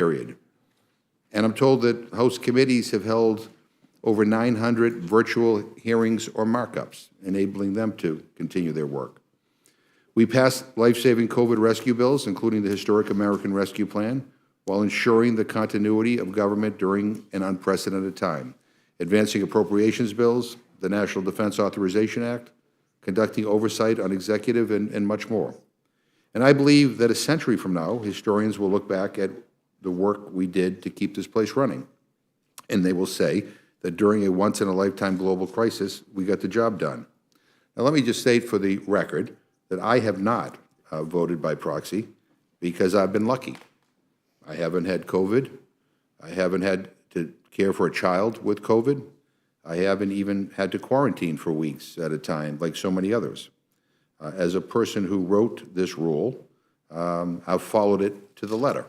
period. And I'm told that host committees have held over 900 virtual hearings or markups, enabling them to continue their work. We passed life-saving COVID rescue bills, including the historic American Rescue Plan, while ensuring the continuity of government during an unprecedented time, advancing appropriations bills, the National Defense Authorization Act, conducting oversight on executive and much more. And I believe that a century from now, historians will look back at the work we did to keep this place running, and they will say that during a once-in-a-lifetime global crisis, we got the job done. Now, let me just state for the record that I have not voted by proxy because I've been lucky. I haven't had COVID. I haven't had to care for a child with COVID. I haven't even had to quarantine for weeks at a time, like so many others. As a person who wrote this rule, I've followed it to the letter.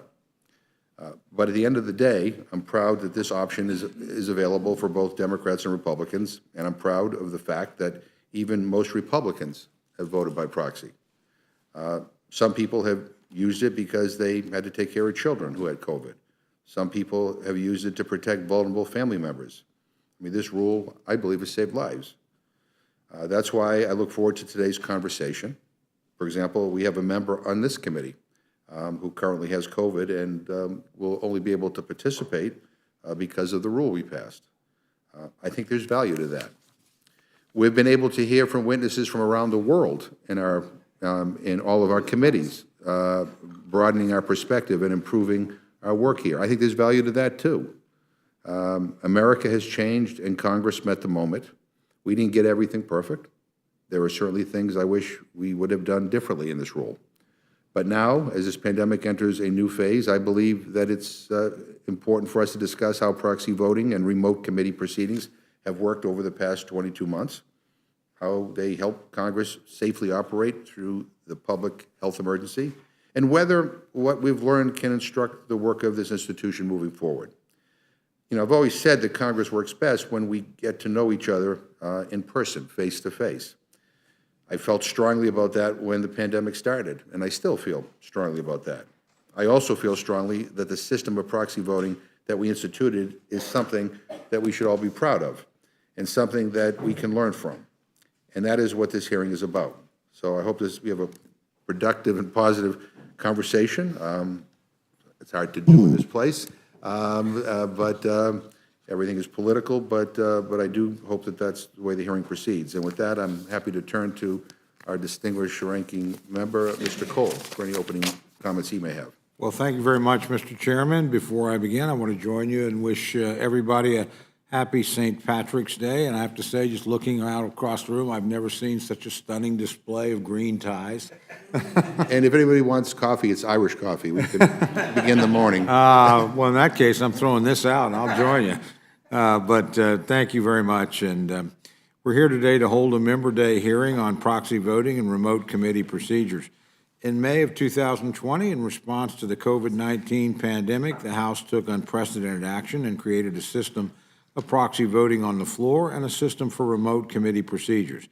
But at the end of the day, I'm proud that this option is available for both Democrats and Republicans, and I'm proud of the fact that even most Republicans have voted by proxy. Some people have used it because they had to take care of children who had COVID. Some people have used it to protect vulnerable family members. I mean, this rule, I believe, has saved lives. That's why I look forward to today's conversation. For example, we have a member on this committee who currently has COVID and will only be able to participate because of the rule we passed. I think there's value to that. We've been able to hear from witnesses from around the world in all of our committees, broadening our perspective and improving our work here. I think there's value to that too. America has changed and Congress met the moment. We didn't get everything perfect. There are certainly things I wish we would have done differently in this role. But now, as this pandemic enters a new phase, I believe that it's important for us to discuss how proxy voting and remote committee proceedings have worked over the past 22 months, how they help Congress safely operate through the public health emergency, and whether what we've learned can instruct the work of this institution moving forward. You know, I've always said that Congress works best when we get to know each other in person, face to face. I felt strongly about that when the pandemic started, and I still feel strongly about that. I also feel strongly that the system of proxy voting that we instituted is something that we should all be proud of and something that we can learn from. And that is what this hearing is about. So I hope we have a productive and positive conversation. It's hard to do in this place, but everything is political, but I do hope that that's the way the hearing proceeds. And with that, I'm happy to turn to our distinguished ranking member, Mr. Cole, for any opening comments he may have. Well, thank you very much, Mr. Chairman. Before I begin, I want to join you and wish everybody a happy St. Patrick's Day. And I have to say, just looking out across the room, I've never seen such a stunning display of green ties. And if anybody wants coffee, it's Irish coffee. We can begin the morning. Well, in that case, I'm throwing this out, and I'll join you. But thank you very much. And we're here today to hold a Member Day hearing on proxy voting and remote committee procedures. In May of 2020, in response to the COVID-19 pandemic, the House took unprecedented action and created a system of proxy voting on the floor and a system for remote committee procedures.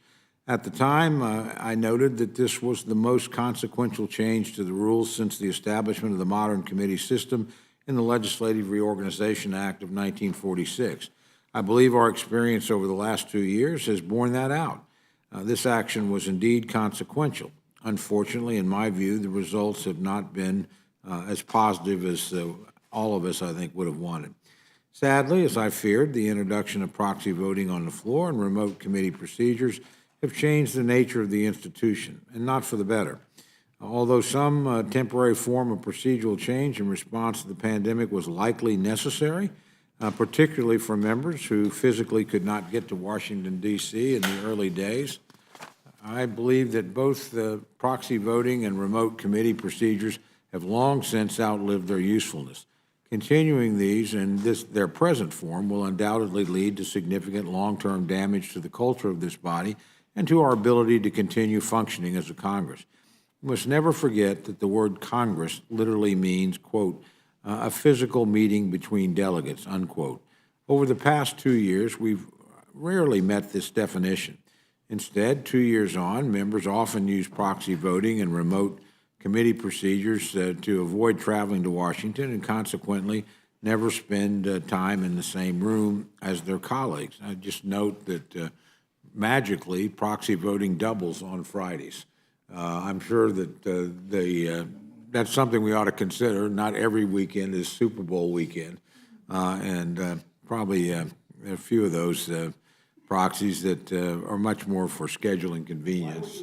At the time, I noted that this was the most consequential change to the rules since the establishment of the modern committee system in the Legislative Reorganization Act of 1946. I believe our experience over the last 2 years has borne that out. This action was indeed consequential. Unfortunately, in my view, the results have not been as positive as all of us, I think, would have wanted. Sadly, as I feared, the introduction of proxy voting on the floor and remote committee procedures have changed the nature of the institution, and not for the better. Although some temporary form of procedural change in response to the pandemic was likely necessary, particularly for members who physically could not get to Washington, D.C. in the early days, I believe that both the proxy voting and remote committee procedures have long since outlived their usefulness. Continuing these in their present form will undoubtedly lead to significant long-term damage to the culture of this body and to our ability to continue functioning as a Congress. We must never forget that the word Congress literally means, quote, a physical meeting between delegates, unquote. Over the past 2 years, we've rarely met this definition. Instead, 2 years on, members often use proxy voting and remote committee procedures to avoid traveling to Washington and consequently never spend time in the same room as their colleagues. I just note that magically proxy voting doubles on Fridays. I'm sure that that's something we ought to consider. Not every weekend is Super Bowl weekend, and probably a few of those proxies that are much more for scheduling convenience.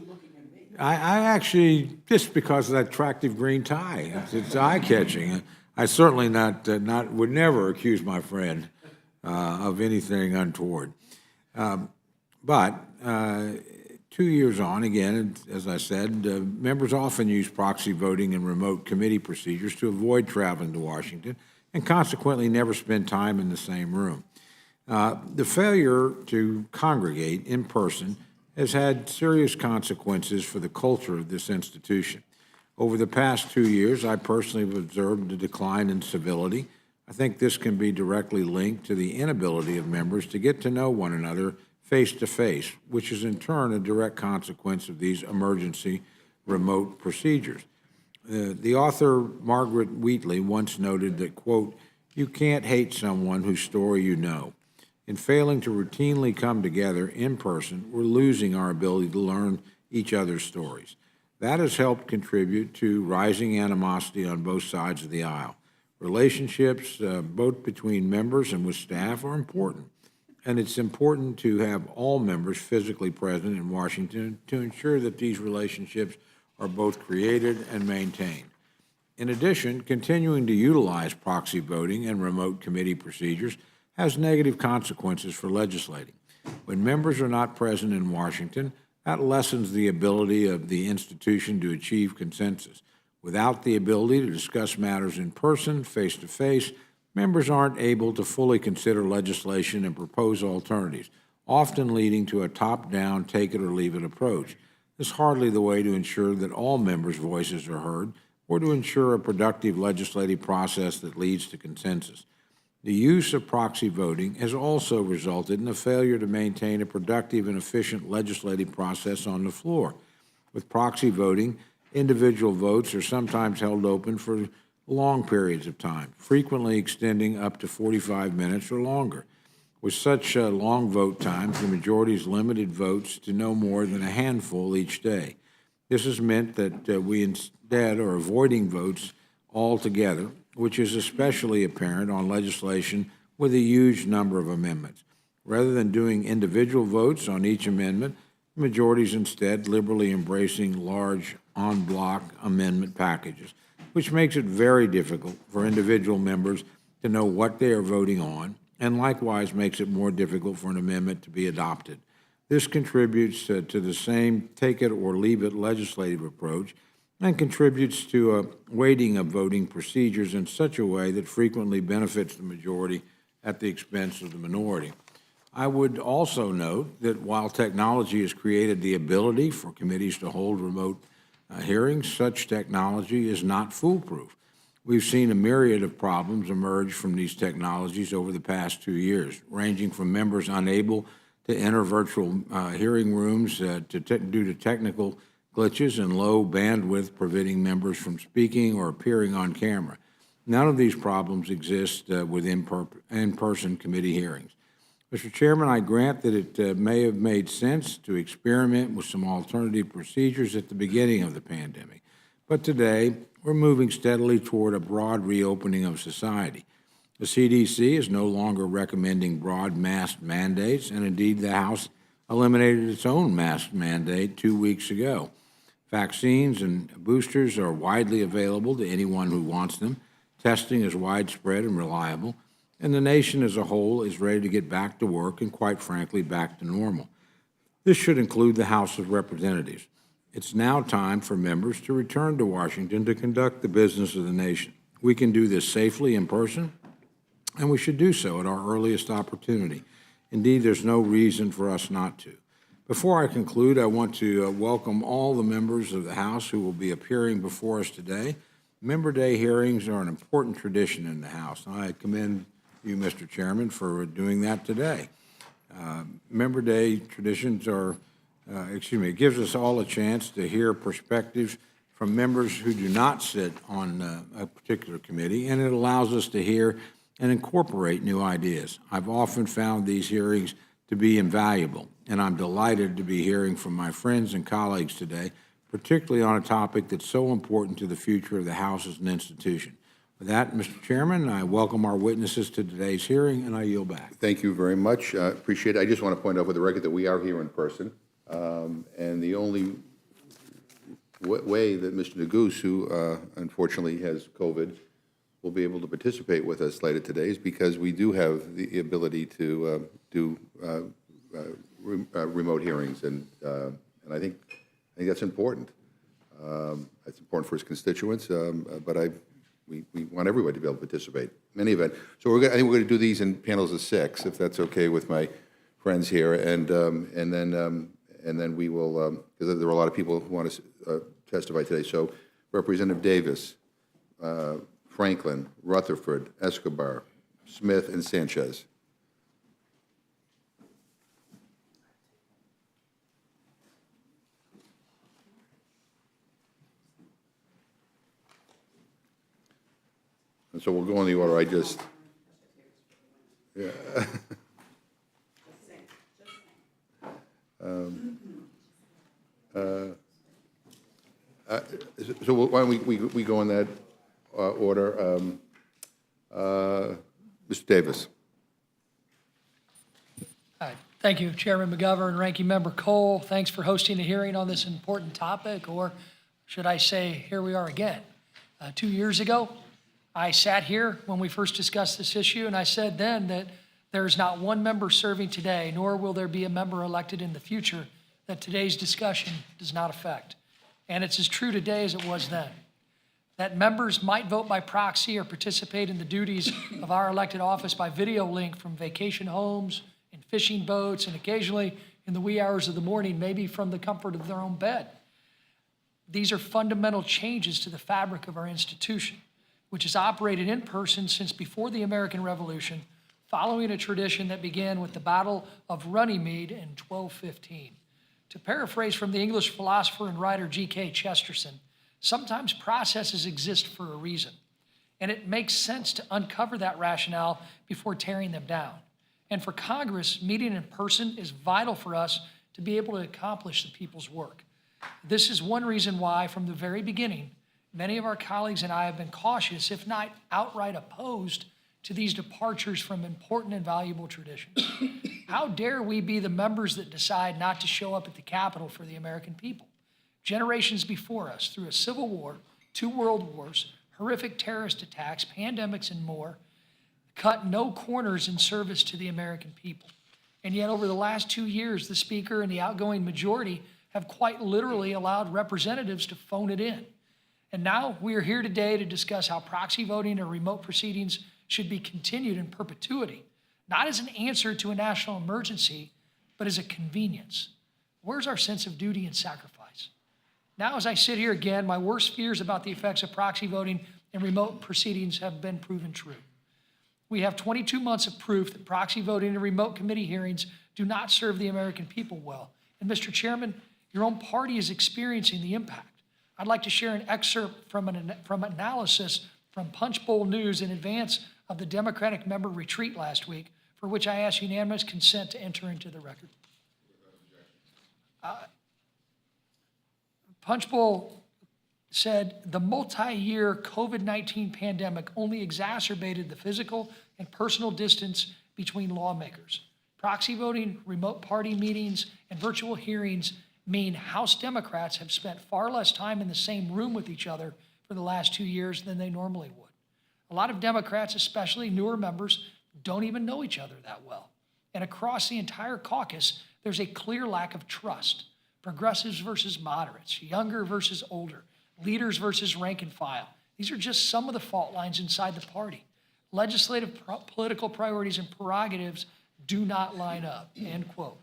I actually, just because of that attractive green tie, it's eye-catching. I certainly would never accuse my friend of anything untoward. But 2 years on, again, as I said, members often use proxy voting and remote committee procedures to avoid traveling to Washington and consequently never spend time in the same room. The failure to congregate in person has had serious consequences for the culture of this institution. Over the past 2 years, I personally have observed a decline in civility. I think this can be directly linked to the inability of members to get to know one another face-to-face, which is in turn a direct consequence of these emergency remote procedures. The author Margaret Wheatley once noted that, quote, "You can't hate someone whose story you know. In failing to routinely come together in person, we're losing our ability to learn each other's stories. That has helped contribute to rising animosity on both sides of the aisle. Relationships, both between members and with staff, are important, and it's important to have all members physically present in Washington to ensure that these relationships are both created and maintained. In addition, continuing to utilize proxy voting and remote committee procedures has negative consequences for legislating. When members are not present in Washington, that lessens the ability of the institution to achieve consensus. Without the ability to discuss matters in person, face-to-face, members aren't able to fully consider legislation and propose alternatives, often leading to a top-down, take-it-or-leave-it approach. This is hardly the way to ensure that all members' voices are heard or to ensure a productive legislative process that leads to consensus. The use of proxy voting has also resulted in a failure to maintain a productive and efficient legislative process on the floor. With proxy voting, individual votes are sometimes held open for long periods of time, frequently extending up to 45 minutes or longer. With such long vote times, the majority's limited votes to no more than a handful each day. This has meant that we instead are avoiding votes altogether, which is especially apparent on legislation with a huge number of amendments. Rather than doing individual votes on each amendment, the majority is instead liberally embracing large en bloc amendment packages, which makes it very difficult for individual members to know what they are voting on, and likewise makes it more difficult for an amendment to be adopted. This contributes to the same take-it-or-leave-it legislative approach and contributes to a weighting of voting procedures in such a way that frequently benefits the majority at the expense of the minority. I would also note that while technology has created the ability for committees to hold remote hearings, such technology is not foolproof. We've seen a myriad of problems emerge from these technologies over the past 2 years, ranging from members unable to enter virtual hearing rooms due to technical glitches and low bandwidth preventing members from speaking or appearing on camera. None of these problems exist with in-person committee hearings. Mr. Chairman, I grant that it may have made sense to experiment with some alternative procedures at the beginning of the pandemic, but today we're moving steadily toward a broad reopening of society. The CDC is no longer recommending broad mask mandates, and indeed the House eliminated its own mask mandate 2 weeks ago. Vaccines and boosters are widely available to anyone who wants them. Testing is widespread and reliable, and the nation as a whole is ready to get back to work and, quite frankly, back to normal. This should include the House of Representatives. It's now time for members to return to Washington to conduct the business of the nation. We can do this safely in person, and we should do so at our earliest opportunity. Indeed, there's no reason for us not to. Before I conclude, I want to welcome all the members of the House who will be appearing before us today. Member Day hearings are an important tradition in the House. I commend you, Mr. Chairman, for doing that today. Member Day traditions are, it gives us all a chance to hear perspectives from members who do not sit on a particular committee, and it allows us to hear and incorporate new ideas. I've often found these hearings to be invaluable, and I'm delighted to be hearing from my friends and colleagues today, particularly on a topic that's so important to the future of the House as an institution. With that, Mr. Chairman, I welcome our witnesses to today's hearing, and I yield back. Thank you very much. Appreciate it. I just want to point out for the record that we are here in person, and the only way that Mr. Neguse, who unfortunately has COVID, will be able to participate with us later today is because we do have the ability to do remote hearings, and I think that's important. It's important for his constituents, but we want everybody to be able to participate in any event. So I think we're going to do these in panels of 6, if that's okay with my friends here, and then we will, because there are a lot of people who want to testify today. So Representative Davis, Franklin, Rutherford, Escobar, Smith, and Sanchez. And so we'll go in the order I just. Yeah. So why don't we go in that order? Mr. Davis. Hi. Thank you, Chairman McGovern, Ranking Member Cole. Thanks for hosting a hearing on this important topic, or should I say, here we are again. 2 years ago, I sat here when we first discussed this issue, and I said then that there is not one member serving today, nor will there be a member elected in the future, that today's discussion does not affect. And it's as true today as it was then. That members might vote by proxy or participate in the duties of our elected office by video link from vacation homes and fishing boats, and occasionally in the wee hours of the morning, maybe from the comfort of their own bed. These are fundamental changes to the fabric of our institution, which has operated in person since before the American Revolution, following a tradition that began with the Battle of Runnymede in 1215. To paraphrase from the English philosopher and writer G.K. Chesterton, sometimes processes exist for a reason, and it makes sense to uncover that rationale before tearing them down. And for Congress, meeting in person is vital for us to be able to accomplish the people's work. This is one reason why, from the very beginning, many of our colleagues and I have been cautious, if not outright opposed, to these departures from important and valuable traditions. How dare we be the members that decide not to show up at the Capitol for the American people? Generations before us, through a civil war, 2 world wars, horrific terrorist attacks, pandemics, and more, cut no corners in service to the American people. And yet over the last 2 years, the Speaker and the outgoing majority have quite literally allowed representatives to phone it in. And now we are here today to discuss how proxy voting and remote proceedings should be continued in perpetuity, not as an answer to a national emergency, but as a convenience. Where's our sense of duty and sacrifice? Now, as I sit here again, my worst fears about the effects of proxy voting and remote proceedings have been proven true. We have 22 months of proof that proxy voting and remote committee hearings do not serve the American people well. And Mr. Chairman, your own party is experiencing the impact. I'd like to share an excerpt from analysis from Punchbowl News in advance of the Democratic member retreat last week, for which I ask unanimous consent to enter into the record. Punchbowl said the multi-year COVID-19 pandemic only exacerbated the physical and personal distance between lawmakers. Proxy voting, remote party meetings, and virtual hearings mean House Democrats have spent far less time in the same room with each other for the last 2 years than they normally would. A lot of Democrats, especially newer members, don't even know each other that well. And across the entire caucus, there's a clear lack of trust. Progressives versus moderates, younger versus older, leaders versus rank and file. These are just some of the fault lines inside the party. Legislative political priorities and prerogatives do not line up, end quote.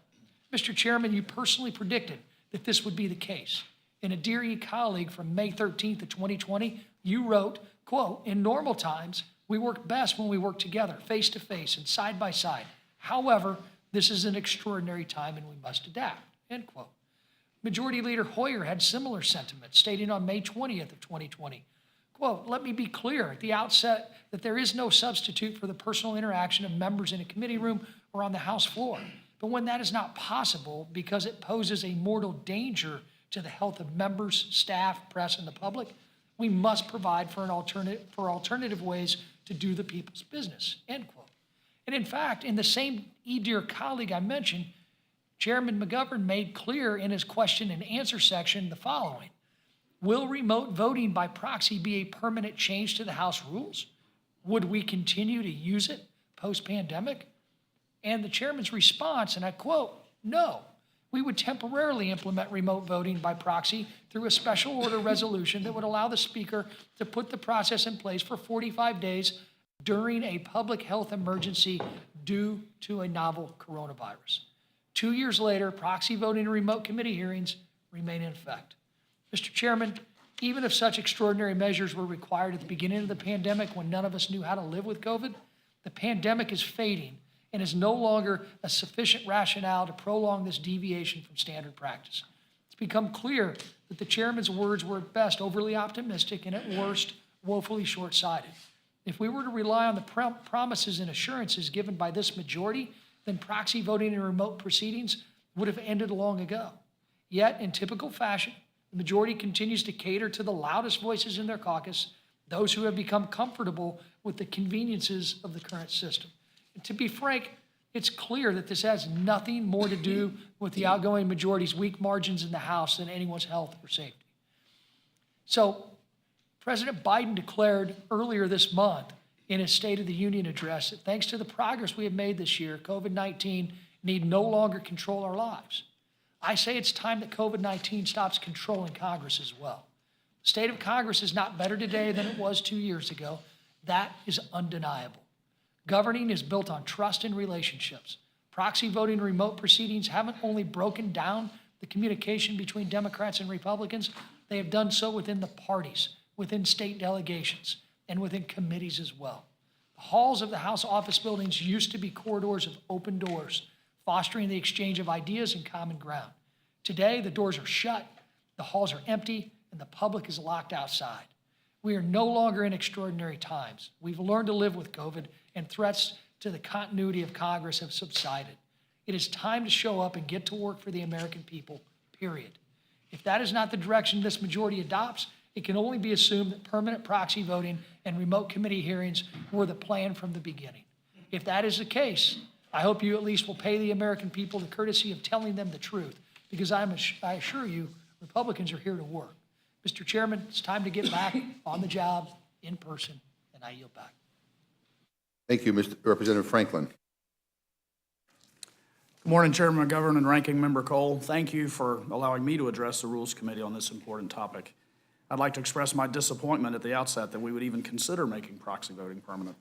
Mr. Chairman, you personally predicted that this would be the case. In a Dear E-colleague from May 13th of 2020, you wrote, quote, in normal times, we work best when we work together, face to face and side by side. However, this is an extraordinary time and we must adapt, end quote. Majority Leader Hoyer had similar sentiments, stating on May 20th of 2020, quote, "Let me be clear at the outset that there is no substitute for the personal interaction of members in a committee room or on the House floor. But when that is not possible because it poses a mortal danger to the health of members, staff, press, and the public, we must provide for alternative ways to do the people's business," end quote. And in fact, in the same dear colleague I mentioned, Chairman McGovern made clear in his question and answer section the following: "Will remote voting by proxy be a permanent change to the House rules? Would we continue to use it post-pandemic?" And the chairman's response, and I quote, "No, we would temporarily implement remote voting by proxy through a special order resolution that would allow the speaker to put the process in place for 45 days during a public health emergency due to a novel coronavirus." 2 years later, proxy voting and remote committee hearings remain in effect. Mr. Chairman, even if such extraordinary measures were required at the beginning of the pandemic when none of us knew how to live with COVID, the pandemic is fading and is no longer a sufficient rationale to prolong this deviation from standard practice. It's become clear that the chairman's words were at best overly optimistic and at worst woefully short-sighted. If we were to rely on the promises and assurances given by this majority, then proxy voting and remote proceedings would have ended long ago. Yet, in typical fashion, the majority continues to cater to the loudest voices in their caucus, those who have become comfortable with the conveniences of the current system. And to be frank, it's clear that this has nothing more to do with the outgoing majority's weak margins in the House than anyone's health or safety. So, President Biden declared earlier this month in his State of the Union address that thanks to the progress we have made this year, COVID-19 need no longer control our lives. I say it's time that COVID-19 stops controlling Congress as well. The state of Congress is not better today than it was 2 years ago. That is undeniable. Governing is built on trust and relationships. Proxy voting and remote proceedings haven't only broken down the communication between Democrats and Republicans, they have done so within the parties, within state delegations, and within committees as well. The halls of the House office buildings used to be corridors of open doors, fostering the exchange of ideas and common ground. Today, the doors are shut, the halls are empty, and the public is locked outside. We are no longer in extraordinary times. We've learned to live with COVID, and threats to the continuity of Congress have subsided. It is time to show up and get to work for the American people, period. If that is not the direction this majority adopts, it can only be assumed that permanent proxy voting and remote committee hearings were the plan from the beginning. If that is the case, I hope you at least will pay the American people the courtesy of telling them the truth, because I assure you, Republicans are here to work. Mr. Chairman, it's time to get back on the job in person, and I yield back. Thank you, Mr. Representative Franklin. Good morning, Chairman McGovern and Ranking Member Cole. Thank you for allowing me to address the Rules Committee on this important topic. I'd like to express my disappointment at the outset that we would even consider making proxy voting permanent.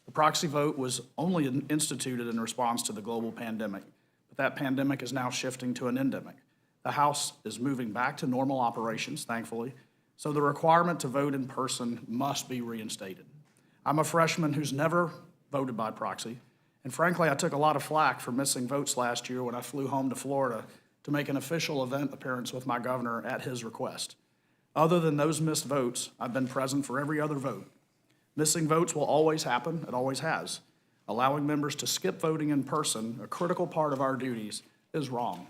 The proxy vote was only instituted in response to the global pandemic, but that pandemic is now shifting to an endemic. The House is moving back to normal operations, thankfully, so the requirement to vote in person must be reinstated. I'm a freshman who's never voted by proxy, and frankly, I took a lot of flack for missing votes last year when I flew home to Florida to make an official event appearance with my governor at his request. Other than those missed votes, I've been present for every other vote. Missing votes will always happen, it always has. Allowing members to skip voting in person, a critical part of our duties, is wrong.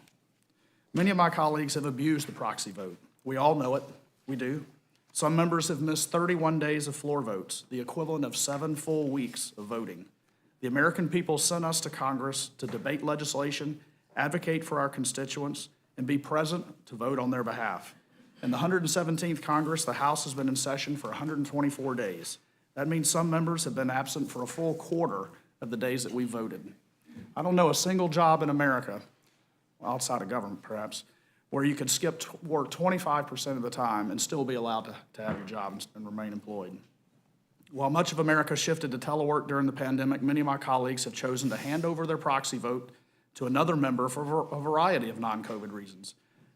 Many of my colleagues have abused the proxy vote. We all know it, we do. Some members have missed 31 days of floor votes, the equivalent of 7 full weeks of voting. The American people sent us to Congress to debate legislation, advocate for our constituents, and be present to vote on their behalf. In the 117th Congress, the House has been in session for 124 days. That means some members have been absent for a full quarter of the days that we voted. I don't know a single job in America, outside of government perhaps, where you could skip work 25% of the time and still be allowed to have your job and remain employed. While much of America shifted to telework during the pandemic, many of my colleagues have chosen to hand over their proxy vote to another member for a variety of non-COVID reasons.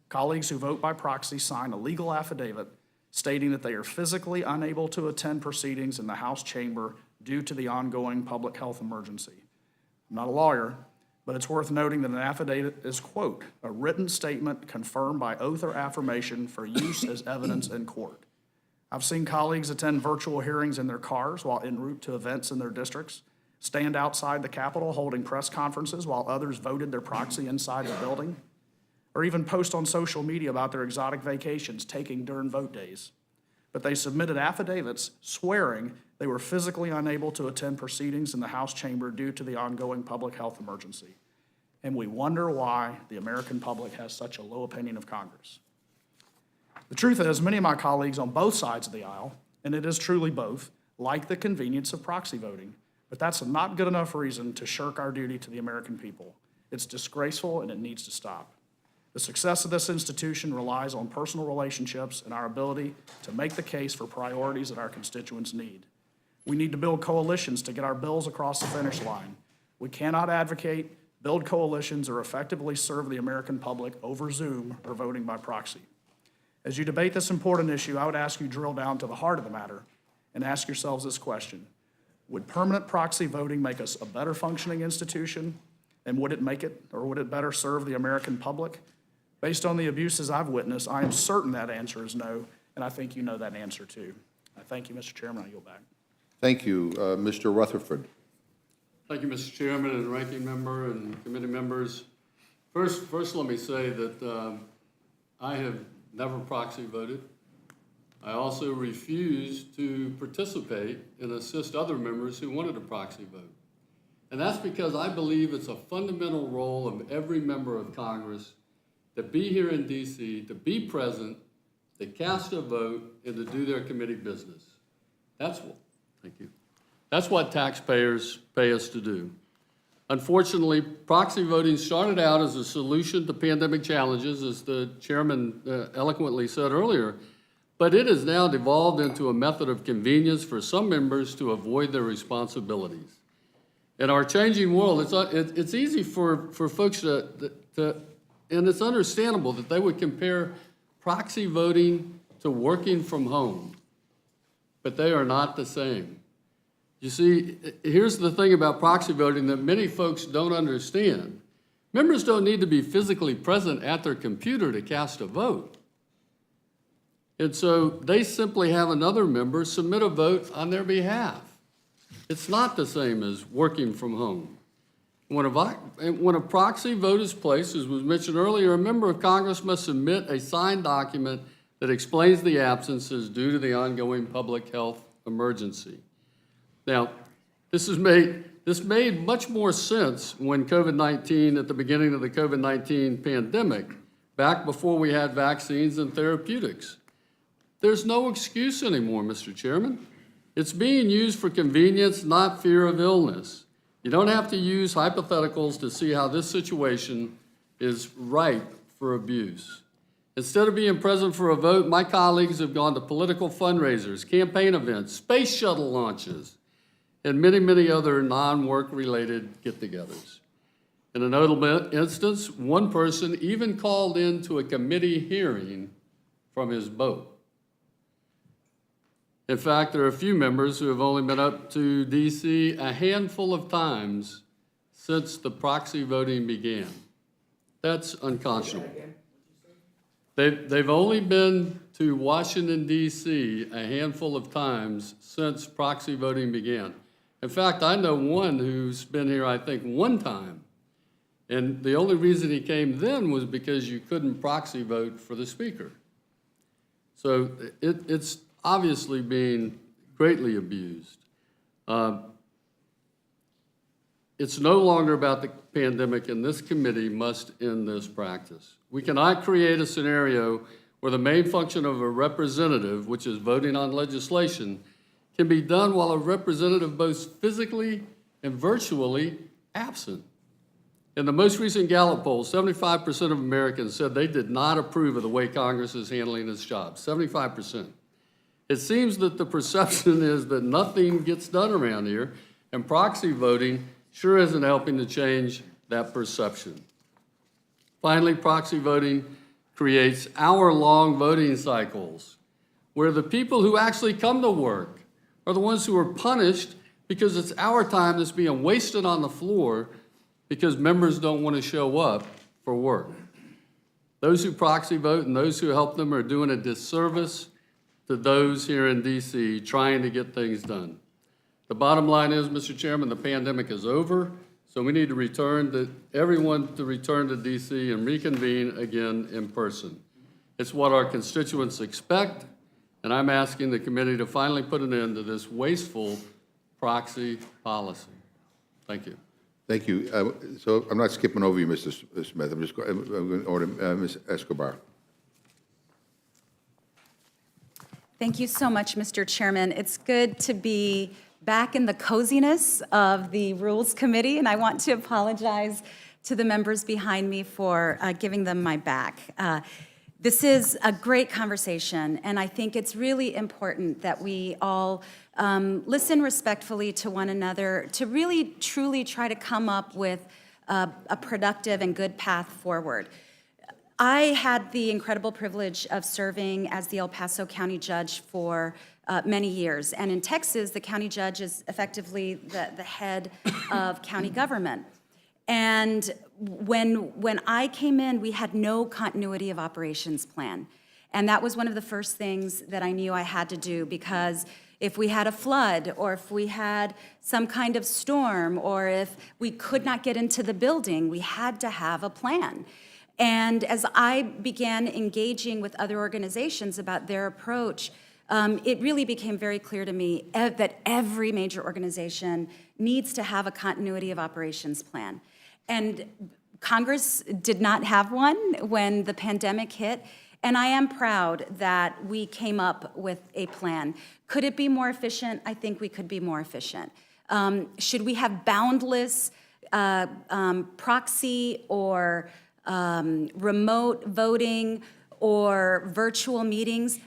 Colleagues who vote by proxy sign a legal affidavit stating that they are physically unable to attend proceedings in the House chamber due to the ongoing public health emergency. I'm not a lawyer, but it's worth noting that an affidavit is, quote, "a written statement confirmed by oath or affirmation for use as evidence in court." I've seen colleagues attend virtual hearings in their cars while en route to events in their districts, stand outside the Capitol holding press conferences while others voted their proxy inside the building, or even post on social media about their exotic vacations taken during vote days. But they submitted affidavits swearing they were physically unable to attend proceedings in the House chamber due to the ongoing public health emergency. And we wonder why the American public has such a low opinion of Congress. The truth is, many of my colleagues on both sides of the aisle, and it is truly both, like the convenience of proxy voting, but that's not good enough reason to shirk our duty to the American people. It's disgraceful and it needs to stop. The success of this institution relies on personal relationships and our ability to make the case for priorities that our constituents need. We need to build coalitions to get our bills across the finish line. We cannot advocate, build coalitions, or effectively serve the American public over Zoom or voting by proxy. As you debate this important issue, I would ask you to drill down to the heart of the matter and ask yourselves this question. Would permanent proxy voting make us a better functioning institution? And would it better serve the American public? Based on the abuses I've witnessed, I am certain that answer is no, and I think you know that answer too. I thank you, Mr. Chairman. I yield back. Thank you. Mr. Rutherford. Thank you, Mr. Chairman and Ranking Member and committee members. First, let me say that I have never proxy voted. I also refuse to participate and assist other members who wanted a proxy vote. And that's because I believe it's a fundamental role of every member of Congress to be here in D.C., to be present, to cast a vote, and to do their committee business. Thank you. That's what taxpayers pay us to do. Unfortunately, proxy voting started out as a solution to pandemic challenges, as the chairman eloquently said earlier, but it has now devolved into a method of convenience for some members to avoid their responsibilities. In our changing world, it's easy for folks to, and it's understandable that they would compare proxy voting to working from home, but they are not the same. You see, here's the thing about proxy voting that many folks don't understand. Members don't need to be physically present at their computer to cast a vote. And so they simply have another member submit a vote on their behalf. It's not the same as working from home. When a proxy vote is placed, as was mentioned earlier, a member of Congress must submit a signed document that explains the absences due to the ongoing public health emergency. Now, this made much more sense when COVID-19, at the beginning of the COVID-19 pandemic, back before we had vaccines and therapeutics. There's no excuse anymore, Mr. Chairman. It's being used for convenience, not fear of illness. You don't have to use hypotheticals to see how this situation is ripe for abuse. Instead of being present for a vote, my colleagues have gone to political fundraisers, campaign events, space shuttle launches, and many, many other non-work related get-togethers. In a notable instance, one person even called into a committee hearing from his boat. In fact, there are a few members who have only been up to DC a handful of times since the proxy voting began. That's unconscionable. They've only been to Washington, DC a handful of times since proxy voting began. In fact, I know one who's been here, I think, one time. And the only reason he came then was because you couldn't proxy vote for the speaker. So it's obviously being greatly abused. It's no longer about the pandemic, and this committee must end this practice. We cannot create a scenario where the main function of a representative, which is voting on legislation, can be done while a representative both physically and virtually absent. In the most recent Gallup poll, 75% of Americans said they did not approve of the way Congress is handling its job, 75%. It seems that the perception is that nothing gets done around here, and proxy voting sure isn't helping to change that perception. Finally, proxy voting creates hour-long voting cycles where the people who actually come to work are the ones who are punished because it's our time that's being wasted on the floor because members don't want to show up for work. Those who proxy vote and those who help them are doing a disservice to those here in DC trying to get things done. The bottom line is, Mr. Chairman, the pandemic is over, so we need to everyone to return to DC and reconvene again in person. It's what our constituents expect, and I'm asking the committee to finally put an end to this wasteful proxy policy. Thank you. Thank you. So I'm not skipping over you, Mr. Smith. I'm going to order Ms. Escobar. Thank you so much, Mr. Chairman. It's good to be back in the coziness of the Rules Committee, and I want to apologize to the members behind me for giving them my back. This is a great conversation, and I think it's really important that we all listen respectfully to one another to really, truly try to come up with a productive and good path forward. I had the incredible privilege of serving as the El Paso County Judge for many years, and in Texas, the county judge is effectively the head of county government. And when I came in, we had no continuity of operations plan. And that was one of the first things that I knew I had to do, because if we had a flood, or if we had some kind of storm, or if we could not get into the building, we had to have a plan. And as I began engaging with other organizations about their approach, it really became very clear to me that every major organization needs to have a continuity of operations plan. And Congress did not have one when the pandemic hit, and I am proud that we came up with a plan. Could it be more efficient? I think we could be more efficient. Should we have boundless proxy or remote voting or virtual meetings?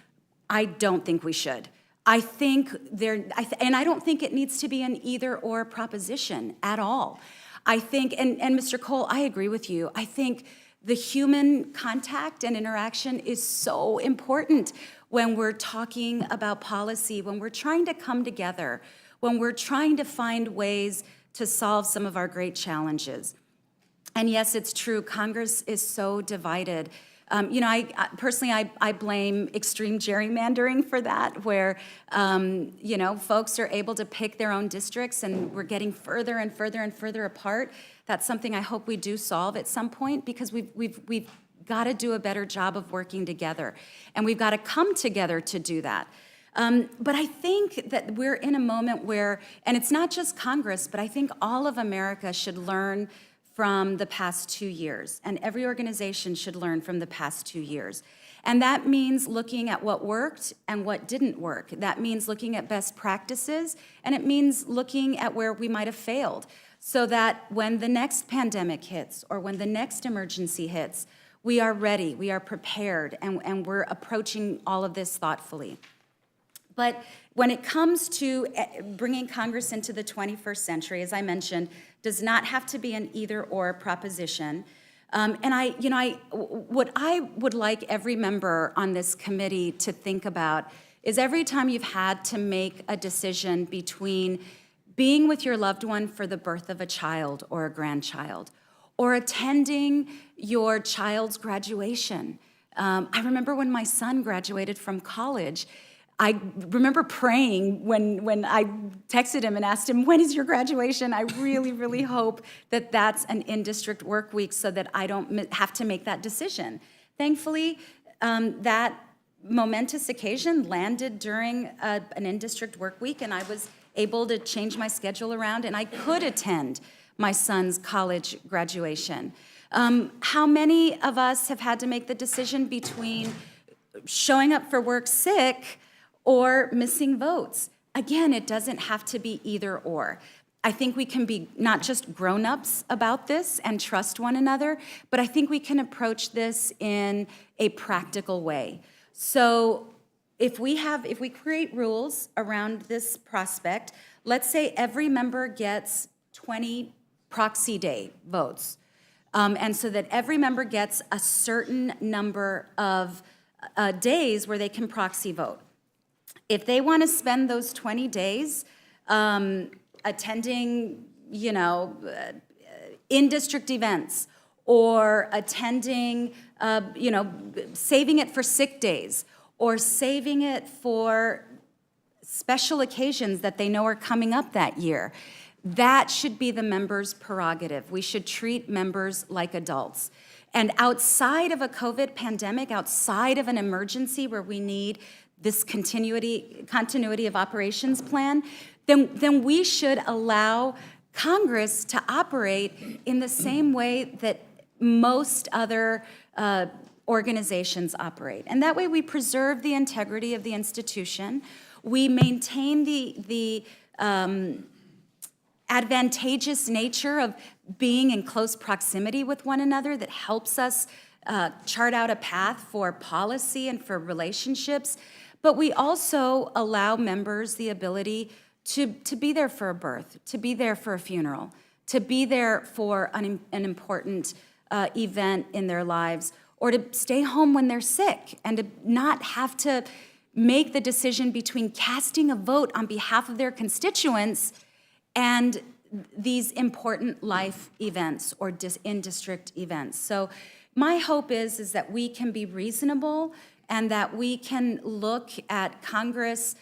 I don't think we should. I think and I don't think it needs to be an either-or proposition at all. I think, and Mr. Cole, I agree with you. I think the human contact and interaction is so important when we're talking about policy, when we're trying to come together, when we're trying to find ways to solve some of our great challenges. And yes, it's true, Congress is so divided. I personally blame extreme gerrymandering for that, where, folks are able to pick their own districts, and we're getting further and further and further apart. That's something I hope we do solve at some point, because we've got to do a better job of working together, and we've got to come together to do that. But I think that we're in a moment where, and it's not just Congress, but I think all of America should learn from the past 2 years, and every organization should learn from the past 2 years. And that means looking at what worked and what didn't work. That means looking at best practices, and it means looking at where we might have failed, so that when the next pandemic hits or when the next emergency hits, we are ready, we are prepared, and we're approaching all of this thoughtfully. But when it comes to bringing Congress into the 21st century, as I mentioned, does not have to be an either-or proposition. What I would like every member on this committee to think about is every time you've had to make a decision between being with your loved one for the birth of a child or a grandchild, or attending your child's graduation. I remember when my son graduated from college, I remember praying when I texted him and asked him, when is your graduation? I really, really hope that that's an in-district work week so that I don't have to make that decision. Thankfully, that momentous occasion landed during an in-district work week, and I was able to change my schedule around, and I could attend my son's college graduation. How many of us have had to make the decision between showing up for work sick or missing votes? Again, it doesn't have to be either or. I think we can be not just grown-ups about this and trust one another, but I think we can approach this in a practical way. So if we create rules around this prospect, let's say every member gets 20 proxy day votes, and so that every member gets a certain number of days where they can proxy vote. If they want to spend those 20 days attending, in-district events or attending, saving it for sick days or saving it for special occasions that they know are coming up that year. That should be the members' prerogative. We should treat members like adults. And outside of a COVID pandemic, outside of an emergency where we need this continuity of operations plan, then we should allow Congress to operate in the same way that most other organizations operate. And that way we preserve the integrity of the institution. We maintain the advantageous nature of being in close proximity with one another that helps us chart out a path for policy and for relationships. But we also allow members the ability to be there for a birth, to be there for a funeral, to be there for an important event in their lives, or to stay home when they're sick and to not have to make the decision between casting a vote on behalf of their constituents and these important life events or in-district events. So my hope is that we can be reasonable and that we can look at Congress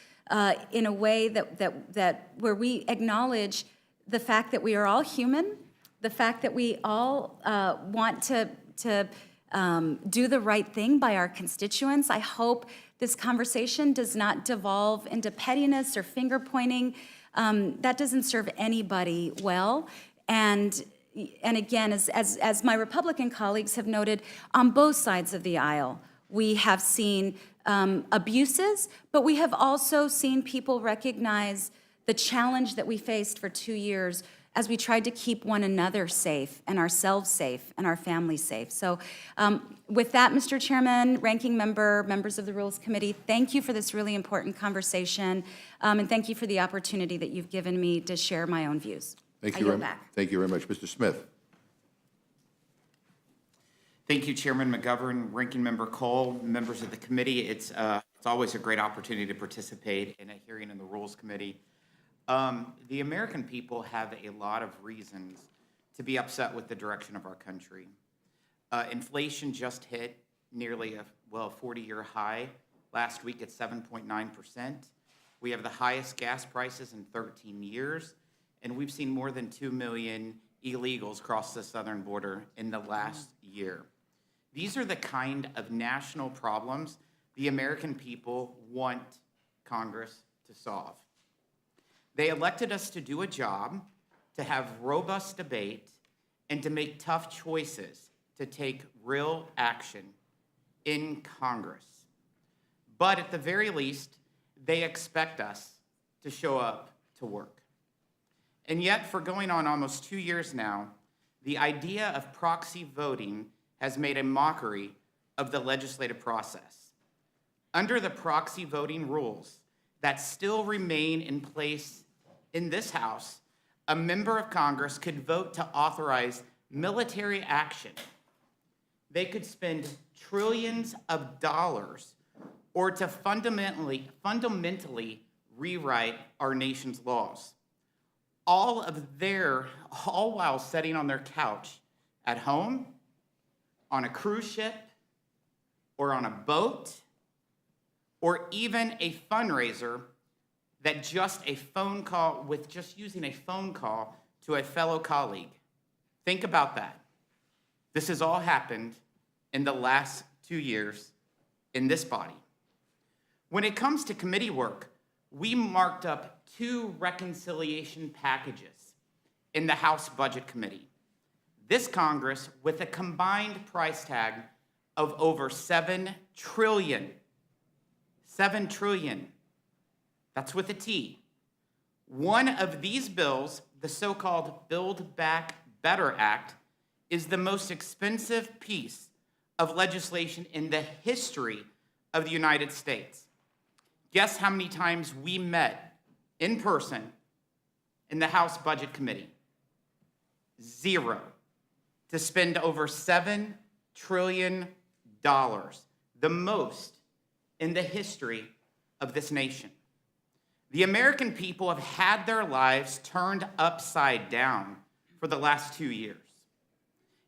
in a way that where we acknowledge the fact that we are all human, the fact that we all want to do the right thing by our constituents. I hope this conversation does not devolve into pettiness or finger pointing. That doesn't serve anybody well. And again, as my Republican colleagues have noted, on both sides of the aisle, we have seen abuses, but we have also seen people recognize the challenge that we faced for 2 years as we tried to keep one another safe and ourselves safe and our families safe. So with that, Mr. Chairman, Ranking Member, members of the Rules Committee, thank you for this really important conversation, and thank you for the opportunity that you've given me to share my own views. Thank you very much. Mr. Smith. Thank you, Chairman McGovern, Ranking Member Cole, members of the committee. It's always a great opportunity to participate in a hearing in the Rules Committee. The American people have a lot of reasons to be upset with the direction of our country. Inflation just hit nearly a 40-year high last week at 7.9%. We have the highest gas prices in 13 years, and we've seen more than 2 million illegals cross the southern border in the last year. These are the kind of national problems the American people want Congress to solve. They elected us to do a job, to have robust debate, and to make tough choices to take real action in Congress. But at the very least, they expect us to show up to work. And yet, for going on almost 2 years now, the idea of proxy voting has made a mockery of the legislative process. Under the proxy voting rules that still remain in place in this House, a member of Congress could vote to authorize military action. They could spend trillions of dollars or to fundamentally rewrite our nation's laws. All while sitting on their couch at home, on a cruise ship, or on a boat, or even a fundraiser that just using a phone call to a fellow colleague. Think about that. This has all happened in the last 2 years in this body. When it comes to committee work, we marked up 2 reconciliation packages in the House Budget Committee. This Congress, with a combined price tag of over $7 trillion. $7 trillion. That's with a T. One of these bills, the so-called Build Back Better Act, is the most expensive piece of legislation in the history of the United States. Guess how many times we met in person in the House Budget Committee? 0. To spend over $7 trillion, the most in the history of this nation. The American people have had their lives turned upside down for the last 2 years.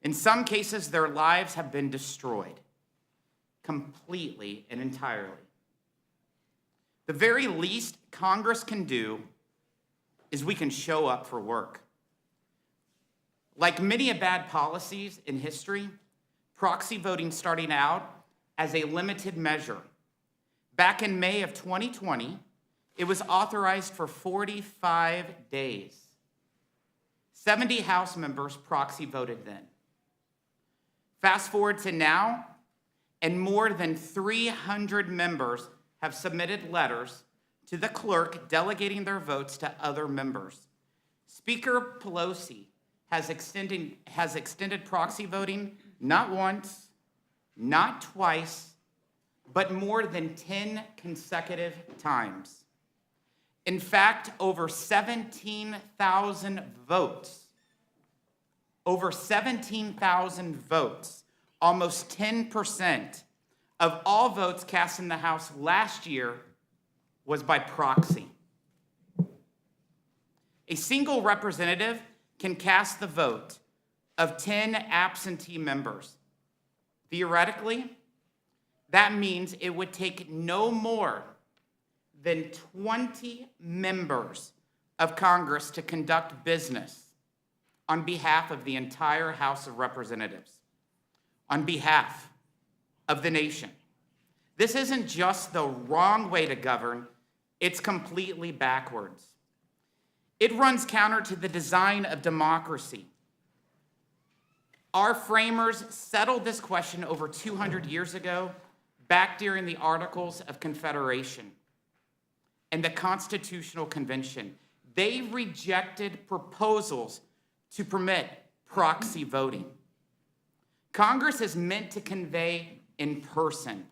In some cases, their lives have been destroyed completely and entirely. The very least Congress can do is we can show up for work. Like many bad policies in history, proxy voting starting out as a limited measure. Back in May of 2020, it was authorized for 45 days. 70 House members proxy voted then. Fast forward to now, and more than 300 members have submitted letters to the clerk delegating their votes to other members. Speaker Pelosi has extended proxy voting not once, not twice, but more than 10 consecutive times. In fact, over 17,000 votes, almost 10% of all votes cast in the House last year was by proxy. A single representative can cast the vote of 10 absentee members. Theoretically, that means it would take no more than 20 members of Congress to conduct business on behalf of the entire House of Representatives, on behalf of the nation. This isn't just the wrong way to govern, it's completely backwards. It runs counter to the design of democracy. Our framers settled this question over 200 years ago, back during the Articles of Confederation and the Constitutional Convention. They rejected proposals to permit proxy voting. Congress is meant to convey in person.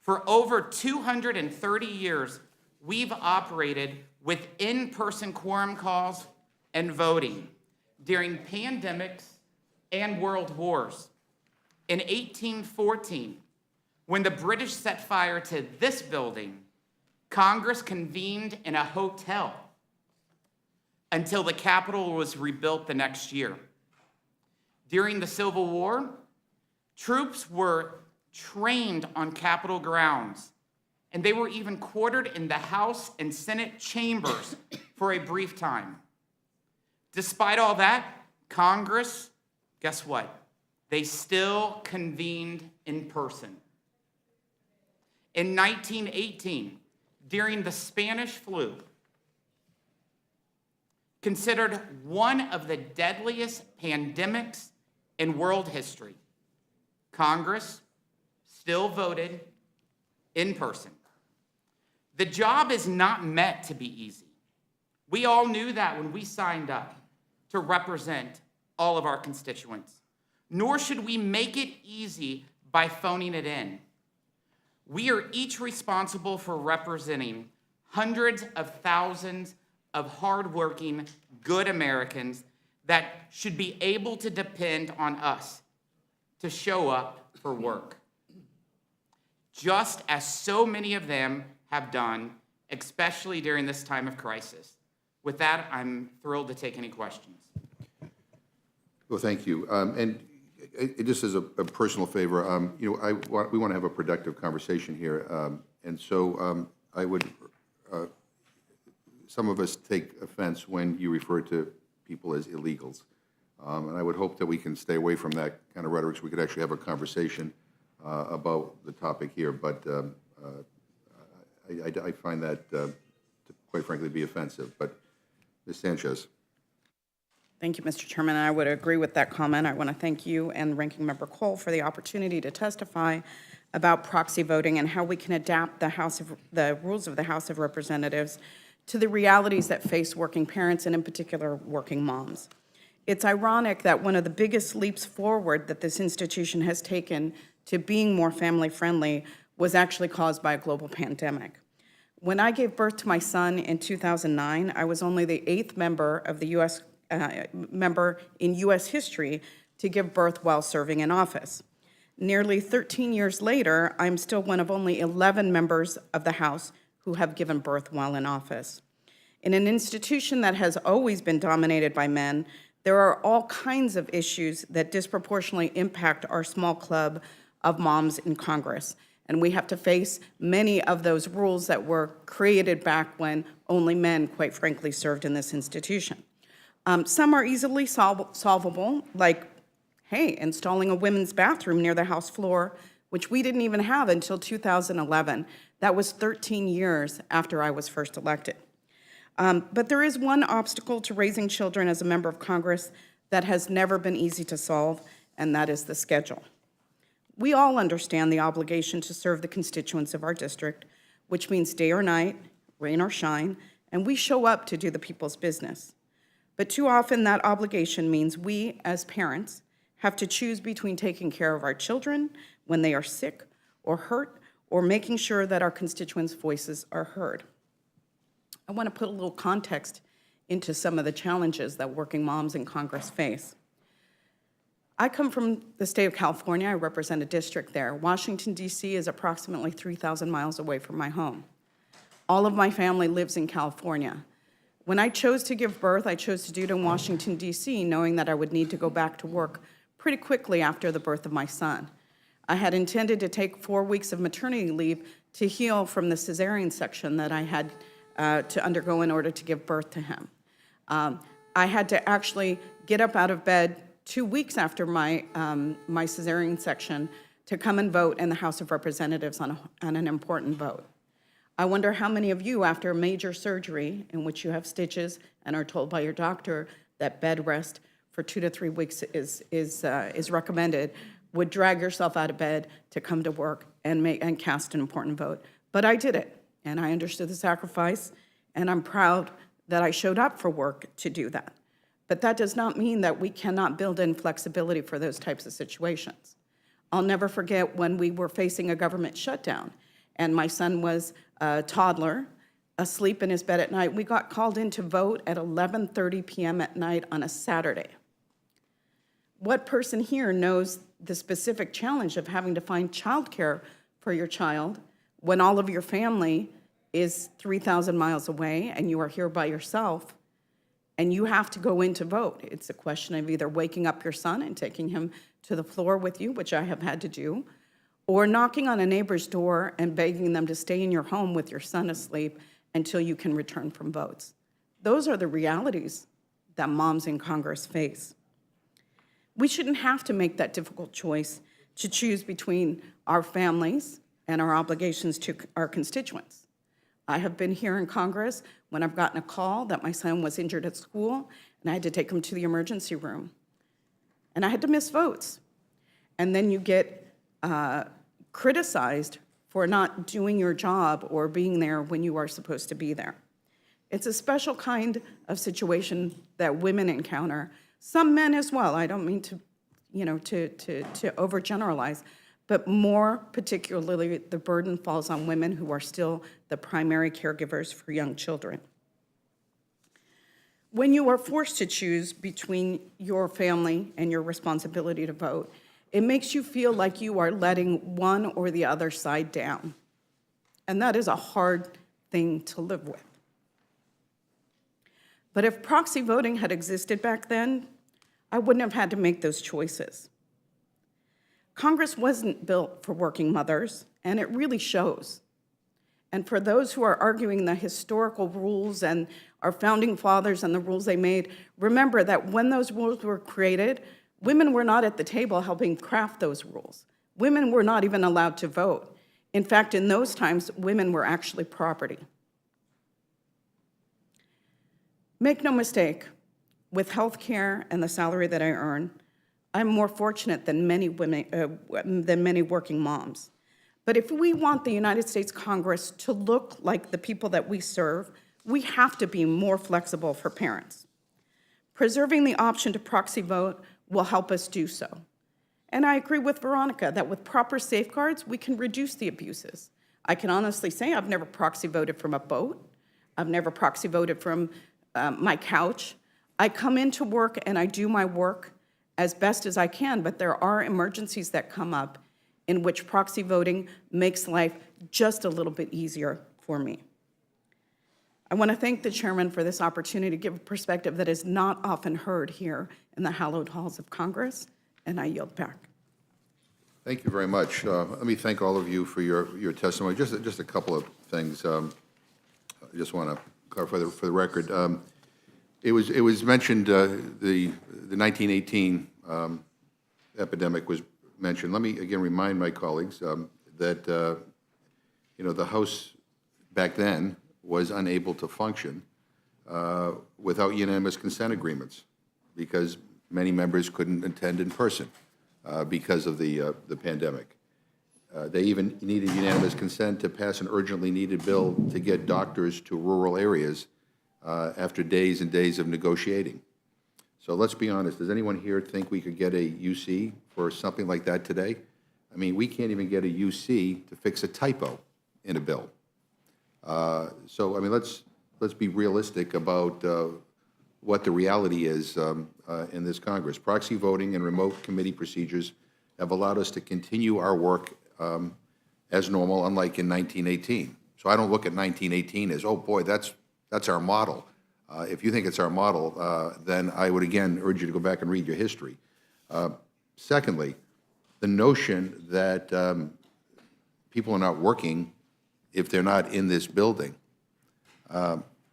For over 230 years, we've operated with in-person quorum calls and voting during pandemics and world wars. In 1814, when the British set fire to this building, Congress convened in a hotel until the Capitol was rebuilt the next year. During the Civil War, troops were trained on Capitol grounds, and they were even quartered in the House and Senate chambers for a brief time. Despite all that, Congress, guess what? They still convened in person. In 1918, during the Spanish flu, considered one of the deadliest pandemics in world history, Congress still voted in person. The job is not meant to be easy. We all knew that when we signed up to represent all of our constituents. Nor should we make it easy by phoning it in. We are each responsible for representing hundreds of thousands of hardworking, good Americans that should be able to depend on us to show up for work, just as so many of them have done, especially during this time of crisis. With that, I'm thrilled to take any questions. Well, thank you. And just as a personal favor, we want to have a productive conversation here. And so I would, some of us take offense when you refer to people as illegals. And I would hope that we can stay away from that kind of rhetoric so we could actually have a conversation about the topic here. But I find that, to quite frankly, be offensive. But Ms. Sanchez. Thank you, Mr. Chairman. I would agree with that comment. I want to thank you and Ranking Member Cole for the opportunity to testify about proxy voting and how we can adapt the rules of the House of Representatives to the realities that face working parents and, in particular, working moms. It's ironic that one of the biggest leaps forward that this institution has taken to being more family-friendly was actually caused by a global pandemic. When I gave birth to my son in 2009, I was only the 8th member of the U.S. Member in U.S. history to give birth while serving in office. Nearly 13 years later, I'm still one of only 11 members of the House who have given birth while in office. In an institution that has always been dominated by men, There are all kinds of issues that disproportionately impact our small club of moms in Congress. And we have to face many of those rules that were created back when only men, quite frankly, served in this institution. Some are easily solvable, like, hey, installing a women's bathroom near the House floor, which we didn't even have until 2011. That was 13 years after I was first elected. But there is one obstacle to raising children as a member of Congress that has never been easy to solve, and that is the schedule. We all understand the obligation to serve the constituents of our district, which means day or night, rain or shine, and we show up to do the people's business. But too often that obligation means we, as parents, have to choose between taking care of our children when they are sick or hurt, or making sure that our constituents' voices are heard. I want to put a little context into some of the challenges that working moms in Congress face. I come from the state of California. I represent a district there. Washington, D.C. is approximately 3,000 miles away from my home. All of my family lives in California. When I chose to give birth, I chose to do it in Washington, D.C., knowing that I would need to go back to work pretty quickly after the birth of my son. I had intended to take 4 weeks of maternity leave to heal from the cesarean section that I had to undergo in order to give birth to him. I had to actually get up out of bed 2 weeks after my cesarean section to come and vote in the House of Representatives on an important vote. I wonder how many of you, after a major surgery in which you have stitches and are told by your doctor that bed rest for 2 to 3 weeks is recommended, would drag yourself out of bed to come to work and cast an important vote. But I did it, and I understood the sacrifice, and I'm proud that I showed up for work to do that. But that does not mean that we cannot build in flexibility for those types of situations. I'll never forget when we were facing a government shutdown, and my son was a toddler, asleep in his bed at night. We got called in to vote at 11:30 p.m. at night on a Saturday. What person here knows the specific challenge of having to find childcare for your child when all of your family is 3,000 miles away and you are here by yourself and you have to go in to vote? It's a question of either waking up your son and taking him to the floor with you, which I have had to do, or knocking on a neighbor's door and begging them to stay in your home with your son asleep until you can return from votes. Those are the realities that moms in Congress face. We shouldn't have to make that difficult choice to choose between our families and our obligations to our constituents. I have been here in Congress when I've gotten a call that my son was injured at school and I had to take him to the emergency room. And I had to miss votes. And then you get criticized for not doing your job or being there when you are supposed to be there. It's a special kind of situation that women encounter. Some men as well. I don't mean to, to overgeneralize, but more particularly, the burden falls on women who are still the primary caregivers for young children. When you are forced to choose between your family and your responsibility to vote, it makes you feel like you are letting one or the other side down. And that is a hard thing to live with. But if proxy voting had existed back then, I wouldn't have had to make those choices. Congress wasn't built for working mothers, and it really shows. And for those who are arguing the historical rules and our founding fathers and the rules they made, remember that when those rules were created, women were not at the table helping craft those rules. Women were not even allowed to vote. In fact, in those times, women were actually property. Make no mistake, with health care and the salary that I earn, I'm more fortunate than many women, than many working moms. But if we want the United States Congress to look like the people that we serve, we have to be more flexible for parents. Preserving the option to proxy vote will help us do so. And I agree with Veronica that with proper safeguards, we can reduce the abuses. I can honestly say I've never proxy voted from a boat. I've never proxy voted from my couch. I come into work and I do my work as best as I can, but there are emergencies that come up in which proxy voting makes life just a little bit easier for me. I want to thank the chairman for this opportunity to give a perspective that is not often heard here in the hallowed halls of Congress, and I yield back. Thank you very much. Let me thank all of you for your testimony. Just a couple of things. I just want to clarify for the record. It was mentioned the 1918 epidemic was mentioned. Let me again remind my colleagues that the House back then was unable to function without unanimous consent agreements because many members couldn't attend in person because of the pandemic. They even needed unanimous consent to pass an urgently needed bill to get doctors to rural areas after days and days of negotiating. So let's be honest, does anyone here think we could get a UC for something like that today? I mean, we can't even get a UC to fix a typo in a bill. So, I mean, let's be realistic about what the reality is in this Congress. Proxy voting and remote committee procedures have allowed us to continue our work as normal, unlike in 1918. So I don't look at 1918 as, oh boy, that's our model. If you think it's our model, then I would again urge you to go back and read your history. Secondly, the notion that people are not working if they're not in this building.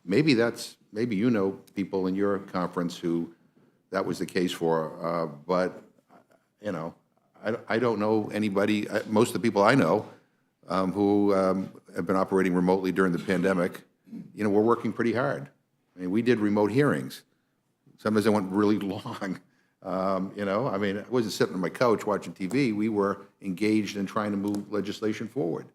Maybe you know people in your conference who that was the case for, but I don't know anybody. Most of the people I know who have been operating remotely during the pandemic, we're working pretty hard. I mean, we did remote hearings. Sometimes they went really long. I mean, I wasn't sitting on my couch watching TV. We were engaged in trying to move legislation forward.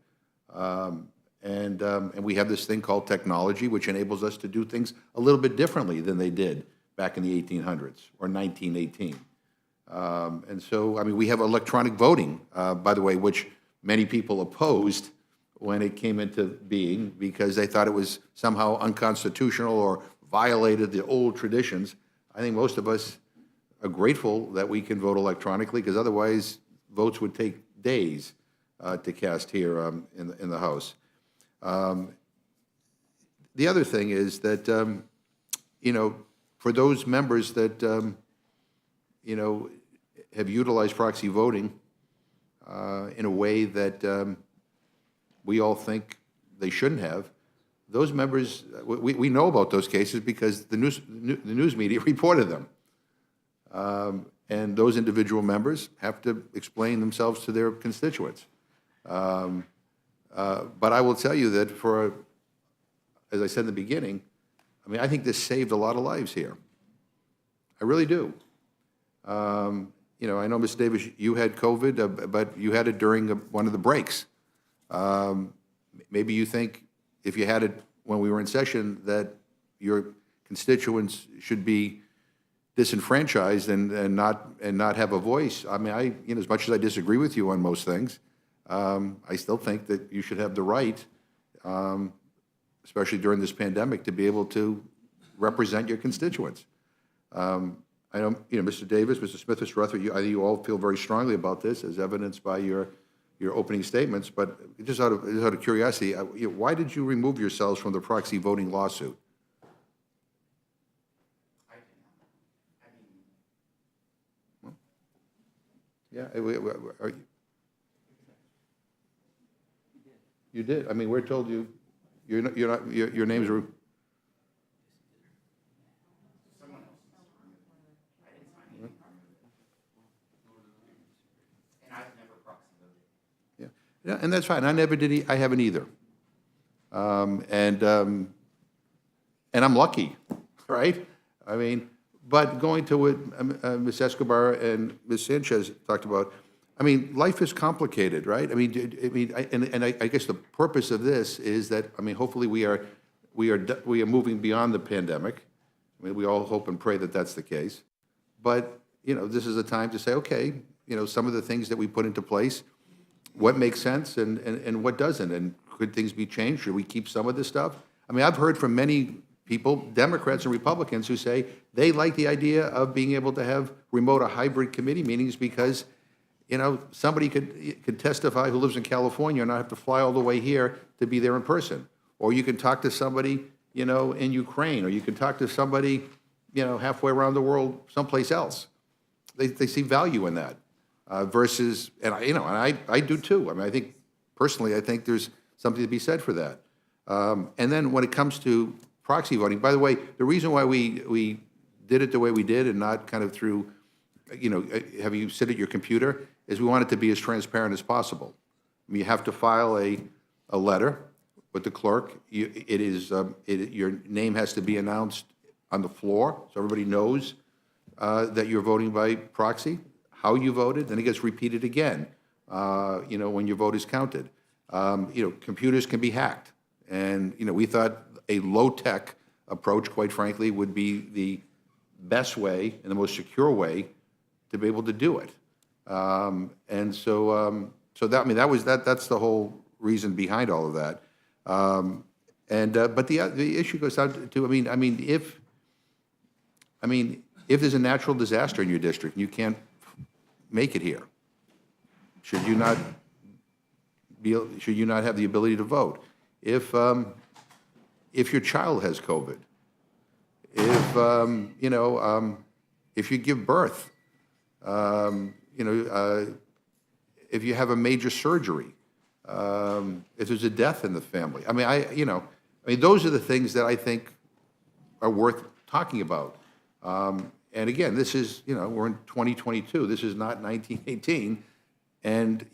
And we have this thing called technology, which enables us to do things a little bit differently than they did back in the 1800s or 1918. And so, I mean, we have electronic voting, by the way, which many people opposed when it came into being because they thought it was somehow unconstitutional or violated the old traditions. I think most of us are grateful that we can vote electronically because otherwise votes would take days to cast here in the House. The other thing is that, for those members that, have utilized proxy voting in a way that we all think they shouldn't have, those members, we know about those cases because the news media reported them. And those individual members have to explain themselves to their constituents. But I will tell you that as I said in the beginning, I mean, I think this saved a lot of lives here. I really do. I know, Ms. Davis, you had COVID, but you had it during one of the breaks. Maybe you think if you had it when we were in session that your constituents should be disenfranchised and not have a voice. I mean, as much as I disagree with you on most things, I still think that you should have the right, especially during this pandemic, to be able to represent your constituents. I know, Mr. Davis, Mr. Smith, Mr. Rutherford, I think you all feel very strongly about this, as evidenced by your opening statements. But just out of curiosity, why did you remove yourselves from the proxy voting lawsuit? Yeah, you did. I mean, we're told your names are. Yeah, and that's fine. I never did. I haven't either. And I'm lucky, right? I mean, but going to what Ms. Escobar and Ms. Sanchez talked about, I mean, life is complicated, right? I mean, I guess the purpose of this is that, I mean, hopefully we are moving beyond the pandemic. I mean, we all hope and pray that that's the case. But this is a time to say, okay, some of the things that we put into place, what makes sense and what doesn't, and could things be changed? Should we keep some of this stuff? I mean, I've heard from many people, Democrats and Republicans, who say they like the idea of being able to have remote or hybrid committee meetings because, somebody could testify who lives in California and not have to fly all the way here to be there in person. Or you can talk to somebody, in Ukraine, or you can talk to somebody, halfway around the world, someplace else. They see value in that versus, and I do too. I mean, I think there's something to be said for that. And then when it comes to proxy voting, by the way, the reason why we did it the way we did and not kind of through, have you sit at your computer, is we want it to be as transparent as possible. I mean, you have to file a letter with the clerk. Your name has to be announced on the floor, so everybody knows that you're voting by proxy, how you voted, then it gets repeated again, when your vote is counted. Computers can be hacked. And, we thought a low-tech approach, quite frankly, would be the best way and the most secure way to be able to do it. And so that's the whole reason behind all of that. But the issue goes down to, if there's a natural disaster in your district and you can't make it here, should you not have the ability to vote? If your child has COVID, if you give birth, if you have a major surgery, if there's a death in the family. Those are the things that I think are worth talking about. And again, this is, we're in 2022. This is not 1918. And,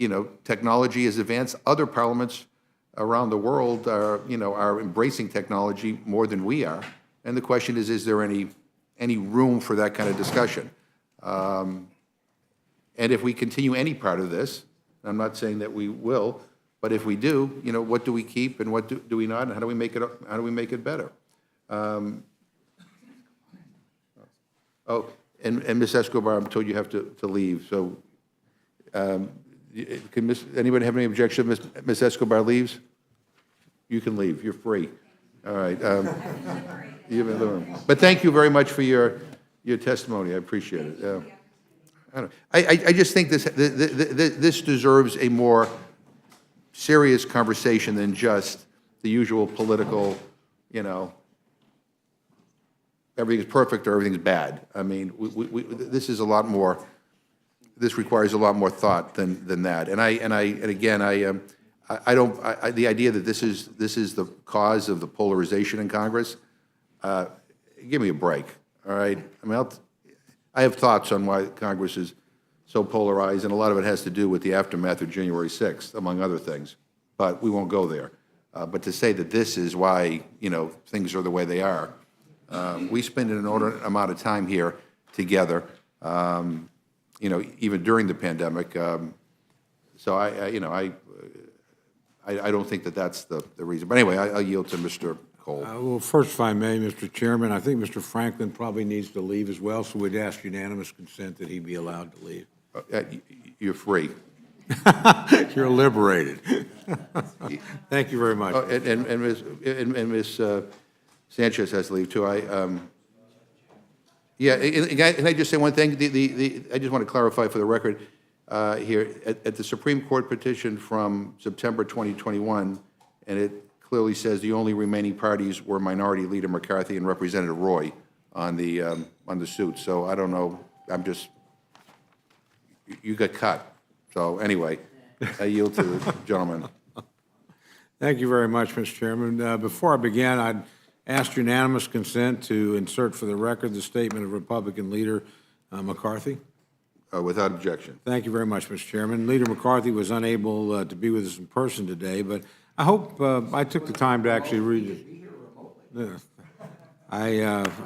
technology has advanced. Other parliaments around the world are embracing technology more than we are. And the question is there any room for that kind of discussion? And if we continue any part of this, I'm not saying that we will, but if we do, what do we keep and what do we not, and how do we make it better? And Ms. Escobar, I'm told you have to leave. So, anybody have any objection? Ms. Escobar leaves. You can leave. You're free. All right. You have in the room. But thank you very much for your testimony. I appreciate it. I just think this deserves a more serious conversation than just the usual political, everything's perfect or everything's bad. This is a lot more. This requires a lot more thought than that. And again, the idea that this is the cause of the polarization in Congress. Give me a break. All right. I have thoughts on why Congress is so polarized, and a lot of it has to do with the aftermath of January 6th, among other things. But we won't go there. But to say that this is why things are the way they are. We spend an inordinate amount of time here together, even during the pandemic. So I don't think that that's the reason. But anyway, I'll yield to Mr. Cole. Well, first, if I may, Mr. Chairman, I think Mr. Franklin probably needs to leave as well, so we'd ask unanimous consent that he be allowed to leave. You're free. You're liberated. Thank you very much. And Ms. Sanchez has to leave too. And I just say one thing? I just want to clarify for the record here. At the Supreme Court petition from September 2021, and it clearly says the only remaining parties were Minority Leader McCarthy and Representative Roy on the suit. So I don't know. You got cut. So anyway, I yield to the gentleman. Thank you very much, Mr. Chairman. Before I begin, I'd ask unanimous consent to insert for the record the statement of Republican Leader McCarthy. Without objection. Thank you very much, Mr. Chairman. Leader McCarthy was unable to be with us in person today, but I hope I took the time to actually read it. Yeah.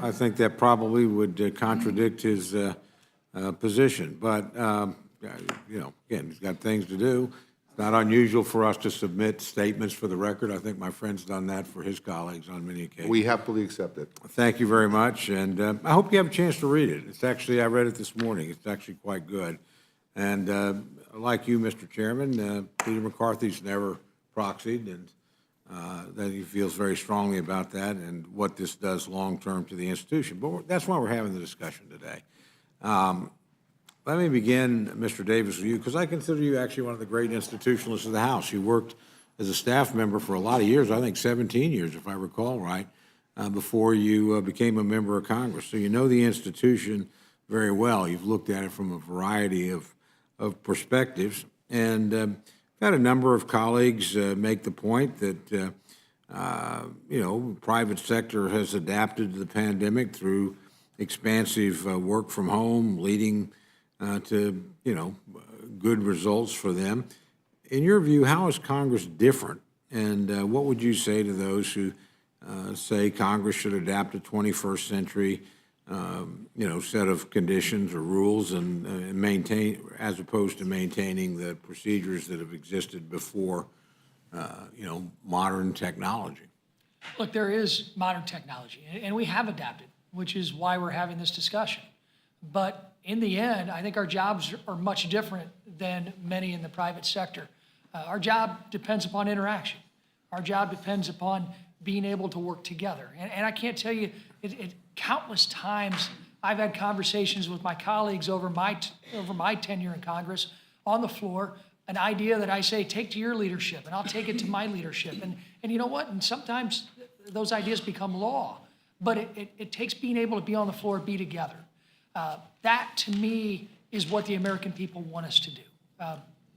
I think that probably would contradict his position, but again, he's got things to do. It's not unusual for us to submit statements for the record. I think my friend's done that for his colleagues on many occasions. We happily accept it. Thank you very much, and I hope you have a chance to read it. It's actually, I read it this morning. It's actually quite good. And like you, Mr. Chairman, Leader McCarthy's never proxied, and that he feels very strongly about that and what this does long-term to the institution. But that's why we're having the discussion today. Let me begin, Mr. Davis, with you, because I consider you actually one of the great institutionalists of the House. You worked as a staff member for a lot of years, I think 17 years, if I recall right, before you became a member of Congress. So you know the institution very well. You've looked at it from a variety of perspectives. And I've had a number of colleagues make the point that, private sector has adapted to the pandemic through expansive work from home, leading to, good results for them. In your view, how is Congress different? And what would you say to those who say Congress should adapt to 21st century, set of conditions or rules and maintain, as opposed to maintaining the procedures that have existed before, modern technology? Look, there is modern technology, and we have adapted, which is why we're having this discussion. But in the end, I think our jobs are much different than many in the private sector. Our job depends upon interaction. Our job depends upon being able to work together. And I can't tell you, countless times I've had conversations with my colleagues over my tenure in Congress on the floor, an idea that I say, take to your leadership, and I'll take it to my leadership. And you know what? And sometimes those ideas become law. But it takes being able to be on the floor, be together. That, to me, is what the American people want us to do.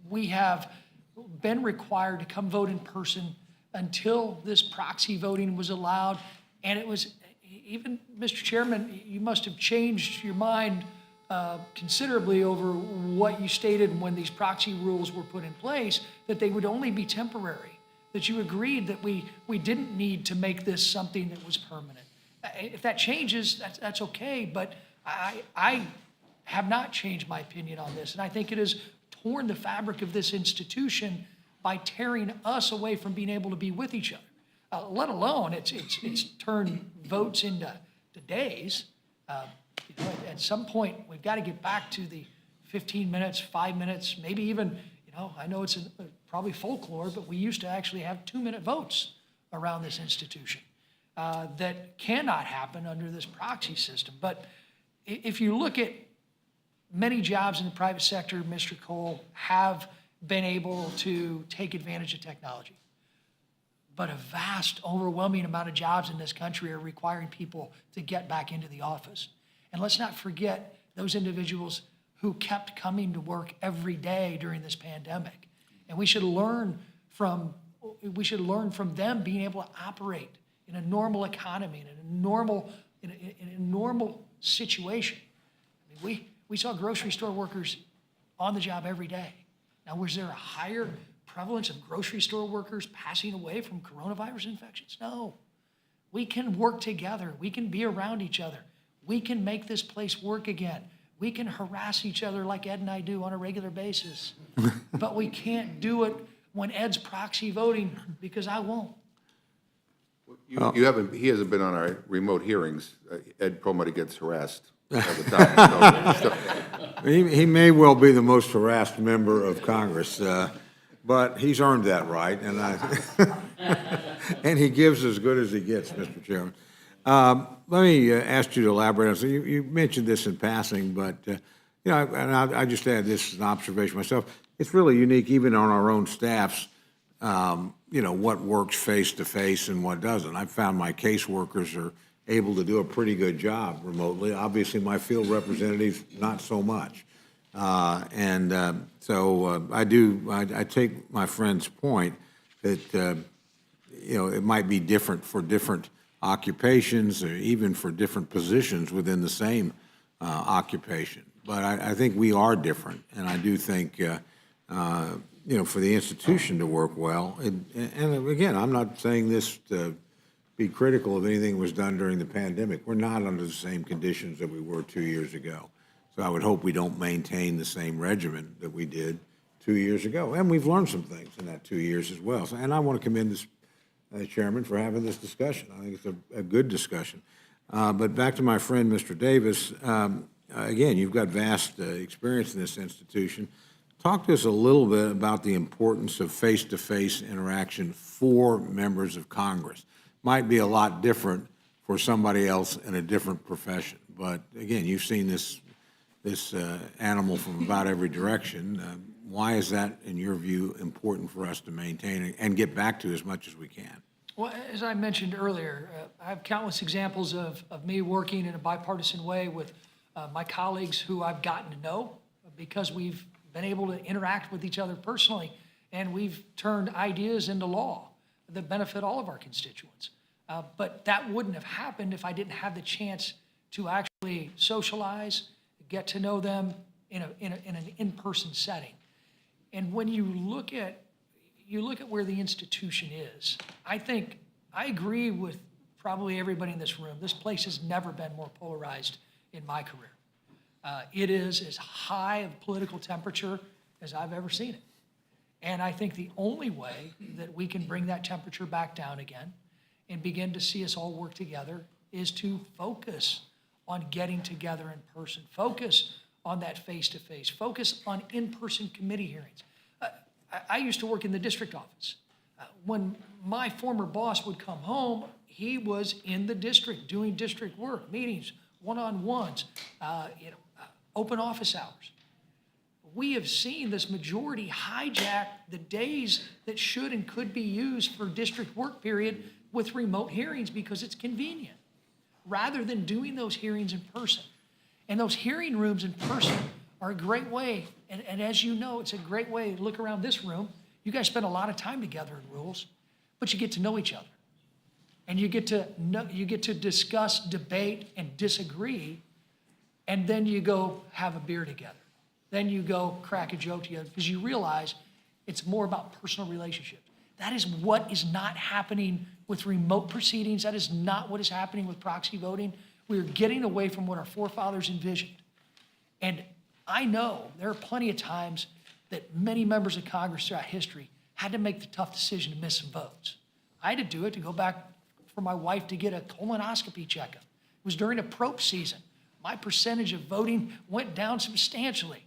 We have been required to come vote in person until this proxy voting was allowed. And it was, even, Mr. Chairman, you must have changed your mind considerably over what you stated when these proxy rules were put in place, that they would only be temporary, that you agreed that we didn't need to make this something that was permanent. If that changes, that's okay, but I have not changed my opinion on this, and I think it has torn the fabric of this institution by tearing us away from being able to be with each other. Let alone it's turned votes into days. At some point, we've got to get back to the 15 minutes, 5 minutes, maybe even, I know it's probably folklore, but we used to actually have 2-minute votes around this institution. That cannot happen under this proxy system. But if you look at many jobs in the private sector, Mr. Cole, have been able to take advantage of technology. But a vast, overwhelming amount of jobs in this country are requiring people to get back into the office. And let's not forget those individuals who kept coming to work every day during this pandemic. And we should learn from them being able to operate in a normal economy, in a normal situation. I mean, we saw grocery store workers on the job every day. Now, was there a higher prevalence of grocery store workers passing away from coronavirus infections? No. We can work together. We can be around each other. We can make this place work again. We can harass each other like Ed and I do on a regular basis. But we can't do it when Ed's proxy voting, because I won't. He hasn't been on our remote hearings. Ed Perlmutter gets harassed all the time. He may well be the most harassed member of Congress, but he's earned that right, and he gives as good as he gets, Mr. Chairman. Let me ask you to elaborate on something. You mentioned this in passing, but I just add this as an observation myself. It's really unique, even on our own staffs. What works face-to-face and what doesn't. I've found my caseworkers are able to do a pretty good job remotely. Obviously, my field representatives, not so much. So I take my friend's point that, it might be different for different occupations or even for different positions within the same occupation. But I think we are different, and I do think, for the institution to work well, and again, I'm not saying this to be critical of anything that was done during the pandemic. We're not under the same conditions that we were 2 years ago. So I would hope we don't maintain the same regimen that we did 2 years ago. And we've learned some things in that 2 years as well. And I want to commend this Chairman for having this discussion. I think it's a good discussion. But back to my friend, Mr. Davis, again, you've got vast experience in this institution. Talk to us a little bit about the importance of face-to-face interaction for members of Congress. Might be a lot different for somebody else in a different profession. But again, you've seen this animal from about every direction. Why is that, in your view, important for us to maintain and get back to as much as we can? Well, as I mentioned earlier, I have countless examples of me working in a bipartisan way with my colleagues who I've gotten to know because we've been able to interact with each other personally, and we've turned ideas into law that benefit all of our constituents. But that wouldn't have happened if I didn't have the chance to actually socialize, get to know them in an in-person setting. And when you look at where the institution is, I agree with probably everybody in this room. This place has never been more polarized in my career. It is as high of political temperature as I've ever seen it. And I think the only way that we can bring that temperature back down again and begin to see us all work together is to focus on getting together in person, focus on that face-to-face, focus on in-person committee hearings. I used to work in the district office. When my former boss would come home, he was in the district doing district work, meetings, one-on-ones, open office hours. We have seen this majority hijack the days that should and could be used for district work period with remote hearings because it's convenient, rather than doing those hearings in person. And those hearing rooms in person are a great way, and as you know, it's a great way to look around this room. You guys spend a lot of time together in rules, but you get to know each other. And you get to discuss, debate, and disagree, and then you go have a beer together. Then you go crack a joke together because you realize it's more about personal relationships. That is what is not happening with remote proceedings. That is not what is happening with proxy voting. We are getting away from what our forefathers envisioned. And I know there are plenty of times that many members of Congress throughout history had to make the tough decision to miss some votes. I had to do it to go back for my wife to get a colonoscopy checkup. It was during a probe season. My percentage of voting went down substantially.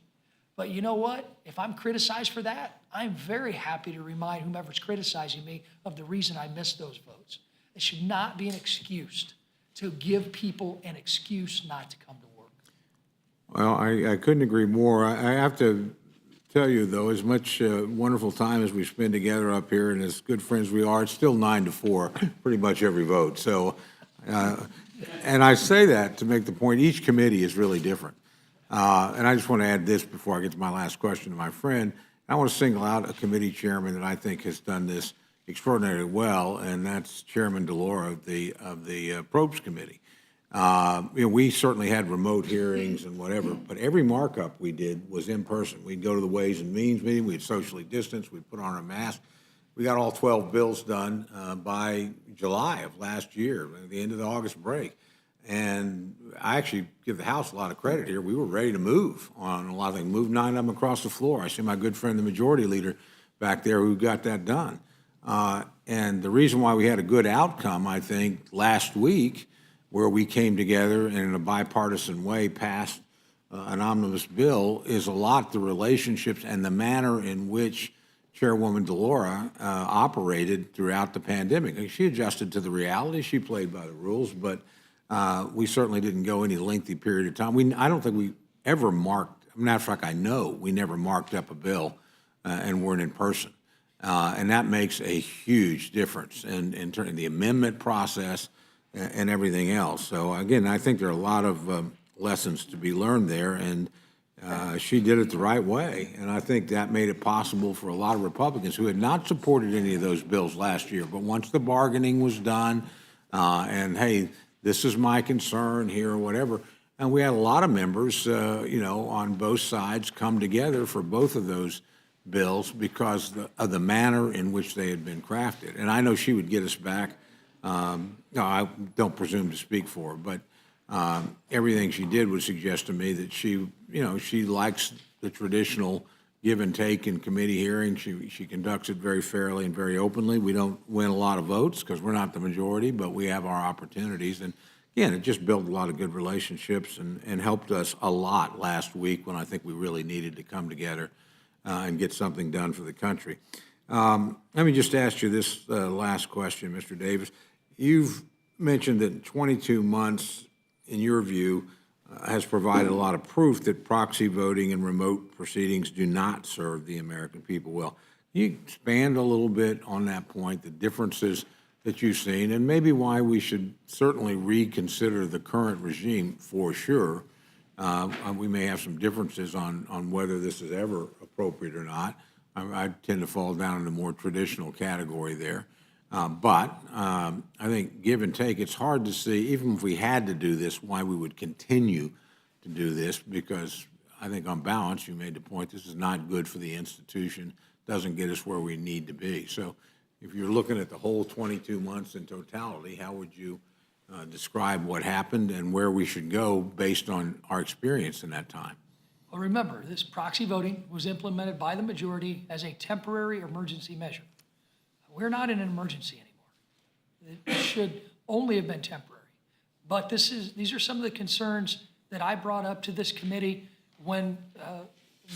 But you know what? If I'm criticized for that, I'm very happy to remind whomever's criticizing me of the reason I missed those votes. It should not be an excuse to give people an excuse not to come to work. Well, I couldn't agree more. I have to tell you, though, as much wonderful time as we spend together up here and as good friends we are, it's still 9-4, pretty much every vote. So, and I say that to make the point, each committee is really different. And I just want to add this before I get to my last question to my friend. I want to single out a committee chairman that I think has done this extraordinarily well, and that's Chairman DeLora of the Probes Committee. We certainly had remote hearings and whatever, but every markup we did was in person. We'd go to the Ways and Means meeting, we'd socially distance, we'd put on our mask. We got all 12 bills done by July of last year, at the end of the August break. And I actually give the House a lot of credit here. We were ready to move on a lot of things, moved 9 of them across the floor. I see my good friend, the Majority Leader, back there who got that done. And the reason why we had a good outcome, I think, last week, where we came together and in a bipartisan way passed an omnibus bill, is a lot the relationships and the manner in which Chairwoman DeLora operated throughout the pandemic. She adjusted to the reality. She played by the rules, but we certainly didn't go any lengthy period of time. I don't think we ever marked, matter of fact, I know we never marked up a bill and weren't in person. And that makes a huge difference in terms of the amendment process and everything else. So again, I think there are a lot of lessons to be learned there, and she did it the right way. And I think that made it possible for a lot of Republicans who had not supported any of those bills last year, but once the bargaining was done, and hey, this is my concern here or whatever. And we had a lot of members, on both sides come together for both of those bills because of the manner in which they had been crafted. And I know she would get us back. No, I don't presume to speak for her, but everything she did would suggest to me that she likes the traditional give and take in committee hearings. She conducts it very fairly and very openly. We don't win a lot of votes because we're not the majority, but we have our opportunities. And again, it just built a lot of good relationships and helped us a lot last week when I think we really needed to come together and get something done for the country. Let me just ask you this last question, Mr. Davis. You've mentioned that 22 months, in your view, has provided a lot of proof that proxy voting and remote proceedings do not serve the American people well. Can you expand a little bit on that point, the differences that you've seen, and maybe why we should certainly reconsider the current regime for sure. We may have some differences on whether this is ever appropriate or not. I tend to fall down in the more traditional category there. But I think give and take, it's hard to see, even if we had to do this, why we would continue to do this, because I think on balance, you made the point, this is not good for the institution, doesn't get us where we need to be. So if you're looking at the whole 22 months in totality, how would you describe what happened and where we should go based on our experience in that time? Well, remember, this proxy voting was implemented by the majority as a temporary emergency measure. We're not in an emergency anymore. It should only have been temporary. But these are some of the concerns that I brought up to this committee when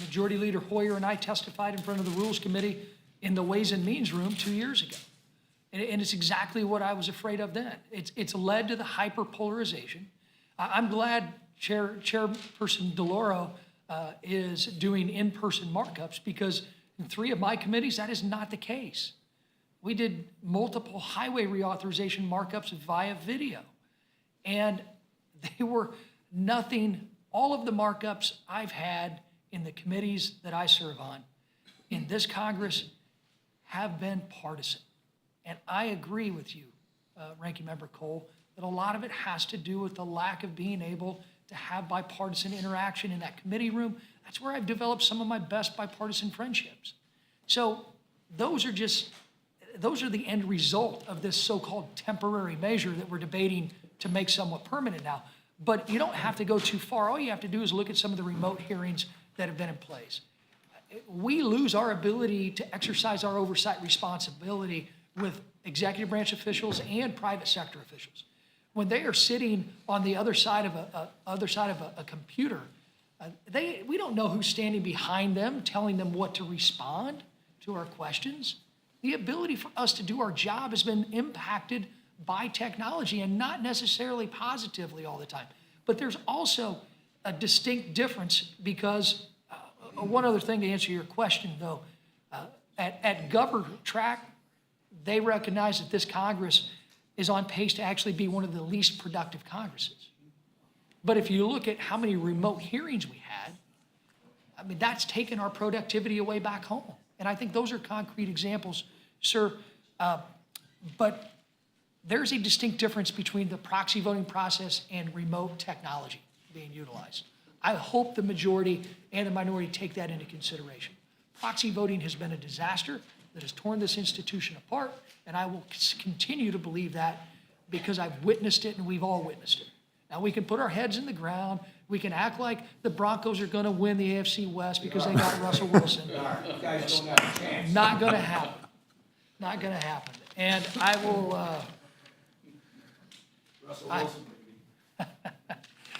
Majority Leader Hoyer and I testified in front of the Rules Committee in the Ways and Means room 2 years ago. And it's exactly what I was afraid of then. It's led to the hyperpolarization. I'm glad Chairperson DeLauro is doing in-person markups, because in 3 of my committees, that is not the case. We did multiple highway reauthorization markups via video, and they were nothing. All of the markups I've had in the committees that I serve on in this Congress have been partisan. And I agree with you, Ranking Member Cole, that a lot of it has to do with the lack of being able to have bipartisan interaction in that committee room. That's where I've developed some of my best bipartisan friendships. So those are the end result of this so-called temporary measure that we're debating to make somewhat permanent now. But you don't have to go too far. All you have to do is look at some of the remote hearings that have been in place. We lose our ability to exercise our oversight responsibility with executive branch officials and private sector officials. When they are sitting on the other side of a computer, we don't know who's standing behind them, telling them what to respond to our questions. The ability for us to do our job has been impacted by technology, and not necessarily positively all the time. But there's also a distinct difference, because one other thing to answer your question, though, at GovTrack, they recognize that this Congress is on pace to actually be one of the least productive Congresses. But if you look at how many remote hearings we had, I mean, that's taken our productivity away back home. And I think those are concrete examples, sir. But there's a distinct difference between the proxy voting process and remote technology being utilized. I hope the majority and the minority take that into consideration. Proxy voting has been a disaster that has torn this institution apart, and I will continue to believe that, because I've witnessed it and we've all witnessed it. Now, we can put our heads in the ground. We can act like the Broncos are going to win the AFC West because they got Russell Wilson. Not going to happen. Not going to happen. And I will...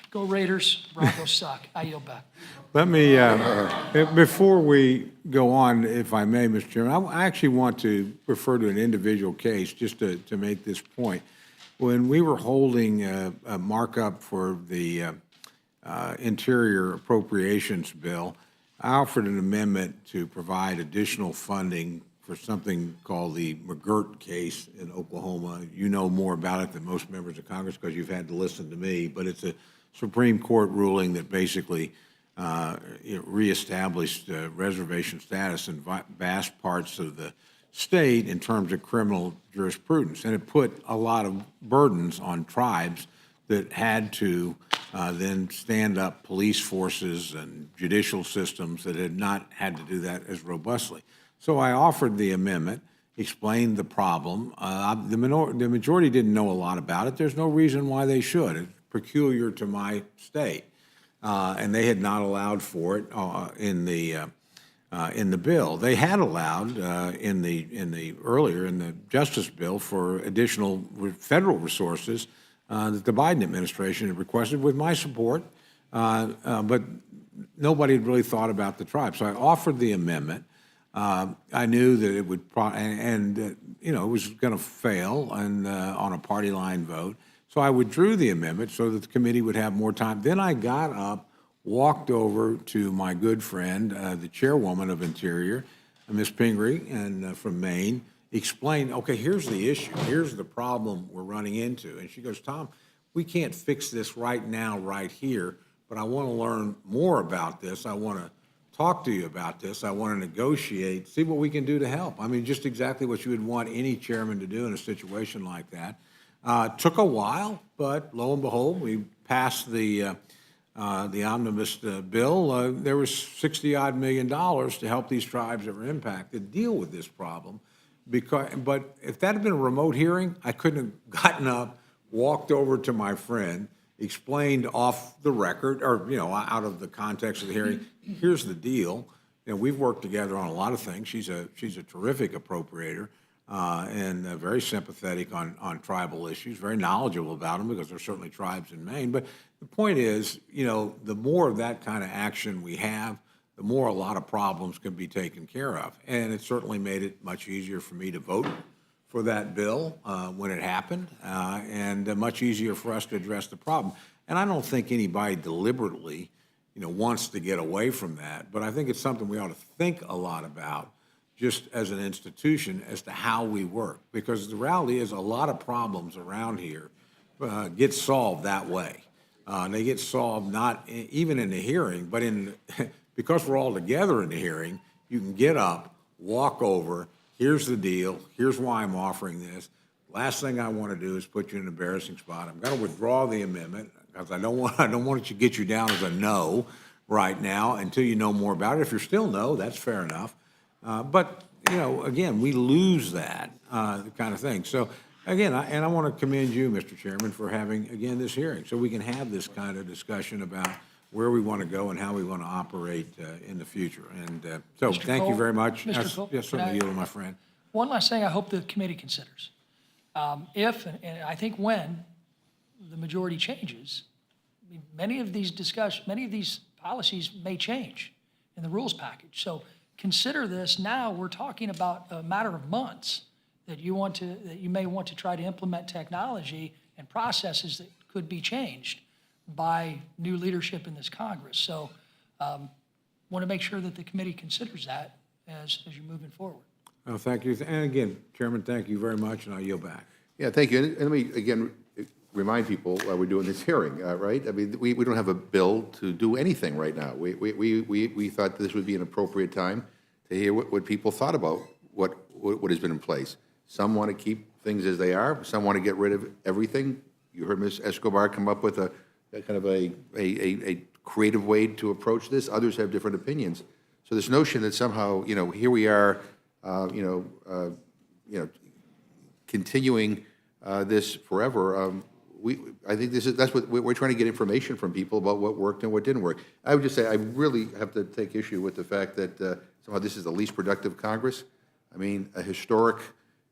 Go Raiders, Broncos suck. I yield back. Let me, before we go on, if I may, Mr. Chairman, I actually want to refer to an individual case just to make this point. When we were holding a markup for the Interior Appropriations Bill, I offered an amendment to provide additional funding for something called the McGirt case in Oklahoma. You know more about it than most members of Congress because you've had to listen to me, but it's a Supreme Court ruling that basically reestablished reservation status in vast parts of the state in terms of criminal jurisprudence. And it put a lot of burdens on tribes that had to then stand up police forces and judicial systems that had not had to do that as robustly. So I offered the amendment, explained the problem. The majority didn't know a lot about it. There's no reason why they should. It's peculiar to my state. And they had not allowed for it in the bill. They had allowed earlier in the Justice Bill for additional federal resources that the Biden administration had requested with my support, but nobody had really thought about the tribe. So I offered the amendment. I knew that it would, it was going to fail and on a party line vote. So I withdrew the amendment so that the committee would have more time. Then I got up, walked over to my good friend, the chairwoman of Interior, Ms. Pingree, and from Maine, explain, okay, here's the issue, here's the problem we're running into. And she goes, Tom, we can't fix this right now, right here, but I want to learn more about this. I want to talk to you about this. I want to negotiate, see what we can do to help. I mean, just exactly what you would want any chairman to do in a situation like that. Took a while, but lo and behold, we passed the omnibus bill. There was $60-odd million to help these tribes that were impacted deal with this problem. But if that had been a remote hearing, I couldn't have gotten up, walked over to my friend, explained off the record, or, out of the context of the hearing, here's the deal. We've worked together on a lot of things. She's a terrific appropriator and very sympathetic on tribal issues, very knowledgeable about them because there's certainly tribes in Maine. But the point is, the more of that kind of action we have, the more a lot of problems can be taken care of. And it certainly made it much easier for me to vote for that bill when it happened, and much easier for us to address the problem. And I don't think anybody deliberately, wants to get away from that, but I think it's something we ought to think a lot about just as an institution as to how we work. Because the reality is a lot of problems around here get solved that way. They get solved not even in the hearing, but because we're all together in the hearing, you can get up, walk over, here's the deal, here's why I'm offering this. Last thing I want to do is put you in an embarrassing spot. I'm going to withdraw the amendment because I don't want to get you down as a no right now until you know more about it. If you're still no, that's fair enough. But, again, we lose that kind of thing. So, again, I want to commend you, Mr. Chairman, for having, again, this hearing so we can have this kind of discussion about where we want to go and how we want to operate in the future. And so Mr. thank you Cole? very much. Mr. Cole, Yes, can I- certainly yield, my friend. One last thing I hope the committee considers. If, and I think when, the majority changes, I mean, many of these policies may change in the rules package. So consider this now. We're talking about a matter of months that you may want to try to implement technology and processes that could be changed by new leadership in this Congress. So want to make sure that the committee considers that as you're moving forward. Well, thank you. And again, Chairman, thank you very much, and I'll yield back. Yeah, thank you. And let me, again, remind people why we're doing this hearing, right? I mean, we don't have a bill to do anything right now. We thought this would be an appropriate time to hear what people thought about what has been in place. Some want to keep things as they are. Some want to get rid of everything. You heard Ms. Escobar come up with a kind of a creative way to approach this. Others have different opinions. So this notion that somehow, here we are, continuing this forever. I think that's what we're trying to get information from people about what worked and what didn't work. I would just say I really have to take issue with the fact that somehow this is the least productive Congress. I mean, a historic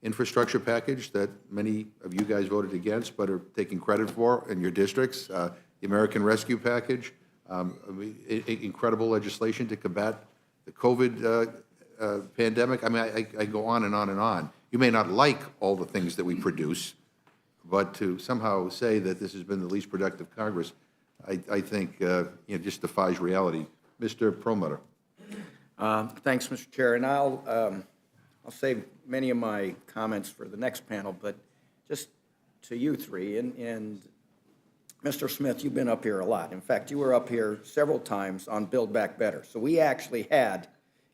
infrastructure package that many of you guys voted against but are taking credit for in your districts, the American Rescue Package, incredible legislation to combat the COVID pandemic. I mean, I go on and on and on. You may not like all the things that we produce, but to somehow say that this has been the least productive Congress, I think just defies reality. Mr. Perlmutter. Thanks, Mr. Chair, and I'll save many of my comments for the next panel, but just to you three, and Mr. Smith, you've been up here a lot. In fact, you were up here several times on Build Back Better. So we actually had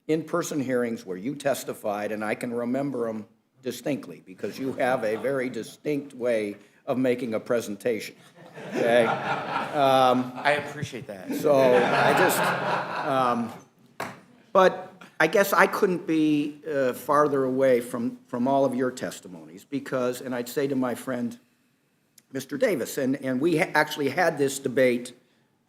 in-person hearings where you testified, and I can remember them distinctly because you have a very distinct way of making a presentation, okay? I appreciate that. So I just, but I guess I couldn't be farther away from all of your testimonies because, and I'd say to my friend, Mr. Davis, and we actually had this debate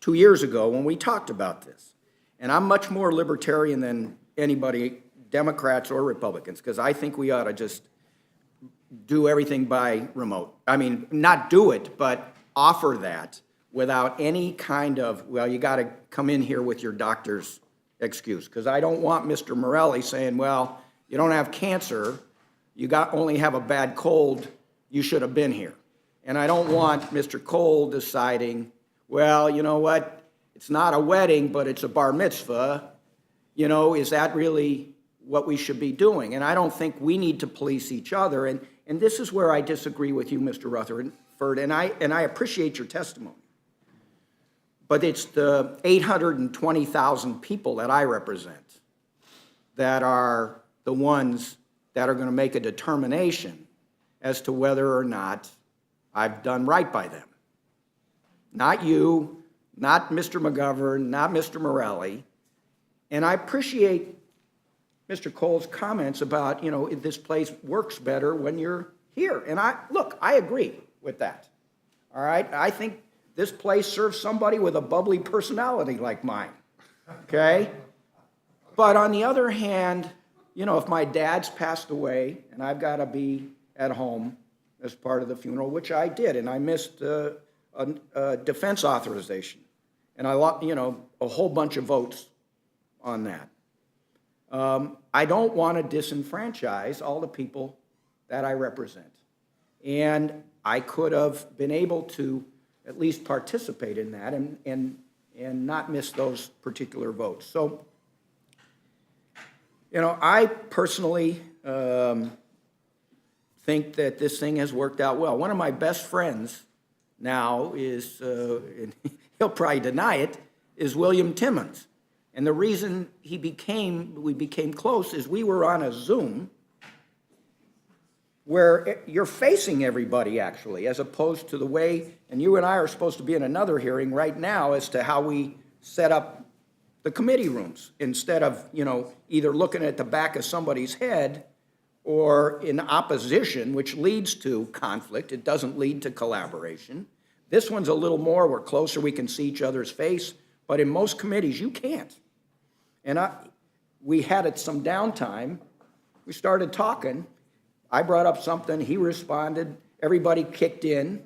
2 years ago when we talked about this. And I'm much more libertarian than anybody, Democrats or Republicans, because I think we ought to just do everything by remote. I mean, not do it, but offer that without any kind of, well, you got to come in here with your doctor's excuse. Because I don't want Mr. Morelli saying, well, you don't have cancer, you only have a bad cold, you should have been here. And I don't want Mr. Cole deciding, well, you know what, it's not a wedding, but it's a bar mitzvah. Is that really what we should be doing. And I don't think we need to police each other. And this is where I disagree with you, Mr. Rutherford, and I appreciate your testimony. But it's the 820,000 people that I represent that are the ones that are going to make a determination as to whether or not I've done right by them. Not you, not Mr. McGovern, not Mr. Morelli. And I appreciate Mr. Cole's comments about, this place works better when you're here. And I agree with that. All right? I think this place serves somebody with a bubbly personality like mine. Okay? But on the other hand, if my dad's passed away and I've got to be at home as part of the funeral, which I did, and I missed a defense authorization, and I lost, a whole bunch of votes on that. I don't want to disenfranchise all the people that I represent. And I could have been able to at least participate in that and not miss those particular votes. So, I personally think that this thing has worked out well. One of my best friends now is, and he'll probably deny it, is William Timmons. And the reason we became close is we were on a Zoom where you're facing everybody, actually, as opposed to the way, and you and I are supposed to be in another hearing right now as to how we set up the committee rooms, instead of, either looking at the back of somebody's head or in opposition, which leads to conflict. It doesn't lead to collaboration. This one's a little more, we're closer, we can see each other's face, but in most committees, you can't. And we had some downtime. We started talking. I brought up something, he responded, everybody kicked in,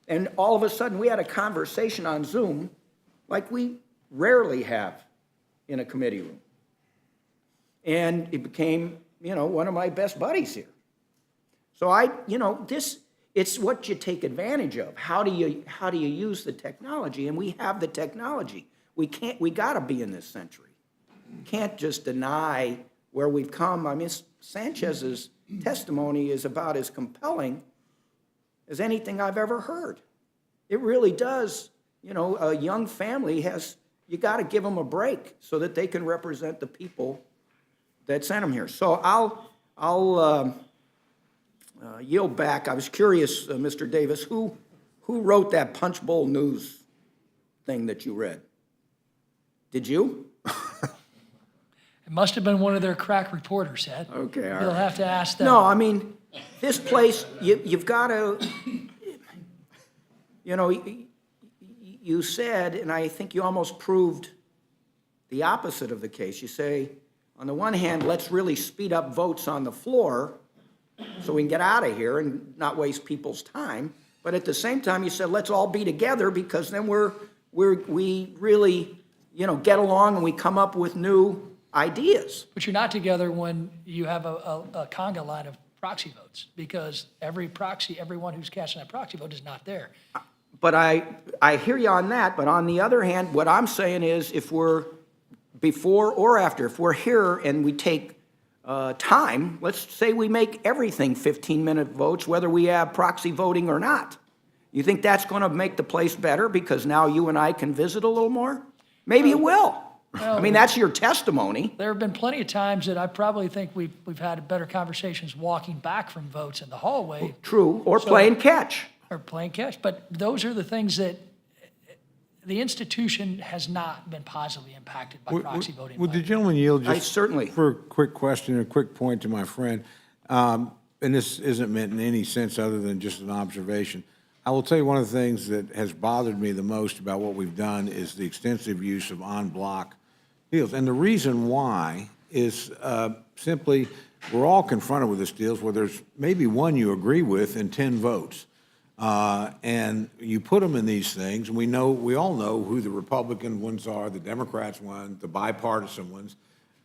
and all of a sudden, we had a conversation on Zoom like we rarely have in a committee room. And it became, one of my best buddies here. So it's what you take advantage of. How do you use the technology? And we have the technology. We gotta be in this century. Can't just deny where we've come. I mean, Sanchez's testimony is about as compelling as anything I've ever heard. It really does. A young family you got to give them a break so that they can represent the people that sent them here. So I'll yield back. I was curious, Mr. Davis, who wrote that Punch Bowl News thing that you read? Did you? It must have been one of their crack reporters, Ed. Okay, all You'll right. have to ask them. No, I mean, this place, you've got to, you said, and I think you almost proved the opposite of the case. You say, on the one hand, let's really speed up votes on the floor so we can get out of here and not waste people's time. But at the same time, you said, let's all be together because then we really, get along and we come up with new ideas. But you're not together when you have a conga line of proxy votes, because everyone who's casting that proxy vote is not there. But I hear you on that, but on the other hand, what I'm saying is if we're before or after, if we're here and we take time, let's say we make everything 15-minute votes, whether we have proxy voting or not. You think that's going to make the place better because now you and I can visit a little more? Maybe it will. I mean, that's your testimony. There have been plenty of times that I probably think we've had better conversations walking back from votes in the hallway. True, or playing catch. Or playing catch. But those are the things that the institution has not been positively impacted by proxy voting. Would the gentleman yield I just certainly. for a quick question, a quick point to my friend? And this isn't meant in any sense other than just an observation. I will tell you one of the things that has bothered me the most about what we've done is the extensive use of en bloc deals. And the reason why is simply we're all confronted with this deals where there's maybe one you agree with and 10 votes. And you put them in these things, and we all know who the Republican ones are, the Democrats ones, the bipartisan ones.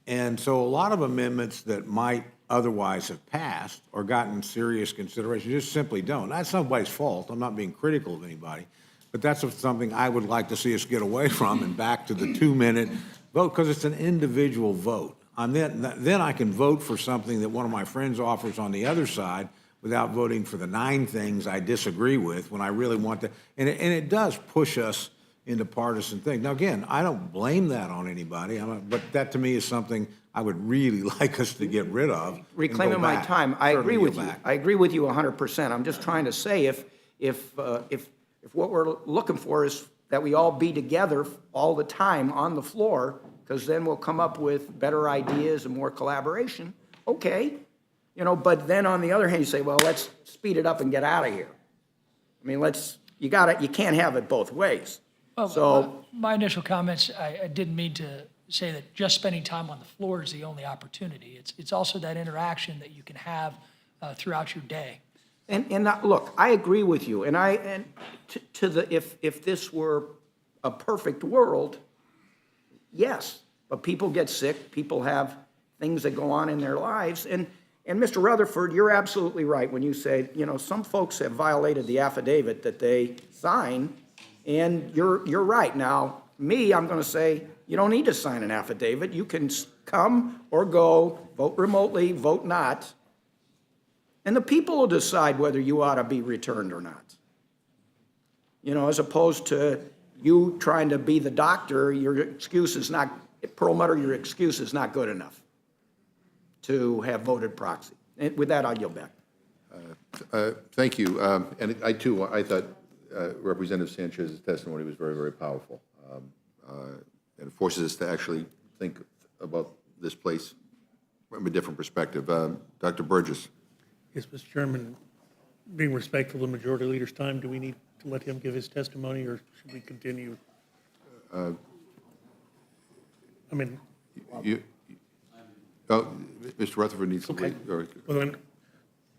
And so a lot of amendments that might otherwise have passed or gotten serious consideration just simply don't. That's nobody's fault. I'm not being critical of anybody. But that's something I would like to see us get away from and back to the 2-minute vote, because it's an individual vote. then I can vote for something that one of my friends offers on the other side without voting for the 9 things I disagree with when I really want to. And it does push us into partisan things. Now, again, I don't blame that on anybody, but that to me is something I would really like us to get rid of. and go Reclaiming my back. time, I agree Certainly with go you. back. I agree with you 100%. I'm just trying to say if what we're looking for is that we all be together all the time on the floor, because then we'll come up with better ideas and more collaboration, okay. But then on the other hand, you say, well, let's speed it up and get out of here. I mean, you can't have it both ways. So, My initial comments, I didn't mean to say that just spending time on the floor is the only opportunity. It's also that interaction that you can have throughout your day. look, I agree with you, if this were a perfect world, yes, but people get sick, people have things that go on in their lives, and Mr. Rutherford, you're absolutely right when you say, some folks have violated the affidavit that they sign, and you're right. Now, I'm gonna say, you don't need to sign an affidavit. You can come or go, vote remotely, vote not, and the people will decide whether you ought to be returned or not. As opposed to you trying to be the doctor, your excuse is not good enough to have voted proxy. And with that, I'll yield back. Thank you. And I thought Representative Sanchez's testimony was very, very powerful. And it forces us to actually think about this place from a different perspective. Dr. Burgess. Yes, Mr. Chairman, being respectful of the majority leader's time, do we need to let him give his testimony, or should we continue? You, Mr. Rutherford needs to wait. Well, then,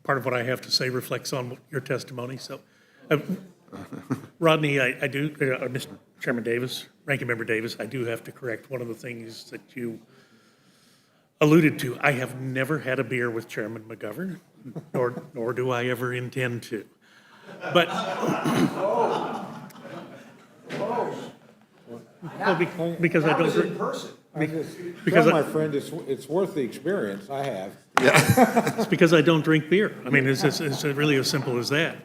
part of what I have to say reflects on your testimony, so. Rodney, I do, Mr. Chairman Davis, Ranking Member Davis, I do have to correct one of the things that you alluded to. I have never had a beer with Chairman McGovern, nor do I ever intend to. But. Well, because I don't. Because my friend, it's worth the experience. I have. It's because I don't drink beer. I mean, it's really as simple as that.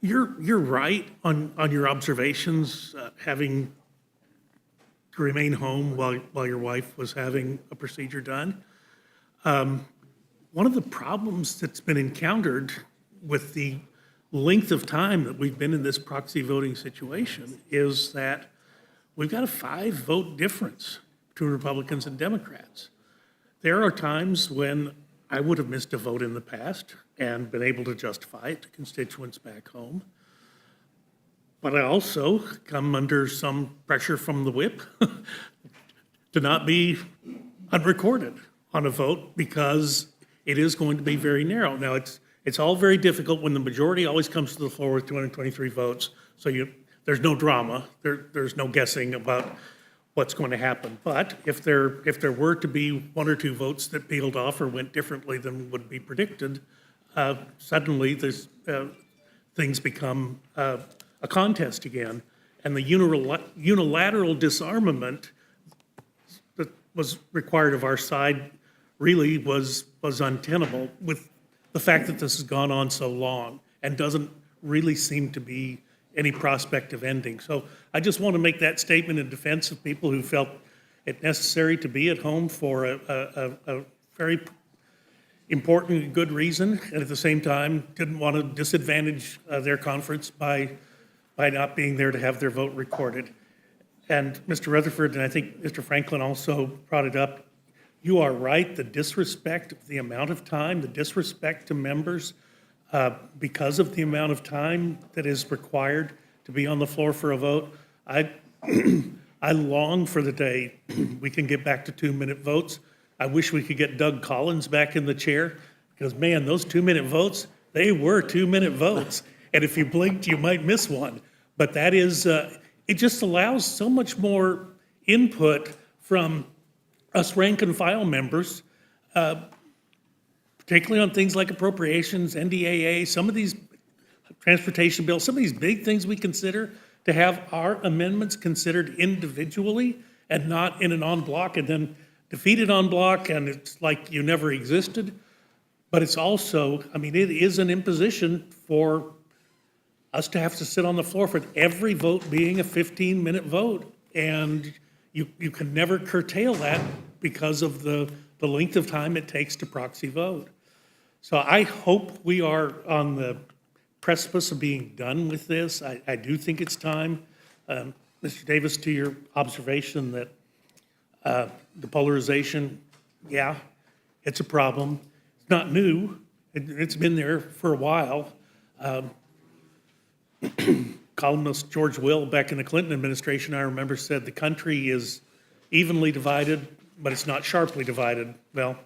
You're right on your observations, having to remain home while your wife was having a procedure done. One of the problems that's been encountered with the length of time that we've been in this proxy voting situation is that we've got a 5-vote difference between Republicans and Democrats. There are times when I would have missed a vote in the past and been able to justify it to constituents back home. But I also come under some pressure from the whip to not be unrecorded on a vote because it is going to be very narrow. Now, it's all very difficult when the majority always comes to the floor with 223 votes, so there's no drama, there's no guessing about what's going to happen. But if there were to be 1 or 2 votes that peeled off or went differently than would be predicted, suddenly things become a contest again. And the unilateral disarmament that was required of our side really was untenable with the fact that this has gone on so long and doesn't really seem to be any prospect of ending. So I just want to make that statement in defense of people who felt it necessary to be at home for a very important and good reason, and at the same time didn't want to disadvantage their conference by not being there to have their vote recorded. And Mr. Rutherford, and I think Mr. Franklin also brought it up, you are right, the disrespect, the amount of time, the disrespect to members because of the amount of time that is required to be on the floor for a vote. I long for the day we can get back to 2-minute votes. I wish we could get Doug Collins back in the chair because, man, those 2-minute votes, they were 2-minute votes. And if you blinked, you might miss one. But that is, it just allows so much more input from us rank and file members, particularly on things like appropriations, NDAA, some of these transportation bills, some of these big things we consider, to have our amendments considered individually and not in an en bloc and then defeated en bloc and it's like you never existed. But it's also, I mean, it is an imposition for us to have to sit on the floor for every vote being a 15-minute vote. And you can never curtail that because of the length of time it takes to proxy vote. So I hope we are on the precipice of being done with this. I do think it's time. Mr. Davis, to your observation that the polarization, yeah, it's a problem. It's not new. It's been there for a while. Columnist George Will, back in the Clinton administration, I remember, said the country is evenly divided, but it's not sharply divided. Well,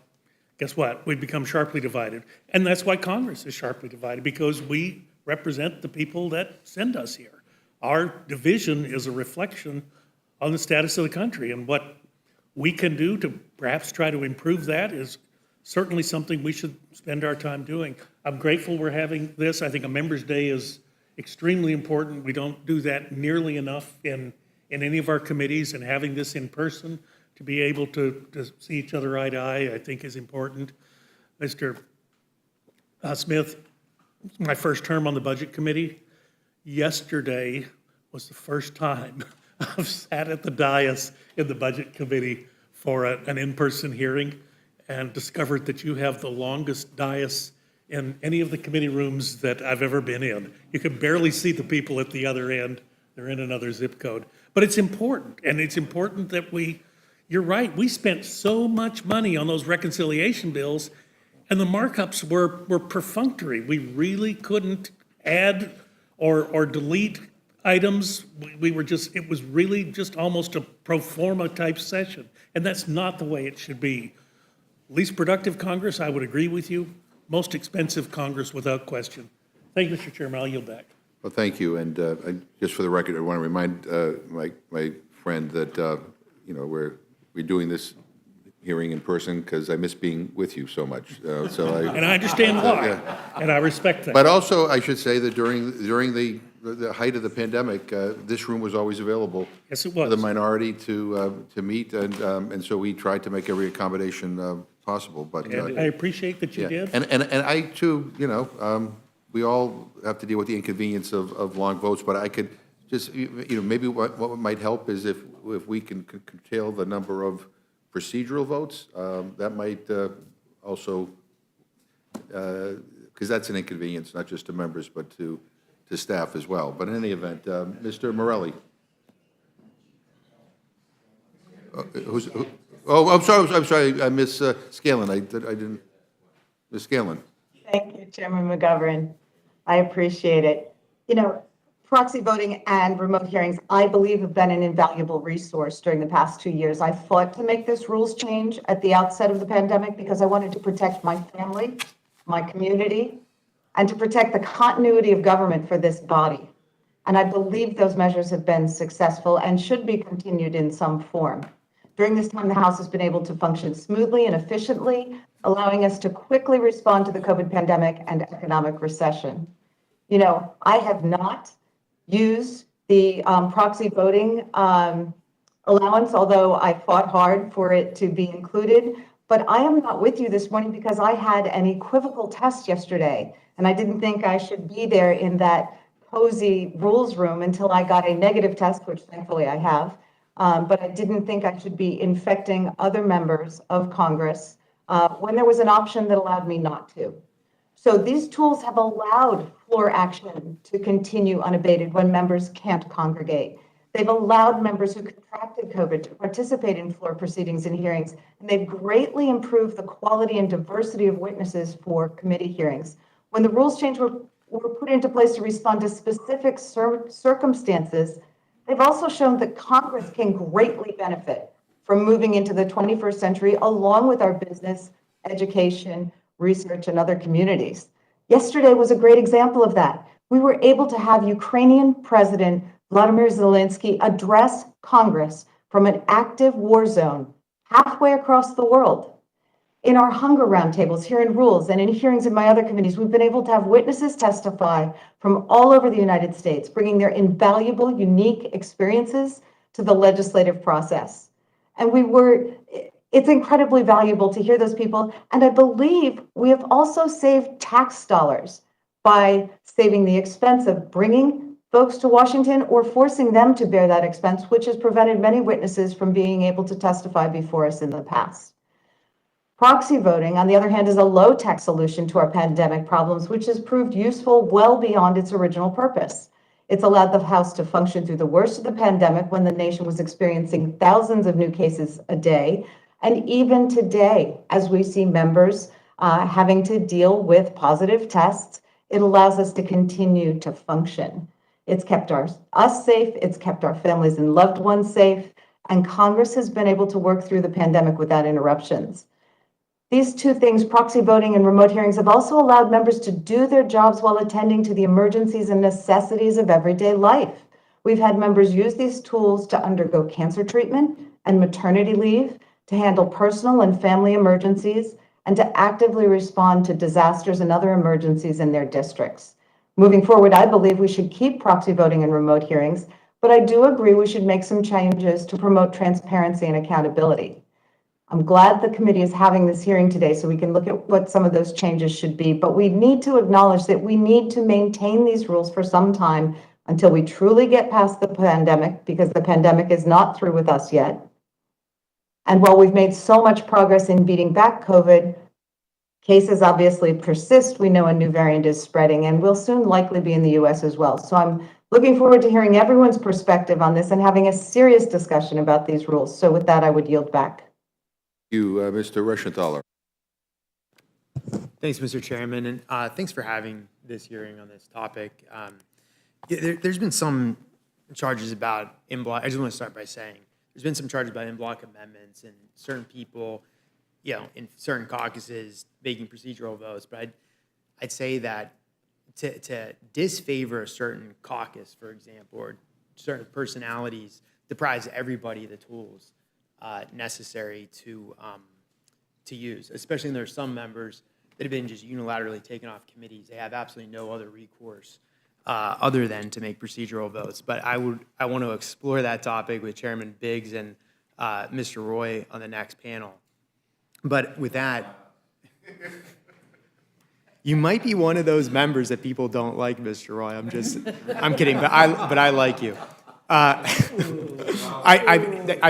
guess what? We've become sharply divided. And that's why Congress is sharply divided, because we represent the people that send us here. Our division is a reflection on the status of the country, and what we can do to perhaps try to improve that is certainly something we should spend our time doing. I'm grateful we're having this. I think a Members' Day is extremely important. We don't do that nearly enough in any of our committees, and having this in person to be able to see each other eye to eye, I think is important. Mr. Smith, my first term on the Budget Committee, yesterday was the first time I've sat at the dais in the Budget Committee for an in-person hearing and discovered that you have the longest dais in any of the committee rooms that I've ever been in. You can barely see the people at the other end. They're in another zip code. But it's important, and it's important that you're right, we spent so much money on those reconciliation bills, and the markups were perfunctory. We really couldn't add or delete items. It was really just almost a pro forma type session, and that's not the way it should be. Least productive Congress, I would agree with you. Most expensive Congress, without question. Thank you, Mr. Chairman. I'll yield back. Well, thank you, and just for the record, I want to remind my friend that, we're doing this hearing in person because I miss being with you so much. And I understand why, and I respect that. But also, I should say that during the height of the pandemic, this room was always available. Yes, it For was. the minority to meet, and so we tried to make every accommodation possible, but. And I appreciate that you Yeah. did. And I too, we all have to deal with the inconvenience of long votes, but I could just, maybe what might help is if we can curtail the number of procedural votes, that might also, because that's an inconvenience, not just to members, but to staff as well. But in any event, Mr. Morelli. Oh, I'm sorry, Ms. Scanlon, I didn't, Ms. Scanlon. Thank you, Chairman McGovern. I appreciate it. Proxy voting and remote hearings, I believe, have been an invaluable resource during the past 2 years. I fought to make this rules change at the outset of the pandemic because I wanted to protect my family, my community, and to protect the continuity of government for this body. And I believe those measures have been successful and should be continued in some form. During this time, the House has been able to function smoothly and efficiently, allowing us to quickly respond to the COVID pandemic and economic recession. I have not used the proxy voting allowance, although I fought hard for it to be included. But I am not with you this morning because I had an equivocal test yesterday, and I didn't think I should be there in that cozy rules room until I got a negative test, which thankfully I have. But I didn't think I should be infecting other members of Congress when there was an option that allowed me not to. So these tools have allowed floor action to continue unabated when members can't congregate. They've allowed members who contracted COVID to participate in floor proceedings and hearings, and they've greatly improved the quality and diversity of witnesses for committee hearings. When the rules change were put into place to respond to specific circumstances, they've also shown that Congress can greatly benefit from moving into the 21st century along with our business, education, research, and other communities. Yesterday was a great example of that. We were able to have Ukrainian President Vladimir Zelensky address Congress from an active war zone halfway across the world. In our hunger roundtables here in Rules and in hearings in my other committees, we've been able to have witnesses testify from all over the United States, bringing their invaluable, unique experiences to the legislative process. And it's incredibly valuable to hear those people. And I believe we have also saved tax dollars by saving the expense of bringing folks to Washington or forcing them to bear that expense, which has prevented many witnesses from being able to testify before us in the past. Proxy voting, on the other hand, is a low-tech solution to our pandemic problems, which has proved useful well beyond its original purpose. It's allowed the House to function through the worst of the pandemic when the nation was experiencing thousands of new cases a day. And even today, as we see members having to deal with positive tests, it allows us to continue to function. It's kept us safe, it's kept our families and loved ones safe, and Congress has been able to work through the pandemic without interruptions. These two things, proxy voting and remote hearings, have also allowed members to do their jobs while attending to the emergencies and necessities of everyday life. We've had members use these tools to undergo cancer treatment and maternity leave, to handle personal and family emergencies, and to actively respond to disasters and other emergencies in their districts. Moving forward, I believe we should keep proxy voting and remote hearings, but I do agree we should make some changes to promote transparency and accountability. I'm glad the committee is having this hearing today so we can look at what some of those changes should be, but we need to acknowledge that we need to maintain these rules for some time until we truly get past the pandemic, because the pandemic is not through with us yet. And while we've made so much progress in beating back COVID, cases obviously persist. We know a new variant is spreading and will soon likely be in the US as well. So I'm looking forward to hearing everyone's perspective on this and having a serious discussion about these rules. So with that, I would yield back. You, Mr. Reschenthaler. Thanks, Mr. Chairman, and thanks for having this hearing on this topic. There's been some charges about in-block. I just want to start by saying there's been some charges about in-block amendments and certain people, in certain caucuses making procedural votes. But I'd say that to disfavor a certain caucus, for example, or certain personalities deprives everybody of the tools necessary to use, especially when there are some members that have been just unilaterally taken off committees. They have absolutely no other recourse other than to make procedural votes. But I want to explore that topic with Chairman Biggs and Mr. Roy on the next panel. But with that, you might be one of those members that people don't like, Mr. Roy. I'm kidding, but I like you. I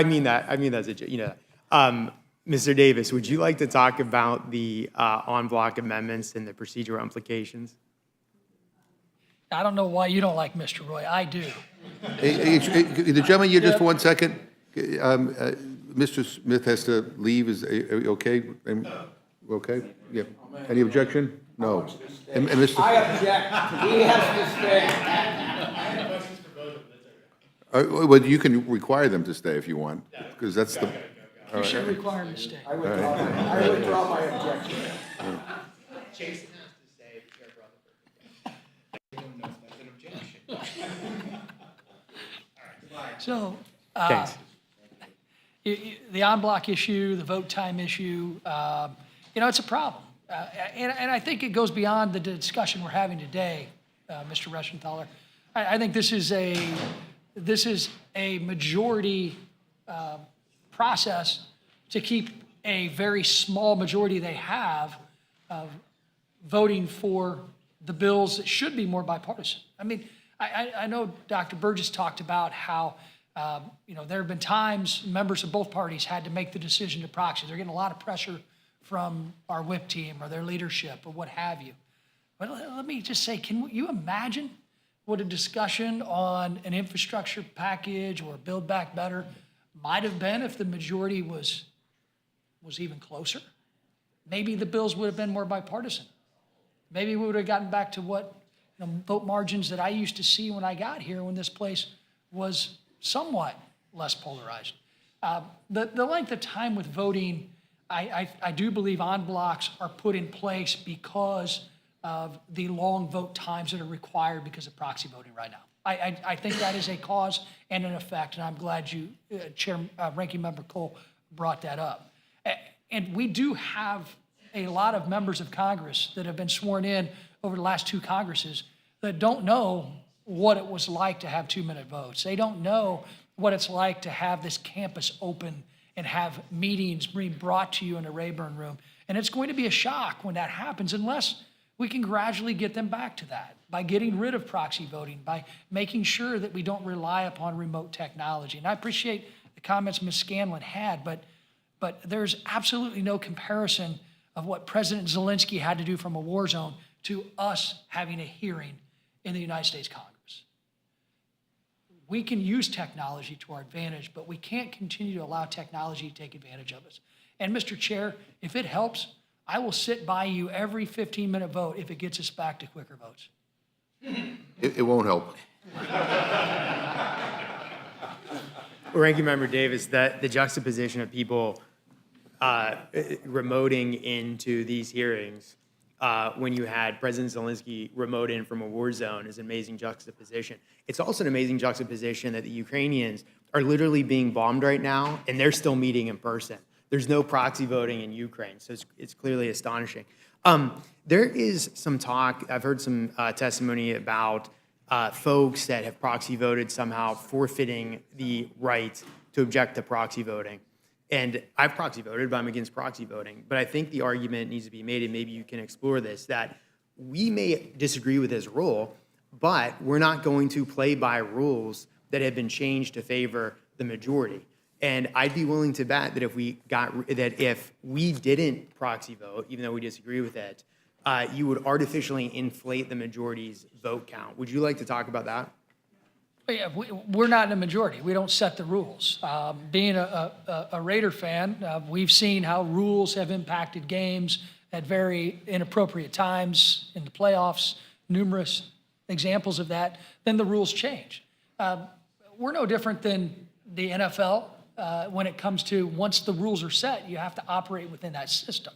mean that. I mean that's Mr. Davis, would you like to talk about the en-bloc amendments and the procedural implications? I don't know why you don't like Mr. Roy. I do. The gentleman, you just for 1 second. Mr. Smith has to leave. Are you okay? Okay? Yeah. Any objection? No. And Mr. I object. He has to stay. Well, you can require them to stay if you want, because that's the. You should require him to stay. I withdraw my objection. Jason has to stay. Chair Brotherford. So, Thanks. the en-bloc issue, the vote time issue, it's a problem. And I think it goes beyond the discussion we're having today, Mr. Reschenthaler. I think this is a majority process to keep a very small majority they have voting for the bills that should be more bipartisan. I mean, I know Dr. Burgess talked about how, there have been times members of both parties had to make the decision to proxy. They're getting a lot of pressure from our whip team or their leadership or what have you. But let me just say, can you imagine what a discussion on an infrastructure package or Build Back Better might have been if the majority was even closer? Maybe the bills would have been more bipartisan. Maybe we would have gotten back to what vote margins that I used to see when I got here, when this place was somewhat less polarized. The length of time with voting, I do believe en blocs are put in place because of the long vote times that are required because of proxy voting right now. I think that is a cause and an effect, and I'm glad you, Ranking Member Cole, brought that up. And we do have a lot of members of Congress that have been sworn in over the last two Congresses that don't know what it was like to have 2-minute votes. They don't know what it's like to have this campus open and have meetings being brought to you in the Rayburn Room. And it's going to be a shock when that happens, unless we can gradually get them back to that by getting rid of proxy voting, by making sure that we don't rely upon remote technology. And I appreciate the comments Ms. Scanlon had, but there's absolutely no comparison of what President Zelensky had to do from a war zone to us having a hearing in the United States Congress. We can use technology to our advantage, but we can't continue to allow technology to take advantage of us. And Mr. Chair, if it helps, I will sit by you every 15-minute vote if it gets us back to quicker votes. It won't help. Ranking Member Davis, that the juxtaposition of people remoting into these hearings when you had President Zelensky remote in from a war zone is an amazing juxtaposition. It's also an amazing juxtaposition that the Ukrainians are literally being bombed right now, and they're still meeting in person. There's no proxy voting in Ukraine, so it's clearly astonishing. There is some talk, I've heard some testimony about folks that have proxy voted somehow forfeiting the right to object to proxy voting. And I've proxy voted, but I'm against proxy voting. But I think the argument needs to be made, and maybe you can explore this, that we may disagree with this rule, but we're not going to play by rules that have been changed to favor the majority. And I'd be willing to bet that if we didn't proxy vote, even though we disagree with it, you would artificially inflate the majority's vote count. Would you like to talk about that? Yeah, we're not in a majority. We don't set the rules. Being a Raider fan, we've seen how rules have impacted games at very inappropriate times in the playoffs, numerous examples of that. Then the rules change. We're no different than the NFL when it comes to once the rules are set, you have to operate within that system.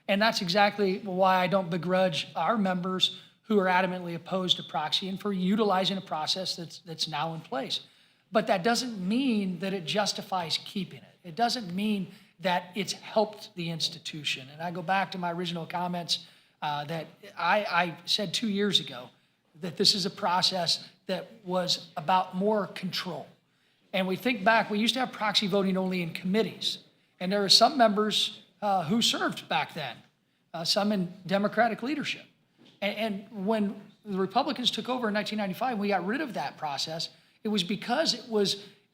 And that's exactly why I don't begrudge our members who are adamantly opposed to proxy and for utilizing a process that's now in place. But that doesn't mean that it justifies keeping it. It doesn't mean that it's helped the institution. And I go back to my original comments that I said 2 years ago that this is a process that was about more control. And we think back, we used to have proxy voting only in committees. And there are some members who served back then, some in Democratic leadership. And when the Republicans took over in 1995, we got rid of that process. It was because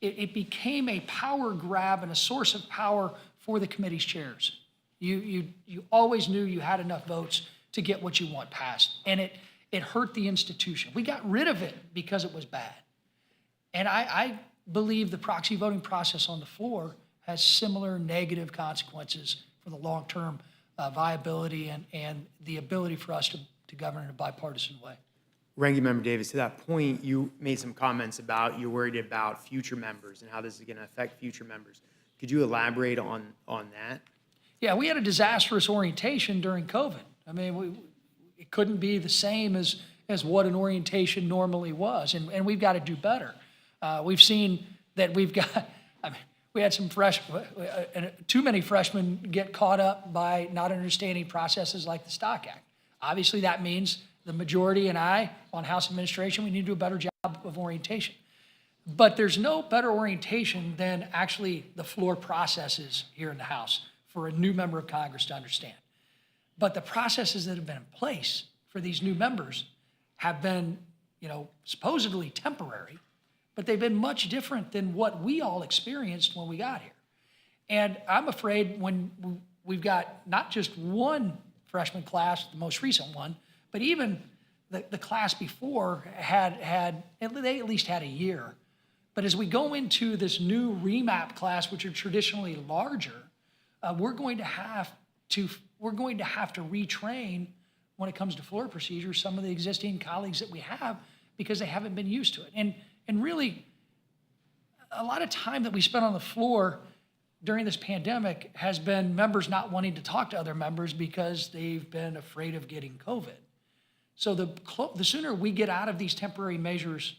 it became a power grab and a source of power for the committee's chairs. You always knew you had enough votes to get what you want passed, and it hurt the institution. We got rid of it because it was bad. And I believe the proxy voting process on the floor has similar negative consequences for the long-term viability and the ability for us to govern in a bipartisan way. Ranking Member Davis, to that point, you made some comments about you're worried about future members and how this is going to affect future members. Could you elaborate on that? Yeah, we had a disastrous orientation during COVID. I mean, it couldn't be the same as what an orientation normally was, and we've got to do better. We've seen that we had some too many freshmen get caught up by not understanding processes like the Stock Act. Obviously, that means the majority and I on House administration, we need to do a better job of orientation. But there's no better orientation than actually the floor processes here in the House for a new member of Congress to understand. But the processes that have been in place for these new members have been, supposedly temporary, but they've been much different than what we all experienced when we got here. And I'm afraid when we've got not just one freshman class, the most recent one, but even the class before they at least had a year. But as we go into this new remap class, which are traditionally larger, we're going to have to retrain when it comes to floor procedures some of the existing colleagues that we have because they haven't been used to it. And really, a lot of time that we spent on the floor during this pandemic has been members not wanting to talk to other members because they've been afraid of getting COVID. So the sooner we get out of these temporary measures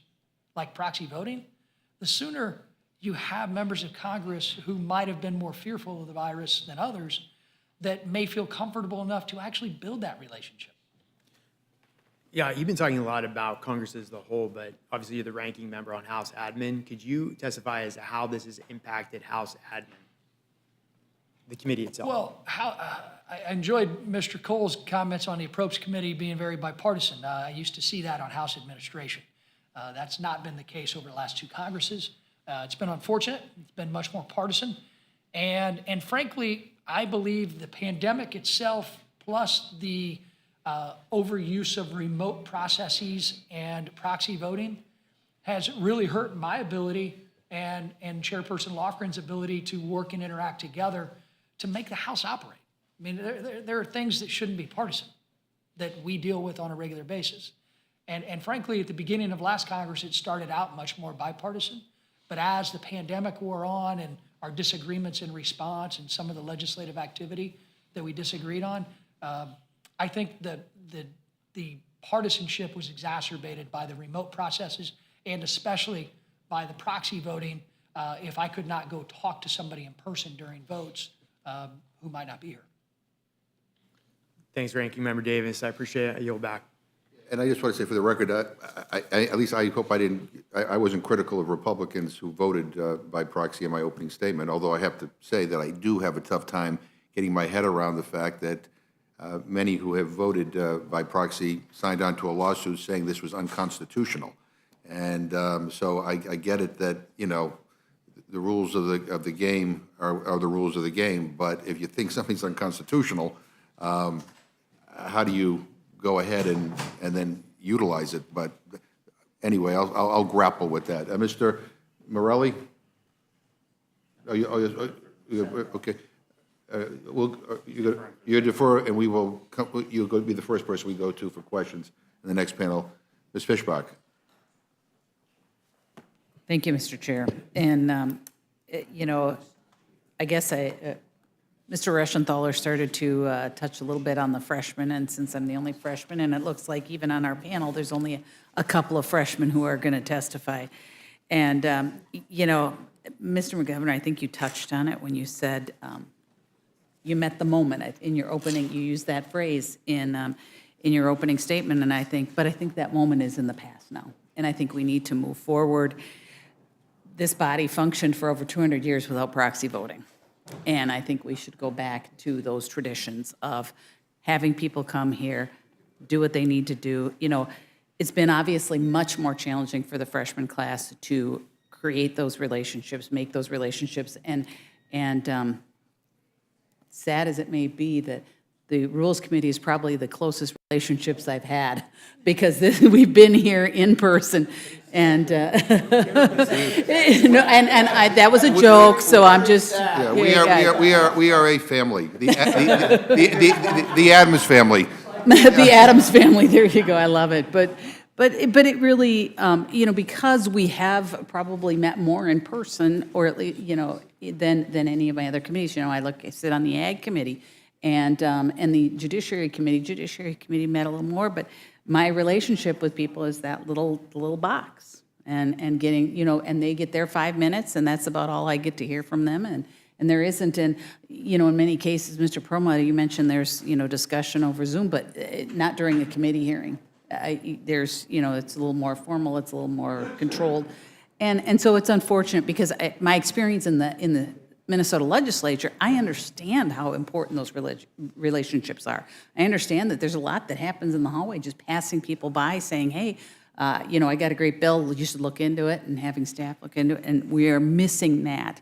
like proxy voting, the sooner you have members of Congress who might have been more fearful of the virus than others that may feel comfortable enough to actually build that relationship. Yeah, you've been talking a lot about Congress as the whole, but obviously you're the ranking member on House Admin. Could you testify as to how this has impacted House Admin, the committee itself? Well, I enjoyed Mr. Cole's comments on the Appropriations Committee being very bipartisan. I used to see that on House administration. That's not been the case over the last two Congresses. It's been unfortunate. It's been much more partisan. And frankly, I believe the pandemic itself, plus the overuse of remote processes and proxy voting, has really hurt my ability and Chairperson Lofgren's ability to work and interact together to make the House operate. I mean, there are things that shouldn't be partisan that we deal with on a regular basis. And frankly, at the beginning of last Congress, it started out much more bipartisan. But as the pandemic wore on and our disagreements in response and some of the legislative activity that we disagreed on, I think that the partisanship was exacerbated by the remote processes and especially by the proxy voting. If I could not go talk to somebody in person during votes who might not be here. Thanks, Ranking Member Davis. I appreciate it. I yield back. And I just want to say for the record, at least I hope I wasn't critical of Republicans who voted by proxy in my opening statement, although I have to say that I do have a tough time getting my head around the fact that many who have voted by proxy signed on to a lawsuit saying this was unconstitutional. And so I get it that, you know, the rules of the game are the rules of the game, but if you think something's unconstitutional, how do you go ahead and then utilize it? But anyway, I'll grapple with that. Mr. Morelli? Okay. You defer, and we will. You'll go be the first person we go to for questions in the next panel. Ms. Fischbach. Thank you, Mr. Chair. And, you know, I guess Mr. Reschenthaler started to touch a little bit on the freshmen, and since I'm the only freshman, and it looks like even on our panel, there's only a couple of freshmen who are going to testify. And, you know, Mr. McGovern, I think you touched on it when you said you met the moment. In your opening, you used that phrase in your opening statement, and I think that moment is in the past now. And I think we need to move forward. This body functioned for over 200 years without proxy voting. And I think we should go back to those traditions of having people come here, do what they need to do. You know, it's been obviously much more challenging for the freshman class to create those relationships, make those relationships, and sad as it may be that the Rules Committee is probably the closest relationships I've had, because we've been here in person, and that was a joke. So I'm just We are a family. The Adams family. The Adams family. There you go. I love it. But it really, you know, because we have probably met more in person, or at least, you know, than any of my other committees. You know, I sit on the Ag Committee. And the Judiciary Committee met a little more, but my relationship with people is that little box, and getting, you know, and they get their 5 minutes, and that's about all I get to hear from them, and there isn't, and, you know, in many cases, Mr. Perlmutter, you mentioned there's, you know, discussion over Zoom, but not during a committee hearing. There's, you know, it's a little more formal, it's a little more controlled, and so it's unfortunate because my experience in the Minnesota legislature, I understand how important those relationships are. I understand that there's a lot that happens in the hallway, just passing people by saying, hey, you know, I got a great bill, you should look into it, and having staff look into it, and we are missing that.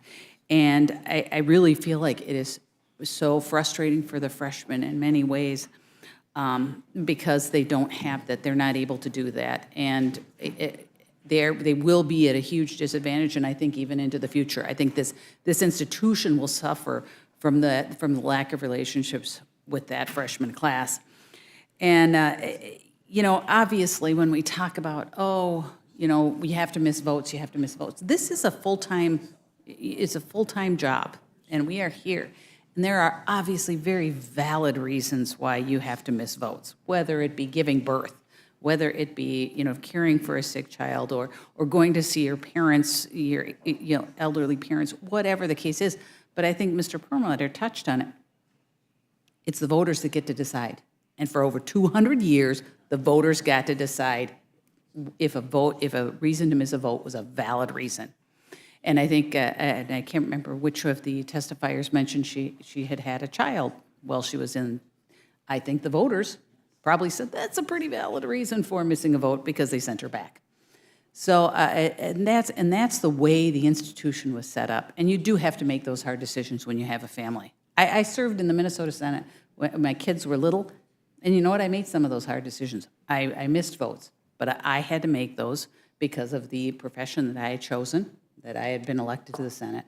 And I really feel like it is so frustrating for the freshmen in many ways, because they don't have that, they're not able to do that. And they will be at a huge disadvantage, and I think even into the future. I think this institution will suffer from the lack of relationships with that freshman class. And you know, obviously, when we talk about, oh, you know, we have to miss votes, you have to miss votes. This is a full-time job, and we are here. And there are obviously very valid reasons why you have to miss votes, whether it be giving birth, whether it be, you know, caring for a sick child, or going to see your parents, your, you know, elderly parents, whatever the case is. But I think Mr. Perlmutter touched on it. It's the voters that get to decide. And for over 200 years, The voters got to decide if a reason to miss a vote was a valid reason. And I think, and I can't remember which of the testifiers mentioned she had had a child while she was in, I think the voters probably said that's a pretty valid reason for missing a vote because they sent her back. So, and that's the way the institution was set up. And you do have to make those hard decisions when you have a family. I served in the Minnesota Senate when my kids were little, and you know what? I made some of those hard decisions. I missed votes, but I had to make those because of the profession that I had chosen, that I had been elected to the Senate.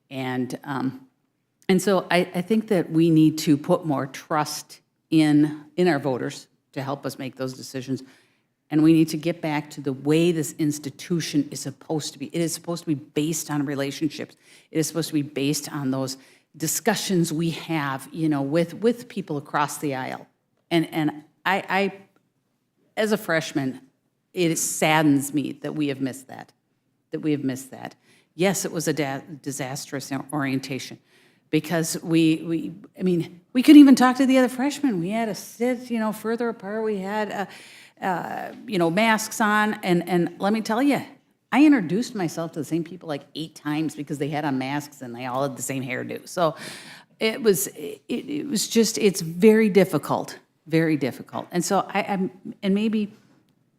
And so I think that we need to put more trust in our voters to help us make those decisions. And we need to get back to the way this institution is supposed to be. It is supposed to be based on relationships. It is supposed to be based on those discussions we have, with people across the aisle. And I, as a freshman, it saddens me that we have missed that. Yes, it was a disastrous orientation because we couldn't even talk to the other freshmen. We had to sit, further apart. We had, masks on. And let me tell you, I introduced myself to the same people like 8 times because they had on masks and they all had the same hairdo. So it was just, it's very difficult. And so and maybe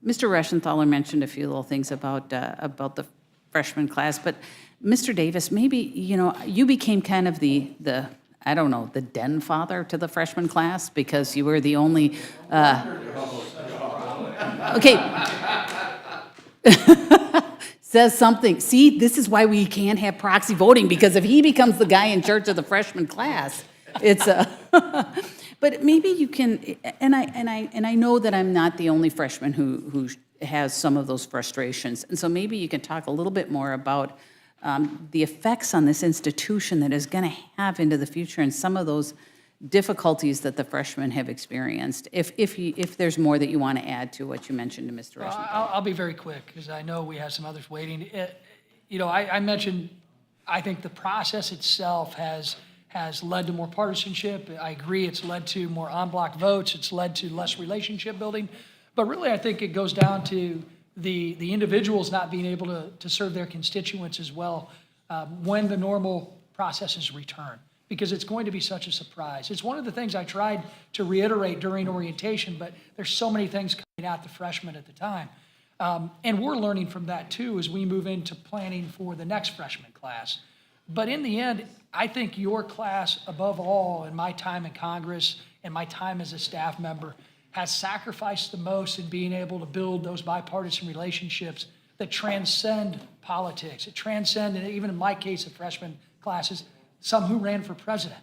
Mr. Reschenthaler mentioned a few little things about the freshman class, but Mr. Davis, maybe, you became kind of the den father to the freshman class because you were the only, okay. Says something. See, this is why we can't have proxy voting, because if he becomes the guy in charge of the freshman class, it's but maybe you can, and I know that I'm not the only freshman who has some of those frustrations, and so maybe you can talk a little bit more about the effects on this institution that is going to have into the future and some of those difficulties that the freshmen have experienced, if there's more that you want to add to what you mentioned to Mr. Reschenthaler. I'll be very quick, because I know we have some others waiting. I mentioned, I think the process itself has led to more partisanship. I agree, it's led to more en bloc votes, it's led to less relationship building. But really, I think it goes down to the individuals not being able to serve their constituents as well when the normal processes return, because it's going to be such a surprise. It's one of the things I tried to reiterate during orientation, but there's so many things coming at the freshmen at the time. And we're learning from that too as we move into planning for the next freshman class. But in the end, I think your class, above all, in my time in Congress and my time as a staff member, has sacrificed the most in being able to build those bipartisan relationships that transcend politics. It transcend, and even in my case of freshman classes, some who ran for president,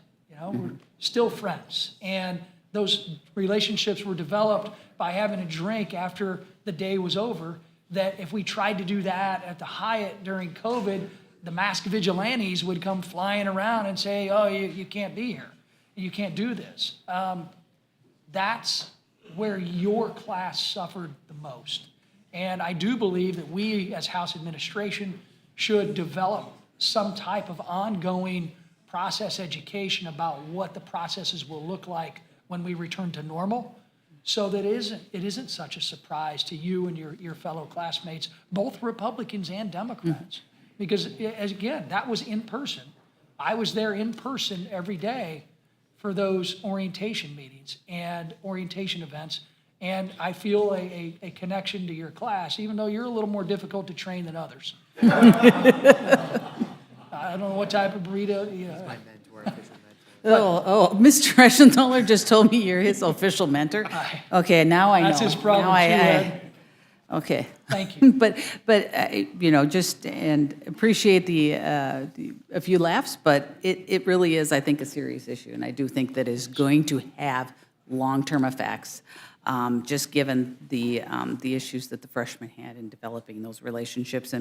we're still friends. And those relationships were developed by having a drink after the day was over, that if we tried to do that at the Hyatt during COVID, the masked vigilantes would come flying around and say, oh, you can't be here. You can't do this. That's where your class suffered the most. And I do believe that we as House administration should develop some type of ongoing process education about what the processes will look like when we return to normal, so that it isn't such a surprise to you and your fellow classmates, both Republicans and Democrats. Because, again, that was in person. I was there in person every day for those orientation meetings and orientation events, and I feel a connection to your class, even though you're a little more difficult to train than others. I don't know what type of burrito. My mentor, official mentor. Mr. Reschenthaler just told me you're his official mentor? Okay, now I know. That's his problem, Now too, Ed. Okay. Thank you. But just, and appreciate a few laughs, but it really is, I think, a serious issue. And I do think that is going to have long-term effects, just given the issues that the freshmen had in developing those relationships.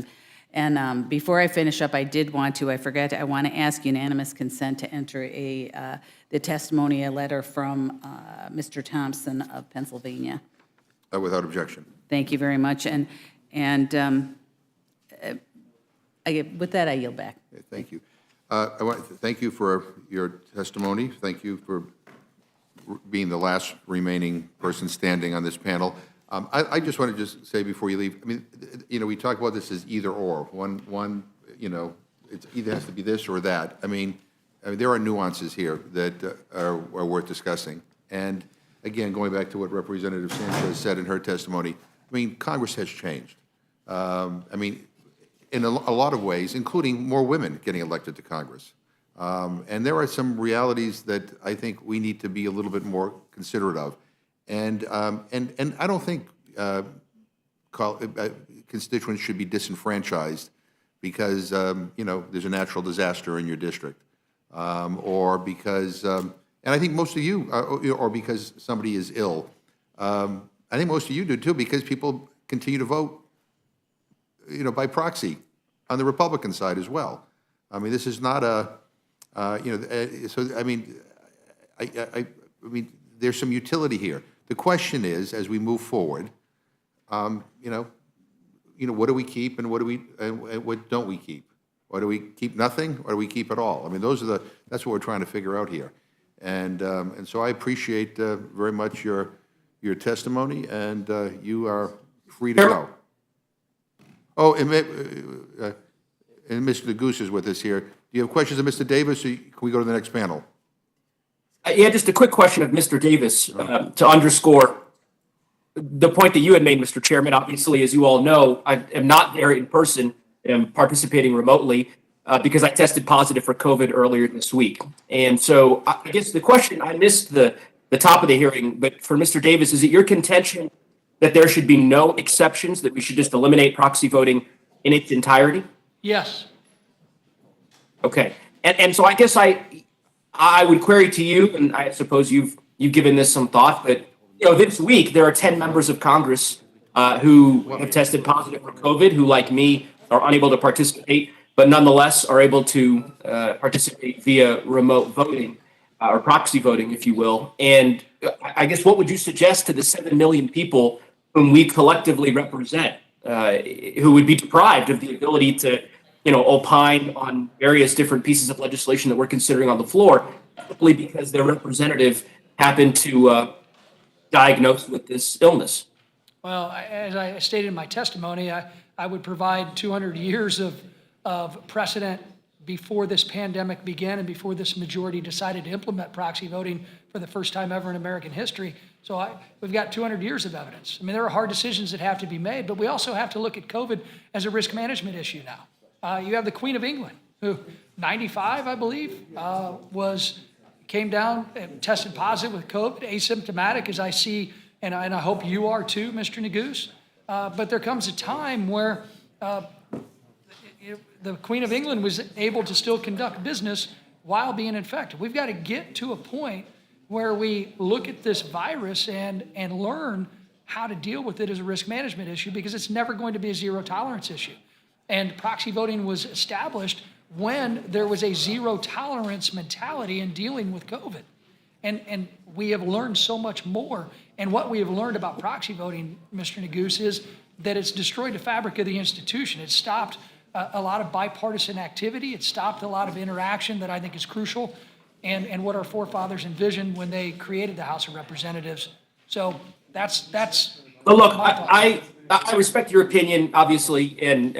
And before I finish up, I want to ask unanimous consent to enter the testimony, a letter from Mr. Thompson of Pennsylvania. Without objection. Thank you very much. And with that, I yield back. Okay, thank you. I want to thank you for your testimony. Thank you for being the last remaining person standing on this panel, I just want to just say before you leave, I mean, we talk about this as either or. One, it either has to be this or that. I mean, there are nuances here that are worth discussing. And again, going back to what Representative Sanchez said in her testimony, I mean, Congress has changed. I mean, in a lot of ways, including more women getting elected to Congress. And there are some realities that I think we need to be a little bit more considerate of. And I don't think constituents should be disenfranchised because, there's a natural disaster in your district. Or because, and I think most of you, or because somebody is ill. I think most of you do too, because people continue to vote, by proxy on the Republican side as well. I mean, this is not a, so I mean, I mean, there's some utility here. The question is, as we move forward, what do we keep and what don't we keep? Or do we keep nothing, or do we keep it all? I mean, that's what we're trying to figure out here. And so I appreciate very much your testimony, and you are free to go. Oh, and Mr. Goose is with us here. Do you have questions of Mr. Davis, or can we go to the next panel? Yeah, just a quick question of Mr. Davis to underscore the point that you had made, Mr. Chairman. Obviously, as you all know, I am not there in person. I'm participating remotely because I tested positive for COVID earlier this week. And so I guess the question, I missed the top of the hearing, but for Mr. Davis, is it your contention that there should be no exceptions, that we should just eliminate proxy voting in its entirety? Yes. Okay. And so I guess I would query to you, and I suppose you've given this some thought, but this week there are 10 members of Congress who have tested positive for COVID, who, like me, are unable to participate, but nonetheless are able to participate via remote voting or proxy voting, if you will. And I guess what would you suggest to the 7 million people whom we collectively represent, who would be deprived of the ability to, opine on various different pieces of legislation that we're considering on the floor, simply because their representative happened to diagnose with this illness? Well, as I stated in my testimony, I would provide 200 years of precedent before this pandemic began and before this majority decided to implement proxy voting for the first time ever in American history. So we've got 200 years of evidence. I mean, there are hard decisions that have to be made, but we also have to look at COVID as a risk management issue now. You have the Queen of England, who 95, I believe, came down and tested positive with COVID, asymptomatic, as I see, and I hope you are too, Mr. Neguse. But there comes a time where the Queen of England was able to still conduct business while being infected. We've got to get to a point where we look at this virus and learn how to deal with it as a risk management issue, because it's never going to be a zero tolerance issue. And proxy voting was established when there was a zero tolerance mentality in dealing with COVID. And we have learned so much more. And what we have learned about proxy voting, Mr. Neguse, is that it's destroyed the fabric of the institution. It stopped a lot of bipartisan activity. It stopped a lot of interaction that I think is crucial and what our forefathers envisioned when they created the House of Representatives. So that's Well, look, my thoughts. I respect your opinion, obviously, and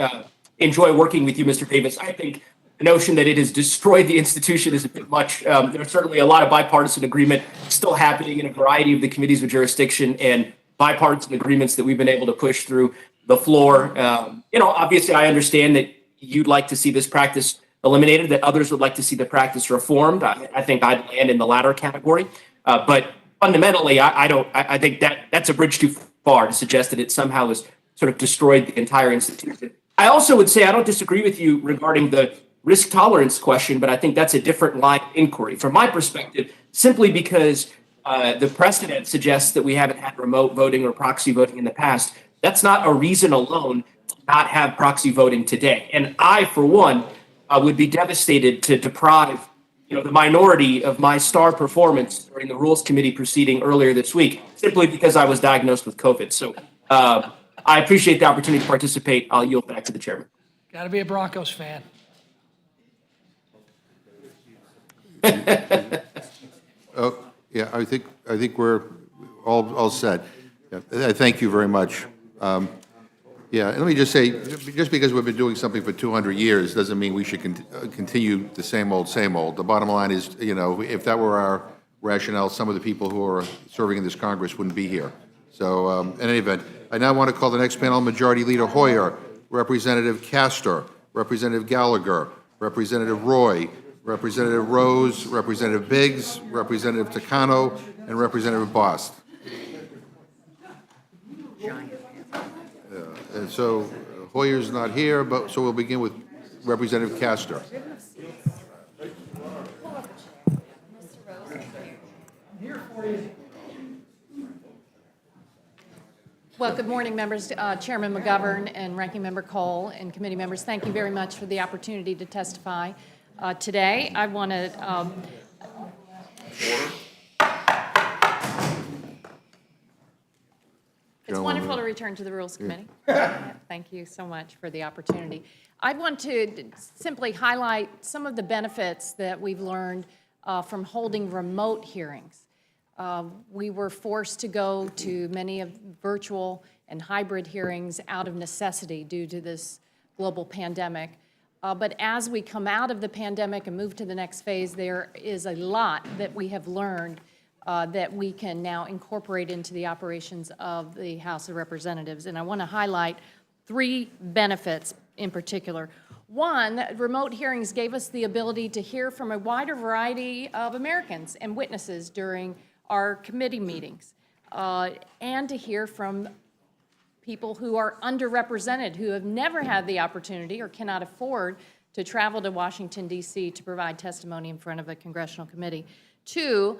enjoy working with you, Mr. Davis. I think the notion that it has destroyed the institution is a bit much. There's certainly a lot of bipartisan agreement still happening in a variety of the committees of jurisdiction, and bipartisan agreements that we've been able to push through the floor. Obviously, I understand that you'd like to see this practice eliminated, that others would like to see the practice reformed. I think I'd land in the latter category. But fundamentally, I think that's a bridge too far to suggest that it somehow has sort of destroyed the entire institution. I also would say I don't disagree with you regarding the risk tolerance question, but I think that's a different line of inquiry. From my perspective, simply because the precedent suggests that we haven't had remote voting or proxy voting in the past, that's not a reason alone to not have proxy voting today. And I, for one, would be devastated to deprive the minority of my star performance during the Rules Committee proceeding earlier this week, simply because I was diagnosed with COVID. So I appreciate the opportunity to participate. I'll yield back to the chairman. Got to be a Broncos fan. Oh, yeah, I think we're all set. Yeah, I thank you very much. Yeah, and let me just say, just because we've been doing something for 200 years doesn't mean we should continue the same old, same old. The bottom line is, you know, if that were our rationale, some of the people who are serving in this Congress wouldn't be here. So, in any event, I now want to call the next panel Majority Leader Hoyer, Representative Castor, Representative Gallagher, Representative Roy, Representative Rose, Representative Biggs, Representative Takano, and Representative Bost. And so Hoyer's not here, but so we'll begin with Representative Castor. Well, good morning, members, Chairman McGovern and Ranking Member Cole and committee members. Thank you very much for the opportunity to testify today. I want to It's wonderful to return to the Rules Committee. Thank you so much for the opportunity. I want to simply highlight some of the benefits that we've learned from holding remote hearings. We were forced to go to many of virtual and hybrid hearings out of necessity due to this global pandemic. But as we come out of the pandemic and move to the next phase, there is a lot that we have learned that we can now incorporate into the operations of the House of Representatives. And I want to highlight 3 benefits in particular. One, remote hearings gave us the ability to hear from a wider variety of Americans and witnesses during our committee meetings, and to hear from people who are underrepresented, who have never had the opportunity or cannot afford to travel to Washington, D.C. to provide testimony in front of a congressional committee. 2,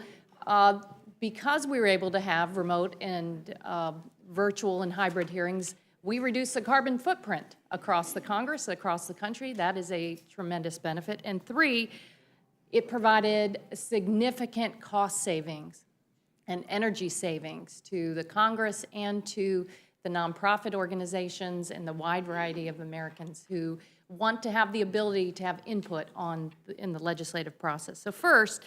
because we were able to have remote and virtual and hybrid hearings, we reduced the carbon footprint across the Congress, across the country. That is a tremendous benefit. And 3, it provided significant cost savings and energy savings to the Congress and to the nonprofit organizations and the wide variety of Americans who want to have the ability to have input in the legislative process. So first,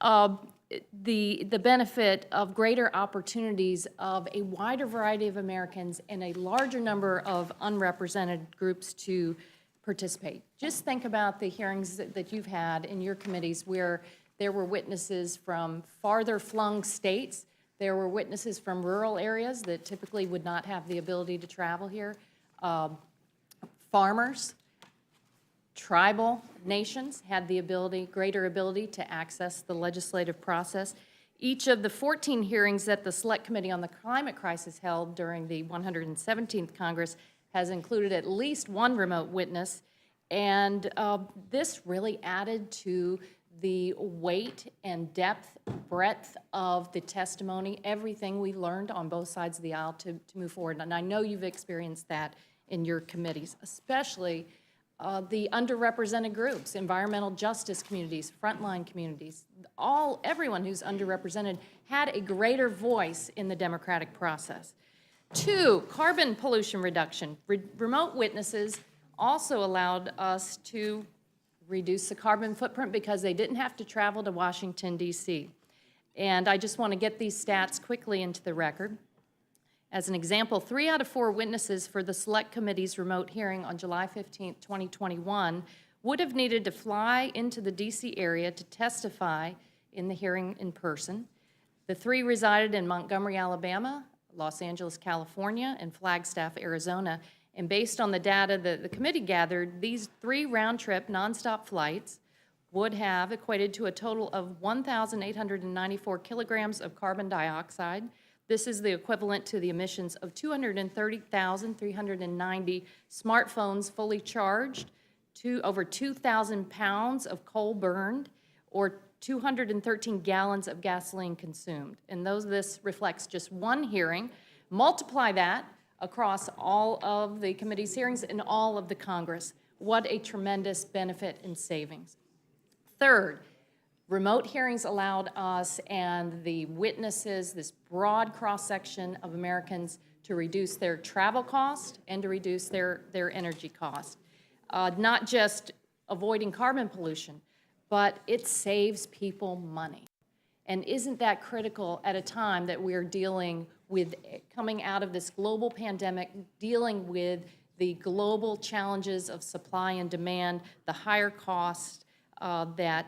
the benefit of greater opportunities of a wider variety of Americans and a larger number of unrepresented groups to participate. Just think about the hearings that you've had in your committees where there were witnesses from farther flung states. There were witnesses from rural areas that typically would not have the ability to travel here. Farmers, tribal nations had the greater ability to access the legislative process. Each of the 14 hearings that the Select Committee on the Climate Crisis held during the 117th Congress has included at least one remote witness, and this really added to the weight and depth, breadth of the testimony, everything we learned on both sides of the aisle to move forward. And I know you've experienced that in your committees, especially the underrepresented groups, environmental justice communities, frontline communities, everyone who's underrepresented had a greater voice in the democratic process. 2, carbon pollution reduction. Remote witnesses also allowed us to reduce the carbon footprint because they didn't have to travel to Washington, D.C. And I just want to get these stats quickly into the record. As an example, 3 out of 4 witnesses for the Select Committee's remote hearing on July 15, 2021 would have needed to fly into the D.C. area to testify in the hearing in person. The 3 resided in Montgomery, Alabama, Los Angeles, California, and Flagstaff, Arizona. And based on the data that the committee gathered, these 3 round-trip, nonstop flights would have equated to a total of 1,894 kilograms of carbon dioxide. This is the equivalent to the emissions of 230,390 smartphones fully charged, to over 2,000 pounds of coal burned, or 213 gallons of gasoline consumed. And this reflects just one hearing. Multiply that across all of the committee's hearings and all of the Congress. What a tremendous benefit and savings. Third, remote hearings allowed us and the witnesses, this broad cross-section of Americans, to reduce their travel cost and to reduce their energy cost. Not just avoiding carbon pollution, but it saves people money. And isn't that critical at a time that we're dealing with, coming out of this global pandemic, dealing with the global challenges of supply and demand, the higher cost that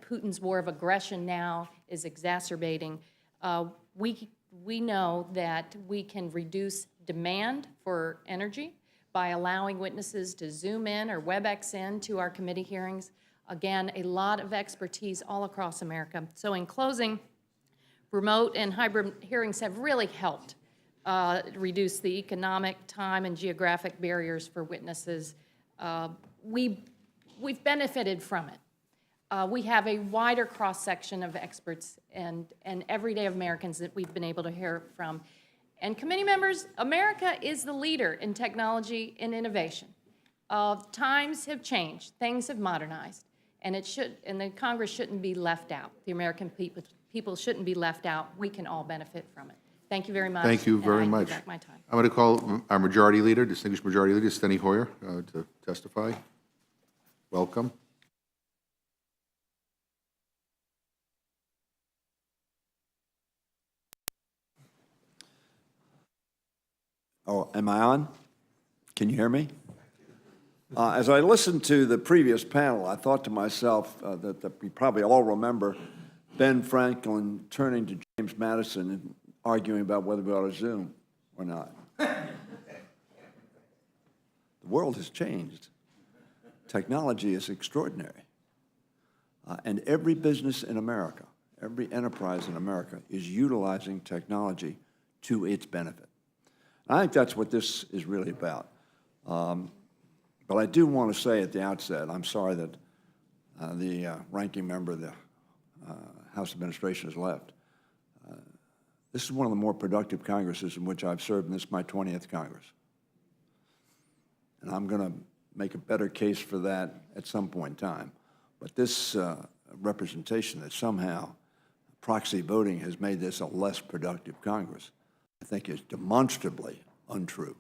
Putin's war of aggression now is exacerbating? We know that we can reduce demand for energy by allowing witnesses to Zoom in or WebEx in to our committee hearings. Again, a lot of expertise all across America. So in closing, remote and hybrid hearings have really helped reduce the economic, time, and geographic barriers for witnesses. We've benefited from it. We have a wider cross-section of experts and everyday Americans that we've been able to hear from. And committee members, America is the leader in technology and innovation. Times have changed, things have modernized, and the Congress shouldn't be left out. The American people shouldn't be left out. We can all benefit from it. Thank you very much. Thank you very and I much. give back my time. I'm going to call our Majority Leader, Distinguished Majority Leader, Steny Hoyer, to testify. Welcome. Oh, am I on? Can you hear me? As I listened to the previous panel, I thought to myself that we probably all remember Ben Franklin turning to James Madison and arguing about whether we ought to Zoom or not. The world has changed. Technology is extraordinary. And every business in America, every enterprise in America is utilizing technology to its benefit. I think that's what this is really about. But I do want to say at the outset, I'm sorry that the ranking member of the House Administration has left. This is one of the more productive Congresses in which I've served, and this is my 20th Congress. And I'm going to make a better case for that at some point in time. But this representation that somehow proxy voting has made this a less productive Congress, I think is demonstrably untrue.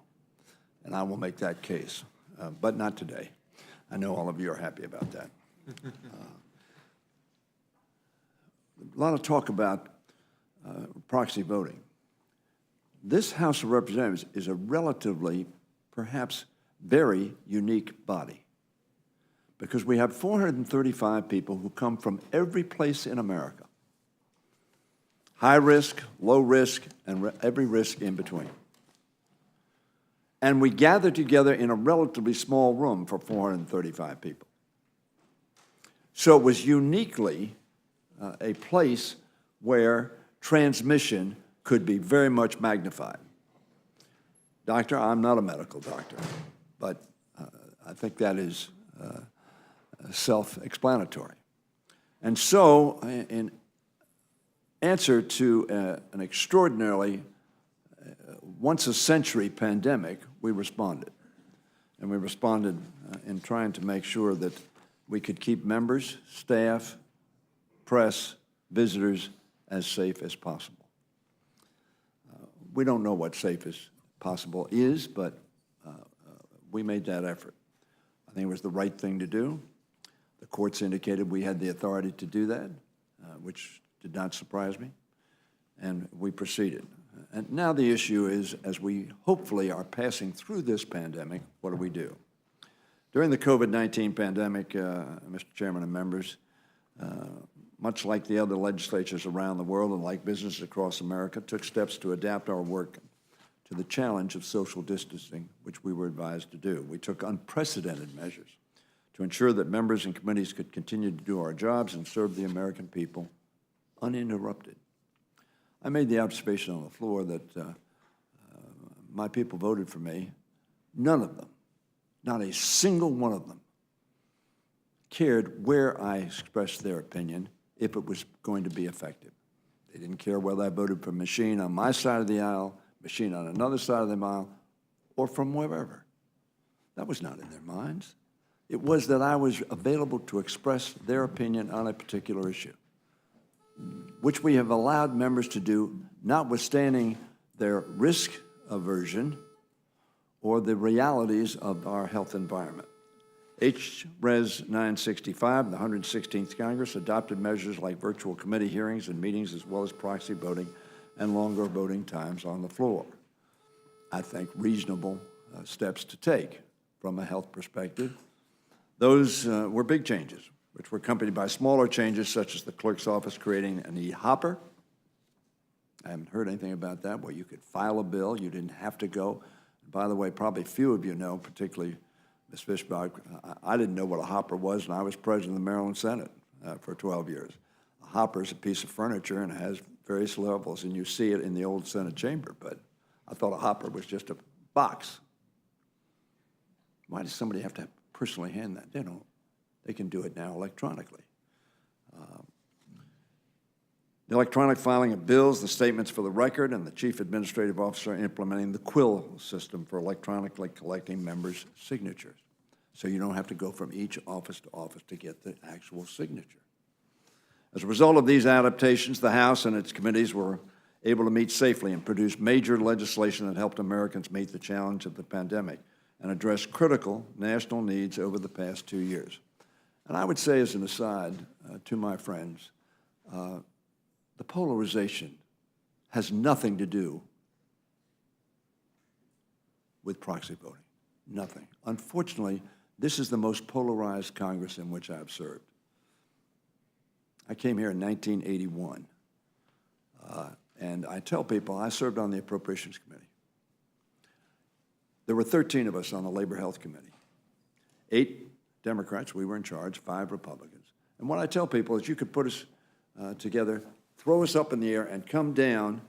And I will make that case, but not today. I know all of you are happy about that. A lot of talk about proxy voting. This House of Representatives is a relatively, perhaps very unique body because we have 435 people who come from every place in America. High risk, low risk, and every risk in between. And we gather together in a relatively small room for 435 people. So it was uniquely a place where transmission could be very much magnified. Doctor, I'm not a medical doctor, but I think that is self-explanatory. And so, in answer to an extraordinarily once-a-century pandemic, we responded. And we responded in trying to make sure that we could keep members, staff, press, visitors as safe as possible. We don't know what safe as possible is, but we made that effort. I think it was the right thing to do. The courts indicated we had the authority to do that, which did not surprise me, and we proceeded. And now the issue is, as we hopefully are passing through this pandemic, what do we do? During the COVID-19 pandemic, Mr. Chairman and members, much like the other legislatures around the world and like businesses across America, took steps to adapt our work to the challenge of social distancing, which we were advised to do. We took unprecedented measures to ensure that members and committees could continue to do our jobs and serve the American people uninterrupted. I made the observation on the floor that my people voted for me. None of them, not a single one of them, cared where I expressed their opinion if it was going to be effective. They didn't care whether I voted for a machine on my side of the aisle, machine on another side of the aisle, or from wherever. That was not in their minds. It was that I was available to express their opinion on a particular issue, which we have allowed members to do, notwithstanding their risk aversion or the realities of our health environment. H.Res. 965, the 116th Congress adopted measures like virtual committee hearings and meetings, as well as proxy voting and longer voting times on the floor. I think reasonable steps to take from a health perspective. Those were big changes, which were accompanied by smaller changes, such as the clerk's office creating an e-hopper. I haven't heard anything about that, where you could file a bill, you didn't have to go. By the way, probably few of you know, particularly Ms. Fishbach, I didn't know what a hopper was, and I was president of the Maryland Senate for 12 years. A hopper is a piece of furniture and it has various levels, and you see it in the old Senate chamber, but I thought a hopper was just a box. Why does somebody have to personally hand that? They don't. They can do it now electronically. The electronic filing of bills, the statements for the record, and the chief administrative officer implementing the quill system for electronically collecting members' signatures. So you don't have to go from each office to office to get the actual signature. As a result of these adaptations, the House and its committees were able to meet safely and produce major legislation that helped Americans meet the challenge of the pandemic and address critical national needs over the past 2 years. And I would say, as an aside to my friends, the polarization has nothing to do with proxy voting. Nothing. Unfortunately, this is the most polarized Congress in which I've served. I came here in 1981, and I tell people I served on the Appropriations Committee. There were 13 of us on the Labor Health Committee. 8 Democrats, we were in charge, 5 Republicans. And what I tell people is you could put us together, throw us up in the air, and come down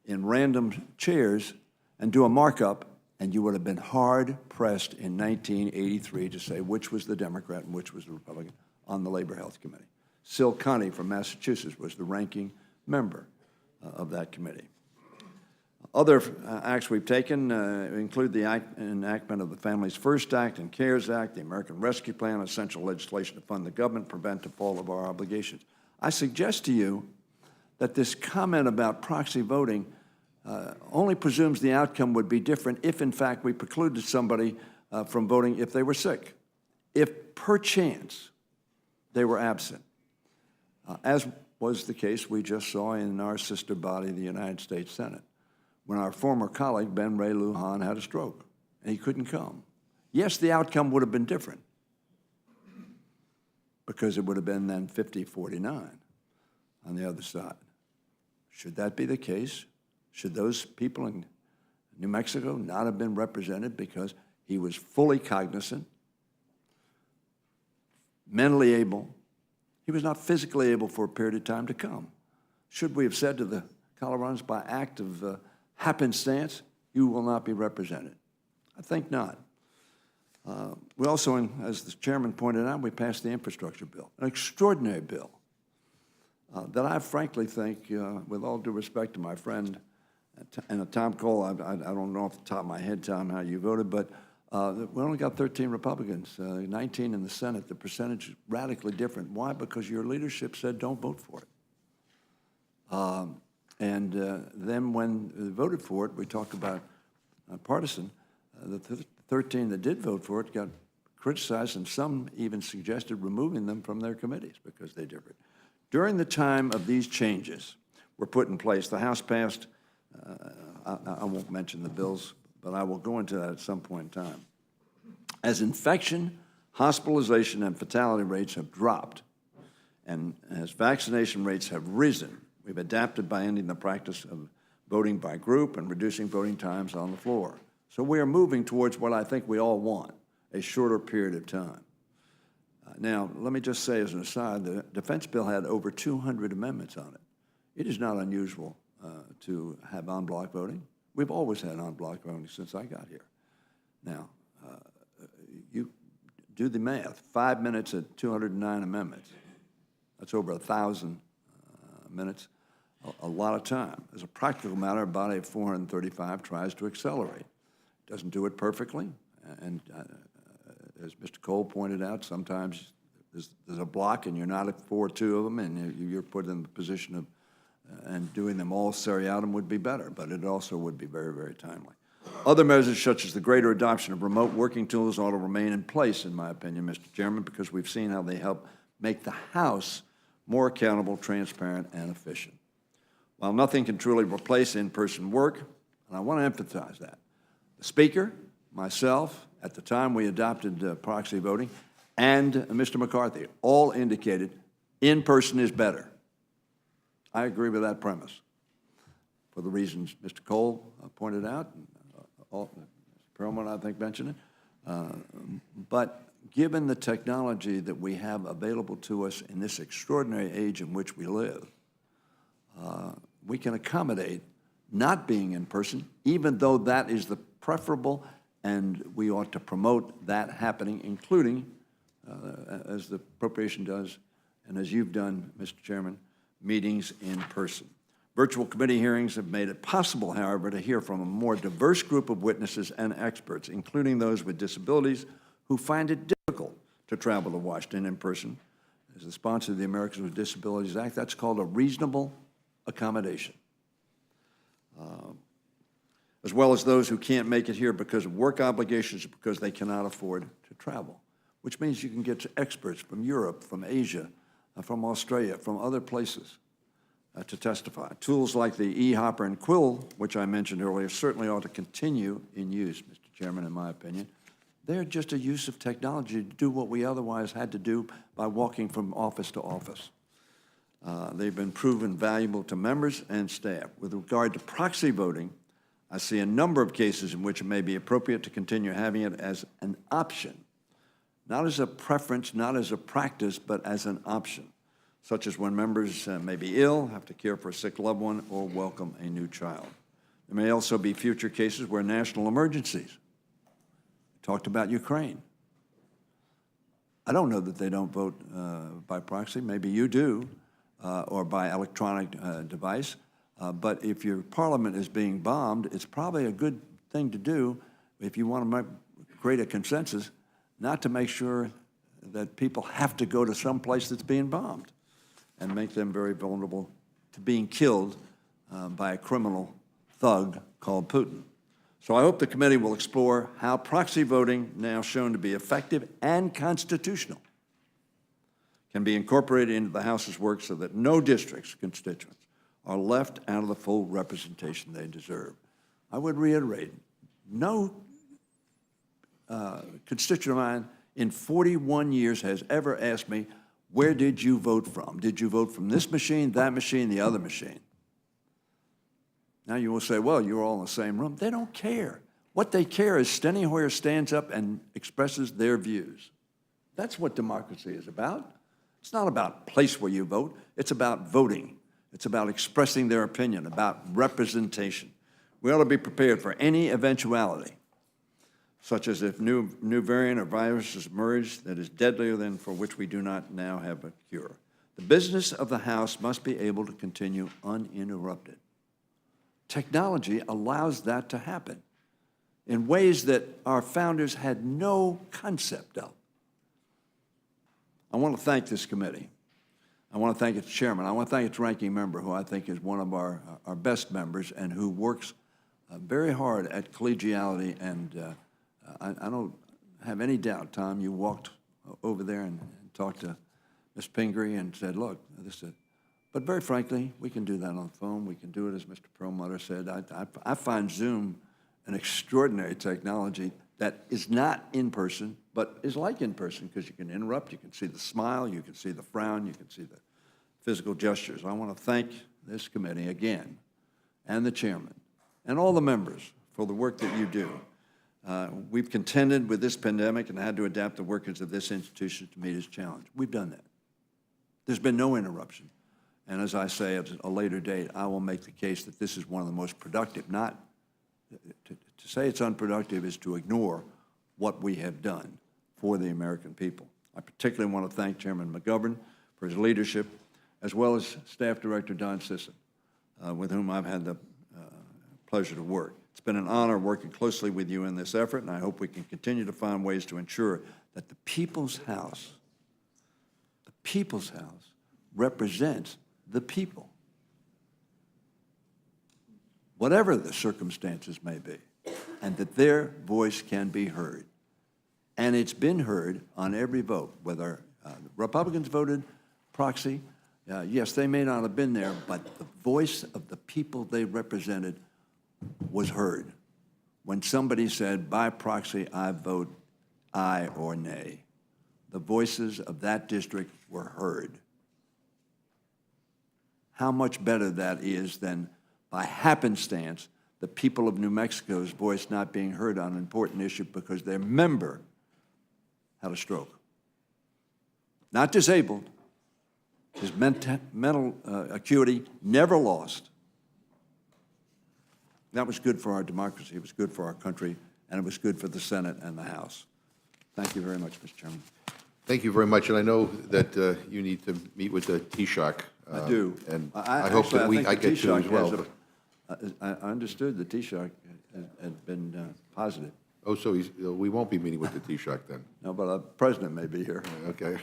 in random chairs and do a markup, and you would have been hard-pressed in 1983 to say which was the Democrat and which was the Republican on the Labor Health Committee. Sil Connie from Massachusetts was the ranking member of that committee. Other acts we've taken include the enactment of the Families First Act and CARES Act, the American Rescue Plan, essential legislation to fund the government, prevent default of our obligations. I suggest to you that this comment about proxy voting only presumes the outcome would be different if, in fact, we precluded somebody from voting if they were sick, if perchance they were absent, as was the case we just saw in our sister body, the United States Senate, when our former colleague, Ben Ray Lujan, had a stroke, and he couldn't come. Yes, the outcome would have been different, because it would have been then 50-49 on the other side. Should that be the case? Should those people in New Mexico not have been represented because he was fully cognizant, mentally able? He was not physically able for a period of time to come. Should we have said to the Coloradans, by act of happenstance, you will not be represented? I think not. We also, as the chairman pointed out, we passed the infrastructure bill, an extraordinary bill that I frankly think, with all due respect to my friend and Tom Cole, I don't know off the top of my head, Tom, how you voted, but we only got 13 Republicans, 19 in the Senate. The percentage is radically different. Why? Because your leadership said don't vote for it. Then when they voted for it, we talk about partisan. The 13 that did vote for it got criticized, and some even suggested removing them from their committees because they differed. During the time of these changes were put in place, the House passed, I won't mention the bills, but I will go into that at some point in time. As infection, hospitalization, and fatality rates have dropped, and as vaccination rates have risen, we've adapted by ending the practice of voting by group and reducing voting times on the floor. So we are moving towards what I think we all want, a shorter period of time. Now, let me just say as an aside, the defense bill had over 200 amendments on it. It is not unusual to have en bloc voting. We've always had en bloc voting since I got here. Now, you do the math, 5 minutes at 209 amendments. That's over 1,000 minutes, a lot of time. As a practical matter, a body of 435 tries to accelerate. Doesn't do it perfectly, and as Mr. Cole pointed out, sometimes there's a block and you're not for 2 of them, and you're put in the position of, and doing them all seriatim would be better, but it also would be very, very timely. Other measures, such as the greater adoption of remote working tools, ought to remain in place, in my opinion, Mr. Chairman, because we've seen how they help make the House more accountable, transparent, and efficient. While nothing can truly replace in-person work, and I want to emphasize that, the Speaker, myself, at the time we adopted proxy voting, and Mr. McCarthy all indicated in-person is better. I agree with that premise for the reasons Mr. Cole pointed out, and Mr. Perlman, I think, mentioned it. But given the technology that we have available to us in this extraordinary age in which we live, we can accommodate not being in person, even though that is the preferable, and we ought to promote that happening, including, as the appropriation does, and as you've done, Mr. Chairman, meetings in person. Virtual committee hearings have made it possible, however, to hear from a more diverse group of witnesses and experts, including those with disabilities who find it difficult to travel to Washington in person. As the sponsor of the Americans with Disabilities Act, that's called a reasonable accommodation. As well as those who can't make it here because of work obligations or because they cannot afford to travel, which means you can get to experts from Europe, from Asia, from Australia, from other places to testify. Tools like the e-hopper and Quill, which I mentioned earlier, certainly ought to continue in use, Mr. Chairman, in my opinion. They're just a use of technology to do what we otherwise had to do by walking from office to office. They've been proven valuable to members and staff. With regard to proxy voting, I see a number of cases in which it may be appropriate to continue having it as an option, not as a preference, not as a practice, but as an option, such as when members may be ill, have to care for a sick loved one, or welcome a new child. There may also be future cases where national emergencies. We talked about Ukraine. I don't know that they don't vote by proxy. Maybe you do, or by electronic device. But if your parliament is being bombed, it's probably a good thing to do if you want to create a consensus, not to make sure that people have to go to some place that's being bombed and make them very vulnerable to being killed by a criminal thug called Putin. So I hope the committee will explore how proxy voting, now shown to be effective and constitutional, can be incorporated into the House's work so that no district's constituents are left out of the full representation they deserve. I would reiterate, no constituent of mine in 41 years has ever asked me, where did you vote from? Did you vote from this machine, that machine, the other machine? Now you will say, well, you're all in the same room. They don't care. What they care is Steny Hoyer stands up and expresses their views. That's what democracy is about. It's not about place where you vote. It's about voting. It's about expressing their opinion, about representation. We ought to be prepared for any eventuality, such as if new variant or virus has emerged that is deadlier than for which we do not now have a cure. The business of the House must be able to continue uninterrupted. Technology allows that to happen in ways that our founders had no concept of. I want to thank this committee. I want to thank its chairman. I want to thank its ranking member, who I think is one of our best members and who works very hard at collegiality. And I don't have any doubt, Tom, you walked over there and talked to Ms. Pingree and said, look, this is, but very frankly, we can do that on the phone. We can do it, as Mr. Perlmutter said. I find Zoom an extraordinary technology that is not in person, but is like in person, because you can interrupt, you can see the smile, you can see the frown, you can see the physical gestures. I want to thank this committee again, and the chairman, and all the members for the work that you do. We've contended with this pandemic and had to adapt the workings of this institution to meet its challenge. We've done that. There's been no interruption. And as I say, at a later date, I will make the case that this is one of the most productive. Not to say it's unproductive is to ignore what we have done for the American people. I particularly want to thank Chairman McGovern for his leadership, as well as Staff Director Don Sisson, with whom I've had the pleasure to work. It's been an honor working closely with you in this effort, and I hope we can continue to find ways to ensure that the People's House represents the people, whatever the circumstances may be. and that their voice can be heard. And it's been heard on every vote, whether Republicans voted proxy. Yes, they may not have been there, but the voice of the people they represented was heard. When somebody said, by proxy, I vote aye or nay, the voices of that district were heard. How much better that is than by happenstance the people of New Mexico's voice not being heard on an important issue because their member had a stroke. Not disabled, his mental acuity never lost. That was good for our democracy, it was good for our country, and it was good for the Senate and the House. Thank you very much, Mr. Chairman. Thank you very much, and I know that you need to meet with the Taoiseach. I do. And I hope that I get to as well. I understood the Taoiseach had been positive. Oh, so we won't be meeting with the Taoiseach then? No, but the president may be here. Okay.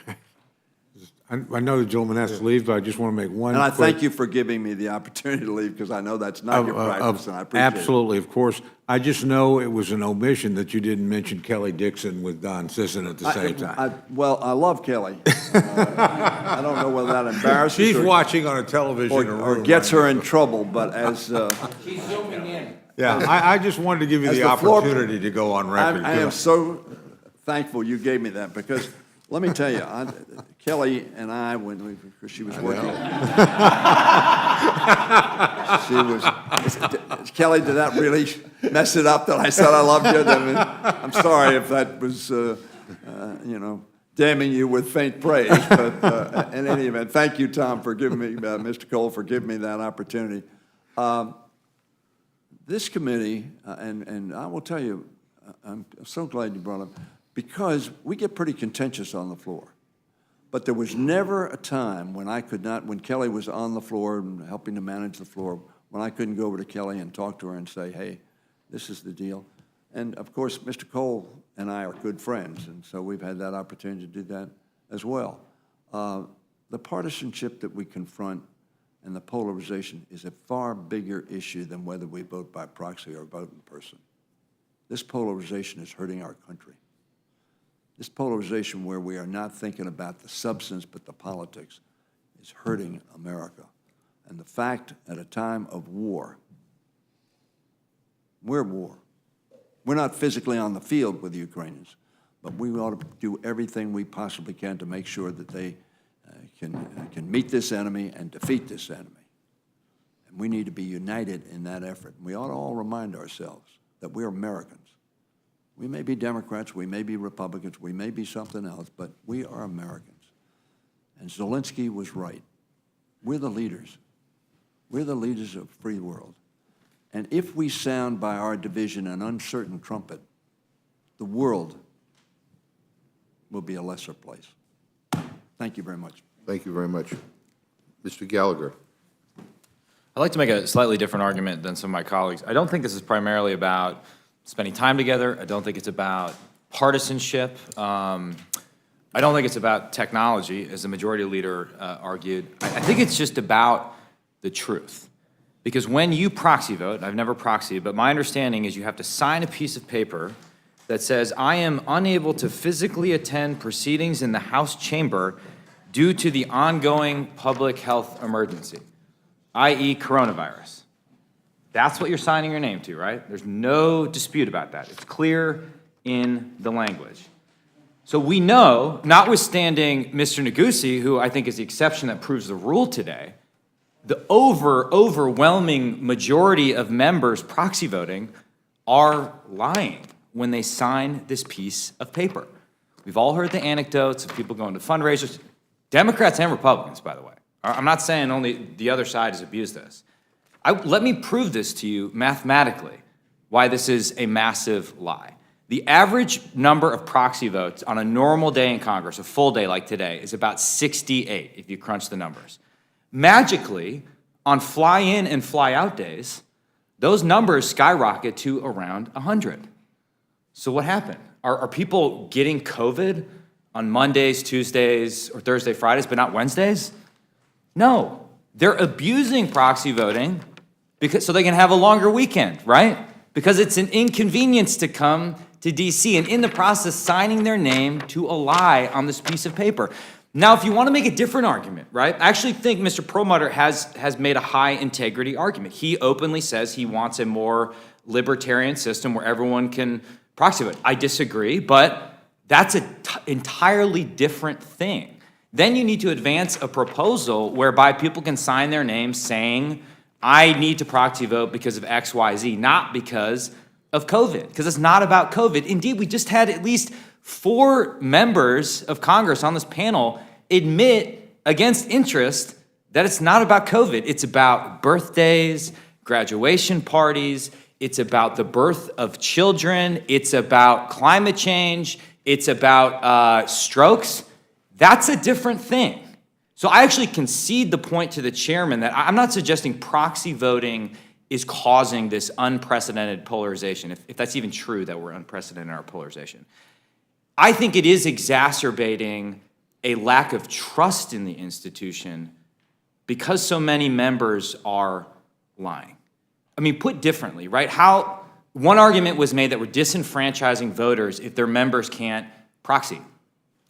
I know the gentleman has to leave, but I just want to make one. And I quick- thank you for giving me the opportunity to leave, because I know that's not your practice, and I appreciate it. Absolutely, of course. I just know it was an omission that you didn't mention Kelly Dixon with Don Sisson at the same time. Well, I love Kelly. I don't know whether that embarrasses She's her watching on a television in a or room gets right her now. in trouble, but as She's zooming in. Yeah, I just wanted to give you As the the floor- opportunity to go on record. I am so thankful you gave me that, because let me tell you, Kelly and I, because she was working. Kelly, did that really mess it up that I said I loved you? I mean, I'm sorry if that was, damning you with faint praise, but in any event, thank you, Tom, for giving me, Mr. Cole, for giving me that opportunity. This committee, and I will tell you, I'm so glad you brought it up, because we get pretty contentious on the floor. But there was never a time when I could not, when Kelly was on the floor and helping to manage the floor, when I couldn't go over to Kelly and talk to her and say, hey, this is the deal. And of course, Mr. Cole and I are good friends, and so we've had that opportunity to do that as well. The partisanship that we confront and the polarization is a far bigger issue than whether we vote by proxy or vote in person. This polarization is hurting our country. This polarization where we are not thinking about the substance but the politics is hurting America. And the fact at a time of war, we're at war. We're not physically on the field with the Ukrainians, but we ought to do everything we possibly can to make sure that they can meet this enemy and defeat this enemy. And we need to be united in that effort. We ought to all remind ourselves that we're Americans. We may be Democrats, we may be Republicans, we may be something else, but we are Americans. And Zelensky was right. We're the leaders. We're the leaders of a free world. And if we sound by our division an uncertain trumpet, the world will be a lesser place. Thank you very much. Thank you very much. Mr. Gallagher. I'd like to make a slightly different argument than some of my colleagues. I don't think this is primarily about spending time together. I don't think it's about partisanship. I don't think it's about technology, as the majority leader argued. I think it's just about the truth. Because when you proxy vote, and I've never proxied, but my understanding is you have to sign a piece of paper that says, I am unable to physically attend proceedings in the House chamber due to the ongoing public health emergency, i.e. coronavirus. That's what you're signing your name to, right? There's no dispute about that. It's clear in the language. So we know, notwithstanding Mr. Negussi, who I think is the exception that proves the rule today, the overwhelming majority of members proxy voting are lying when they sign this piece of paper. We've all heard the anecdotes of people going to fundraisers, Democrats and Republicans, by the way. I'm not saying only the other side has abused this. Let me prove this to you mathematically, why this is a massive lie. The average number of proxy votes on a normal day in Congress, a full day like today, is about 68 if you crunch the numbers. Magically, on fly-in and fly-out days, those numbers skyrocket to around 100. So what happened? Are people getting COVID on Mondays, Tuesdays, or Thursday, Fridays, but not Wednesdays? No. They're abusing proxy voting so they can have a longer weekend, right? because it's an inconvenience to come to DC and in the process signing their name to a lie on this piece of paper. Now, if you want to make a different argument, right? I actually think Mr. Perlmutter has made a high integrity argument. He openly says he wants a more libertarian system where everyone can proxy vote. I disagree, but that's an entirely different thing. Then you need to advance a proposal whereby people can sign their name saying, I need to proxy vote because of X, Y, Z, not because of COVID, because it's not about COVID. Indeed, we just had at least 4 members of Congress on this panel admit against interest that it's not about COVID. It's about birthdays, graduation parties, it's about the birth of children, it's about climate change, it's about strokes. That's a different thing. So I actually concede the point to the chairman that I'm not suggesting proxy voting is causing this unprecedented polarization, if that's even true that we're unprecedented in our polarization. I think it is exacerbating a lack of trust in the institution because so many members are lying. I mean, put differently, right? One argument was made that we're disenfranchising voters if their members can't proxy.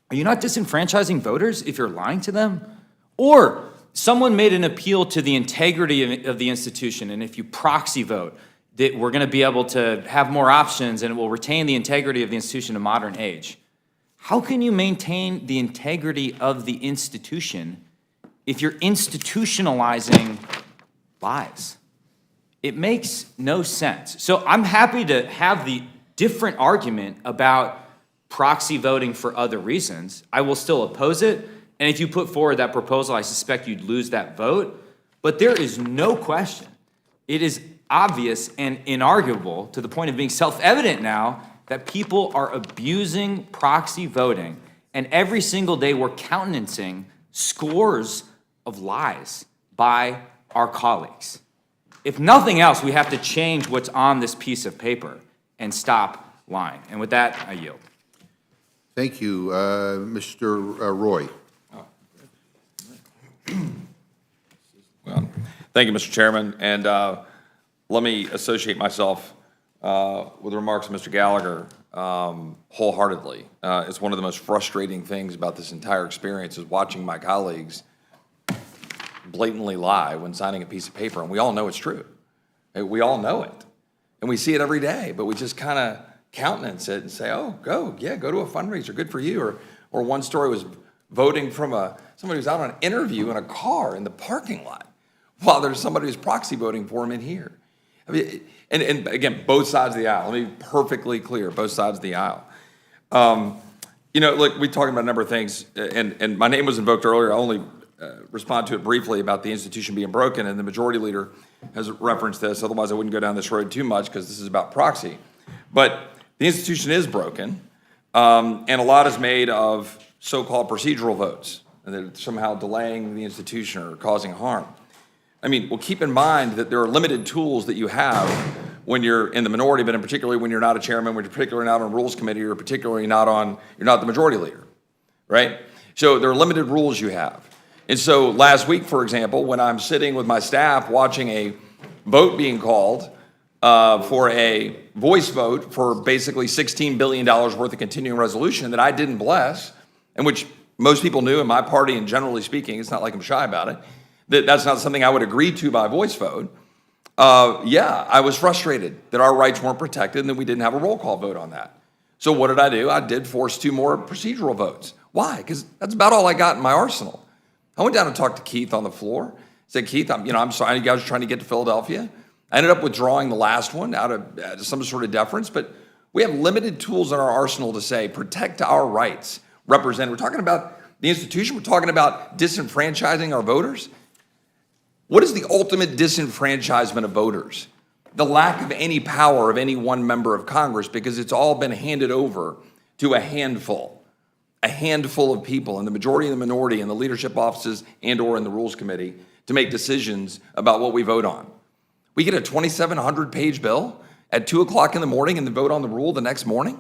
Are you not disenfranchising voters if you're lying to them? Or someone made an appeal to the integrity of the institution, and if you proxy vote, that we're going to be able to have more options and it will retain the integrity of the institution in modern age. How can you maintain the integrity of the institution if you're institutionalizing lies? It makes no sense. So I'm happy to have the different argument about proxy voting for other reasons. I will still oppose it. And if you put forward that proposal, I suspect you'd lose that vote. But there is no question. It is obvious and inarguable to the point of being self-evident now that people are abusing proxy voting. And every single day we're countenancing scores of lies by our colleagues. If nothing else, we have to change what's on this piece of paper and stop lying. And with that, I yield. Thank you. Mr. Roy. Well, thank you, Mr. Chairman, and let me associate myself with the remarks of Mr. Gallagher wholeheartedly. It's one of the most frustrating things about this entire experience is watching my colleagues blatantly lie when signing a piece of paper, and we all know it's true. We all know it, and we see it every day, but we just kind of countenance it and say, oh, go to a fundraiser, good for you. Or one story was voting from somebody who's out on an interview in a car in the parking lot while there's somebody who's proxy voting for him in here. I mean, and again, both sides of the aisle. Let me be perfectly clear, both sides of the aisle. Look, we talked about a number of things, and my name was invoked earlier. I only respond to it briefly about the institution being broken, and the majority leader has referenced this. Otherwise, I wouldn't go down this road too much because this is about proxy. But the institution is broken, and a lot is made of so-called procedural votes, and they're somehow delaying the institution or causing harm. I mean, well, keep in mind that there are limited tools that you have when you're in the minority, but in particular when you're not a chairman, when you're particularly not on Rules Committee, or particularly you're not the majority leader, right? So there are limited rules you have. And so last week, for example, when I'm sitting with my staff watching a vote being called for a voice vote for basically $16 billion worth of continuing resolution that I didn't bless, and which most people knew in my party, and generally speaking, it's not like I'm shy about it, that's not something I would agree to by voice vote. I was frustrated that our rights weren't protected and that we didn't have a roll call vote on that. So what did I do? I did force 2 more procedural votes. Why? Because that's about all I got in my arsenal. I went down and talked to Keith on the floor. I said, Keith, I'm sorry, you guys are trying to get to Philadelphia. I ended up withdrawing the last one out of some sort of deference, but we have limited tools in our arsenal to say, protect our rights. We're talking about the institution. We're talking about disenfranchising our voters. What is the ultimate disenfranchisement of voters? The lack of any power of any one member of Congress, because it's all been handed over to a handful of people in the majority and the minority in the leadership offices and or in the Rules Committee to make decisions about what we vote on. We get a 2,700-page bill at 2 o'clock in the morning and then vote on the rule the next morning?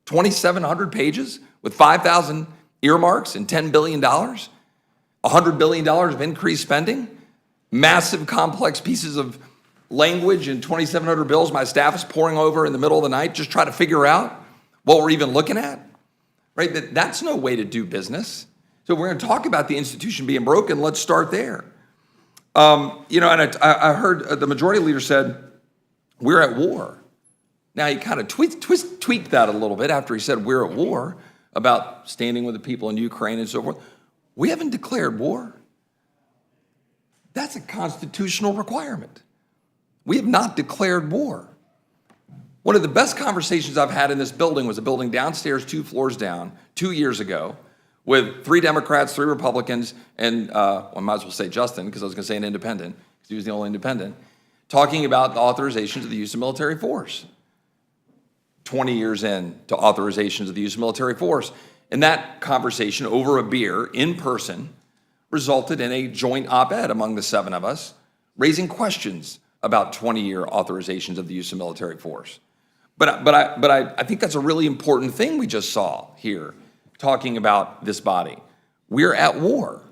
2,700 pages with 5,000 earmarks and $10 billion? $100 billion of increased spending? Massive, complex pieces of language and 2,700 bills my staff is pouring over in the middle of the night, just try to figure out what we're even looking at, right? That's no way to do business. So if we're going to talk about the institution being broken, let's start there. And I heard the majority leader said, we're at war. Now, he kind of tweaked that a little bit after he said we're at war about standing with the people in Ukraine and so forth. We haven't declared war. That's a constitutional requirement. We have not declared war. One of the best conversations I've had in this building was a building downstairs, 2 floors down, 2 years ago, with 3 Democrats, 3 Republicans, and I might as well say Justin, because I was going to say an independent, because he was the only independent, talking about the authorizations of the use of military force. 20 years in to authorizations of the use of military force. And that conversation over a beer in person resulted in a joint op-ed among the 7 of us, raising questions about 20-year authorizations of the use of military force. But I think that's a really important thing we just saw here, talking about this body. We're at war.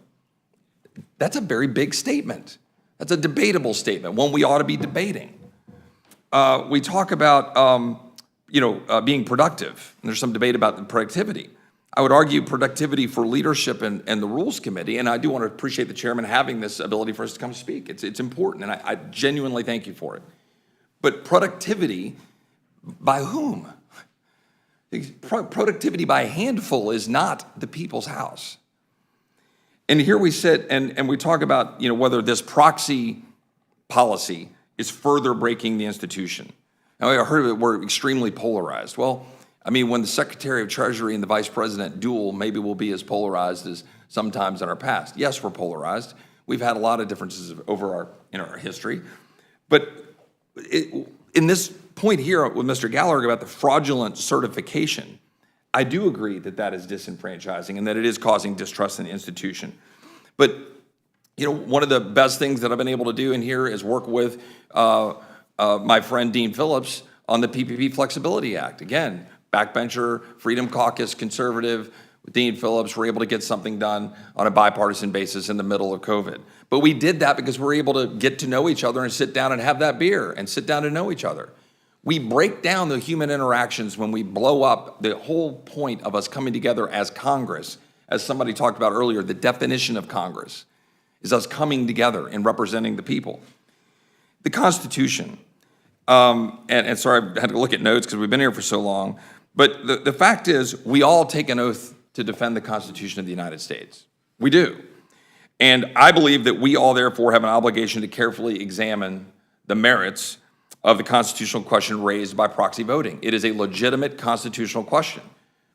That's a very big statement. That's a debatable statement, one we ought to be debating. We talk about being productive, and there's some debate about the productivity. I would argue productivity for leadership and the Rules Committee, and I do want to appreciate the chairman having this ability for us to come speak. It's important, and I genuinely thank you for it. But productivity by whom? Productivity by a handful is not the people's house. And here we sit and we talk about whether this proxy policy is further breaking the institution. Now, I heard we're extremely polarized. Well, I mean, when the Secretary of Treasury and the Vice President duel, maybe we'll be as polarized as sometimes in our past. Yes, we're polarized. We've had a lot of differences over our history. But in this point here with Mr. Gallagher about the fraudulent certification, I do agree that is disenfranchising and that it is causing distrust in the institution. But, one of the best things that I've been able to do in here is work with my friend Dean Phillips on the PPP Flexibility Act. Again, backbencher, Freedom Caucus, conservative, with Dean Phillips, we're able to get something done on a bipartisan basis in the middle of COVID. But we did that because we're able to get to know each other and sit down and have that beer and sit down and know each other. We break down the human interactions when we blow up the whole point of us coming together as Congress. As somebody talked about earlier, the definition of Congress is us coming together and representing the people. The Constitution, and sorry, I had to look at notes because we've been here for so long, but the fact is we all take an oath to defend the Constitution of the United States. We do. And I believe that we all therefore have an obligation to carefully examine the merits of the constitutional question raised by proxy voting. It is a legitimate constitutional question.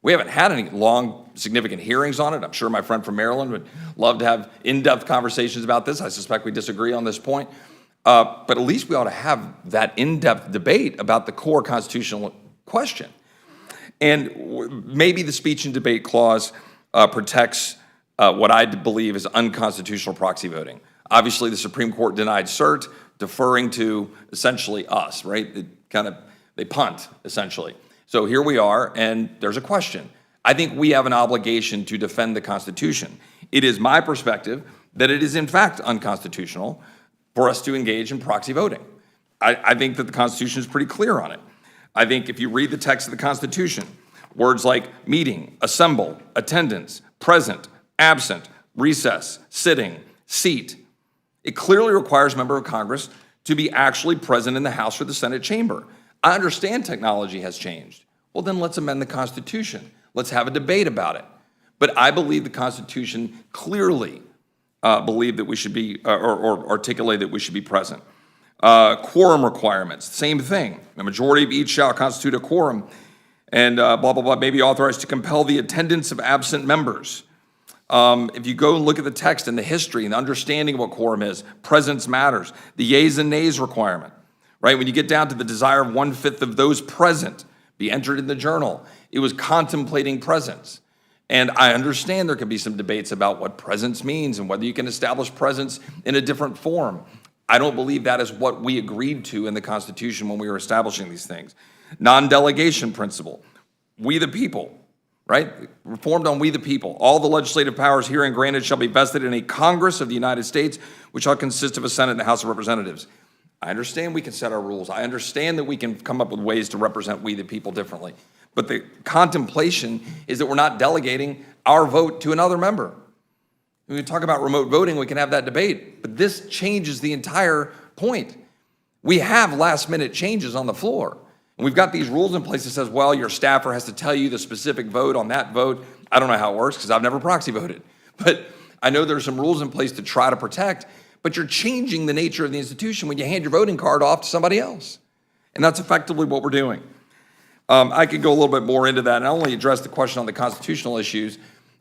We haven't had any long, significant hearings on it. I'm sure my friend from Maryland would love to have in-depth conversations about this. I suspect we disagree on this point. But at least we ought to have that in-depth debate about the core constitutional question. And maybe the speech and debate clause protects what I believe is unconstitutional proxy voting. Obviously, the Supreme Court denied cert, deferring to essentially us, right? They punt, essentially. So here we are, and there's a question. I think we have an obligation to defend the Constitution. It is my perspective that it is in fact unconstitutional for us to engage in proxy voting. I think that the Constitution is pretty clear on it. I think if you read the text of the Constitution, words like meeting, assemble, attendance, present, absent, recess, sitting, seat, it clearly requires a member of Congress to be actually present in the House or the Senate chamber. I understand technology has changed. Well, then let's amend the Constitution. Let's have a debate about it. But I believe the Constitution clearly believe that we should be, or articulate that we should be present. Quorum requirements, same thing. A majority of each shall constitute a quorum, and blah, blah, blah, may be authorized to compel the attendance of absent members. If you go and look at the text and the history and the understanding of what quorum is, presence matters. The yeas and nays requirement, right? When you get down to the desire of 1/5 of those present be entered in the journal, it was contemplating presence. And I understand there can be some debates about what presence means and whether you can establish presence in a different form. I don't believe that is what we agreed to in the Constitution when we were establishing these things. Non-delegation principle. We the people, right? Reformed on we the people. All the legislative powers herein granted shall be vested in a Congress of the United States, which shall consist of a Senate and a House of Representatives. I understand we can set our rules. I understand that we can come up with ways to represent we the people differently. But the contemplation is that we're not delegating our vote to another member. We can talk about remote voting, we can have that debate, but this changes the entire point. We have last minute changes on the floor. And we've got these rules in place that says, well, your staffer has to tell you the specific vote on that vote. I don't know how it works because I've never proxy voted. But I know there's some rules in place to try to protect, but you're changing the nature of the institution when you hand your voting card off to somebody else. And that's effectively what we're doing. I could go a little bit more into that and only address the question on the constitutional issues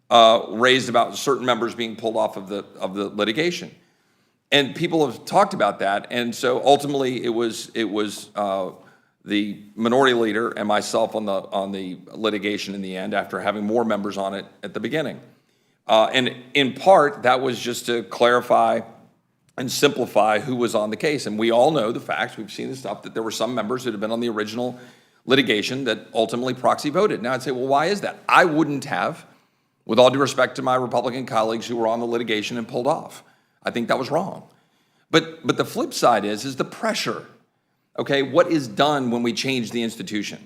raised about certain members being pulled off of the litigation. And people have talked about that. And so ultimately it was the minority leader and myself on the litigation in the end after having more members on it at the beginning. And in part, that was just to clarify and simplify who was on the case. And we all know the facts. We've seen the stuff that there were some members that had been on the original litigation that ultimately proxy voted. Now I'd say, well, why is that? I wouldn't have, with all due respect to my Republican colleagues who were on the litigation and pulled off. I think that was wrong. But the flip side is the pressure. Okay, what is done when we change the institution?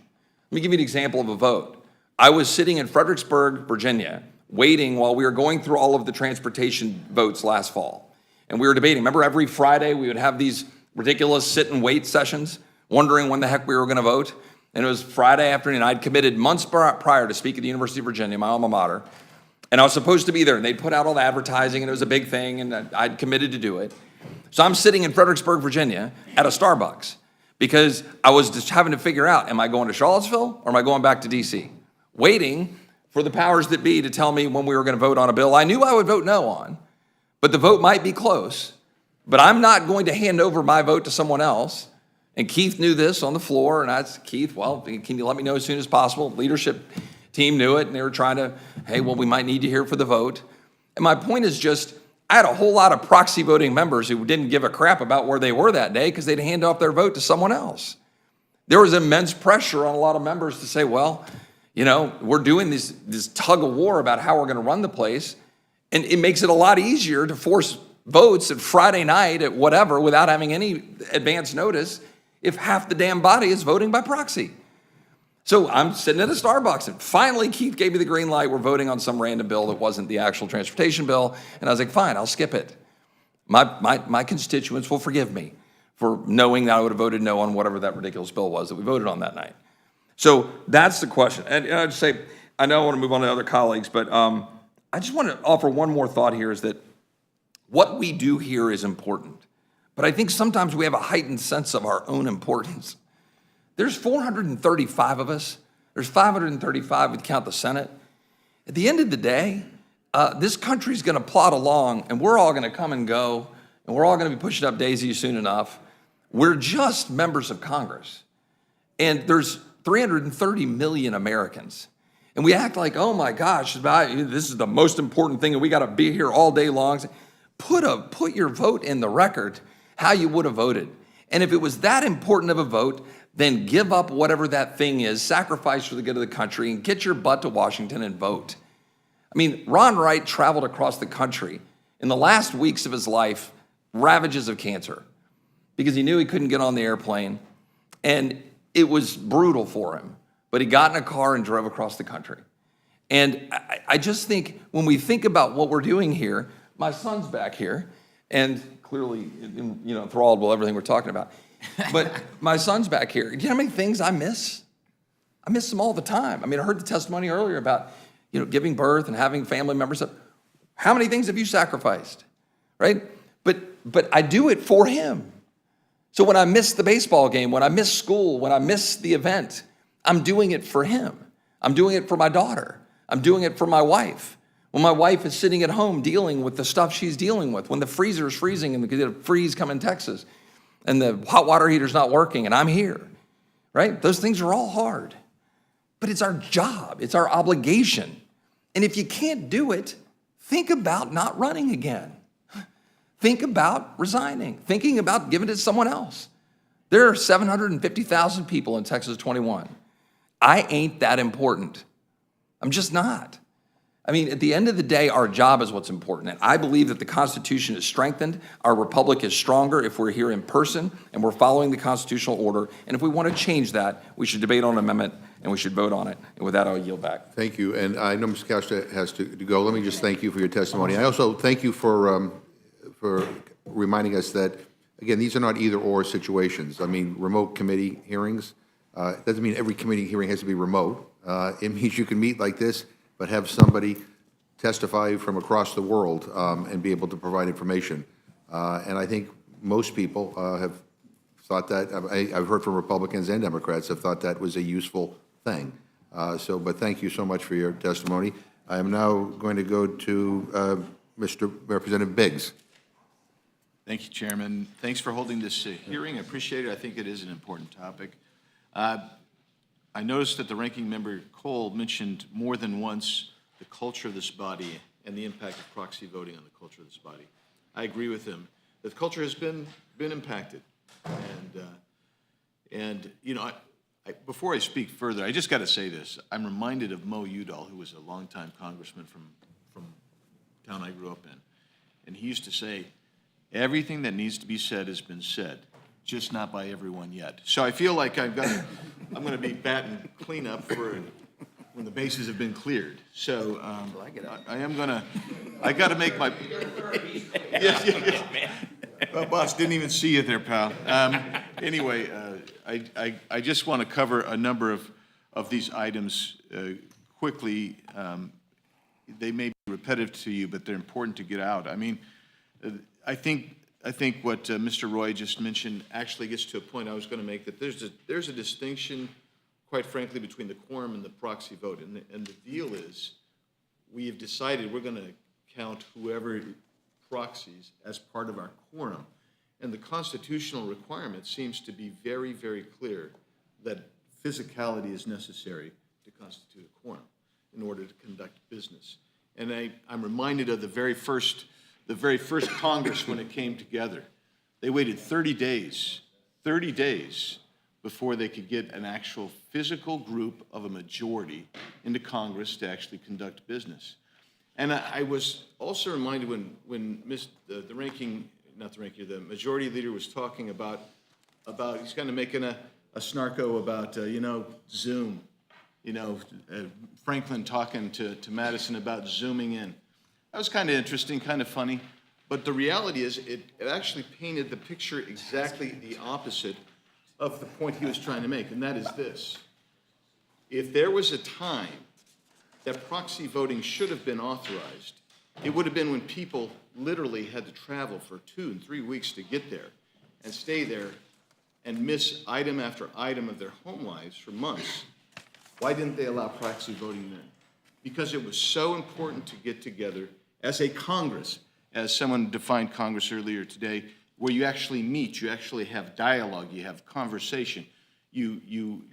Let me give you an example of a vote. I was sitting in Fredericksburg, Virginia, waiting while we were going through all of the transportation votes last fall. And we were debating. Remember, every Friday we would have these ridiculous sit and wait sessions, wondering when the heck we were going to vote. And it was Friday afternoon. I'd committed months prior to speak at the University of Virginia, my alma mater. And I was supposed to be there. And they'd put out all the advertising, and it was a big thing, and I'd committed to do it. So I'm sitting in Fredericksburg, Virginia, at a Starbucks, because I was just having to figure out, am I going to Charlottesville or am I going back to DC? Waiting for the powers that be to tell me when we were going to vote on a bill I knew I would vote no on, but the vote might be close. But I'm not going to hand over my vote to someone else. And Keith knew this on the floor, and I said, Keith, well, can you let me know as soon as possible? Leadership team knew it, and they were trying to, hey, well, we might need you here for the vote. And my point is just, I had a whole lot of proxy voting members who didn't give a crap about where they were that day because they'd hand off their vote to someone else. There was immense pressure on a lot of members to say, well, you know, we're doing this tug of war about how we're going to run the place, and it makes it a lot easier to force votes at Friday night at whatever without having any advance notice if half the damn body is voting by proxy. So I'm sitting at a Starbucks, and finally Keith gave me the green light. We're voting on some random bill that wasn't the actual transportation bill, and I was like, fine, I'll skip it. My constituents will forgive me for knowing that I would have voted no on whatever that ridiculous bill was that we voted on that night. So that's the question. And I'd say, I know I want to move on to other colleagues, but I just want to offer one more thought here is that what we do here is important. But I think sometimes we have a heightened sense of our own importance. There's 435 of us. There's 535 if you count the Senate. At the end of the day, this country's going to plod along, and we're all going to come and go, and we're all going to be pushing up daisies soon enough. We're just members of Congress. And there's 330 million Americans. And we act like, oh my gosh, this is the most important thing, and we got to be here all day long. Put your vote in the record how you would have voted. And if it was that important of a vote, then give up whatever that thing is, sacrifice for the good of the country, and get your butt to Washington and vote. I mean, Ron Wright traveled across the country in the last weeks of his life, ravages of cancer, because he knew he couldn't get on the airplane, and it was brutal for him. But he got in a car and drove across the country. And I just think when we think about what we're doing here, my son's back here, and clearly, enthralled with everything we're talking about. But my son's back here. Do you know how many things I miss? I miss them all the time. I mean, I heard the testimony earlier about, giving birth and having family members. How many things have you sacrificed, right? But I do it for him. So when I miss the baseball game, when I miss school, when I miss the event, I'm doing it for him. I'm doing it for my daughter. I'm doing it for my wife. When my wife is sitting at home dealing with the stuff she's dealing with, when the freezer is freezing and the freeze come in Texas, and the hot water heater's not working, and I'm here, right? Those things are all hard. But it's our job. It's our obligation. And if you can't do it, think about not running again. Think about resigning. Thinking about giving it to someone else. There are 750,000 people in Texas 21. I ain't that important. I'm just not. I mean, at the end of the day, our job is what's important. And I believe that the Constitution is strengthened, our republic is stronger if we're here in person and we're following the constitutional order. And if we want to change that, we should debate on an amendment and we should vote on it. And with that, I'll yield back. Thank you, and I know Mr. Costa has to go. Let me just thank you for your testimony. I also thank you for reminding us that, again, these are not either-or situations. I mean, remote committee hearings, doesn't mean every committee hearing has to be remote. It means you can meet like this, but have somebody testify from across the world and be able to provide information. And I think most people have thought that, I've heard from Republicans and Democrats have thought that was a useful thing. But thank you so much for your testimony. I am now going to go to Mr. Representative Biggs. Thank you, Chairman. Thanks for holding this hearing. I appreciate it. I think it is an important topic. I noticed that the ranking member Cole mentioned more than once the culture of this body and the impact of proxy voting on the culture of this body. I agree with him. The culture has been impacted. And you know, before I speak further, I just got to say this. I'm reminded of Mo Udall, who was a longtime congressman from town I grew up in. And he used to say, everything that needs to be said has been said, just not by everyone yet. So I feel like I'm going to be batting cleanup for when the bases have been cleared. So I got to make my. Well, boss, didn't even see you there, pal. Anyway, I just want to cover a number of these items quickly. They may be repetitive to you, but they're important to get out. I mean, I think what Mr. Roy just mentioned actually gets to a point I was going to make, that there's a distinction, quite frankly, between the quorum and the proxy vote. And the deal is, we have decided we're going to count whoever proxies as part of our quorum. And the constitutional requirement seems to be very, very clear that physicality is necessary to constitute a quorum in order to conduct business. And I'm reminded of the very first Congress when it came together. They waited 30 days before they could get an actual physical group of a majority into Congress to actually conduct business. And I was also reminded when the majority leader was talking about he's kind of making a snarko about, Zoom. Franklin talking to Madison about zooming in. That was kind of interesting, kind of funny. But the reality is it actually painted the picture exactly the opposite of the point he was trying to make, and that is this. If there was a time that proxy voting should have been authorized, it would have been when people literally had to travel for 2 and 3 weeks to get there and stay there and miss item after item of their home lives for months. Why didn't they allow proxy voting then? Because it was so important to get together as a Congress, as someone defined Congress earlier today, where you actually meet, you actually have dialogue, you have conversation, you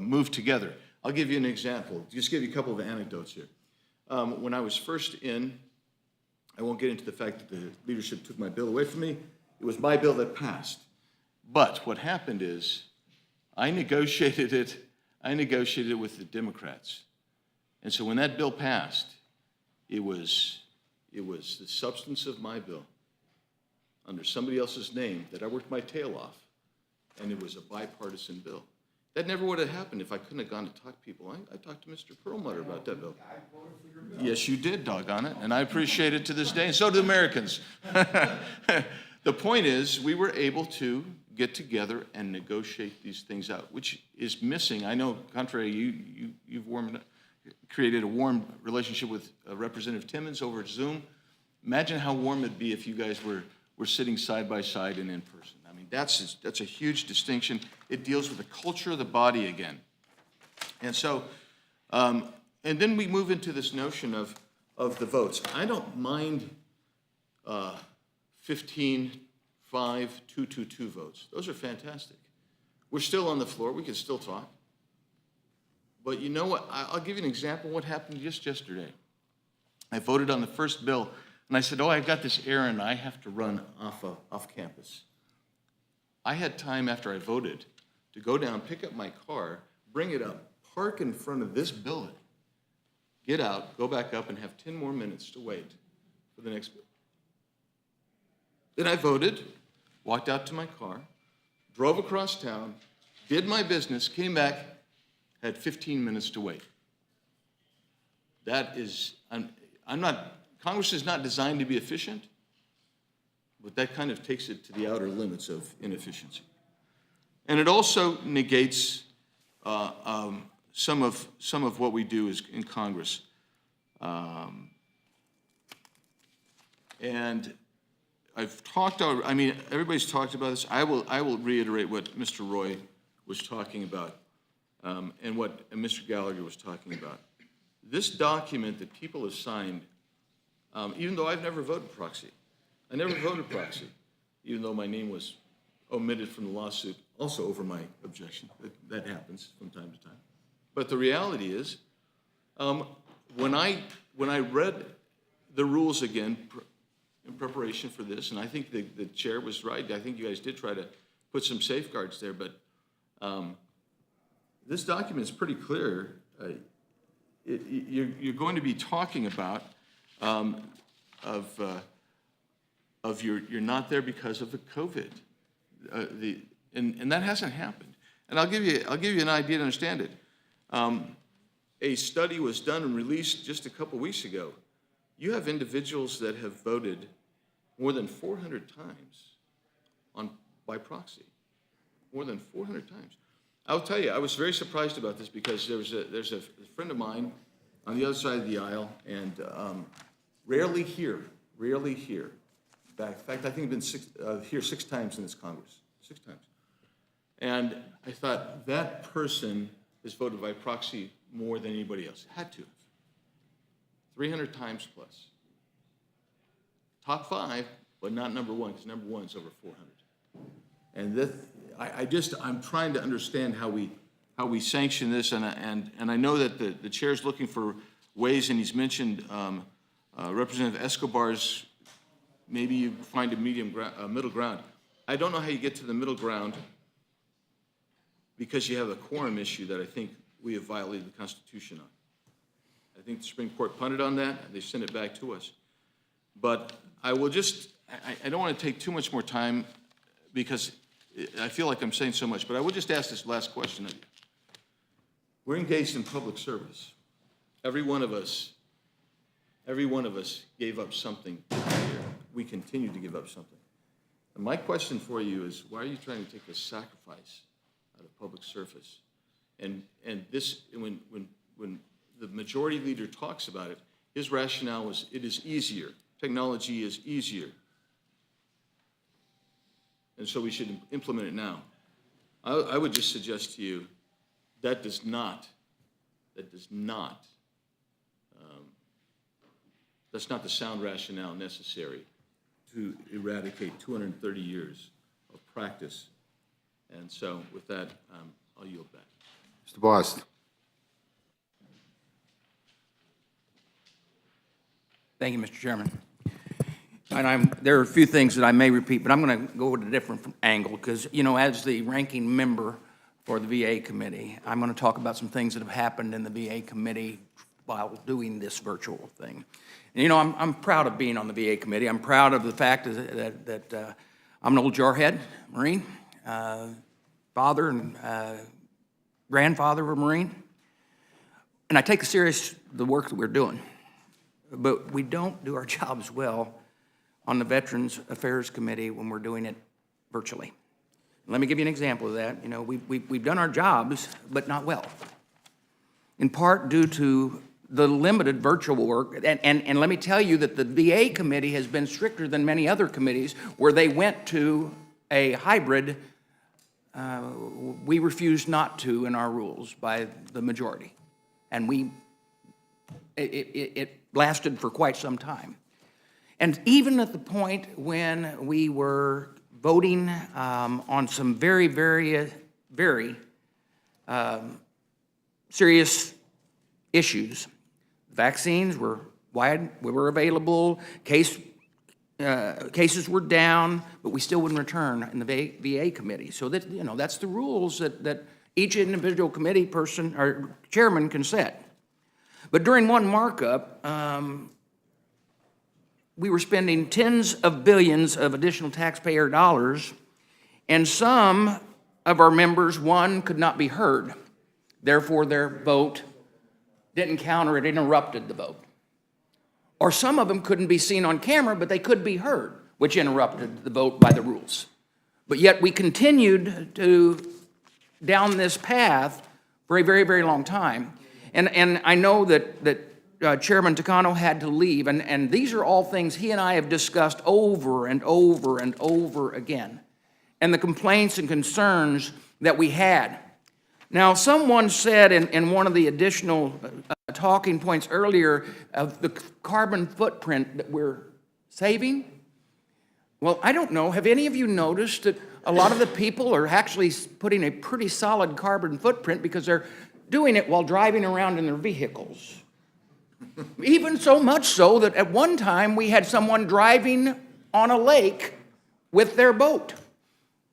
move together. I'll give you an example, just give you a couple of anecdotes here. When I was first in, I won't get into the fact that the leadership took my bill away from me. It was my bill that passed. But what happened is I negotiated it with the Democrats. And so when that bill passed, it was the substance of my bill under somebody else's name that I worked my tail off, and it was a bipartisan bill. That never would have happened if I couldn't have gone to talk to people. I talked to Mr. Perlmutter about that bill. Yes, you did, doggone it, and I appreciate it to this day, and so do Americans. The point is, we were able to get together and negotiate these things out, which is missing. I know, contrary, you've created a warm relationship with Representative Timmons over at Zoom. Imagine how warm it'd be if you guys were sitting side by side and in person. I mean, that's a huge distinction. It deals with the culture of the body again. And so, and then we move into this notion of the votes. I don't mind 15, 5, 2, 2, 2 votes. Those are fantastic. We're still on the floor. We can still talk. But you know what? I'll give you an example of what happened just yesterday. I voted on the first bill, and I said, I've got this errand I have to run off campus. I had time after I voted to go down, pick up my car, bring it up, park in front of this building, get out, go back up, and have 10 more minutes to wait for the next. Then I voted, walked out to my car, drove across town, did my business, came back, had 15 minutes to wait. That is, I'm not, Congress is not designed to be efficient, but that kind of takes it to the outer limits of inefficiency. And it also negates some of what we do is in Congress. And I've talked, I mean, everybody's talked about this. I will reiterate what Mr. Roy was talking about and what Mr. Gallagher was talking about. This document that people have signed, even though I've never voted proxy, I never voted proxy, even though my name was omitted from the lawsuit, also over my objection. That happens from time to time. But the reality is, when I read the rules again in preparation for this, and I think the chair was right, I think you guys did try to put some safeguards there, but this document is pretty clear. You're going to be talking about you're not there because of the COVID, and that hasn't happened. And I'll give you an idea to understand it. A study was done and released just a couple weeks ago. You have individuals that have voted more than 400 times by proxy, more than 400 times. I'll tell you, I was very surprised about this because there's a friend of mine on the other side of the aisle, and rarely here. In fact, I think I've been here 6 times in this Congress, 6 times. And I thought, that person has voted by proxy more than anybody else. Had to. 300 times plus. Top 5, but not number 1, because number 1 is over 400. And this, I'm trying to understand how we sanction this, and I know that the chair's looking for ways, and he's mentioned Representative Escobar's. Maybe you find a middle ground. I don't know how you get to the middle ground because you have a quorum issue that I think we have violated the Constitution on. I think the Supreme Court punted on that, and they sent it back to us. But I will just, I don't want to take too much more time because I feel like I'm saying so much, but I will just ask this last question of you. We're engaged in public service. Every one of us gave up something here. We continue to give up something. And my question for you is, why are you trying to take a sacrifice out of public service? And this, when the majority leader talks about it, his rationale was it is easier. Technology is easier. And so we should implement it now. I would just suggest to you that's not the sound rationale necessary to eradicate 230 years of practice. And so with that, I'll yield back. Mr. Bost. Thank you, Mr. Chairman. And there are a few things that I may repeat, but I'm going to go at a different angle because, you know, as the ranking member for the VA committee, I'm going to talk about some things that have happened in the VA committee while doing this virtual thing. And, you know, I'm proud of being on the VA committee. I'm proud of the fact that I'm an old jarhead, Marine, father and grandfather of a Marine. And I take serious the work that we're doing. But we don't do our jobs well on the Veterans Affairs Committee when we're doing it virtually. Let me give you an example of that. You know, we've done our jobs, but not well. In part due to the limited virtual work, and let me tell you that the VA committee has been stricter than many other committees where they went to a hybrid. We refused not to in our rules by the majority. And it lasted for quite some time. And even at the point when we were voting on some very, very, very serious issues, vaccines were available, cases were down, but we still wouldn't return in the VA committee. So that, you know, that's the rules that each individual committee person or chairman can set. But during one markup, we were spending tens of billions of additional taxpayer dollars, and some of our members, one, could not be heard. Therefore, their vote didn't count or it interrupted the vote. Or some of them couldn't be seen on camera, but they could be heard, which interrupted the vote by the rules. But yet we continued down this path for a very, very long time. And I know that Chairman Takano had to leave, and these are all things he and I have discussed over and over and over again, and the complaints and concerns that we had. Now, someone said in one of the additional talking points earlier of the carbon footprint that we're saving. Well, I don't know. Have any of you noticed that a lot of the people are actually putting a pretty solid carbon footprint because they're doing it while driving around in their vehicles? Even so much so that at one time we had someone driving on a lake with their boat,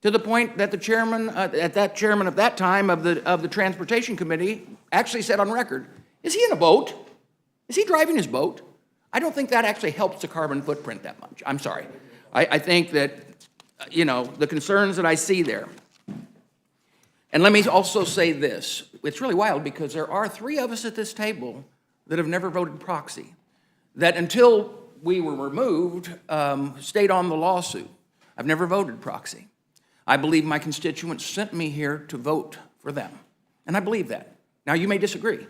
to the point that the chairman, at that time of the Transportation Committee actually said on record, is he in a boat? Is he driving his boat? I don't think that actually helps the carbon footprint that much. I'm sorry. I think that, the concerns that I see there. And let me also say this. It's really wild because there are 3 of us at this table that have never voted proxy, that until we were removed, stayed on the lawsuit. I've never voted proxy. I believe my constituents sent me here to vote for them, and I believe that. Now, you may disagree,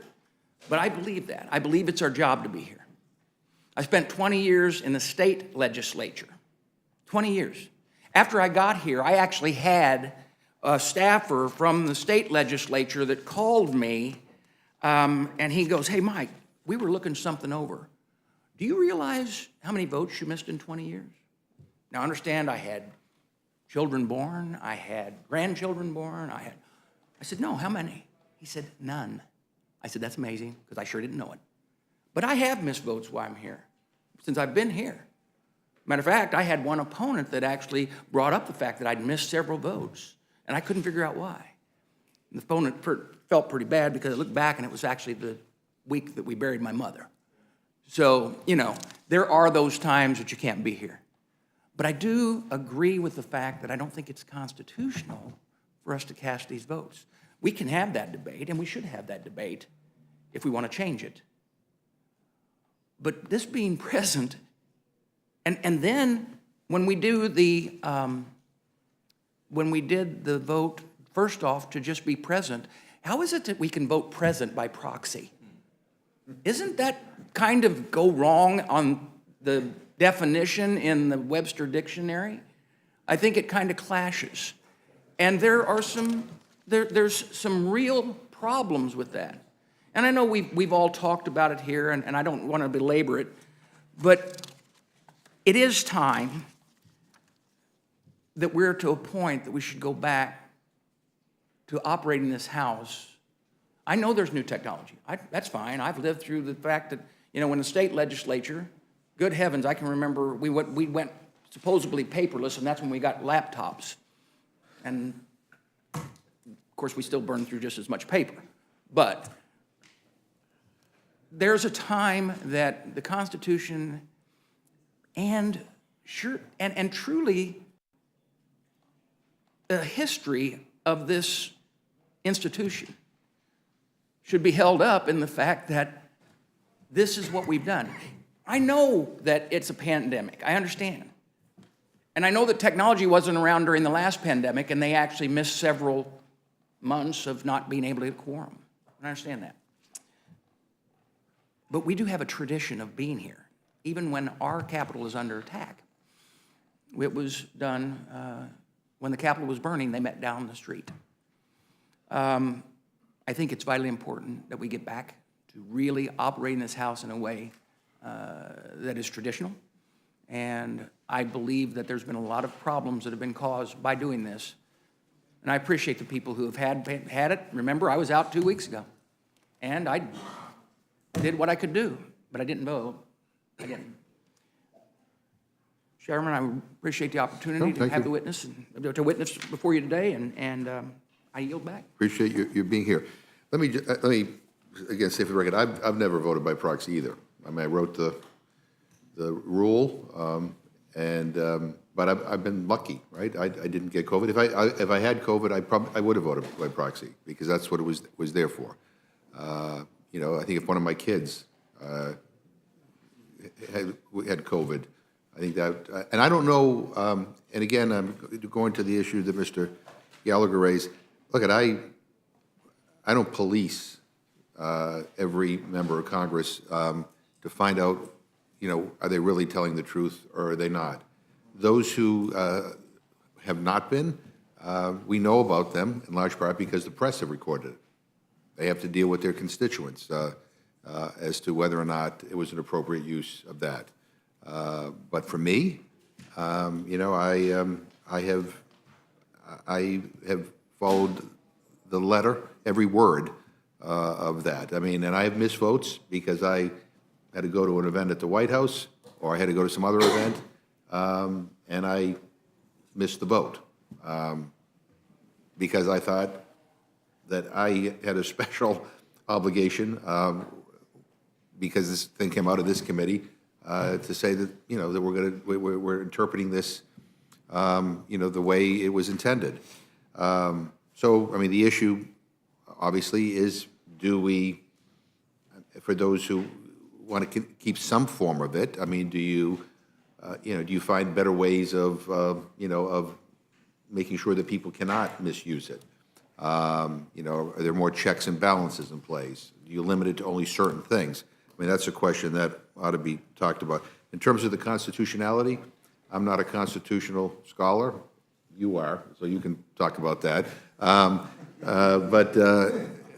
but I believe that. I believe it's our job to be here. I spent 20 years in the state legislature, 20 years. After I got here, I actually had a staffer from the state legislature that called me, and he goes, hey, Mike, we were looking something over. Do you realize how many votes you missed in 20 years? Now, understand, I had children born, I had grandchildren born, I said, no, how many? He said, none. I said, that's amazing, because I sure didn't know it. But I have missed votes while I'm here, since I've been here. Matter of fact, I had one opponent that actually brought up the fact that I'd missed several votes, and I couldn't figure out why. And the opponent felt pretty bad because I looked back and it was actually the week that we buried my mother. So, there are those times that you can't be here. But I do agree with the fact that I don't think it's constitutional for us to cast these votes. We can have that debate, and we should have that debate if we want to change it. But this being present, and then when we did the vote, first off, to just be present, how is it that we can vote present by proxy? Isn't that kind of go wrong on the definition in the Webster Dictionary? I think it kind of clashes. And there's some real problems with that. And I know we've all talked about it here, and I don't want to belabor it, but it is time that we're to a point that we should go back to operating this House. I know there's new technology. That's fine. I've lived through the fact that, when the state legislature, good heavens, I can remember we went supposedly paperless, and that's when we got laptops. And, of course, we still burn through just as much paper. But there's a time that the Constitution and truly the history of this institution should be held up in the fact that this is what we've done. I know that it's a pandemic. I understand. And I know that technology wasn't around during the last pandemic, and they actually missed several months of not being able to get a quorum. I understand that. But we do have a tradition of being here, even when our Capitol is under attack. It was done when the Capitol was burning, they met down the street. I think it's vitally important that we get back to really operating this House in a way that is traditional. And I believe that there's been a lot of problems that have been caused by doing this. And I appreciate the people who have had it. Remember, I was out 2 weeks ago, and I did what I could do, but I didn't vote. I didn't. Chairman, I appreciate the opportunity to have the witness before you today, and I yield back. Appreciate you being here. Let me again, say for the record, I've never voted by proxy either. I mean, I wrote the rule, but I've been lucky, right? I didn't get COVID. If I had COVID, I would have voted by proxy, because that's what it was there for. You know, I think if one of my kids had COVID, I think that, and I don't know, and again, I'm going to the issue that Mr. Gallagher raised. Look, I don't police every member of Congress to find out, you know, are they really telling the truth or are they not? Those who have not been, we know about them in large part because the press have recorded it. They have to deal with their constituents as to whether or not it was an appropriate use of that. But for me, you know, I have followed the letter, every word of that. I mean, and I have missed votes because I had to go to an event at the White House, or I had to go to some other event, and I missed the vote because I thought that I had a special obligation, because this thing came out of this committee, to say that, you know, that we're interpreting this, you know, the way it was intended. So, I mean, the issue obviously is, do we, for those who want to keep some form of it, I mean, do you, you know, do you find better ways of, you know, of making sure that people cannot misuse it? You know, are there more checks and balances in place? Do you limit it to only certain things? I mean, that's a question that ought to be talked about. In terms of the constitutionality, I'm not a constitutional scholar. You are, so you can talk about that.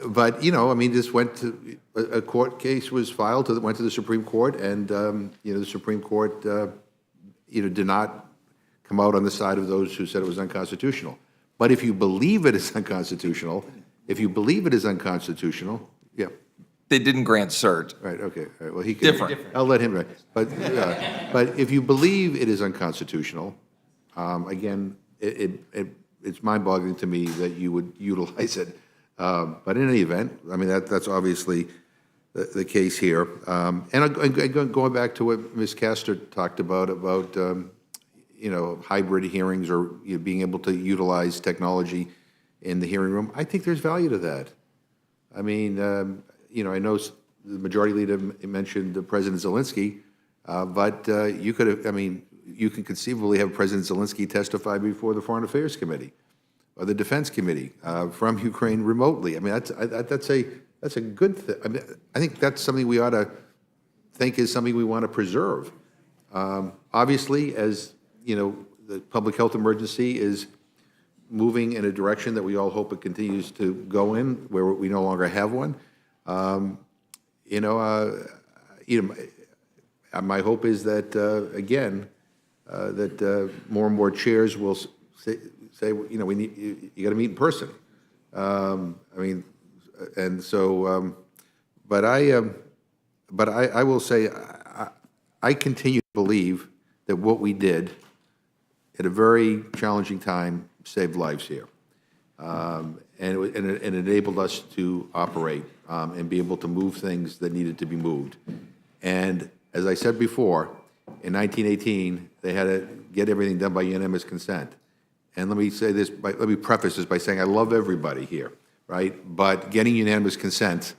But you know, I mean, this went to, a court case was filed, went to the Supreme Court, and, you know, the Supreme Court, you know, did not come out on the side of those who said it was unconstitutional. But if you believe it is unconstitutional, yeah. They didn't grant cert. Right, okay, all right, well, he can. Different. I'll let him, but if you believe it is unconstitutional, again, it's mind-boggling to me that you would utilize it. But in any event, I mean, that's obviously the case here. And going back to what Ms. Castor talked about, you know, hybrid hearings, or, you know, being able to utilize technology in the hearing room, I think there's value to that. I mean, you know, I know the majority leader mentioned President Zelensky, but you could have, I mean, you can conceivably have President Zelensky testify before the Foreign Affairs Committee or the Defense Committee from Ukraine remotely. I mean, that's a good thing. I mean, I think that's something we ought to think is something we want to preserve. Obviously, as you know, the public health emergency is moving in a direction that we all hope it continues to go in, where we no longer have one. You know, my hope is that again, that more and more chairs will say, you know, you got to meet in person. I mean, and so, but I will say, I continue to believe that what we did at a very challenging time saved lives here, and it enabled us to operate and be able to move things that needed to be moved. And as I said before, in 1918, they had to get everything done by unanimous consent. And let me say this, let me preface this by saying I love everybody here, right? But getting unanimous consent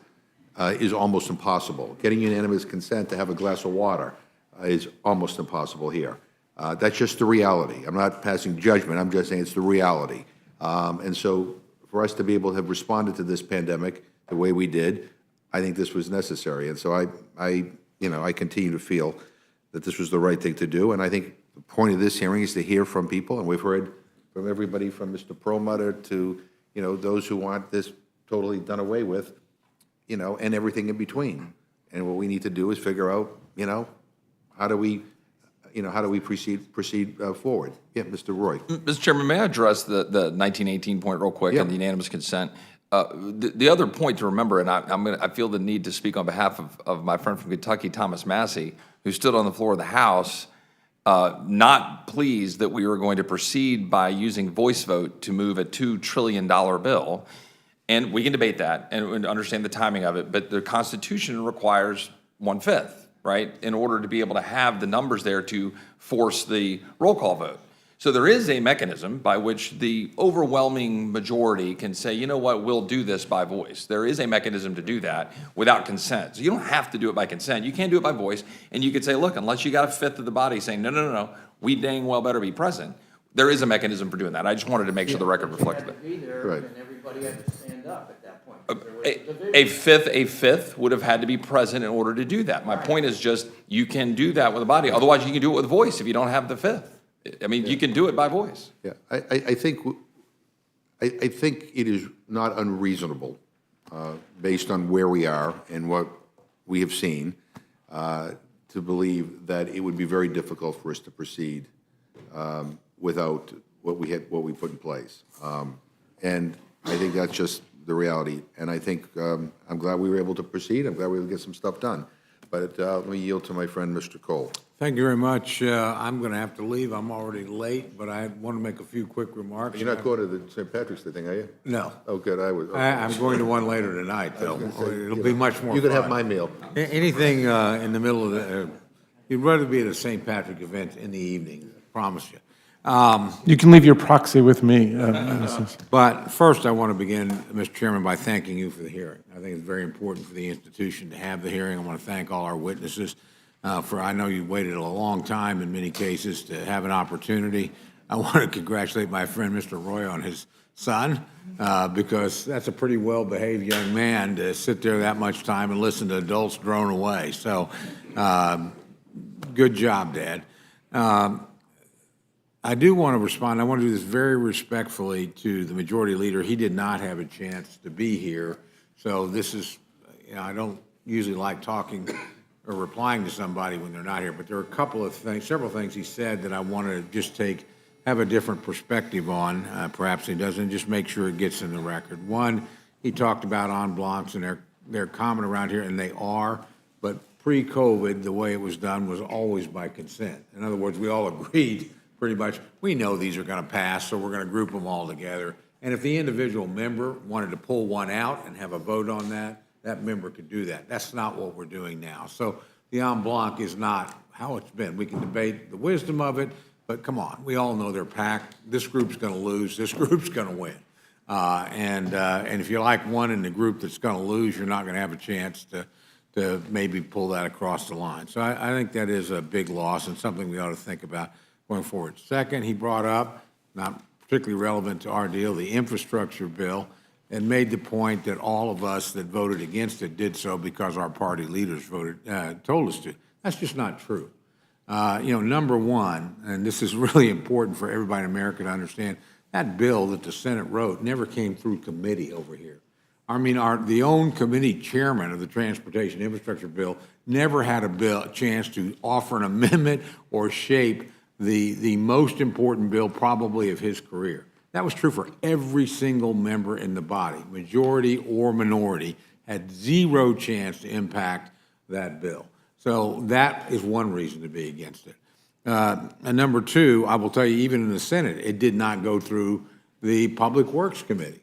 is almost impossible. Getting unanimous consent to have a glass of water is almost impossible here. That's just the reality. I'm not passing judgment, I'm just saying it's the reality. And so for us to be able to have responded to this pandemic the way we did, I think this was necessary. And so I continue to feel that this was the right thing to do. And I think the point of this hearing is to hear from people, and we've heard from everybody from Mr. Perlmutter to, you know, those who want this totally done away with, you know, and everything in between. And what we need to do is figure out, you know, how do we proceed forward? Yeah, Mr. Roy. Mr. Chairman, may I address the 1918 point real quick on the unanimous consent? The other point to remember, and I feel the need to speak on behalf of my friend from Kentucky, Thomas Massey, who stood on the floor of the House, not pleased that we were going to proceed by using voice vote to move a $2 trillion bill. And we can debate that and understand the timing of it, but the Constitution requires 1/5, right, in order to be able to have the numbers there to force the roll call vote. So there is a mechanism by which the overwhelming majority can say, you know what, we'll do this by voice. There is a mechanism to do that without consent. So you don't have to do it by consent. You can do it by voice, and you could say, look, unless you got a fifth of the body saying, no, no, no, no, we dang well better be present, there is a mechanism for doing that. I just wanted to make sure the record reflected that. Be there, Right. and everybody had to stand up at that point. 'cause there was a A division. a fifth would have had to be present in order to do that. My point is just, you can do that with a body. Otherwise, you can do it with voice if you don't have the fifth. I mean, you can do it by voice. Yeah, I think, I think it is not unreasonable, based on where we are and what we have seen, to believe that it would be very difficult for us to proceed without what we put in place. And I think that's just the reality. And I think, I'm glad we were able to proceed. I'm glad we were able to get some stuff done. But let me yield to my friend, Mr. Cole. Thank you very much. I'm going to have to leave. I'm already late, but I want to make a few quick remarks. You're not going to the St. Patrick's Day thing, are you? No. Oh, good, I was. I'm going to one later tonight, though. It'll be much more fun. You can have my meal. Anything in the middle of the, you'd rather be at a St. Patrick event in the evening, promise you. You can leave your proxy with me. But first, I want to begin, Mr. Chairman, by thanking you for the hearing. I think it's very important for the institution to have the hearing. I want to thank all our witnesses for, I know you waited a long time in many cases to have an opportunity. I want to congratulate my friend, Mr. Roy, on his son, because that's a pretty well-behaved young man to sit there that much time and listen to adults drone away. So, good job, Dad. I do want to respond. I want to do this very respectfully to the majority leader. He did not have a chance to be here. So this is, I don't usually like talking or replying to somebody when they're not here, but there are a couple of things, several things he said that I want to just have a different perspective on. Perhaps he doesn't, just make sure it gets in the record. One, he talked about en blocs, and they're common around here, and they are, but pre-COVID, the way it was done was always by consent. In other words, we all agreed pretty much, we know these are going to pass, so we're going to group them all together. And if the individual member wanted to pull one out and have a vote on that, that member could do that. That's not what we're doing now. So the en bloc is not how it's been. We can debate the wisdom of it, but come on, we all know they're packed. This group's going to lose. This group's going to win. And if you like one in the group that's going to lose, you're not going to have a chance to maybe pull that across the line. So I think that is a big loss and something we ought to think about going forward. Second, he brought up, not particularly relevant to our deal, the infrastructure bill, and made the point that all of us that voted against it did so because our party leaders told us to. That's just not true. Number one, and this is really important for everybody in America to understand, that bill that the Senate wrote never came through committee over here. I mean, the own committee chairman of the Transportation Infrastructure Bill never had a chance to offer an amendment or shape the most important bill probably of his career. That was true for every single member in the body, majority or minority, had zero chance to impact that bill. So that is one reason to be against it. And number two, I will tell you, even in the Senate, it did not go through the Public Works Committee.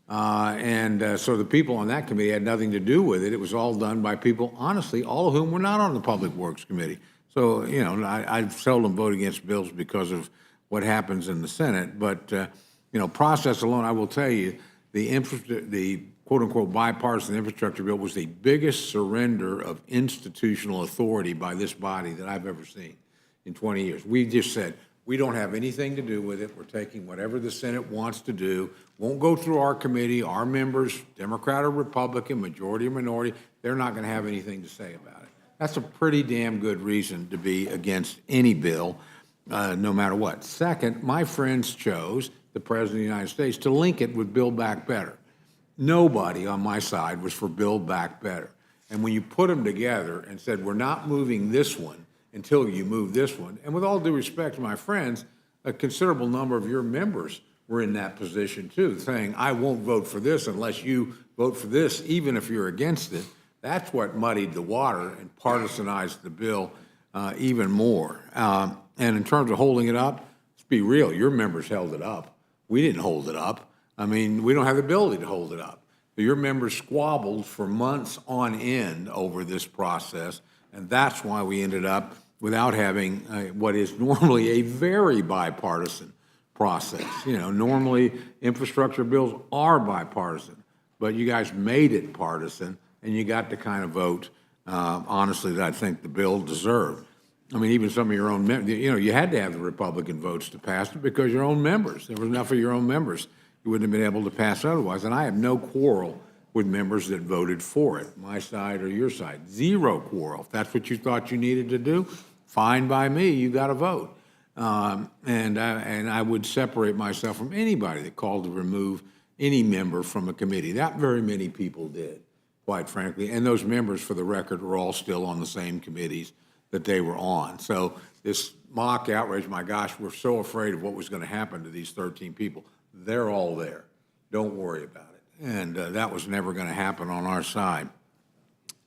So the people on that committee had nothing to do with it. It was all done by people, honestly, all of whom were not on the Public Works Committee. So, I seldom vote against bills because of what happens in the Senate. But, process alone, I will tell you, the quote-unquote bipartisan infrastructure bill was the biggest surrender of institutional authority by this body that I've ever seen in 20 years. We just said, we don't have anything to do with it. We're taking whatever the Senate wants to do. Won't go through our committee. Our members, Democrat or Republican, majority or minority, they're not going to have anything to say about it. That's a pretty damn good reason to be against any bill, no matter what. Second, my friends chose, the President of the United States, to link it with Build Back Better. Nobody on my side was for Build Back Better. And when you put them together and said, we're not moving this one until you move this one, and with all due respect to my friends, a considerable number of your members were in that position too, saying, I won't vote for this unless you vote for this, even if you're against it. That's what muddied the water and partisanized the bill even more. And in terms of holding it up, let's be real, your members held it up. We didn't hold it up. I mean, we don't have the ability to hold it up. Your members squabbled for months on end over this process, and that's why we ended up without having what is normally a very bipartisan process. You know, normally infrastructure bills are bipartisan, but you guys made it partisan, and you got the kind of vote, honestly, that I think the bill deserved. I mean, even some of your own, you know, you had to have the Republican votes to pass it because your own members, there was enough of your own members. You wouldn't have been able to pass otherwise. And I have no quarrel with members that voted for it, my side or your side. Zero quarrel. If that's what you thought you needed to do, fine by me, you got to vote. And I would separate myself from anybody that called to remove any member from a committee. That very many people did, quite frankly. And those members, for the record, are all still on the same committees that they were on. So this mock outrage, my gosh, we're so afraid of what was going to happen to these 13 people. They're all there. Don't worry about it. And that was never going to happen on our side.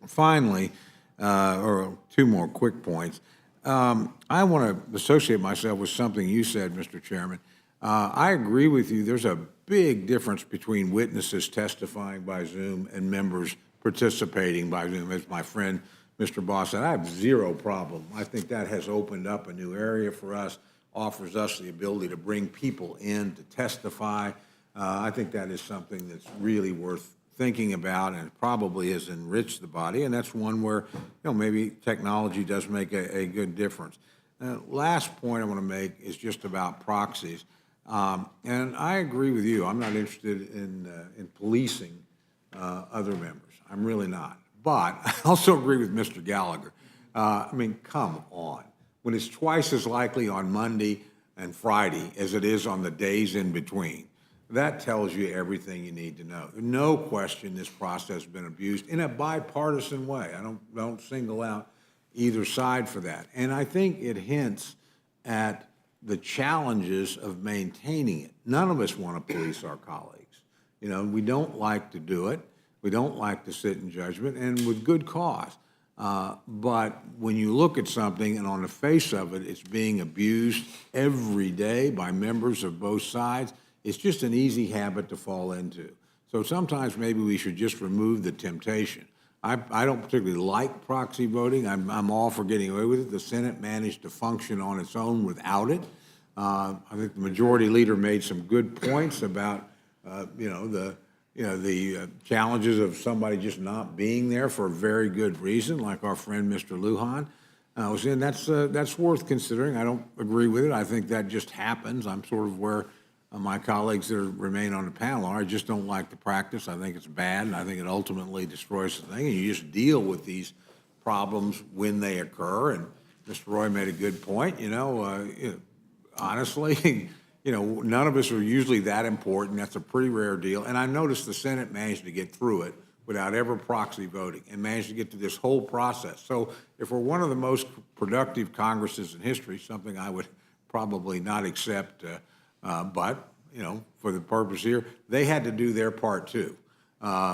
Finally, or two more quick points. I want to associate myself with something you said, Mr. Chairman. I agree with you. There's a big difference between witnesses testifying by Zoom and members participating by Zoom. As my friend Mr. Boss said, I have zero problem. I think that has opened up a new area for us, offers us the ability to bring people in to testify. I think that is something that's really worth thinking about and probably has enriched the body, and that's one where, you know, maybe technology does make a good difference. Last point I want to make is just about proxies. And I agree with you. I'm not interested in policing other members. I'm really not. But I also agree with Mr. Gallagher. I mean, come on. When it's twice as likely on Monday and Friday as it is on the days in between, that tells you everything you need to know. No question this process has been abused in a bipartisan way. I don't single out either side for that. And I think it hints at the challenges of maintaining it. None of us want to police our colleagues. You know, we don't like to do it. We don't like to sit in judgment, and with good cause. But when you look at something and on the face of it, it's being abused every day by members of both sides, it's just an easy habit to fall into. So sometimes maybe we should just remove the temptation. I don't particularly like proxy voting. I'm all for getting away with it. The Senate managed to function on its own without it. I think the majority leader made some good points about, the challenges of somebody just not being there for a very good reason, like our friend Mr. Lujan was in. That's worth considering. I don't agree with it. I think that just happens. I'm sort of where my colleagues that remain on the panel are. I just don't like the practice. I think it's bad, and I think it ultimately destroys the thing. And you just deal with these problems when they occur. And Mr. Roy made a good point. Honestly, none of us are usually that important. That's a pretty rare deal. And I noticed the Senate managed to get through it without ever proxy voting and managed to get to this whole process. So if we're one of the most productive Congresses in history, something I would probably not accept, but, for the purpose here, they had to do their part too,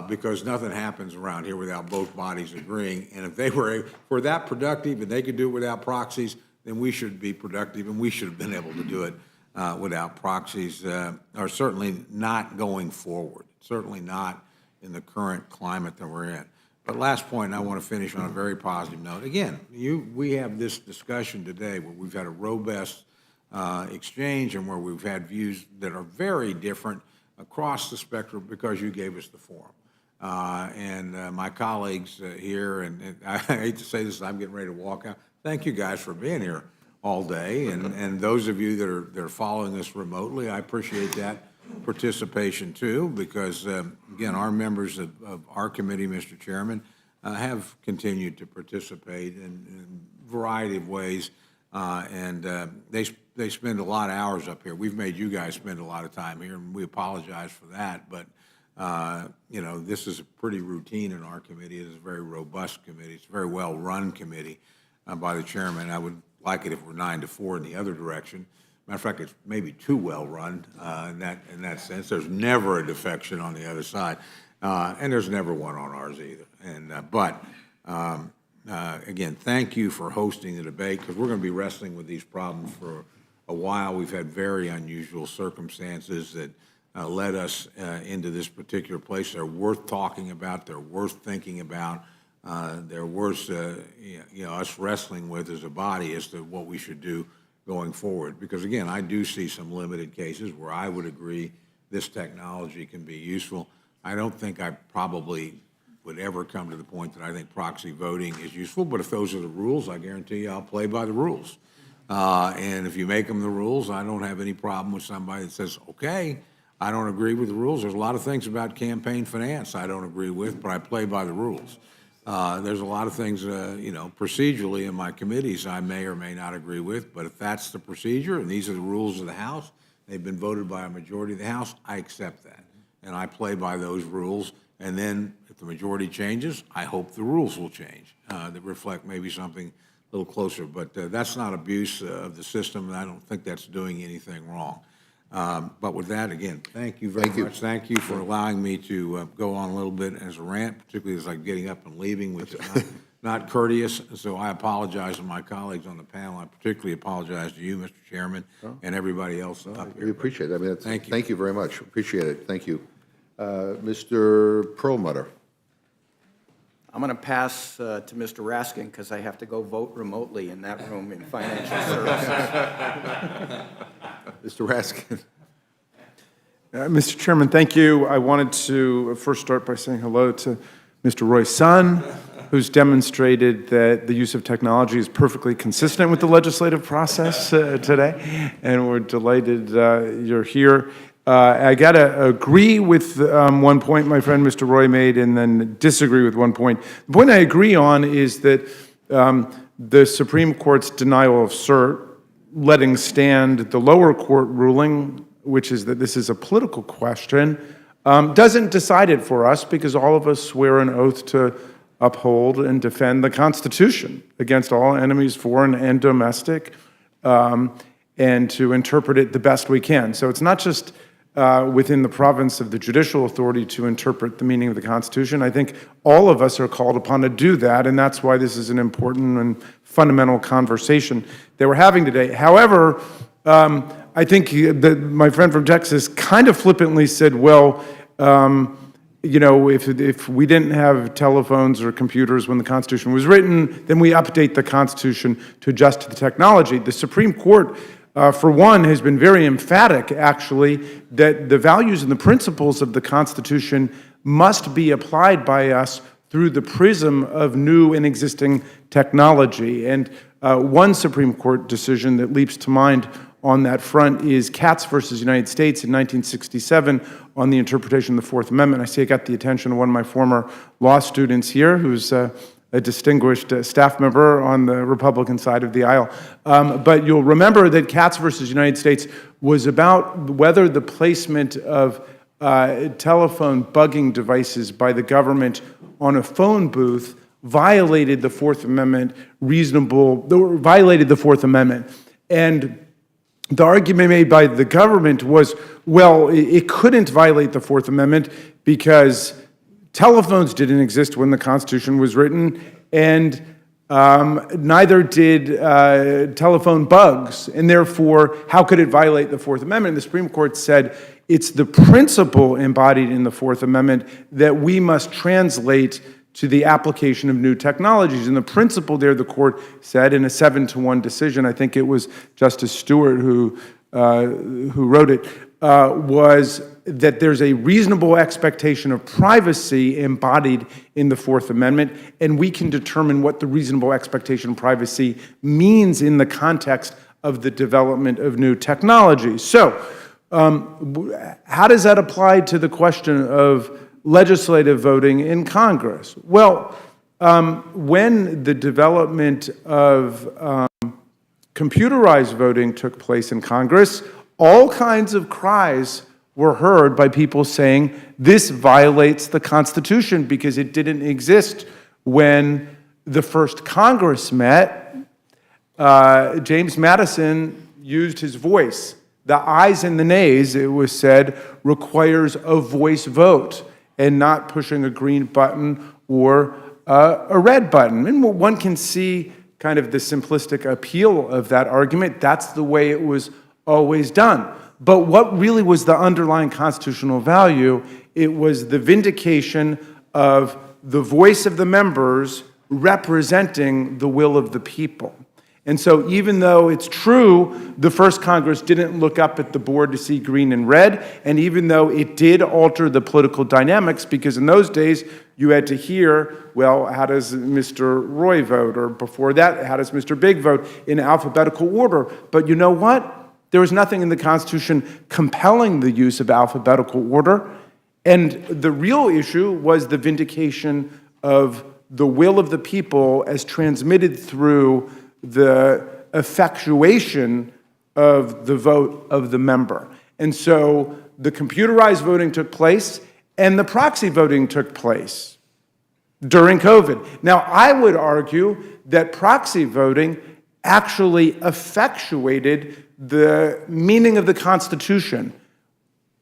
because nothing happens around here without both bodies agreeing. And if they were that productive and they could do it without proxies, then we should be productive and we should have been able to do it without proxies, or certainly not going forward, certainly not in the current climate that we're in. But last point, and I want to finish on a very positive note. Again, we have this discussion today where we've had a robust exchange and where we've had views that are very different across the spectrum because you gave us the forum. And my colleagues here, and I hate to say this, I'm getting ready to walk out. Thank you guys for being here all day. And those of you that are following us remotely, I appreciate that participation too, because again, our members of our committee, Mr. Chairman, have continued to participate in a variety of ways. And they spend a lot of hours up here. We've made you guys spend a lot of time here, and we apologize for that. But, this is pretty routine in our committee. It is a very robust committee. It's a very well-run committee by the chairman. I would like it if it were 9 to 4 in the other direction. Matter of fact, it's maybe too well-run in that sense. There's never a defection on the other side, and there's never one on ours either. And again, thank you for hosting the debate, because we're going to be wrestling with these problems for a while. We've had very unusual circumstances that led us into this particular place. They're worth talking about. They're worth thinking about. They're worth us wrestling with as a body as to what we should do going forward. Because again, I do see some limited cases where I would agree this technology can be useful. I don't think I probably would ever come to the point that I think proxy voting is useful, but if those are the rules, I guarantee you I'll play by the rules. And if you make them the rules, I don't have any problem with somebody that says, okay, I don't agree with the rules. There's a lot of things about campaign finance I don't agree with, but I play by the rules. There's a lot of things, procedurally in my committees I may or may not agree with, but if that's the procedure and these are the rules of the House, they've been voted by a majority of the House, I accept that. And I play by those rules. And then if the majority changes, I hope the rules will change that reflect maybe something a little closer. But that's not abuse of the system, and I don't think that's doing anything wrong. But with that, again, thank you very much. Thank you for allowing me to go on a little bit as a rant, particularly as I'm getting up and leaving, which is not courteous. So I apologize to my colleagues on the panel. I particularly apologize to you, Mr. Chairman, and everybody else up here. We appreciate it. I mean, Thank you. Thank you very much. Appreciate it. Thank you. Mr. Perlmutter. I'm going to pass to Mr. Raskin because I have to go vote remotely in that room in financial services. Mr. Raskin. Mr. Chairman, thank you. I wanted to first start by saying hello to Mr. Roy Sun, who's demonstrated that the use of technology is perfectly consistent with the legislative process today, and we're delighted you're here. I got to agree with one point my friend Mr. Roy made and then disagree with one point. The point I agree on is that the Supreme Court's denial of cert, letting stand the lower court ruling, which is that this is a political question, doesn't decide it for us because all of us swear an oath to uphold and defend the Constitution against all enemies, foreign and domestic, and to interpret it the best we can. So it's not just within the province of the judicial authority to interpret the meaning of the Constitution. I think all of us are called upon to do that, and that's why this is an important and fundamental conversation that we're having today. However, I think that my friend from Texas kind of flippantly said, well, if we didn't have telephones or computers when the Constitution was written, then we update the Constitution to adjust to the technology. The Supreme Court, for one, has been very emphatic, actually, that the values and the principles of the Constitution must be applied by us through the prism of new and existing technology. And one Supreme Court decision that leaps to mind on that front is Katz versus United States in 1967 on the interpretation of the Fourth Amendment. I see it got the attention of one of my former law students here, who's a distinguished staff member on the Republican side of the aisle. But you'll remember that Katz versus United States was about whether the placement of telephone bugging devices by the government on a phone booth violated the Fourth Amendment, violated the Fourth Amendment. And the argument made by the government was, well, it couldn't violate the Fourth Amendment because telephones didn't exist when the Constitution was written, and neither did telephone bugs, and therefore, how could it violate the Fourth Amendment? And the Supreme Court said it's the principle embodied in the Fourth Amendment that we must translate to the application of new technologies. And the principle there, the court said in a 7-1 decision, I think it was Justice Stewart who wrote it, was that there's a reasonable expectation of privacy embodied in the Fourth Amendment, and we can determine what the reasonable expectation of privacy means in the context of the development of new technology. So, how does that apply to the question of legislative voting in Congress? Well, when the development of computerized voting took place in Congress, all kinds of cries were heard by people saying this violates the Constitution because it didn't exist when the first Congress met. James Madison used his voice. The ayes and the nays, it was said, requires a voice vote and not pushing a green button or a red button. And one can see kind of the simplistic appeal of that argument. That's the way it was always done. But what really was the underlying constitutional value? It was the vindication of the voice of the members representing the will of the people. And so even though it's true the first Congress didn't look up at the board to see green and red, and even though it did alter the political dynamics, because in those days you had to hear, well, how does Mr. Roy vote? Or before that, how does Mr. Big vote in alphabetical order? But you know what? There was nothing in the Constitution compelling the use of alphabetical order. And the real issue was the vindication of the will of the people as transmitted through the effectuation of the vote of the member. And so the computerized voting took place and the proxy voting took place during COVID. Now, I would argue that proxy voting actually effectuated the meaning of the Constitution,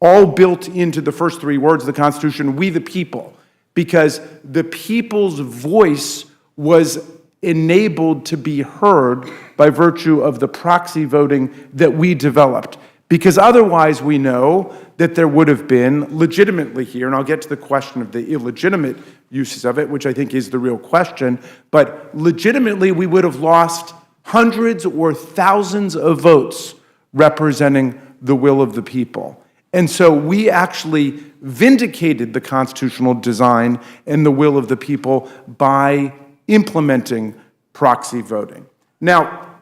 all built into the first three words of the Constitution, we the people, because the people's voice was enabled to be heard by virtue of the proxy voting that we developed. Because otherwise we know that there would have been legitimately here, and I'll get to the question of the illegitimate uses of it, which I think is the real question, but legitimately we would have lost hundreds or thousands of votes representing the will of the people. And so we actually vindicated the constitutional design and the will of the people by implementing proxy voting. Now,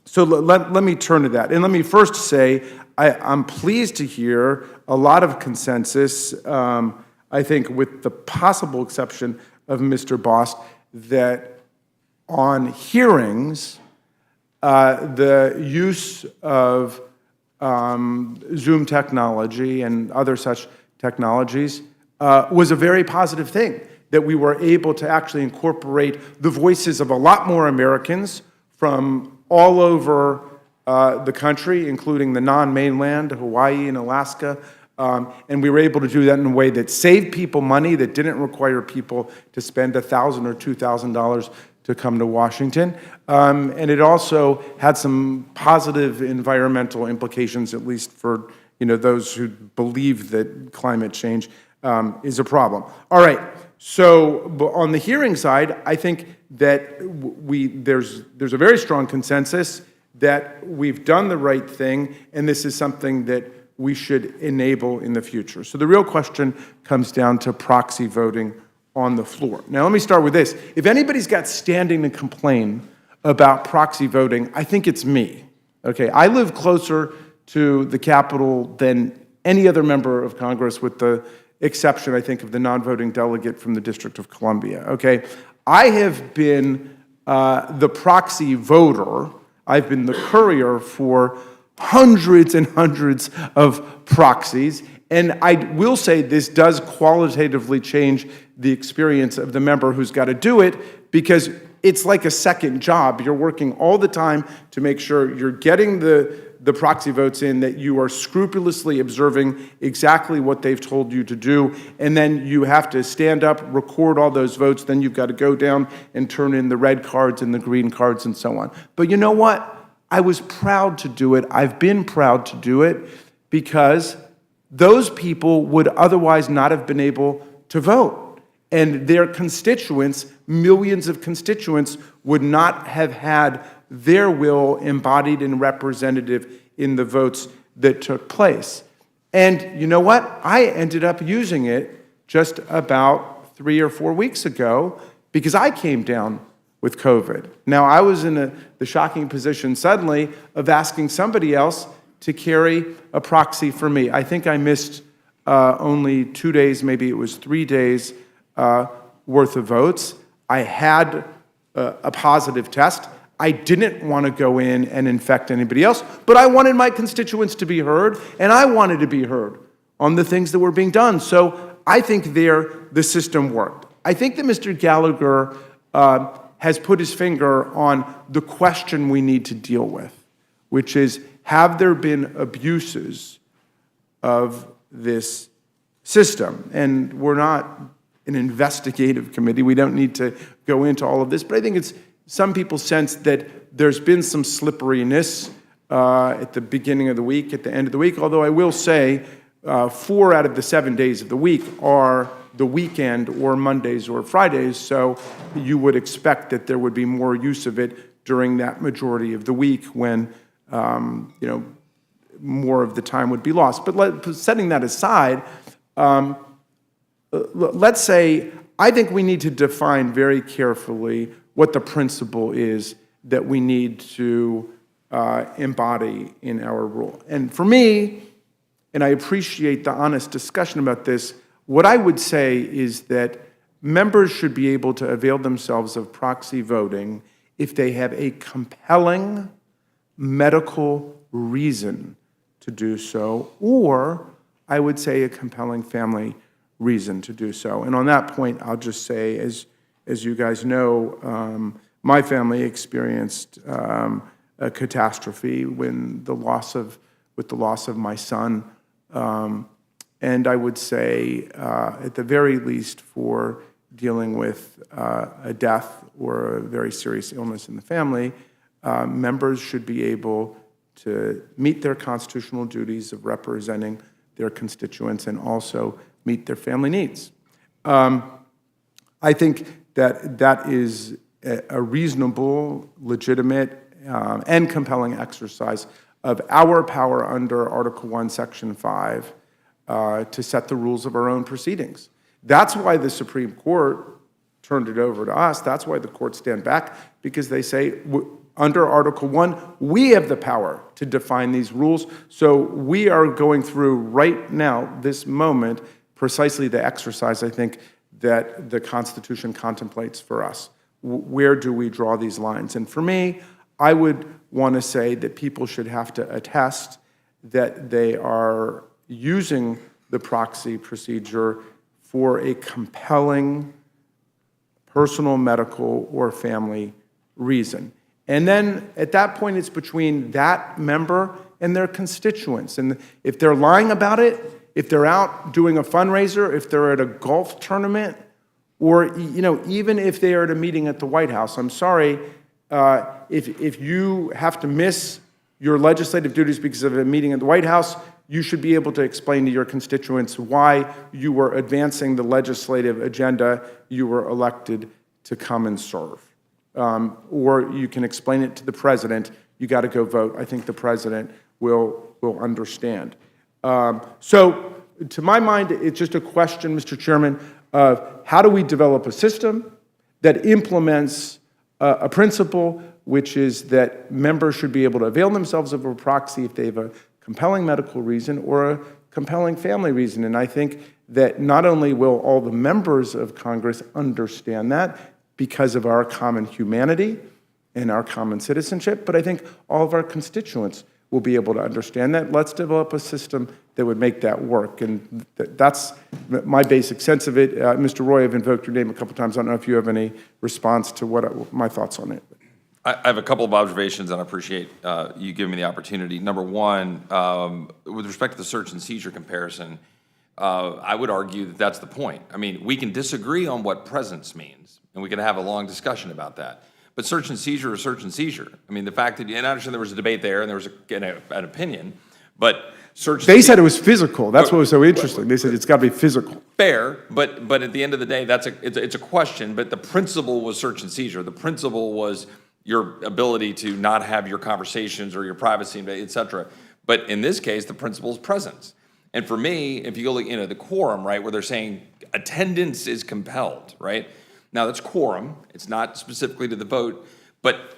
so let me turn to that. And let me first say, I'm pleased to hear a lot of consensus, I think with the possible exception of Mr. Bost, that on hearings, the use of Zoom technology and other such technologies was a very positive thing, that we were able to actually incorporate the voices of a lot more Americans from all over the country, including the non-mainland, Hawaii and Alaska, and we were able to do that in a way that saved people money, that didn't require people to spend $1,000 or $2,000 to come to Washington. And it also had some positive environmental implications, at least for those who believe that climate change is a problem. All right, so on the hearing side, I think that there's a very strong consensus that we've done the right thing, and this is something that we should enable in the future. So the real question comes down to proxy voting on the floor. Now, let me start with this. If anybody's got standing to complain about proxy voting, I think it's me. Okay, I live closer to the Capitol than any other member of Congress, with the exception, I think, of the non-voting delegate from the District of Columbia. Okay, I have been the proxy voter. I've been the courier for hundreds and hundreds of proxies, and I will say this does qualitatively change the experience of the member who's got to do it, because it's like a second job. You're working all the time to make sure you're getting the proxy votes in, that you are scrupulously observing exactly what they've told you to do, and then you have to stand up, record all those votes, then you've got to go down and turn in the red cards and the green cards and so on. But you know what? I was proud to do it. I've been proud to do it, because those people would otherwise not have been able to vote. And their constituents, millions of constituents, would not have had their will embodied and representative in the votes that took place. And you know what? I ended up using it just about 3 or 4 weeks ago, because I came down with COVID. Now, I was in the shocking position suddenly of asking somebody else to carry a proxy for me. I think I missed only 2 days, maybe it was 3 days worth of votes. I had a positive test. I didn't want to go in and infect anybody else, but I wanted my constituents to be heard, and I wanted to be heard on the things that were being done. So I think the system worked. I think that Mr. Gallagher has put his finger on the question we need to deal with, which is, have there been abuses of this system? And we're not an investigative committee. We don't need to go into all of this, but I think some people sense that there's been some slipperiness at the beginning of the week, at the end of the week, although I will say 4 out of the 7 days of the week are the weekend or Mondays or Fridays, so you would expect that there would be more use of it during that majority of the week when, more of the time would be lost. But setting that aside, let's say, I think we need to define very carefully what the principle is that we need to embody in our rule. And for me, and I appreciate the honest discussion about this, what I would say is that members should be able to avail themselves of proxy voting if they have a compelling medical reason to do so, or I would say a compelling family reason to do so. And on that point, I'll just say, as you guys know, my family experienced a catastrophe with the loss of my son. And I would say, at the very least, for dealing with a death or a very serious illness in the family, members should be able to meet their constitutional duties of representing their constituents and also meet their family needs. I think that is a reasonable, legitimate, and compelling exercise of our power under Article 1, Section 5, to set the rules of our own proceedings. That's why the Supreme Court turned it over to us. That's why the courts stand back, because they say, under Article 1, we have the power to define these rules. So we are going through right now, this moment, precisely the exercise, I think, that the Constitution contemplates for us. Where do we draw these lines? And for me, I would want to say that people should have to attest that they are using the proxy procedure for a compelling personal, medical, or family reason. And then at that point, it's between that member and their constituents. And if they're lying about it, if they're out doing a fundraiser, if they're at a golf tournament, or even if they are at a meeting at the White House, I'm sorry, if you have to miss your legislative duties because of a meeting at the White House, you should be able to explain to your constituents why you were advancing the legislative agenda you were elected to come and serve. Or you can explain it to the president. You got to go vote. I think the president will understand. So to my mind, it's just a question, Mr. Chairman, of how do we develop a system that implements a principle, which is that members should be able to avail themselves of a proxy if they have a compelling medical reason or a compelling family reason. And I think that not only will all the members of Congress understand that because of our common humanity and our common citizenship, but I think all of our constituents will be able to understand that. Let's develop a system that would make that work. And that's my basic sense of it. Mr. Roy, I've invoked your name a couple times. I don't know if you have any response to my thoughts on it. I have a couple of observations, and I appreciate you giving me the opportunity. Number one, with respect to the search and seizure comparison, I would argue that that's the point. I mean, we can disagree on what presence means, and we can have a long discussion about that. But search and seizure is search and seizure. I mean, the fact that, and I understand there was a debate there, and there was an opinion, but search. They said it was physical. That's what was so interesting. They said it's got to be physical. Fair, but at the end of the day, it's a question. But the principle was search and seizure. The principle was your ability to not have your conversations or your privacy, et cetera. But in this case, the principle is presence. And for me, if you go look, the quorum, right, where they're saying attendance is compelled, right? Now, that's quorum. It's not specifically to the vote, but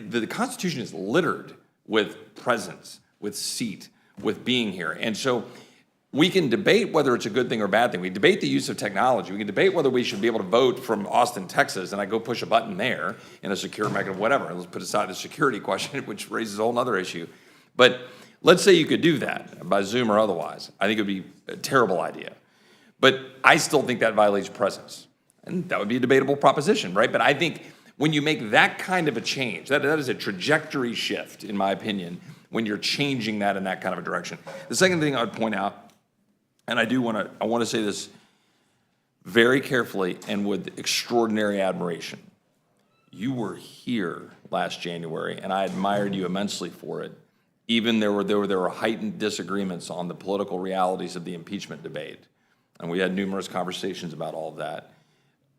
the Constitution is littered with presence, with seat, with being here. And so we can debate whether it's a good thing or a bad thing. We debate the use of technology. We can debate whether we should be able to vote from Austin, Texas, and I go push a button there in a secure mechanism, whatever. Let's put aside the security question, which raises a whole other issue. But let's say you could do that by Zoom or otherwise. I think it would be a terrible idea. But I still think that violates presence. And that would be a debatable proposition, right? But I think when you make that kind of a change, that is a trajectory shift, in my opinion, when you're changing that in that kind of a direction. The second thing I would point out, and I want to say this very carefully and with extraordinary admiration. You were here last January, and I admired you immensely for it. even there were heightened disagreements on the political realities of the impeachment debate, and we had numerous conversations about all of that.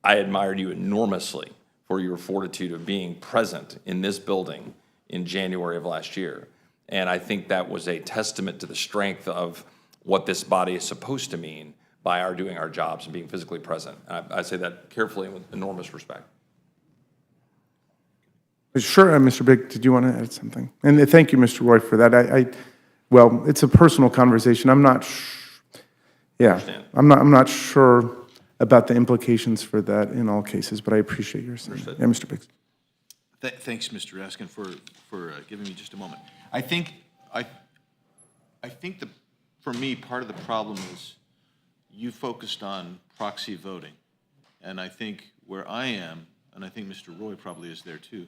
I admired you enormously for your fortitude of being present in this building in January of last year. And I think that was a testament to the strength of what this body is supposed to mean by our doing our jobs and being physically present. I say that carefully and with enormous respect. Sure, Mr. Big, did you want to add something? And thank you, Mr. Roy, for that. Well, it's a personal conversation. I'm not sure about the implications for that in all cases, but I appreciate your saying. Yeah, Mr. Biggs. Thanks, Mr. Raskin, for giving me just a moment. I think that, for me, part of the problem is you focused on proxy voting. And I think where I am, and I think Mr. Roy probably is there too,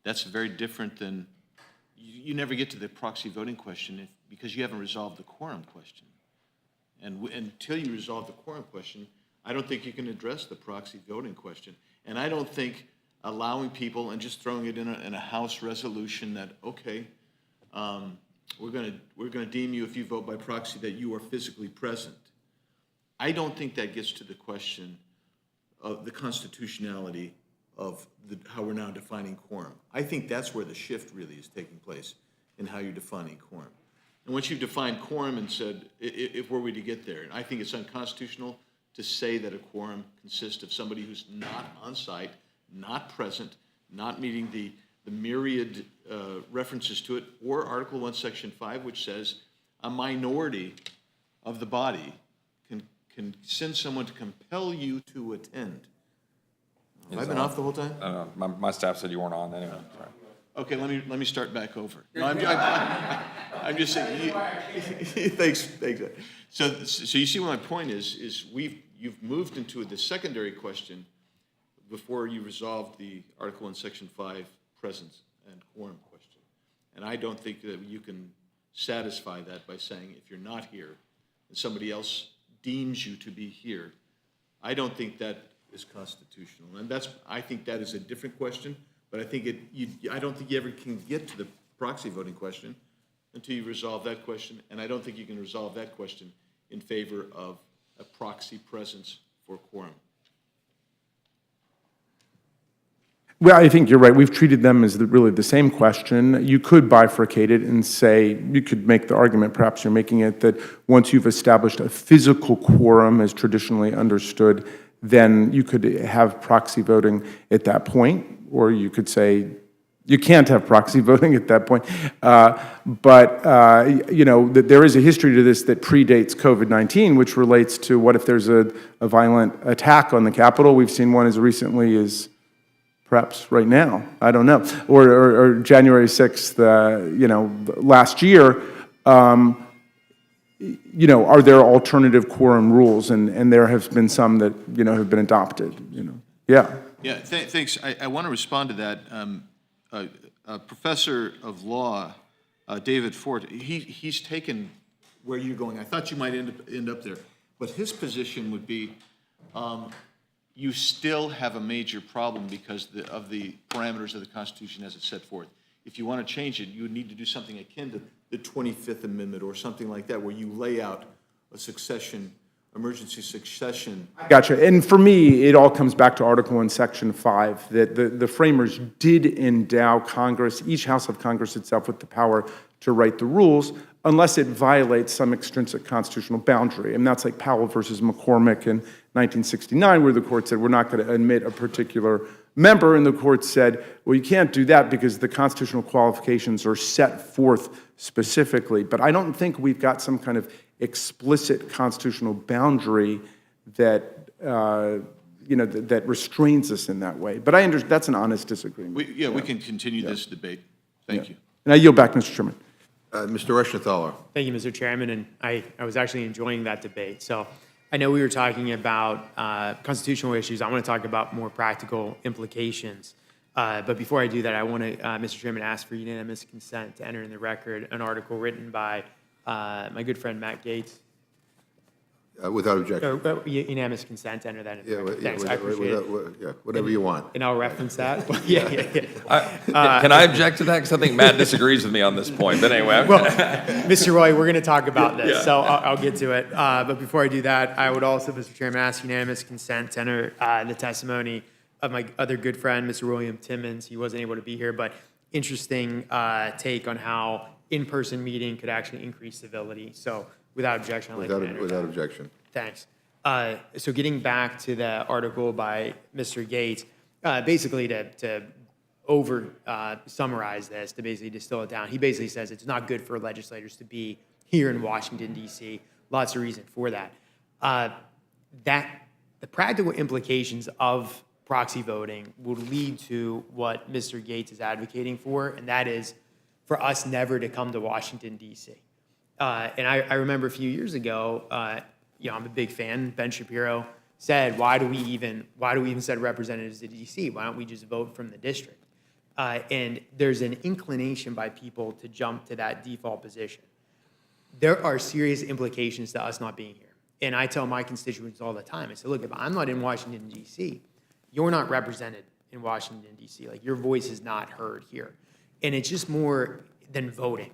that's very different than, you never get to the proxy voting question because you haven't resolved the quorum question. And until you resolve the quorum question, I don't think you can address the proxy voting question. And I don't think allowing people and just throwing it in a House resolution that, okay, we're gonna deem you, if you vote by proxy, that you are physically present. I don't think that gets to the question of the constitutionality of how we're now defining quorum. I think that's where the shift really is taking place in how you're defining quorum. And once you've defined quorum and said, if were we to get there, and I think it's unconstitutional to say that a quorum consists of somebody who's not on site, not present, not meeting the myriad references to it, or Article 1, Section 5, which says a minority of the body can send someone to compel you to attend. Have I been off the whole time? My staff said you weren't on anyway. Sorry. Okay, let me start back over. No, I'm just saying. Thanks. So you see what my point is you've moved into the secondary question before you resolved the Article 1, Section 5 presence and quorum question, and I don't think that you can satisfy that by saying if you're not here and somebody else deems you to be here. I don't think that is constitutional, and I think that is a different question. But I think I don't think you ever can get to the proxy voting question until you resolve that question, and I don't think you can resolve that question in favor of a proxy presence for quorum. Well, I think you're right. We've treated them as really the same question. You could bifurcate it and say, you could make the argument, perhaps you're making it, that once you've established a physical quorum as traditionally understood, then you could have proxy voting at that point. Or you could say you can't have proxy voting at that point. You know, there is a history to this that predates COVID-19, which relates to what if there's a violent attack on the Capitol. We've seen one as recently as perhaps right now, I don't know, or January 6th, you know, last year. You know, are there alternative quorum rules? And there have been some that, you know, have been adopted, you know. Yeah. Yeah, thanks. I want to respond to that. A professor of law, David Fort, he's taken where you're going. I thought you might end up there. But his position would be you still have a major problem because of the parameters of the Constitution as it's set forth. If you want to change it, you would need to do something akin to the 25th Amendment or something like that, where you lay out a succession, emergency succession. Gotcha. And for me, it all comes back to Article 1, Section 5, that the framers did endow Congress, each House of Congress itself, with the power to write the rules, unless it violates some extrinsic constitutional boundary. And that's like Powell versus McCormick in 1969, where the court said, we're not going to admit a particular member, and the court said, well, you can't do that because the constitutional qualifications are set forth specifically. But I don't think we've got some kind of explicit constitutional boundary that you know that restrains us in that way. But I understand that's an honest disagreement. We can continue this debate. Thank you. And I yield back, Mr. Chairman. Mr. Reschnithaler. Thank you, Mr. Chairman, and I was actually enjoying that debate. So I know we were talking about constitutional issues. I want to talk about more practical implications. But before I do that, I want to, Mr. Chairman, ask for unanimous consent to enter in the record an article written by my good friend Matt Gates. Without objection. Unanimous consent to enter that into the Yeah, record. Thanks, I appreciate it. Yeah, whatever you want. And I'll reference that. Yeah. Can I object to that? Because I think Matt disagrees with me on this point, but anyway. Mr. Roy, we're going to talk about this, Yeah. so I'll get to it. But before I do that, I would also, Mr. Chairman, ask unanimous consent to enter the testimony of my other good friend, Mr. William Timmons. He wasn't able to be here, but interesting take on how in-person meeting could actually increase civility. So without objection, I'd like to enter that. Without objection. Thanks. So getting back to the article by Mr. Gates, basically to summarize this, to basically distill it down, he basically says it's not good for legislators to be here in Washington, D.C. Lots of reason for that. The practical implications of proxy voting would lead to what Mr. Gates is advocating for, and that is for us never to come to Washington, D.C. And I remember a few years ago, I'm a big fan. Ben Shapiro said, why do we even send representatives to D.C.? Why don't we just vote from the district? And there's an inclination by people to jump to that default position. There are serious implications to us not being here. And I tell my constituents all the time, I say, look, if I'm not in Washington, D.C., you're not represented in Washington, D.C. Like, your voice is not heard here. And it's just more than voting,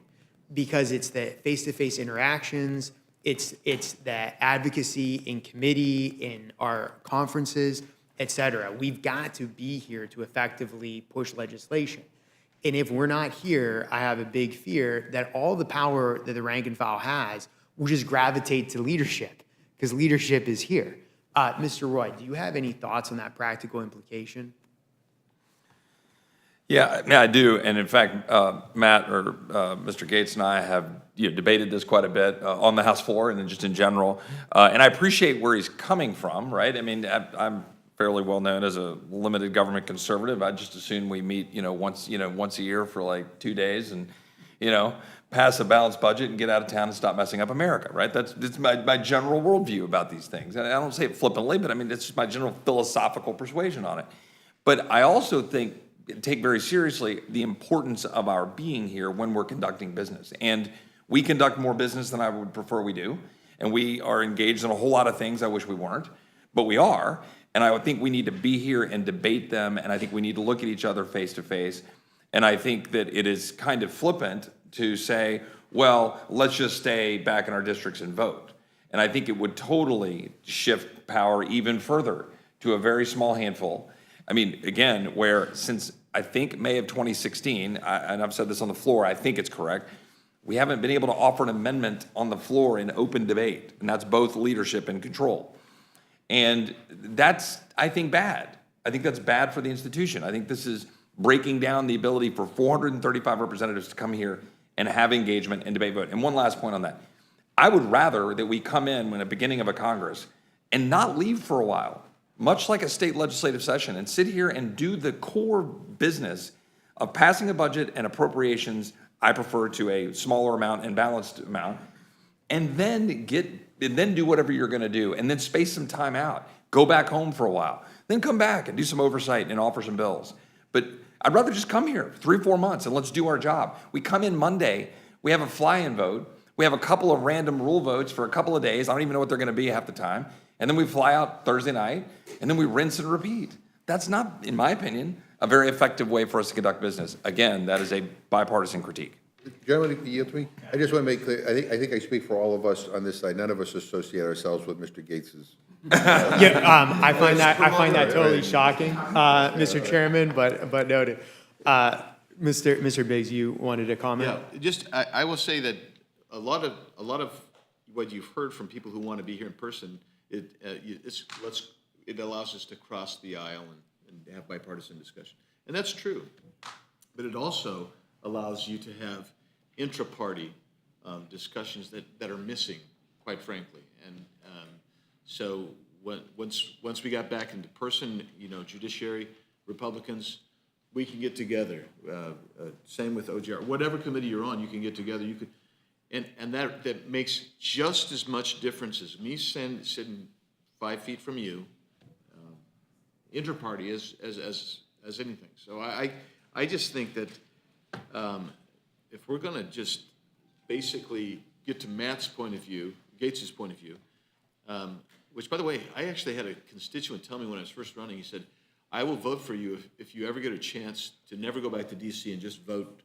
because it's the face-to-face interactions, it's the advocacy in committee, in our conferences, et cetera. We've got to be here to effectively push legislation. And if we're not here, I have a big fear that all the power that the rank and file has will just gravitate to leadership, because leadership is here. Mr. Roy, do you have any thoughts on that practical implication? Yeah, I do. And in fact, Matt or Mr. Gates and I have debated this quite a bit on the House floor and then just in general. And I appreciate where he's coming from, right? I mean, I'm fairly well known as a limited government conservative. I just assume we meet, once a year for like 2 days and, pass a balanced budget and get out of town and stop messing up America, right? That's my general worldview about these things. And I don't say it flippantly, but I mean, it's just my general philosophical persuasion on it. But I also take very seriously the importance of our being here when we're conducting business. And we conduct more business than I would prefer we do. And we are engaged in a whole lot of things I wish we weren't, but we are. And I would think we need to be here and debate them. And I think we need to look at each other face to face. And I think that it is kind of flippant to say, well, let's just stay back in our districts and vote. And I think it would totally shift power even further to a very small handful. I mean, again, where since I think May of 2016, and I've said this on the floor, I think it's correct, we haven't been able to offer an amendment on the floor in open debate, and that's both leadership and control. And that's, I think, bad. I think that's bad for the institution. I think this is breaking down the ability for 435 representatives to come here and have engagement and debate vote. And one last point on that. I would rather that we come in when the beginning of a Congress and not leave for a while, much like a state legislative session, and sit here and do the core business of passing a budget and appropriations. I prefer to a smaller amount and balanced amount, and then do whatever you're going to do, and then space some time out. Go back home for a while, then come back and do some oversight and offer some bills. But I'd rather just come here 3-4 months and let's do our job. We come in Monday, we have a fly-in vote, we have a couple of random rule votes for a couple of days. I don't even know what they're going to be half the time. And then we fly out Thursday night, and then we rinse and repeat. That's not, in my opinion, a very effective way for us to conduct business. Again, that is a bipartisan critique. Gentlemen, you yield to me? I just want to make clear, I think I speak for all of us on this side. None of us associate ourselves with Mr. Gates's. I find that totally shocking, Mr. Chairman, but noted. Mr. Biggs, you wanted to comment? Yeah, just, I will say that a lot of what you've heard from people who want to be here in person, it allows us to cross the aisle and have bipartisan discussion. And that's true. But it also allows you to have intra-party discussions that are missing, quite frankly. And so once we got back into person, Judiciary, Republicans, we can get together. Same with OGR. Whatever committee you're on, you can get together. You could, and that makes just as much difference as me sitting 5 feet from you, inter-party as anything. So I just think that if we're going to just basically get to Matt's point of view, Gates's point of view, which, by the way, I actually had a constituent tell me when I was first running, he said, I will vote for you if you ever get a chance to never go back to D.C. and just vote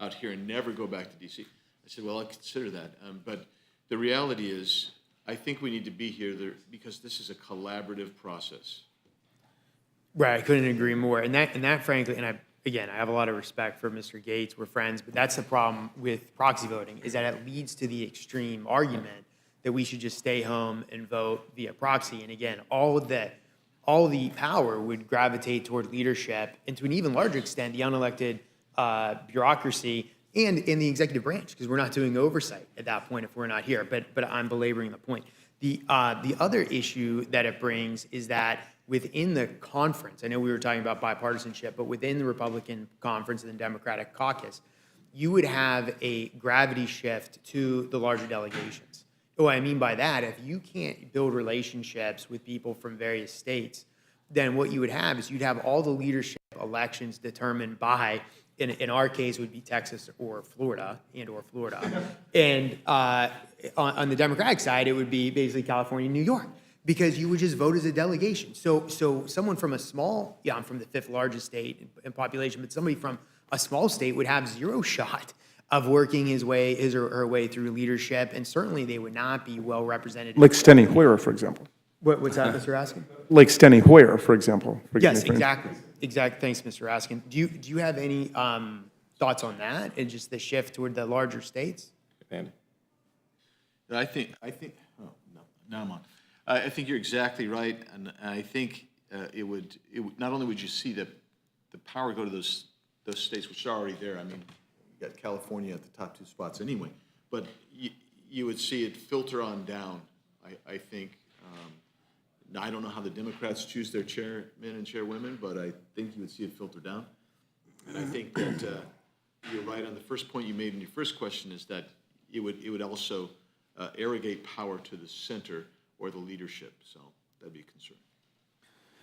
out here and never go back to D.C. I said, well, I'll consider that. But the reality is, I think we need to be here because this is a collaborative process. Right, I couldn't agree more. And that frankly, and I have a lot of respect for Mr. Gates, we're friends, but that's the problem with proxy voting, is that it leads to the extreme argument that we should just stay home and vote via proxy. And again, all the power would gravitate toward leadership, and to an even larger extent, the unelected bureaucracy and in the executive branch, because we're not doing oversight at that point if we're not here. But I'm belaboring the point. The other issue that it brings is that within the conference, I know we were talking about bipartisanship, but within the Republican conference and the Democratic caucus, you would have a gravity shift to the larger delegations. What I mean by that, if you can't build relationships with people from various states, then what you would have is you'd have all the leadership elections determined by, in our case, would be Texas or Florida. And on the Democratic side, it would be basically California and New York, because you would just vote as a delegation. So someone from a small, I'm from the 5th largest state in population, but somebody from a small state would have zero shot of working his or her way through leadership, and certainly they would not be well represented. Like Steny Hoyer, for example. What's that, Mr. Raskin? Like Steny Hoyer, for example. Yes, exactly. Thanks, Mr. Raskin. Do you have any thoughts on that and just the shift toward the larger states? I think. Oh no, now I'm on. I think you're exactly right, and I think it would not only would you see the power go to those states which are already there. I mean, you got California at the top 2 spots anyway, but you would see it filter on down. I think. Now, I don't know how the Democrats choose their chairmen and chairwomen, but I think you would see it filter down. And I think that you're right on the first point you made in your first question, is that it would also arrogate power to the center or the leadership. So that'd be a concern.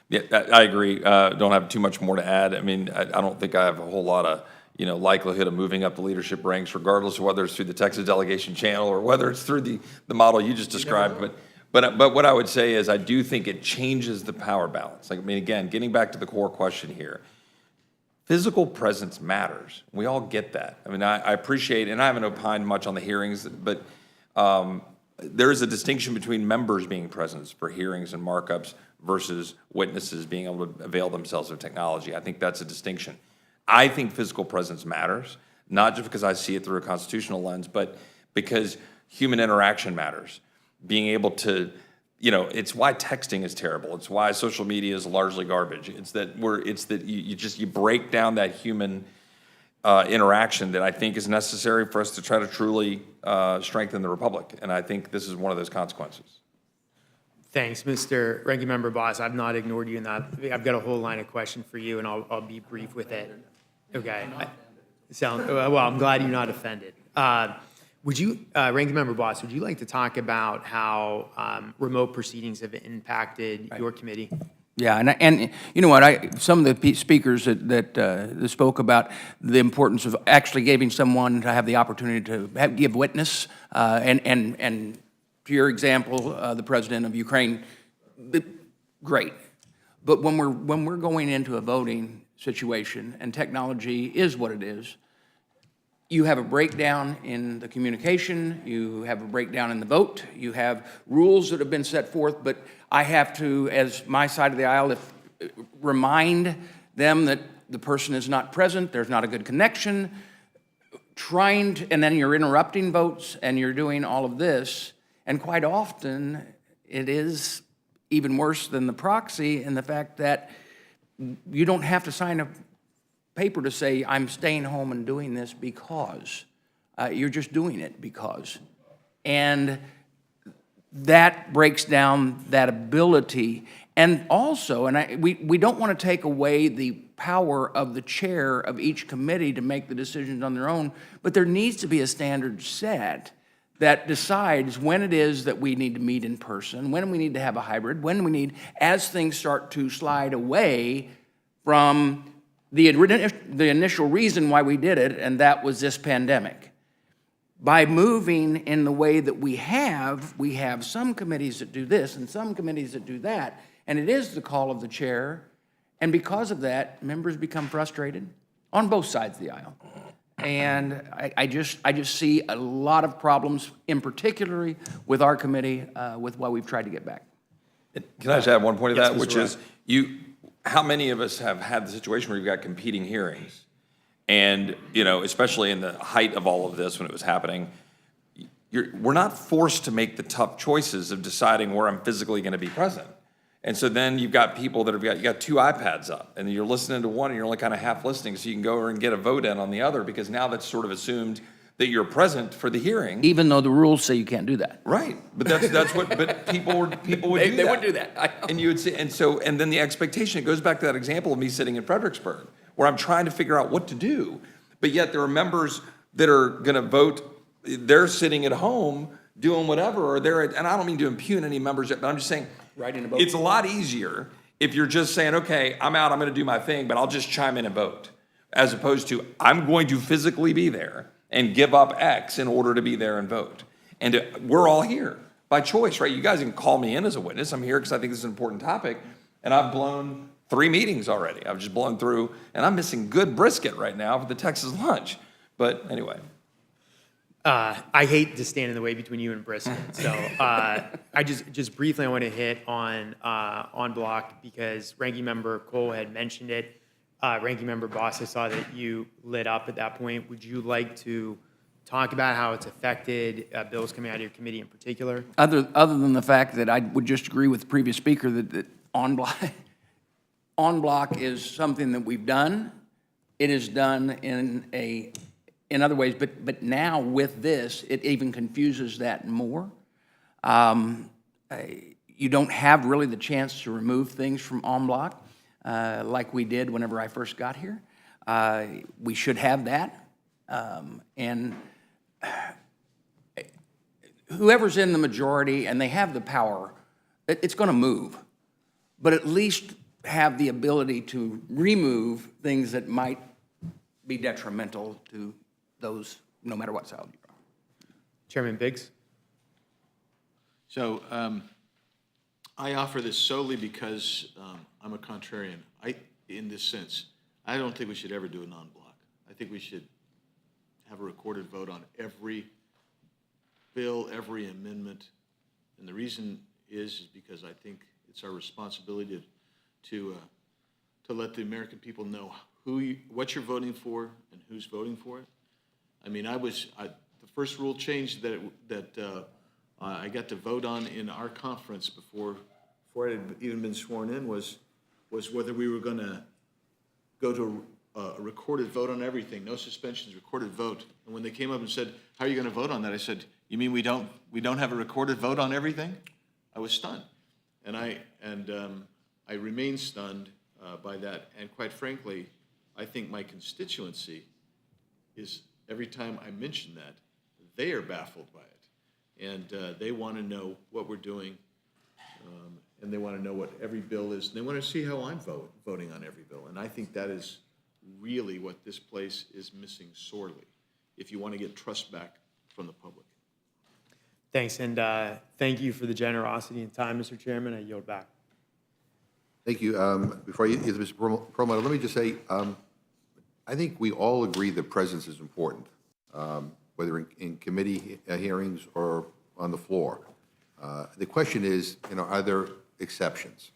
Yeah, I agree. Don't have too much more to add. I mean, I don't think I have a whole lot of likelihood of moving up the leadership ranks, regardless of whether it's through the Texas delegation channel or whether it's through the model you just described. But what I would say is I do think it changes the power balance. Like, I mean, again, getting back to the core question here, physical presence matters. We all get that. I mean, I appreciate, and I haven't opined much on the hearings, but there is a distinction between members being present for hearings and markups versus witnesses being able to avail themselves of technology. I think that's a distinction. I think physical presence matters, not just because I see it through a constitutional lens, but because human interaction matters. Being able to, it's why texting is terrible. It's why social media is largely garbage. It's that you break down that human interaction that I think is necessary for us to try to truly strengthen the republic. And I think this is one of those consequences. Thanks, Mr. Ranking Member Boss. I've not ignored you in that. I've got a whole line of question for you, and I'll be brief with it. Okay. Well, I'm glad you're not offended. Would you, Ranking Member Boss, would you like to talk about how remote proceedings have impacted your committee? Yeah, and you know what, some of the speakers that spoke about the importance of actually giving someone to have the opportunity to give witness, and to your example, the president of Ukraine, great. But when we're going into a voting situation, and technology is what it is, you have a breakdown in the communication, you have a breakdown in the vote, you have rules that have been set forth, but I have to, as my side of the aisle, remind them that the person is not present, there's not a good connection, and then you're interrupting votes, and you're doing all of this, and quite often, it is even worse than the proxy in the fact that you don't have to sign a paper to say, I'm staying home and doing this because. You're just doing it because. And that breaks down that ability. And also, we don't want to take away the power of the chair of each committee to make the decisions on their own, but there needs to be a standard set that decides when it is that we need to meet in person, when we need to have a hybrid, when we need, as things start to slide away from the initial reason why we did it, and that was this pandemic. by moving in the way that we have some committees that do this and some committees that do that, and it is the call of the chair, and because of that, members become frustrated on both sides of the aisle. And I just see a lot of problems, in particular with our committee, with what we've tried to get back. Can I just add one point to Yes, that, Mr. which is how many of us have had the situation where you've got competing hearings? And, especially in the height of all of this when it was happening, we're not forced to make the tough choices of deciding where I'm physically going to be present. And so then you've got people that you got two iPads up, and you're listening to one and you're only kind of half listening, so you can go over and get a vote in on the other, because now that's sort of assumed that you're present for the hearing. Even though the rules say you can't do that. Right, but that's what, but people would do that. They would do that. And you would say, and then the expectation, it goes back to that example of me sitting in Fredericksburg, where I'm trying to figure out what to do, but yet there are members that are gonna vote, they're sitting at home doing whatever, or and I don't mean to impugn any members, but I'm just saying, Riding a boat. it's a lot easier if you're just saying, okay, I'm out, I'm gonna do my thing, but I'll just chime in and vote, as opposed to, I'm going to physically be there and give up X in order to be there and vote. And we're all here by choice, right? You guys can call me in as a witness. I'm here because I think this is an important topic, and I've blown 3 meetings already. I've just blown through, and I'm missing good brisket right now for the Texas lunch. But anyway. I hate to stand in the way between you and brisket, so I just briefly I want to hit on block, because Ranking Member Cole had mentioned it. Ranking Member Boss, I saw that you lit up at that point. Would you like to talk about how it's affected bills coming out of your committee in particular? Other than the fact that I would just agree with the previous speaker that on block is something that we've done. It is done in other ways, but now with this, it even confuses that more. You don't have really the chance to remove things from en bloc like we did whenever I first got here. We should have that. And whoever's in the majority and they have the power, it's going to move. But at least have the ability to remove things that might be detrimental to those, no matter what side you are. Chairman Biggs? So I offer this solely because I'm a contrarian. In this sense, I don't think we should ever do a non-block. I think we should have a recorded vote on every bill, every amendment. And the reason is because I think it's our responsibility to let the American people know what you're voting for and who's voting for it. I mean, the first rule change that I got to vote on in our conference before I had even been sworn in was whether we were going to go to a recorded vote on everything, no suspensions, recorded vote. And when they came up and said, "How are you going to vote on that?" I said, "You mean we don't have a recorded vote on everything?" I was stunned, and I remain stunned by that. And quite frankly, I think my constituency is, every time I mention that, they are baffled by it. And they want to know what we're doing, and they want to know what every bill is. And they want to see how I'm voting on every bill. And I think that is really what this place is missing sorely, if you want to get trust back from the public. Thanks, and thank you for the generosity and time, Mr. Chairman. I yield back. Thank you. Before you, Mr. Perlmutter, let me just say, I think we all agree that presence is important, whether in committee hearings or on the floor. The question is, are there exceptions?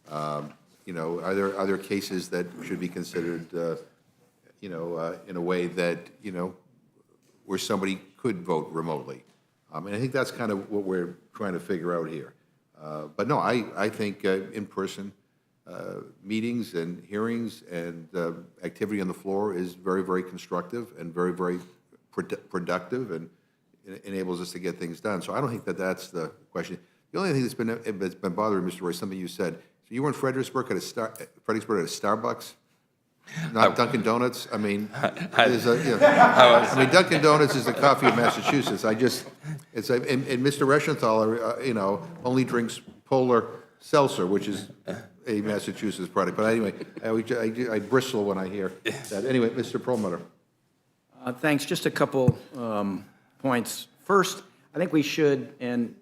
Are there cases that should be considered, in a way that, where somebody could vote remotely? And I think that's kind of what we're trying to figure out here. But no, I think in-person meetings and hearings and activity on the floor is very, very constructive and very, very productive, and enables us to get things done. So I don't think that that's the question. The only thing that's been bothering Mr. Roy, something you said. So you were in Fredericksburg at a Starbucks, not Dunkin' Donuts. I mean, Dunkin' Donuts is the coffee of Massachusetts. And Mr. Reschenthaler, only drinks Polar Seltzer, which is a Massachusetts product. But anyway, I bristle when I hear that. Anyway, Mr. Perlmutter. Thanks. Just a couple points. First, I think we should, and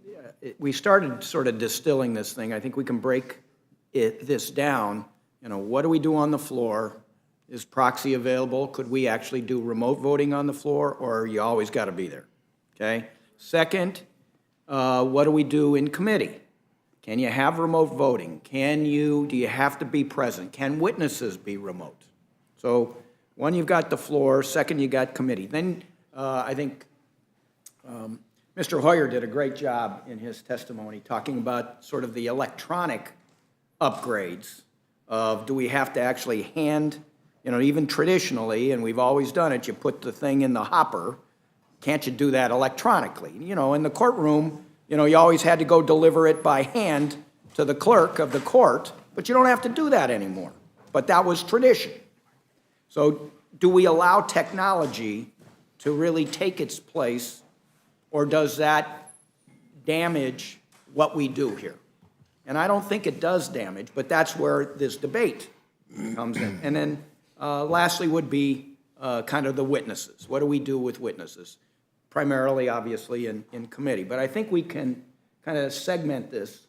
we started sort of distilling this thing. I think we can break this down. You know, what do we do on the floor? Is proxy available? Could we actually do remote voting on the floor, or you always got to be there? Okay? Second, what do we do in committee? Can you have remote voting? Do you have to be present? Can witnesses be remote? So, one, you've got the floor. Second, you got committee. Then, I think Mr. Hoyer did a great job in his testimony talking about sort of the electronic upgrades of, do we have to actually hand, you know, even traditionally, and we've always done it, you put the thing in the hopper. Can't you do that electronically? You know, in the courtroom, you know, you always had to go deliver it by hand to the clerk of the court, but you don't have to do that anymore. But that was tradition. So do we allow technology to really take its place, or does that damage what we do here? And I don't think it does damage, but that's where this debate comes in. And then lastly would be kind of the witnesses. What do we do with witnesses? Primarily, obviously, in committee. But I think we can kind of segment this.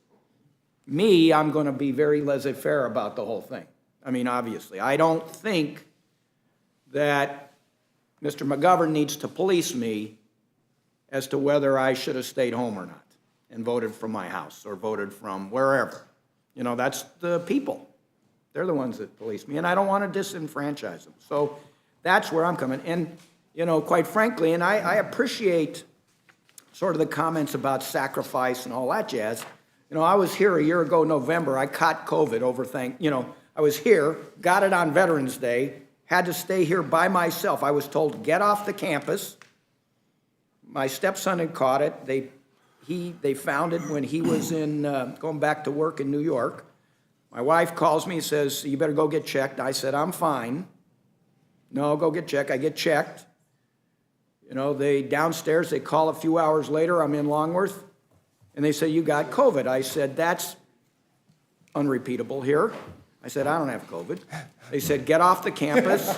I'm going to be very laissez-faire about the whole thing. I mean, obviously. I don't think that Mr. McGovern needs to police me as to whether I should have stayed home or not and voted from my house or voted from wherever. You know, that's the people. They're the ones that police me, and I don't want to disenfranchise them. So that's where I'm coming. And, you know, quite frankly, and I appreciate sort of the comments about sacrifice and all that jazz. You know, I was here a year ago, November. I caught COVID I was here, got it on Veterans Day, had to stay here by myself. I was told to get off the campus. My stepson had caught it. They found it when he was going back to work in New York. My wife calls me and says, you better go get checked. I said, I'm fine. No, go get checked. I get checked. You know, downstairs, they call a few hours later. I'm in Longworth. And they say, you got COVID. I said, that's unrepeatable here. I said, I don't have COVID. They said, get off the campus.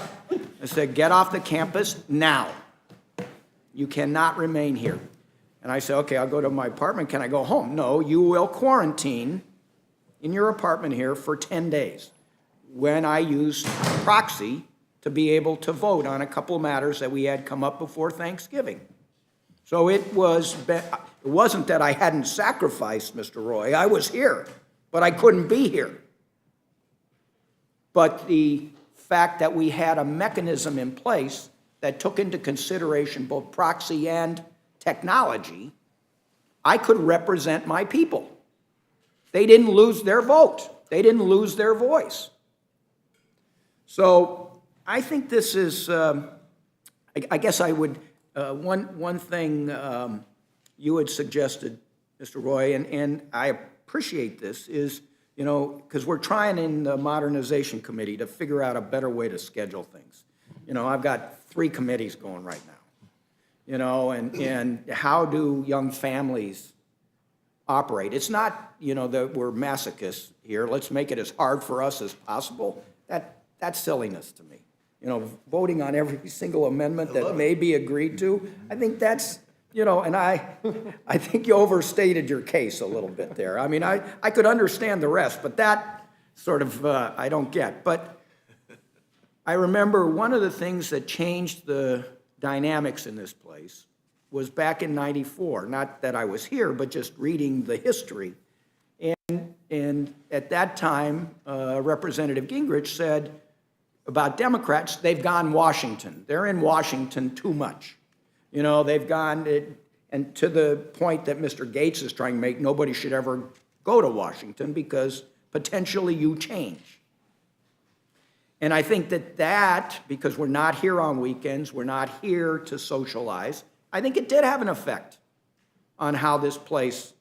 I said, get off the campus now. You cannot remain here. And I said, okay, I'll go to my apartment. Can I go home? No, you will quarantine in your apartment here for 10 days when I used proxy to be able to vote on a couple of matters that we had come up before Thanksgiving. So it wasn't that I hadn't sacrificed, Mr. Roy. I was here, but I couldn't be here. But the fact that we had a mechanism in place that took into consideration both proxy and technology, I could represent my people. They didn't lose their vote. They didn't lose their voice. So I think this is, I guess I would, one thing you had suggested, Mr. Roy, and I appreciate this, is, you know, because we're trying in the Modernization Committee to figure out a better way to schedule things. You know, I've got 3 committees going right now. You know, and how do young families operate? It's not, you know, that we're masochists here. Let's make it as hard for us as possible. That's silliness to me. You know, voting on every single amendment that may be agreed to, I think that's, you know, and I think you overstated your case a little bit there. I mean, I could understand the rest, but that sort of I don't get. But I remember one of the things that changed the dynamics in this place was back in '94. Not that I was here, but just reading the history. And at that time, Representative Gingrich said about Democrats, they've gone Washington. They're in Washington too much. You know, they've gone, and to the point that Mr. Gates is trying to make, nobody should ever go to Washington because potentially you change. And I think that, because we're not here on weekends, we're not here to socialize, I think it did have an effect on how this place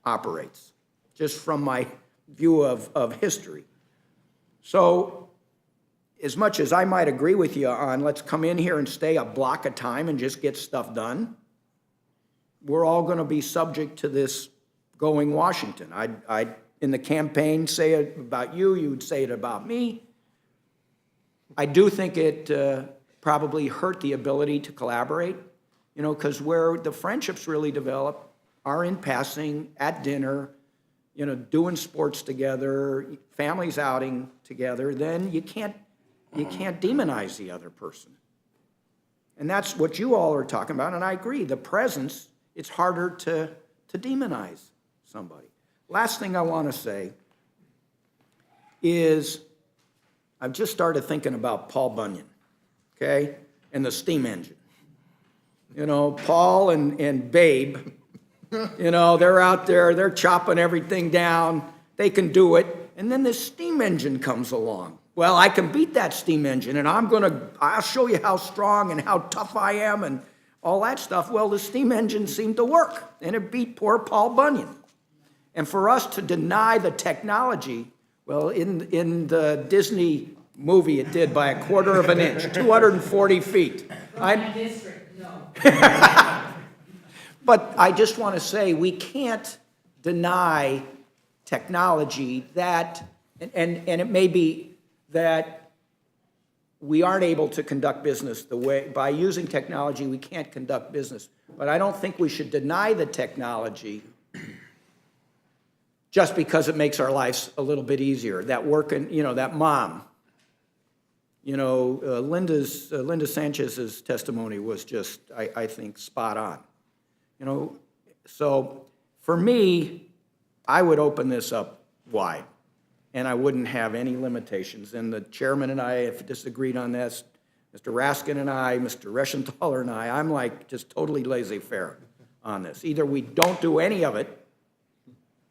operates, just from my view of history. So as much as I might agree with you on let's come in here and stay a block of time and just get stuff done, we're all going to be subject to this going Washington. I'd in the campaign say it about you, you'd say it about me. I do think it probably hurt the ability to collaborate. You know, because where the friendships really develop are in passing, at dinner, you know, doing sports together, families outing together, then you can't demonize the other person. And that's what you all are talking about, and I agree. The presence, it's harder to demonize somebody. Last thing I want to say is I've just started thinking about Paul Bunyan, okay, and the steam engine. You know, Paul and Babe, you know, they're out there, they're chopping everything down, they can do it, and then this steam engine comes along. Well, I can beat that steam engine, and I'll show you how strong and how tough I am and all that stuff. Well, the steam engine seemed to work, and it beat poor Paul Bunyan. And for us to deny the technology, well, in the Disney movie, it did by 1/4 of an inch, 240 feet. But I just want to say, we can't deny technology that, and it may be that we aren't able to conduct business the way, by using technology, we can't conduct business. But I don't think we should deny the technology just because it makes our lives a little bit easier. That working, you know, that mom, you know, Linda Sanchez's testimony was just, I think, spot on. You know, so for me, I would open this up wide, and I wouldn't have any limitations. And the chairman and I have disagreed on this. Mr. Raskin and I, Mr. Reschenthaler and I'm like just totally laissez-faire on this. Either we don't do any of it,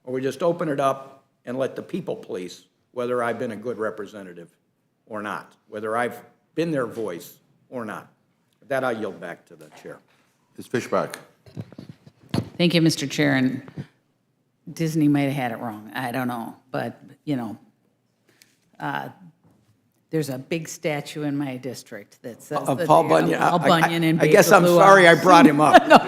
or we just open it up and let the people police whether I've been a good representative or not, whether I've been their voice or not. With that, I yield back to the chair. Ms. Fishbach. Thank you, Mr. Chair, and Disney might have had it wrong, I don't know, but, you know, there's a big statue in my district that says Of that- Paul Bunyan. Paul Bunyan and I guess Babe I'm the Blue sorry I Ox. brought him up. No,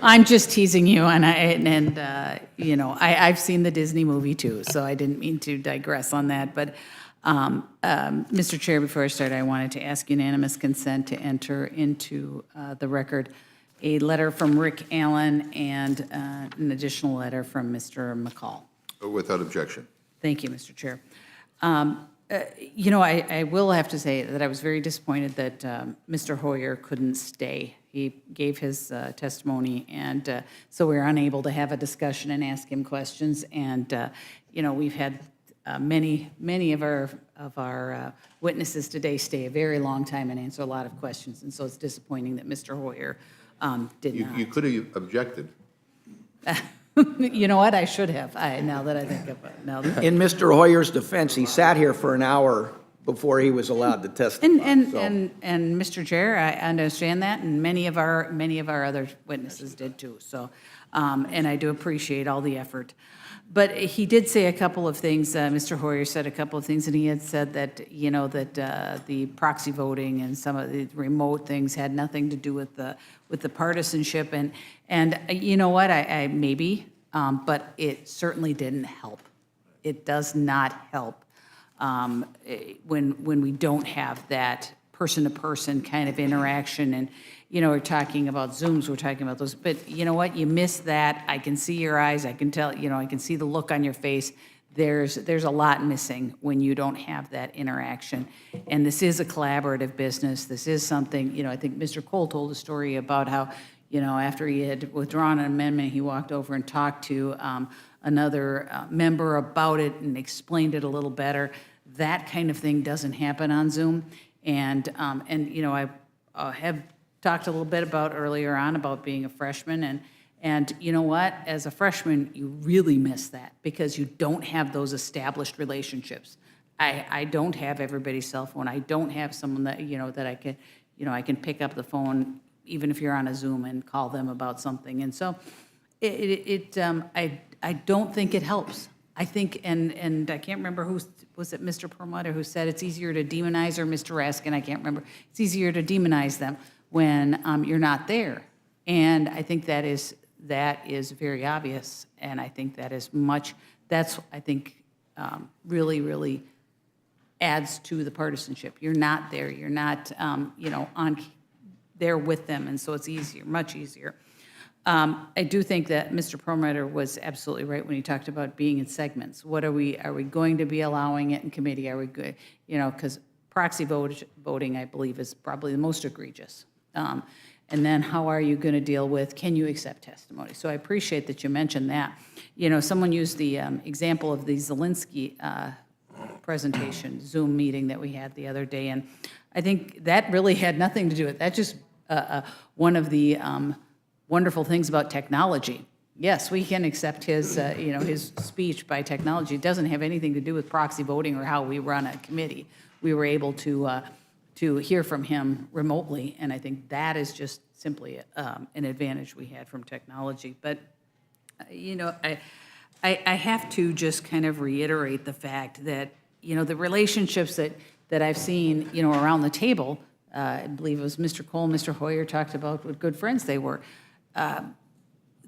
I'm just teasing you, and you know, I've seen the Disney movie too, so I didn't mean to digress on that, but Mr. Chair, before I start, I wanted to ask unanimous consent to enter into the record a letter from Rick Allen and an additional letter from Mr. McCall. Without objection. Thank you, Mr. Chair. You know, I will have to say that I was very disappointed that Mr. Hoyer couldn't stay. He gave his testimony, and so we were unable to have a discussion and ask him questions. And you know, we've had many of our witnesses today stay a very long time and answer a lot of questions, and so it's disappointing that Mr. Hoyer did not. You could have objected. You know what? I should have. Now that I think of it. Now that, In Mr. Hoyer's defense, he sat here for an hour before he was allowed to testify. and Mr. Chair, I understand that, and many of our other witnesses did too. So, and I do appreciate all the effort. But he did say a couple of things. Mr. Hoyer said a couple of things, and he had said that, you know, that the proxy voting and some of the remote things had nothing to do with the partisanship. And you know what? I maybe, but it certainly didn't help. It does not help when we don't have that person-to-person kind of interaction. And, you know, we're talking about Zooms, we're talking about those, but you know what? You miss that. I can see your eyes. I can tell, you know, I can see the look on your face. There's a lot missing when you don't have that interaction. And this is a collaborative business. This is something, you know, I think Mr. Cole told a story about how, you know, after he had withdrawn an amendment, he walked over and talked to another member about it and explained it a little better. That kind of thing doesn't happen on Zoom. And you know, I have talked a little bit about earlier on about being a freshman, and you know what? As a freshman, you really miss that because you don't have those established relationships. I don't have everybody's cell phone. I don't have someone that, you know, that I can pick up the phone even if you're on a Zoom and call them about something. And so I don't think it helps. I think, and I can't remember was it Mr. Perlmutter who said it's easier to demonize, or Mr. Raskin, I can't remember. It's easier to demonize them when you're not there. And I think that is very obvious. And I think that's I think really, really adds to the partisanship. You're not there. You're not, you know, there with them, and so it's easier, much easier. I do think that Mr. Perlmutter was absolutely right when he talked about being in segments. What are we going to be allowing it in committee? Are we good, because proxy voting, I believe, is probably the most egregious. And then how are you going to deal with, can you accept testimony? So I appreciate that you mentioned that. Someone used the example of the Zelensky presentation, Zoom meeting that we had the other day, and I think that really had nothing to do with it. That's just one of the wonderful things about technology. Yes, we can accept his, his speech by technology. It doesn't have anything to do with proxy voting or how we run a committee. We were able to hear from him remotely, and I think that is just simply an advantage we had from technology. But, I have to just kind of reiterate the fact that, the relationships that I've seen, around the table, I believe it was Mr. Cole, Mr. Hoyer talked about what good friends they were.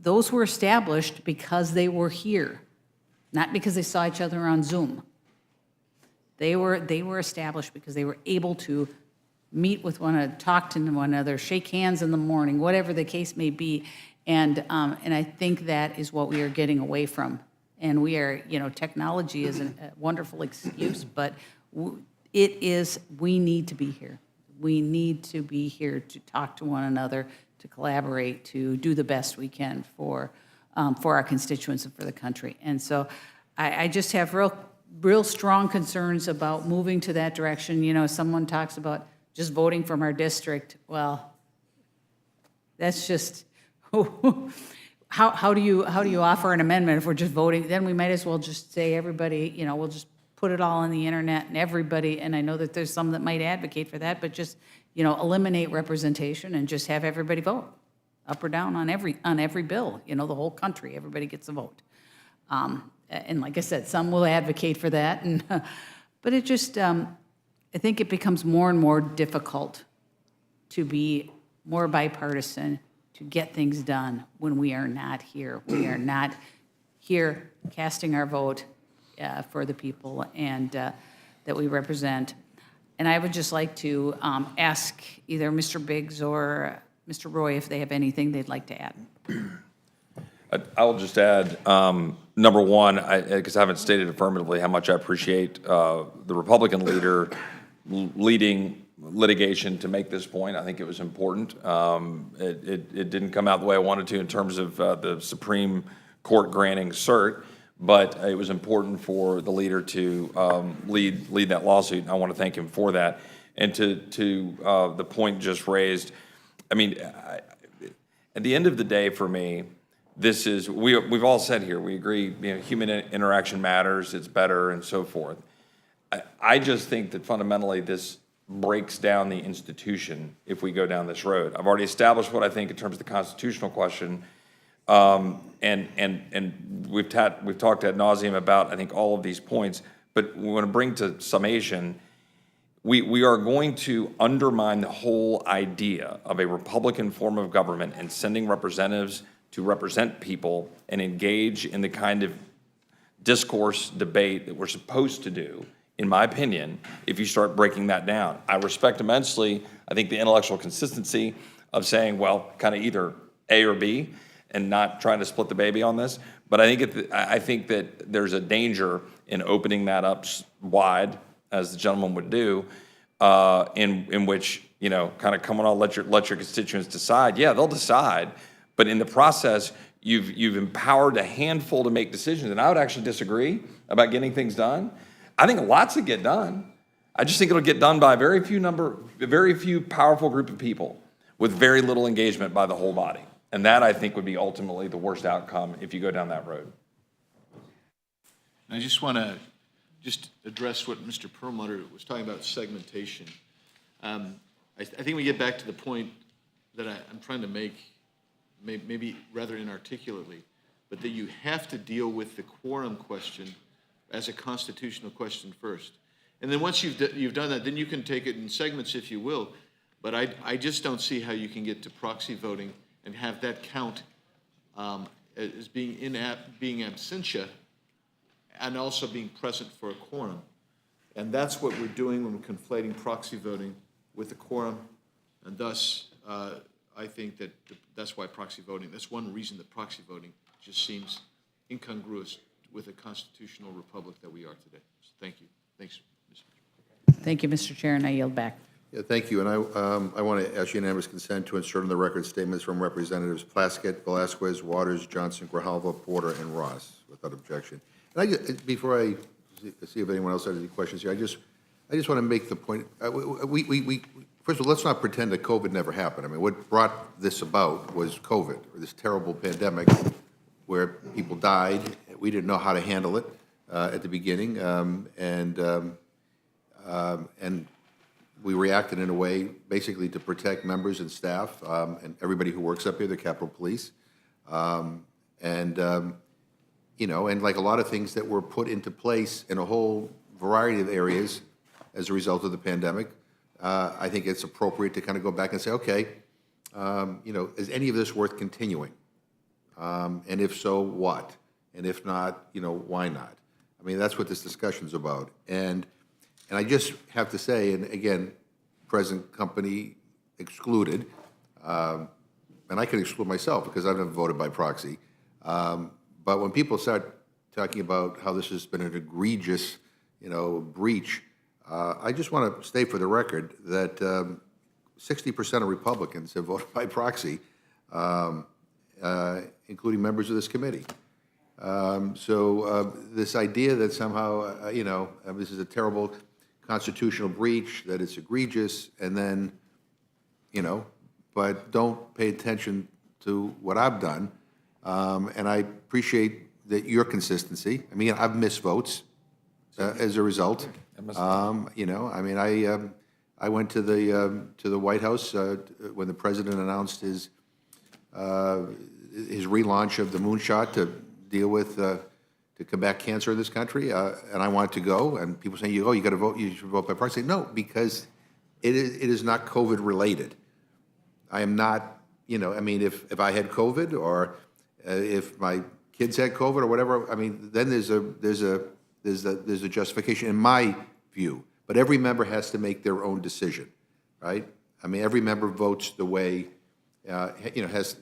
Those were established because they were here, not because they saw each other on Zoom. They were established because they were able to meet with one another, talk to one another, shake hands in the morning, whatever the case may be. And I think that is what we are getting away from. And we are, technology is a wonderful excuse, but we need to be here. We need to be here to talk to one another, to collaborate, to do the best we can for our constituents and for the country. And so I just have real strong concerns about moving to that direction. Someone talks about just voting from our district. Well, that's just, how do you offer an amendment if we're just voting? Then we might as well just say everybody, we'll just put it all on the internet and everybody, and I know that there's some that might advocate for that, but just, eliminate representation and just have everybody vote, up or down on every bill, the whole country, everybody gets a vote. And like I said, some will advocate for that, but it just, I think it becomes more and more difficult to be more bipartisan, to get things done when we are not here. We are not here casting our vote for the people and that we represent. And I would just like to ask either Mr. Biggs or Mr. Roy if they have anything they'd like to add. I'll just add, number one, because I haven't stated affirmatively how much I appreciate the Republican leader leading litigation to make this point. I think it was important. It didn't come out the way I wanted to in terms of the Supreme Court granting cert, but it was important for the leader to lead that lawsuit, and I want to thank him for that. And to the point just raised, I mean, at the end of the day, for me, this is, we've all said here, we agree, human interaction matters, it's better, and so forth. I just think that fundamentally this breaks down the institution if we go down this road. I've already established what I think in terms of the constitutional question, and we've talked ad nauseum about, I think, all of these points, but we want to bring to summation, we are going to undermine the whole idea of a Republican form of government and sending representatives to represent people and engage in the kind of discourse, debate that we're supposed to do, in my opinion, if you start breaking that down. I respect immensely, I think, the intellectual consistency of saying, well, kind of either A or B, and not trying to split the baby on this. But I think that there's a danger in opening that up wide, as the gentleman would do, in which, kind of come on, let your constituents decide. Yeah, they'll decide, but in the process, you've empowered a handful to make decisions. And I would actually disagree about getting things done. I think lots will get done. I just think it'll get done by a very few powerful group of people with very little engagement by the whole body. And that, I think, would be ultimately the worst outcome if you go down that road. I just want to address what Mr. Perlmutter was talking about, segmentation. I think we get back to the point that I'm trying to make, maybe rather inarticulately, but that you have to deal with the quorum question as a constitutional question first. And then once you've done that, then you can take it in segments if you will, but I just don't see how you can get to proxy voting and have that count as being absentia and also being present for a quorum. And that's what we're doing when we're conflating proxy voting with the quorum, and thus I think that that's why proxy voting, that's one reason that proxy voting just seems incongruous with a constitutional republic that we are today. So thank you. Thanks, Mr. Chair. Thank you, Mr. Chair, and I yield back. Yeah, thank you. And I want to ask unanimous consent to insert in the record statements from Representatives Plaskett, Velasquez, Waters, Johnson, Grijalva, Porter, and Ross, without objection. And before I see if anyone else has any questions here, I just want to make the point. First of all, let's not pretend that COVID never happened. I mean, what brought this about was COVID, or this terrible pandemic where people died. We didn't know how to handle it at the beginning, and we reacted in a way basically to protect members and staff and everybody who works up here, the Capitol Police. You know, and like a lot of things that were put into place in a whole variety of areas as a result of the pandemic, I think it's appropriate to kind of go back and say, okay, you know, is any of this worth continuing? And if so, what? And if not, you know, why not? I mean, that's what this discussion's about. And I just have to say, and again, present company excluded, and I can exclude myself because I've never voted by proxy. But when people start talking about how this has been an egregious, you know, breach, I just want to state for the record that 60% of Republicans have voted by proxy, including members of this committee. So this idea that somehow, you know, this is a terrible constitutional breach, that it's egregious, and then, you know, but don't pay attention to what I've done. And I appreciate that your consistency. I mean, I've missed votes as a result. You know, I mean, I went to the White House when the president announced his relaunch of the moonshot to deal with to combat cancer in this country, and I wanted to go, and people saying, "Oh, you got to vote. You should vote by proxy." No, because it is not COVID related. I am not. You know, I mean, if I had COVID or if my kids had COVID or whatever, I mean, then there's a justification in my view. But every member has to make their own decision, right? I mean, every member votes the way, you know,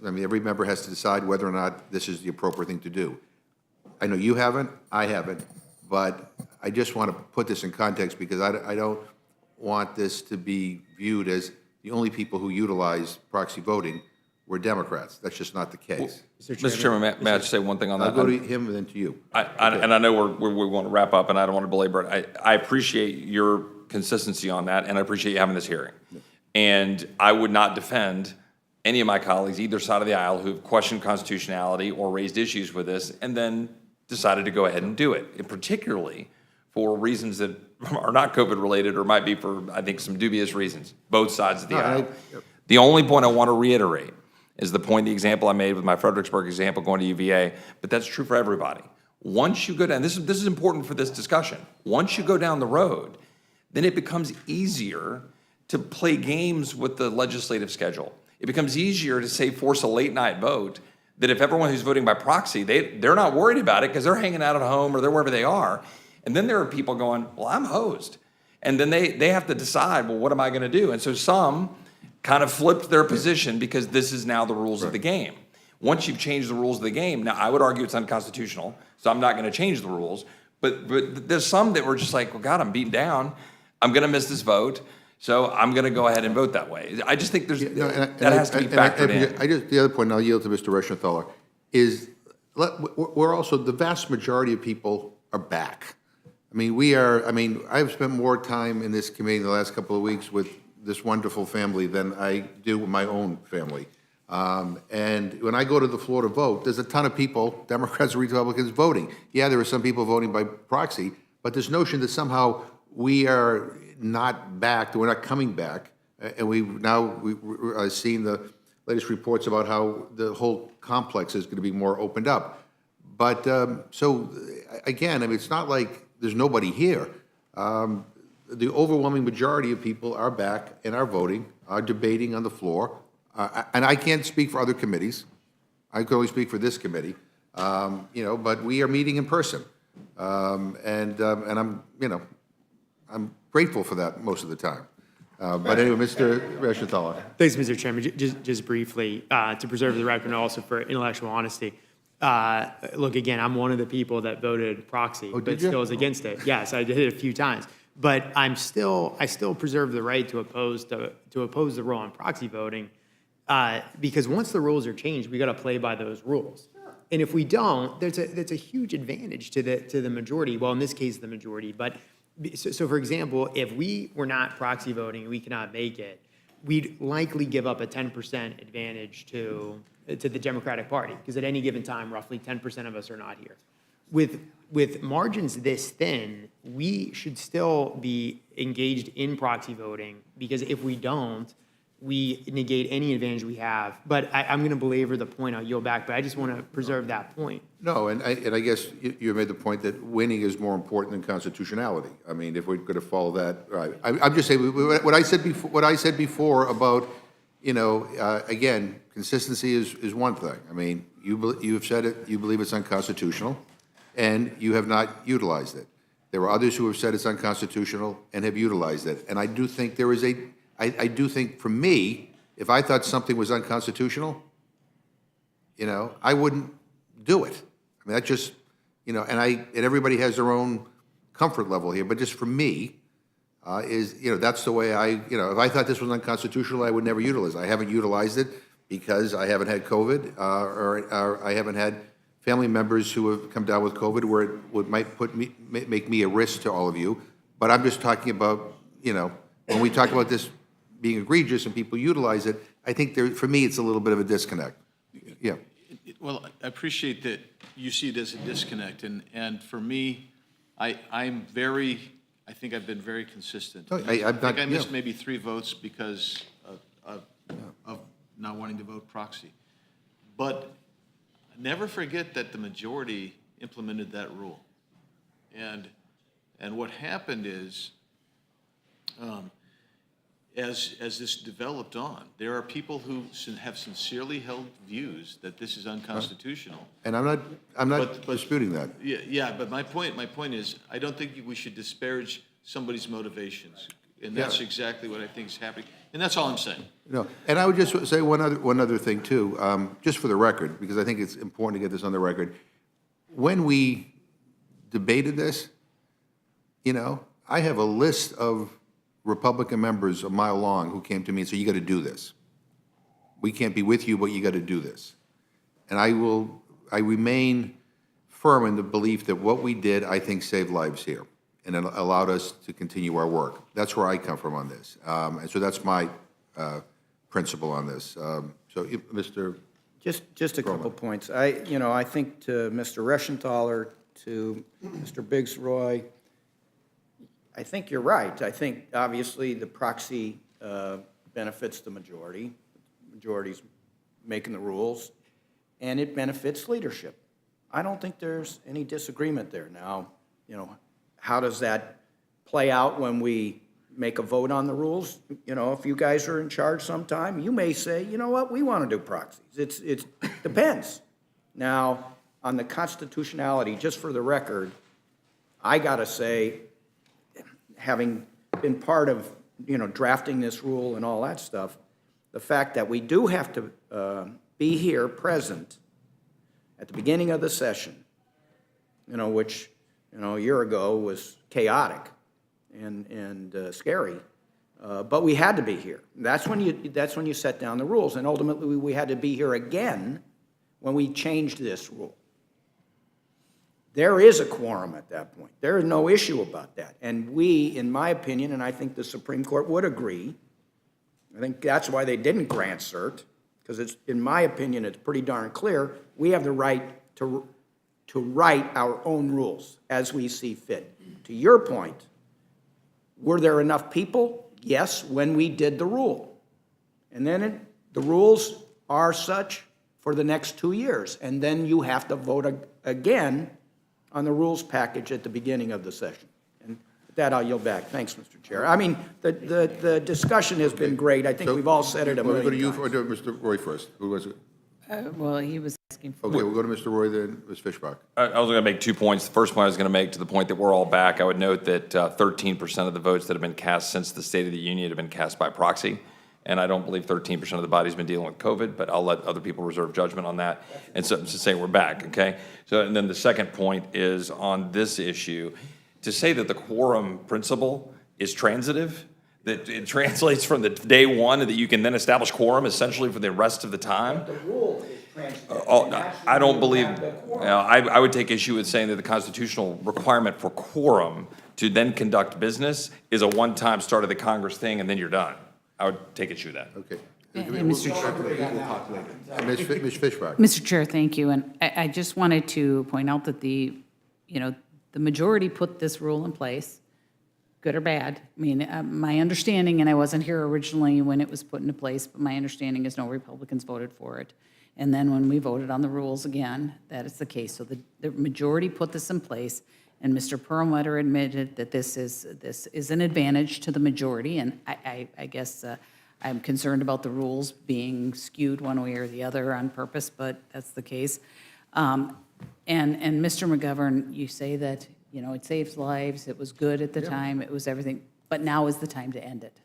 every member has to decide whether or not this is the appropriate thing to do. I know you haven't, I haven't, but I just want to put this in context because I don't want this to be viewed as the only people who utilize proxy voting were Democrats. That's just not the case. Mr. Chairman, may I just say one thing on that? I'll go to him and then to you. And I know we want to wrap up, and I don't want to belabor it. I appreciate your consistency on that, and I appreciate you having this hearing. And I would not defend any of my colleagues, either side of the aisle, who've questioned constitutionality or raised issues with this, and then decided to go ahead and do it, and particularly for reasons that are not COVID-related or might be for, I think, some dubious reasons, both sides of the aisle. The only point I want to reiterate is the point, the example I made with my Fredericksburg example going to UVA, but that's true for everybody. Once you go down, this is important for this discussion. Once you go down the road, then it becomes easier to play games with the legislative schedule. It becomes easier to, say, force a late night vote that if everyone who's voting by proxy, they're not worried about it because they're hanging out at home or they're wherever they are. And then there are people going, well, I'm hosed. And then they have to decide, well, what am I going to do? And so some kind of flipped their position because this is now the rules of the game. Once you've changed the rules of the game, now I would argue it's unconstitutional, so I'm not going to change the rules. But there's some that were just like, well, God, I'm beaten down. I'm going to miss this vote, so I'm going to go ahead and vote that way. I just think that has to be factored in. The other point, and I'll yield to Mr. Reschenthaler, is we're also, the vast majority of people are back. I mean, I've spent more time in this committee in the last couple of weeks with this wonderful family than I do with my own family. And when I go to the floor to vote, there's a ton of people, Democrats and Republicans, voting. Yeah, there are some people voting by proxy, but this notion that somehow we are not back, that we're not coming back, and we've seen the latest reports about how the whole complex is going to be more opened up. But so again, I mean, it's not like there's nobody here. The overwhelming majority of people are back and are voting, are debating on the floor. And I can't speak for other committees. I can only speak for this committee. You know, but we are meeting in person. And I'm, you know, I'm grateful for that most of the time. But anyway, Mr. Reschenthaler. Thanks, Mr. Chairman. Just briefly, to preserve the record and also for intellectual honesty. Look, again, I'm one of the people that voted proxy, but did you? still was against it. Yes, I did it a few times. But I still preserve the right to oppose the rule on proxy voting, because once the rules are changed, we got to play by those rules. And if we don't, there's a huge advantage to the majority. Well, in this case, the majority. But so for example, if we were not proxy voting and we cannot make it, we'd likely give up a 10% advantage to the Democratic Party, because at any given time, roughly 10% of us are not here. With margins this thin, we should still be engaged in proxy voting, because if we don't, we negate any advantage we have. But I'm going to belabor the point. I'll yield back, but I just want to preserve that point. No, and I guess you made the point that winning is more important than constitutionality. I mean, if we're going to follow that, right? I'm just saying what I said before about, again, consistency is one thing. I mean, you've said it. You believe it's unconstitutional, and you have not utilized it. There are others who have said it's unconstitutional and have utilized it. And I do think there is I do think, for me, if I thought something was unconstitutional, I wouldn't do it. I mean, that just, and everybody has their own comfort level here, but just for me, that's the way if I thought this was unconstitutional, I would never utilize it. I haven't utilized it because I haven't had COVID, or I haven't had family members who have come down with COVID where it might make me a risk to all of you. But I'm just talking about, when we talk about this being egregious and people utilize it, I think for me, it's a little bit of a disconnect. Yeah. Well, I appreciate that you see it as a disconnect, and for me, I think I've been very consistent. I think I missed maybe 3 votes because of not wanting to vote proxy. But never forget that the majority implemented that rule. And what happened is, as this developed on, there are people who have sincerely held views that this is unconstitutional. And I'm not disputing that. Yeah, but my point is, I don't think we should disparage somebody's motivations, and that's exactly what I think is happening. And that's all I'm saying. No, and I would just say one other thing too, just for the record, because I think it's important to get this on the record. When we debated this, I have a list of Republican members a mile long who came to me and said, "You got to do this. We can't be with you, but you got to do this." And I remain firm in the belief that what we did, I think, saved lives here and it allowed us to continue our work. That's where I come from on this. And so that's my principle on this. Mr. Just a couple points. I think to Mr. Reschenthaler, to Mr. Biggsroy, I think you're right. I think, obviously, the proxy benefits the majority. The majority's making the rules, and it benefits leadership. I don't think there's any disagreement there. Now, how does that play out when we make a vote on the rules? If you guys are in charge sometime, you may say, you know what, we want to do proxies. It depends. Now, on the constitutionality, just for the record, I got to say, having been part of, drafting this rule and all that stuff, the fact that we do have to be here present at the beginning of the session, which, a year ago was chaotic and scary, but we had to be here. That's when you set down the rules, and ultimately we had to be here again when we changed this rule. There is a quorum at that point. There is no issue about that. And we, in my opinion, and I think the Supreme Court would agree, I think that's why they didn't grant cert, because it's, in my opinion, it's pretty darn clear, we have the right to write our own rules as we see fit. To your point, were there enough people? Yes, when we did the rule. And then the rules are such for the next 2 years. And then you have to vote again on the rules package at the beginning of the session. And with that, I'll yield back. Thanks, Mr. Chair. I mean, the discussion has been great. I think we've all said it a million times. We'll go to you or to Mr. Roy first. Who was it? Well, he was asking for. Okay, we'll go to Mr. Roy, then Ms. Fishbach. I was going to make 2 points. The first point I was going to make to the point that we're all back. I would note that 13% of the votes that have been cast since the State of the Union have been cast by proxy. And I don't believe 13% of the body's been dealing with COVID, but I'll let other people reserve judgment on that. And so to say we're back, okay? So, and then the second point is on this issue, to say that the quorum principle is transitive, that it translates from the day one and that you can then establish quorum essentially for the rest of the time. The rule is transitive. I don't believe, I would take issue with saying that the constitutional requirement for quorum to then conduct business is a one-time start of the Congress thing and then you're done. I would take issue with that. Okay. And Ms. Mr. Fishbach. Mr. Chair, thank you. And I just wanted to point out that the majority put this rule in place, good or bad. I mean, my understanding, and I wasn't here originally when it was put into place, but my understanding is no Republicans voted for it. And then when we voted on the rules again, that is the case. So the majority put this in place, and Mr. Perlmutter admitted that this is an advantage to the majority, and I guess I'm concerned about the rules being skewed one way or the other on purpose, but that's the case. And Mr. McGovern, you say that, it saves lives, it was good at the time, it was everything, but now is the time to end it.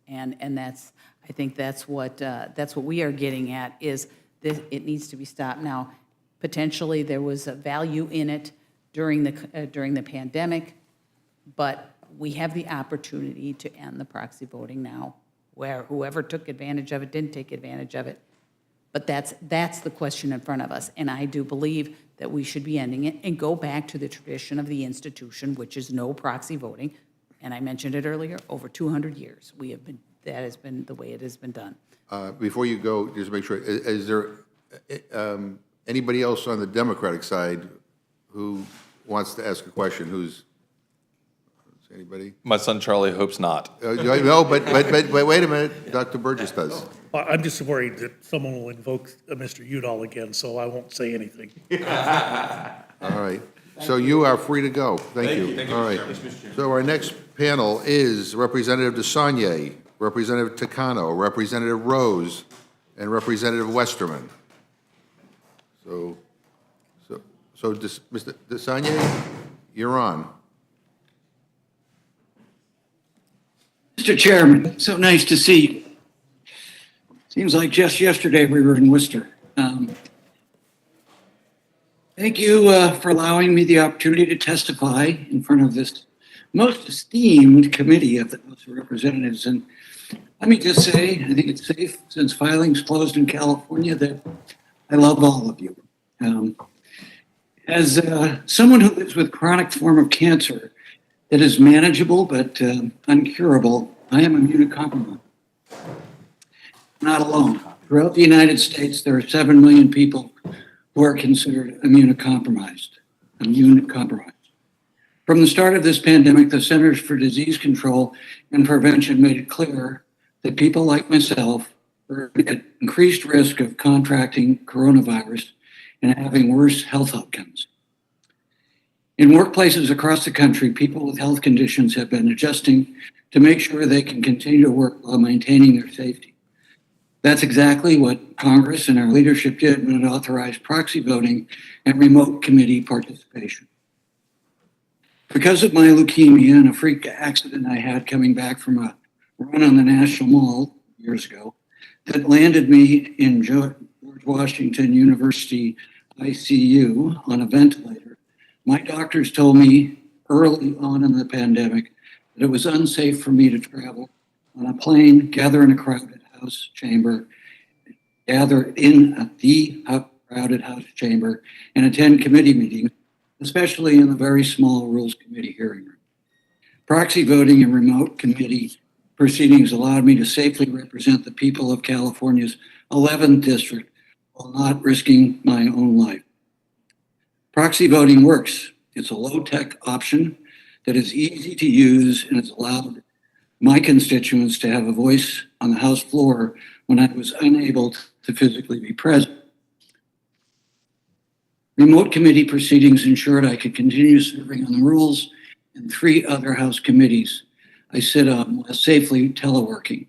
And I think that's what we are getting at, is this, it needs to be stopped now. Potentially, there was a value in it during the pandemic, but we have the opportunity to end the proxy voting now, where whoever took advantage of it didn't take advantage of it. But that's the question in front of us, and I do believe that we should be ending it and go back to the tradition of the institution, which is no proxy voting. And I mentioned it earlier, over 200 years, that has been the way it has been done. Before you go, just to make sure, is there anybody else on the Democratic side who wants to ask a question? Is anybody? My son Charlie hopes not. No, but wait a minute, Dr. Burgess does. I'm just worried that someone will invoke Mr. Udall again, so I won't say anything. All right, so you are free to go. Thank you. Thank you, All Mr. right. Chairman. So our next panel is Representative DeSagne, Representative Takano, Representative Rose, and Representative Westerman. So Mr. DeSagne, you're on. Mr. Chairman, so nice to see you. Seems like just yesterday we were in Worcester. Thank you for allowing me the opportunity to testify in front of this most esteemed committee of the House of Representatives. And let me just say, I think it's safe, since filings closed in California, that I love all of you. As someone who lives with chronic form of cancer that is manageable but uncurable, I am immunocompromised. Not alone. Throughout the United States, there are 7 million people who are considered immunocompromised. From the start of this pandemic, the Centers for Disease Control and Prevention made it clear that people like myself are at increased risk of contracting coronavirus and having worse health outcomes. In workplaces across the country, people with health conditions have been adjusting to make sure they can continue to work while maintaining their safety. That's exactly what Congress and our leadership did when it authorized proxy voting and remote committee participation. Because of my leukemia and a freak accident I had coming back from a run on the National Mall years ago that landed me in George Washington University ICU on a ventilator, my doctors told me early on in the pandemic that it was unsafe for me to travel on a plane, gather in a crowded house chamber, and attend committee meetings, especially in the very small Rules Committee hearing room. Proxy voting and remote committee proceedings allowed me to safely represent the people of California's 11th district while not risking my own life. Proxy voting works. It's a low-tech option that is easy to use and has allowed my constituents to have a voice on the House floor when I was unable to physically be present. Remote committee proceedings ensured I could continue serving on the Rules and 3 other House committees I sit on while safely teleworking.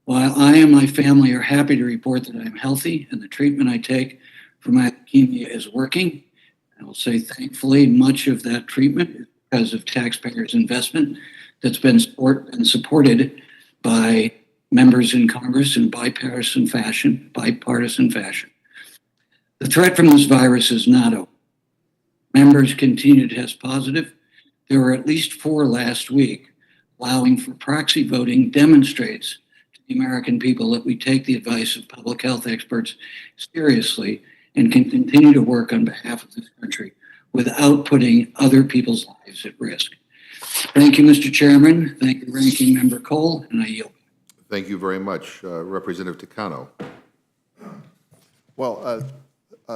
While I and my family are happy to report that I'm healthy and the treatment I take for my leukemia is working, I will say thankfully much of that treatment is because of taxpayers' investment that's been supported by members in Congress in bipartisan fashion. The threat from this virus is not over. Members continue to test positive. There were at least 4 last week. Allowing for proxy voting demonstrates to the American people that we take the advice of public health experts seriously and can continue to work on behalf of this country without putting other people's lives at risk. Thank you, Mr. Chairman. Thank you, Ranking Member Cole, and I yield. Thank you very much. Representative Takano. Well,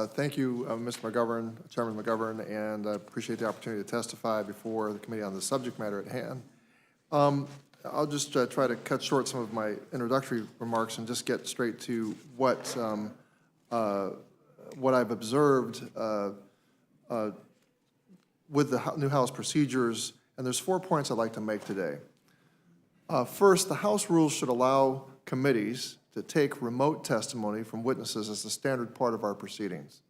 thank you, Mr. McGovern, Chairman McGovern, and I appreciate the opportunity to testify before the committee on the subject matter at hand. I'll just try to cut short some of my introductory remarks and just get straight to what I've observed with the new House procedures, and there's 4 points I'd like to make today. First, the House rules should allow committees to take remote testimony from witnesses as the standard part of our proceedings.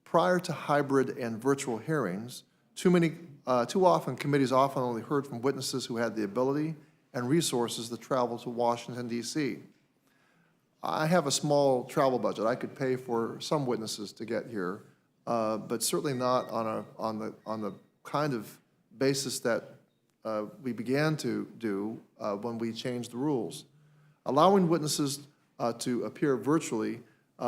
Prior to hybrid and virtual hearings, too often committees only heard from witnesses who had the ability and resources to travel to Washington, D.C. I have a small travel budget. I could pay for some witnesses to get here, but certainly not on the kind of basis that we began to do when we changed the rules. Allowing witnesses to appear virtually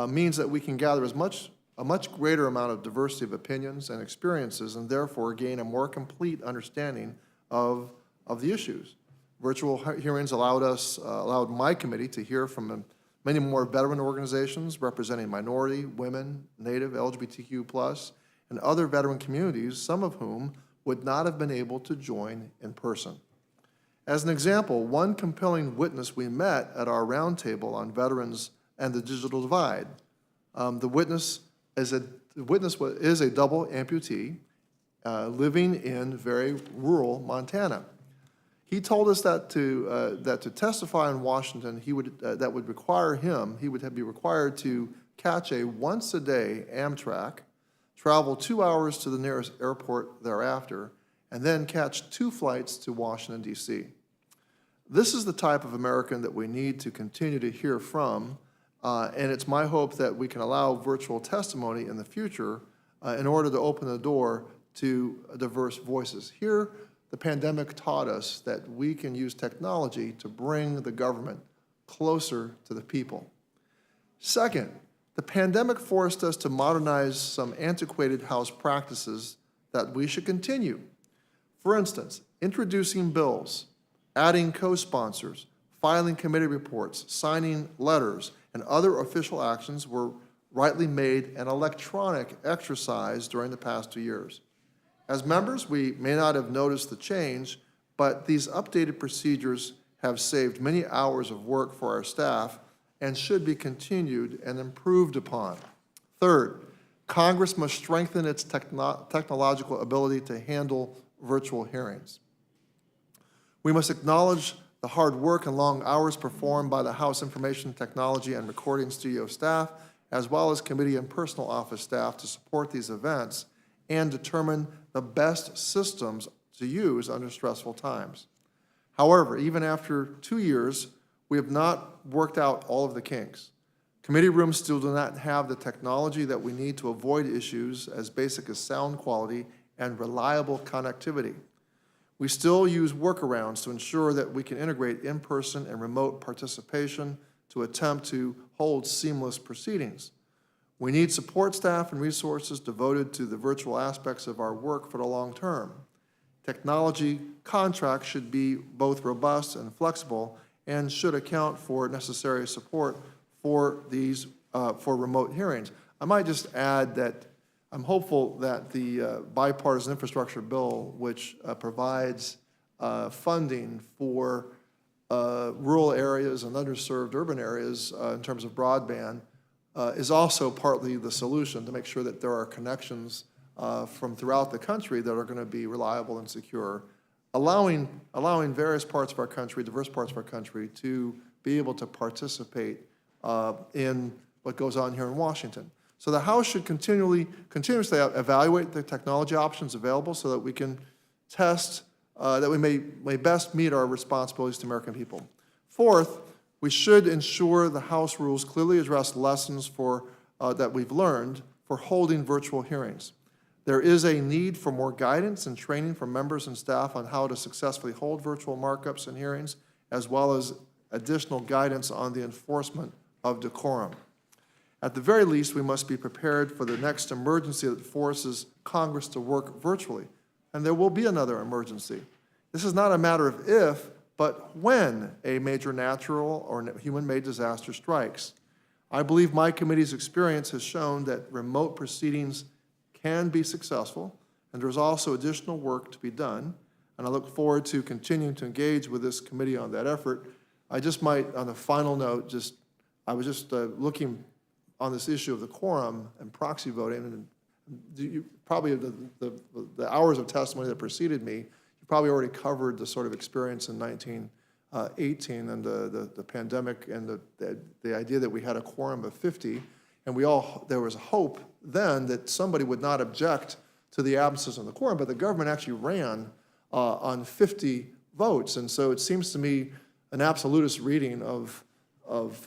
means that we can gather a much greater amount of diversity of opinions and experiences, and therefore gain a more complete understanding of the issues. Virtual hearings allowed my committee to hear from many more veteran organizations representing minority, women, Native, LGBTQ+, and other veteran communities, some of whom would not have been able to join in person. As an example, one compelling witness we met at our roundtable on veterans and the digital divide. The witness is a double amputee living in very rural Montana. He told us that to testify in Washington, he would be required to catch a once-a-day Amtrak, travel 2 hours to the nearest airport thereafter, and then catch 2 flights to Washington, D.C. This is the type of American that we need to continue to hear from, and it's my hope that we can allow virtual testimony in the future in order to open the door to diverse voices. Here, the pandemic taught us that we can use technology to bring the government closer to the people. Second, the pandemic forced us to modernize some antiquated House practices that we should continue. For instance, introducing bills, adding co-sponsors, filing committee reports, signing letters, and other official actions were rightly made an electronic exercise during the past 2 years. As members, we may not have noticed the change, but these updated procedures have saved many hours of work for our staff and should be continued and improved upon. Third, Congress must strengthen its technological ability to handle virtual hearings. We must acknowledge the hard work and long hours performed by the House Information Technology and Recording Studio staff, as well as committee and personal office staff to support these events and determine the best systems to use under stressful times. However, even after 2 years, we have not worked out all of the kinks. Committee rooms still do not have the technology that we need to avoid issues as basic as sound quality and reliable connectivity. We still use workarounds to ensure that we can integrate in-person and remote participation to attempt to hold seamless proceedings. We need support staff and resources devoted to the virtual aspects of our work for the long term. Technology contracts should be both robust and flexible and should account for necessary support for these for remote hearings. I might just add that I'm hopeful that the bipartisan infrastructure bill, which provides funding for rural areas and underserved urban areas in terms of broadband, is also partly the solution to make sure that there are connections from throughout the country that are going to be reliable and secure, allowing various parts of our country, diverse parts of our country, to be able to participate in what goes on here in Washington. So the House should continuously evaluate the technology options available so that we can test, that we may best meet our responsibilities to American people. Fourth, we should ensure the House rules clearly address lessons that we've learned for holding virtual hearings. There is a need for more guidance and training from members and staff on how to successfully hold virtual markups and hearings, as well as additional guidance on the enforcement of decorum. At the very least, we must be prepared for the next emergency that forces Congress to work virtually. And there will be another emergency. This is not a matter of if, but when a major natural or human-made disaster strikes. I believe my committee's experience has shown that remote proceedings can be successful, and there's also additional work to be done. And I look forward to continuing to engage with this committee on that effort. I just might, on a final note, I was just looking on this issue of the quorum and proxy voting, and probably the hours of testimony that preceded me, you probably already covered the sort of experience in 1918 and the pandemic and the idea that we had a quorum of 50, and there was hope then that somebody would not object to the absences of the quorum, but the government actually ran on 50 votes, and so it seems to me an absolutist reading of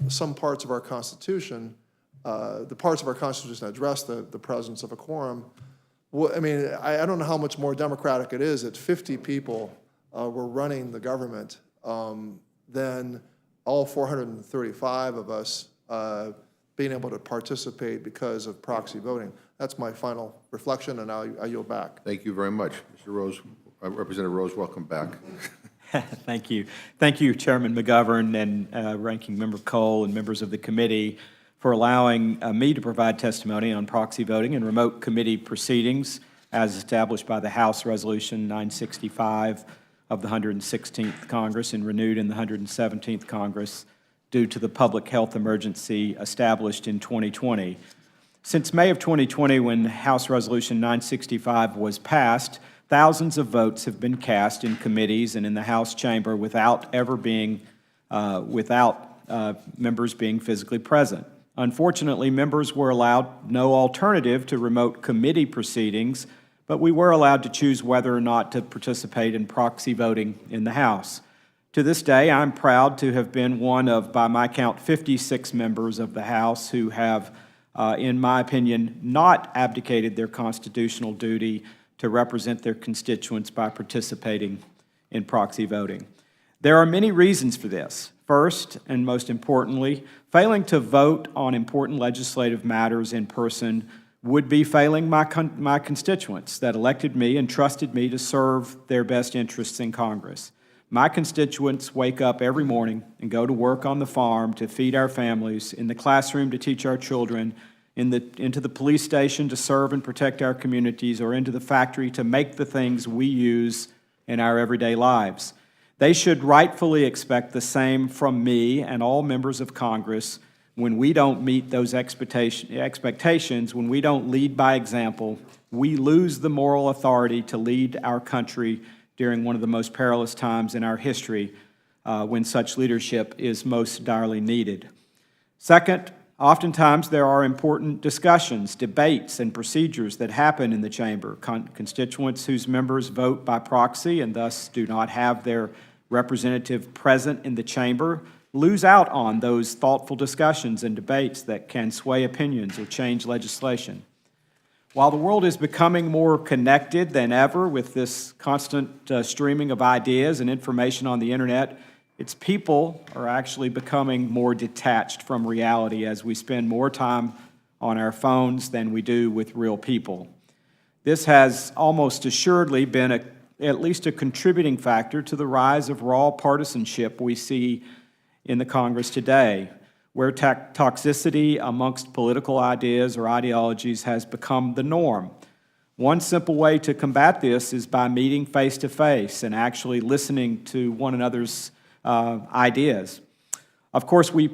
some parts of our Constitution, the parts of our Constitution that address the presence of a quorum. Well, I mean, I don't know how much more democratic it is that 50 people were running the government than all 435 of us being able to participate because of proxy voting. That's my final reflection, and I yield back. Thank you very much. Mr. Rose, Representative Rose, welcome back. Thank you. Thank you, Chairman McGovern and Ranking Member Cole and members of the committee for allowing me to provide testimony on proxy voting and remote committee proceedings as established by the House Resolution 965 of the 116th Congress and renewed in the 117th Congress due to the public health emergency established in 2020. Since May of 2020, when House Resolution 965 was passed, thousands of votes have been cast in committees and in the House chamber without members being physically present. Unfortunately, members were allowed no alternative to remote committee proceedings, but we were allowed to choose whether or not to participate in proxy voting in the House. To this day, I'm proud to have been one of, by my count, 56 members of the House who have, in my opinion, not abdicated their constitutional duty to represent their constituents by participating in proxy voting. There are many reasons for this. First, and most importantly, failing to vote on important legislative matters in person would be failing my constituents that elected me and trusted me to serve their best interests in Congress. My constituents wake up every morning and go to work on the farm to feed our families, in the classroom to teach our children, into the police station to serve and protect our communities, or into the factory to make the things we use in our everyday lives. They should rightfully expect the same from me and all members of Congress when we don't meet those expectations, when we don't lead by example. We lose the moral authority to lead our country during one of the most perilous times in our history, when such leadership is most direly needed. Second, oftentimes there are important discussions, debates, and procedures that happen in the chamber. Constituents whose members vote by proxy and thus do not have their representative present in the chamber lose out on those thoughtful discussions and debates that can sway opinions or change legislation. While the world is becoming more connected than ever with this constant streaming of ideas and information on the internet, its people are actually becoming more detached from reality as we spend more time on our phones than we do with real people. This has almost assuredly been at least a contributing factor to the rise of raw partisanship we see in the Congress today, where toxicity amongst political ideas or ideologies has become the norm. One simple way to combat this is by meeting face-to-face and actually listening to one another's ideas. Of course, we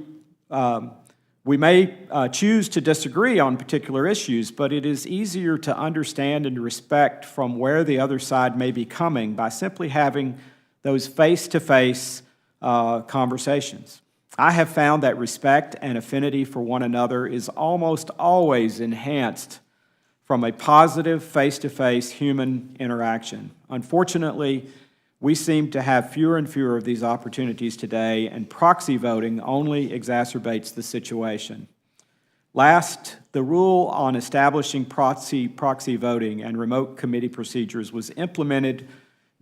may choose to disagree on particular issues, but it is easier to understand and respect from where the other side may be coming by simply having those face-to-face conversations. I have found that respect and affinity for one another is almost always enhanced from a positive face-to-face human interaction. Unfortunately, we seem to have fewer and fewer of these opportunities today, and proxy voting only exacerbates the situation. Last, the rule on establishing proxy voting and remote committee procedures was implemented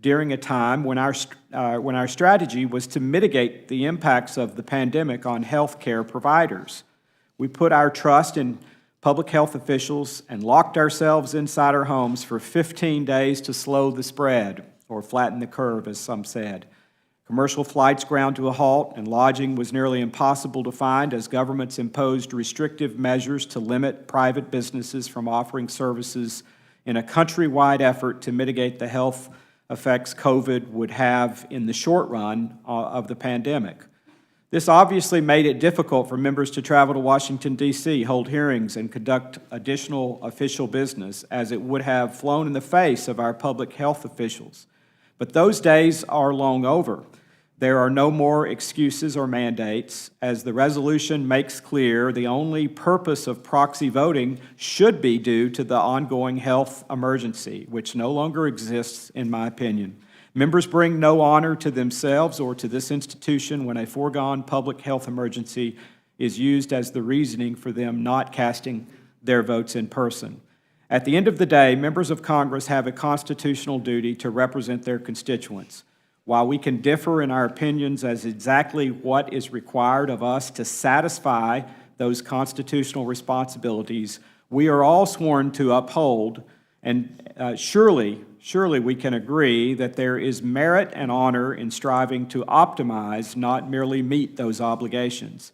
during a time when our strategy was to mitigate the impacts of the pandemic on healthcare providers. We put our trust in public health officials and locked ourselves inside our homes for 15 days to slow the spread, or flatten the curve, as some said. Commercial flights ground to a halt, and lodging was nearly impossible to find as governments imposed restrictive measures to limit private businesses from offering services in a countrywide effort to mitigate the health effects COVID would have in the short run of the pandemic. This obviously made it difficult for members to travel to Washington, D.C., hold hearings, and conduct additional official business, as it would have flown in the face of our public health officials. But those days are long over. There are no more excuses or mandates. As the resolution makes clear, the only purpose of proxy voting should be due to the ongoing health emergency, which no longer exists, in my opinion. Members bring no honor to themselves or to this institution when a foregone public health emergency is used as the reasoning for them not casting their votes in person. At the end of the day, members of Congress have a constitutional duty to represent their constituents. While we can differ in our opinions as exactly what is required of us to satisfy those constitutional responsibilities, we are all sworn to uphold, and surely we can agree that there is merit and honor in striving to optimize, not merely meet those obligations.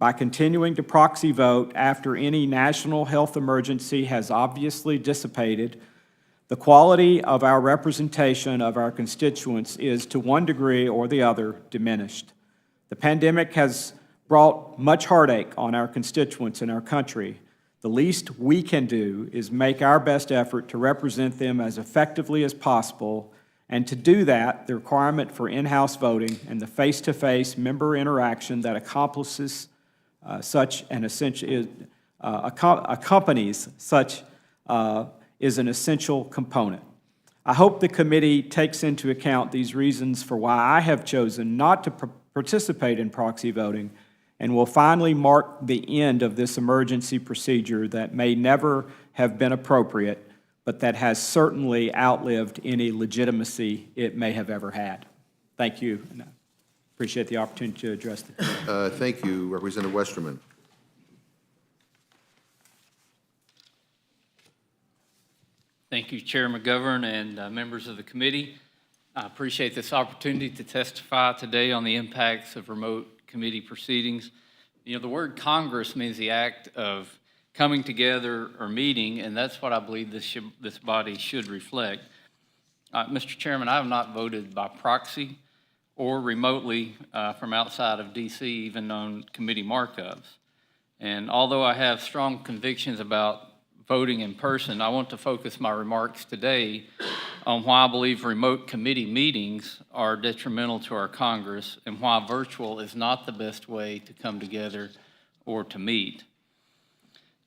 By continuing to proxy vote after any national health emergency has obviously dissipated, the quality of our representation of our constituents is, to one degree or the other, diminished. The pandemic has brought much heartache on our constituents in our country. The least we can do is make our best effort to represent them as effectively as possible, and to do that, the requirement for in-house voting and the face-to-face member interaction that accomplishes such an essential accompanies such is an essential component. I hope the committee takes into account these reasons for why I have chosen not to participate in proxy voting, and will finally mark the end of this emergency procedure that may never have been appropriate, but that has certainly outlived any legitimacy it may have ever had. Thank you, and I appreciate the opportunity to address the committee. Thank you, Representative Westerman. Thank you, Chair McGovern and members of the committee. I appreciate this opportunity to testify today on the impacts of remote committee proceedings. You know, the word Congress means the act of coming together or meeting, and that's what I believe this body should reflect. Mr. Chairman, I have not voted by proxy or remotely from outside of D.C., even on committee markups. And although I have strong convictions about voting in person, I want to focus my remarks today on why I believe remote committee meetings are detrimental to our Congress and why virtual is not the best way to come together or to meet.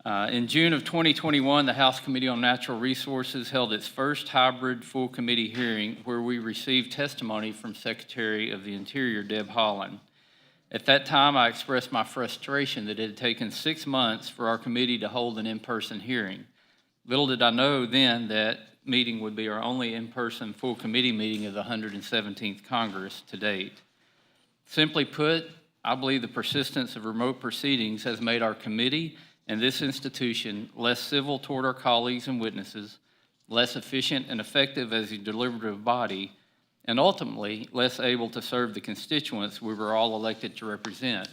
In June of 2021, the House Committee on Natural Resources held its first hybrid full committee hearing where we received testimony from Secretary of the Interior, Deb Haaland. At that time, I expressed my frustration that it had taken 6 months for our committee to hold an in-person hearing. Little did I know then that meeting would be our only in-person full committee meeting of the 117th Congress to date. Simply put, I believe the persistence of remote proceedings has made our committee and this institution less civil toward our colleagues and witnesses, less efficient and effective as a deliberative body, and ultimately less able to serve the constituents we were all elected to represent.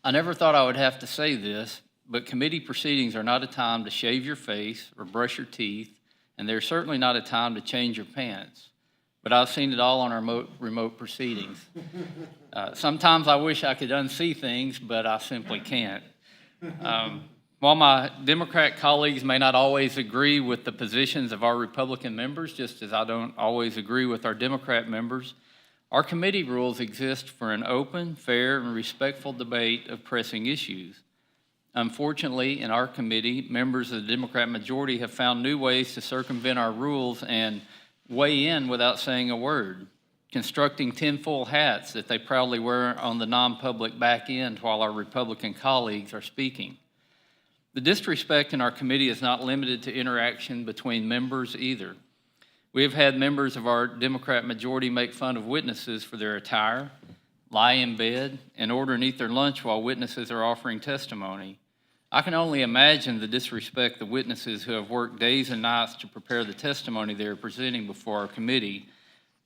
I never thought I would have to say this, but committee proceedings are not a time to shave your face or brush your teeth, and they're certainly not a time to change your pants. But I've seen it all on our remote proceedings. Sometimes I wish I could unsee things, but I simply can't. While my Democrat colleagues may not always agree with the positions of our Republican members, just as I don't always agree with our Democrat members, Our committee rules exist for an open, fair, and respectful debate of pressing issues. Unfortunately, in our committee, members of the Democrat majority have found new ways to circumvent our rules and weigh in without saying a word, constructing tinfoil hats that they proudly wear on the non-public back end while our Republican colleagues are speaking. The disrespect in our committee is not limited to interaction between members either. We have had members of our Democrat majority make fun of witnesses for their attire, lie in bed, and order and eat their lunch while witnesses are offering testimony. I can only imagine the disrespect the witnesses who have worked days and nights to prepare the testimony they are presenting before our committee,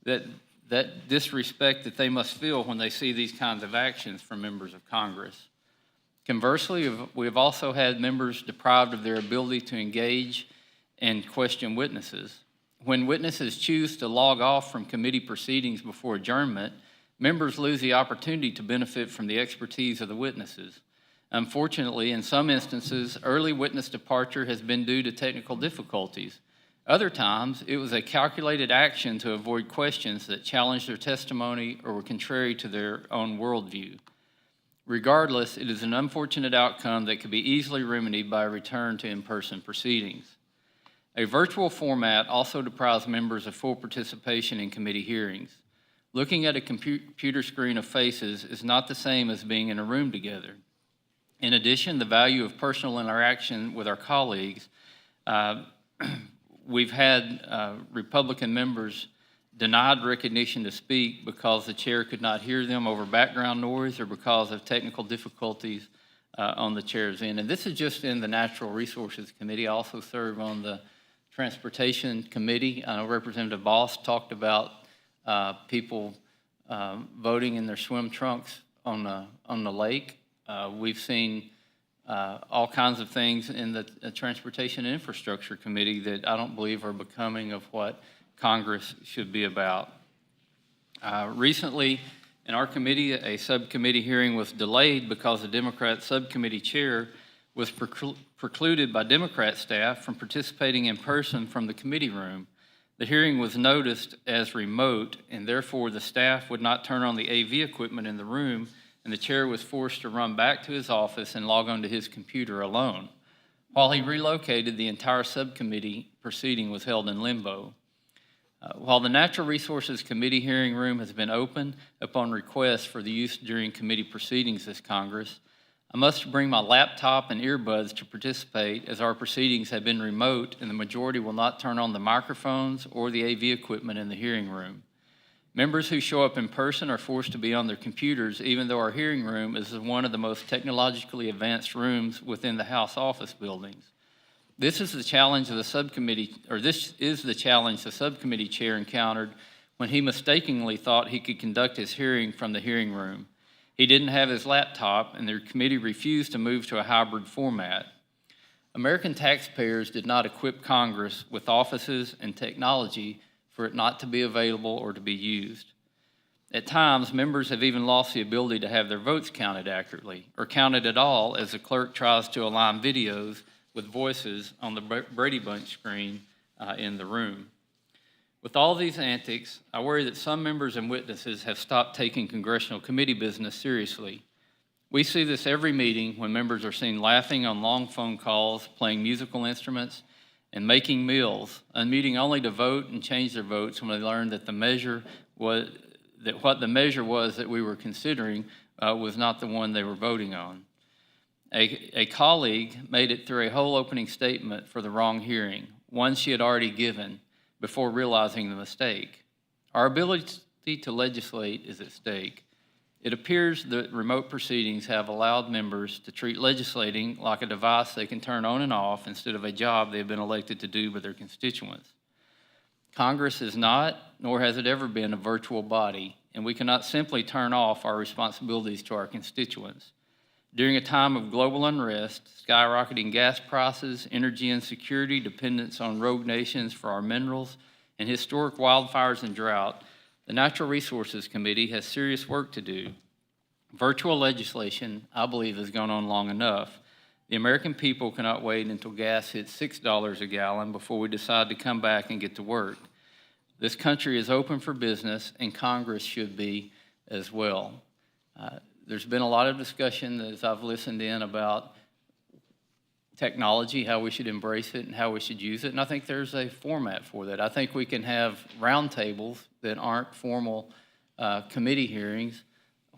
that disrespect that they must feel when they see these kinds of actions from members of Congress. Conversely, we have also had members deprived of their ability to engage and question witnesses. When witnesses choose to log off from committee proceedings before adjournment, members lose the opportunity to benefit from the expertise of the witnesses. Unfortunately, in some instances, early witness departure has been due to technical difficulties. Other times, it was a calculated action to avoid questions that challenged their testimony or were contrary to their own worldview. Regardless, it is an unfortunate outcome that could be easily remedied by a return to in-person proceedings. A virtual format also deprives members of full participation in committee hearings. Looking at a computer screen of faces is not the same as being in a room together. In addition, the value of personal interaction with our colleagues, we've had Republican members denied recognition to speak because the chair could not hear them over background noise or because of technical difficulties on the chair's end. And this is just in the Natural Resources Committee. I also serve on the Transportation Committee. Representative Boss talked about people voting in their swim trunks on the lake. We've seen all kinds of things in the Transportation and Infrastructure Committee that I don't believe are becoming of what Congress should be about. Recently, in our committee, a subcommittee hearing was delayed because the Democrat subcommittee chair was precluded by Democrat staff from participating in person from the committee room. The hearing was noticed as remote, and therefore the staff would not turn on the AV equipment in the room, and the chair was forced to run back to his office and log onto his computer alone. While he relocated, the entire subcommittee proceeding was held in limbo. While the Natural Resources Committee hearing room has been open upon request for the use during committee proceedings this Congress, I must bring my laptop and earbuds to participate as our proceedings have been remote and the majority will not turn on the microphones or the AV equipment in the hearing room. Members who show up in person are forced to be on their computers even though our hearing room is one of the most technologically advanced rooms within the House office buildings. This is the challenge of the subcommittee, or this is the challenge the subcommittee chair encountered when he mistakenly thought he could conduct his hearing from the hearing room. He didn't have his laptop, and the committee refused to move to a hybrid format. American taxpayers did not equip Congress with offices and technology for it not to be available or to be used. At times, members have even lost the ability to have their votes counted accurately, or counted at all as the clerk tries to align videos with voices on the Brady Bunch screen in the room. With all these antics, I worry that some members and witnesses have stopped taking congressional committee business seriously. We see this every meeting when members are seen laughing on long phone calls, playing musical instruments, and making meals, unmuting only to vote and change their votes when they learn that what the measure was that we were considering was not the one they were voting on. A colleague made it through a whole opening statement for the wrong hearing, one she had already given, before realizing the mistake. Our ability to legislate is at stake. It appears that remote proceedings have allowed members to treat legislating like a device they can turn on and off instead of a job they have been elected to do by their constituents. Congress is not, nor has it ever been, a virtual body, and we cannot simply turn off our responsibilities to our constituents. During a time of global unrest, skyrocketing gas prices, energy insecurity, dependence on rogue nations for our minerals, and historic wildfires and drought, the Natural Resources Committee has serious work to do. Virtual legislation, I believe, has gone on long enough. The American people cannot wait until gas hits $6 a gallon before we decide to come back and get to work. This country is open for business, and Congress should be as well. There's been a lot of discussion as I've listened in about technology, how we should embrace it and how we should use it, and I think there's a format for that. I think we can have roundtables that aren't formal committee hearings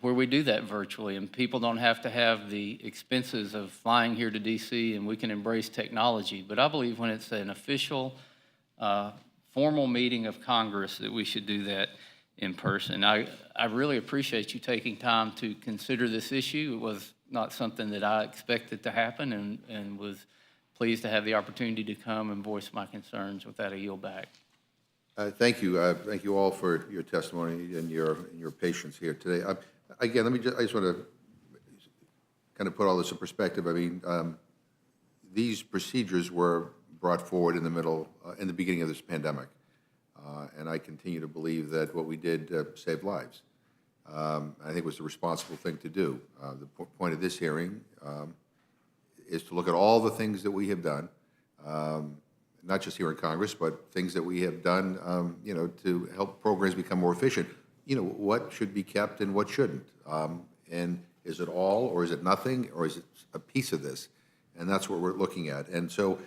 where we do that virtually, and people don't have to have the expenses of flying here to DC, and we can embrace technology. But I believe when it's an official, formal meeting of Congress that we should do that in person. I really appreciate you taking time to consider this issue. It was not something that I expected to happen, and was pleased to have the opportunity to come and voice my concerns. With that, I yield back. Thank you. Thank you all for your testimony and your patience here today. Again, I just want to kind of put all this in perspective. I mean, these procedures were brought forward in the beginning of this pandemic. And I continue to believe that what we did saved lives. I think it was the responsible thing to do. The point of this hearing is to look at all the things that we have done, not just here in Congress, but things that we have done, to help programs become more efficient. What should be kept and what shouldn't. And is it all, or is it nothing, or is it a piece of this? And that's what we're looking at. And so,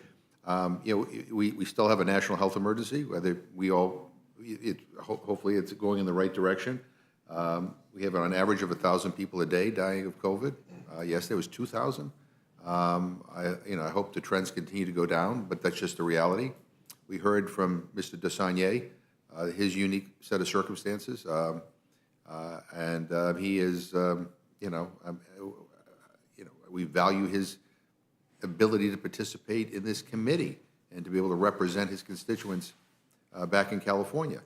we still have a national health emergency, whether hopefully it's going in the right direction. We have on average of 1,000 people a day dying of COVID. Yesterday was 2,000. I hope the trends continue to go down, but that's just the reality. We heard from Mr. Desagnier, his unique set of circumstances, and he is, we value his ability to participate in this committee and to be able to represent his constituents back in California.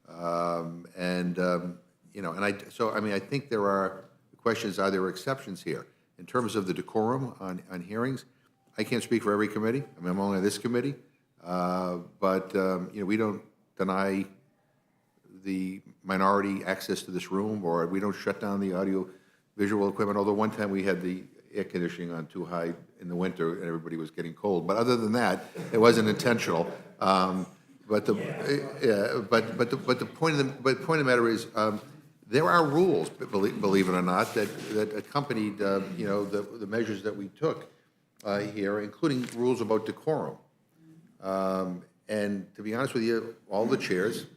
I think there are questions, are there exceptions here? In terms of the decorum on hearings, I can't speak for every committee. I mean, I'm only on this committee. We don't deny the minority access to this room, or we don't shut down the audio visual equipment, although one time we had the air conditioning on too high in the winter and everybody was getting cold. But other than that, it wasn't intentional. But the point of the matter is, there are rules, believe it or not, that accompanied the measures that we took here, including rules about decorum. And to be honest with you, all the chairs,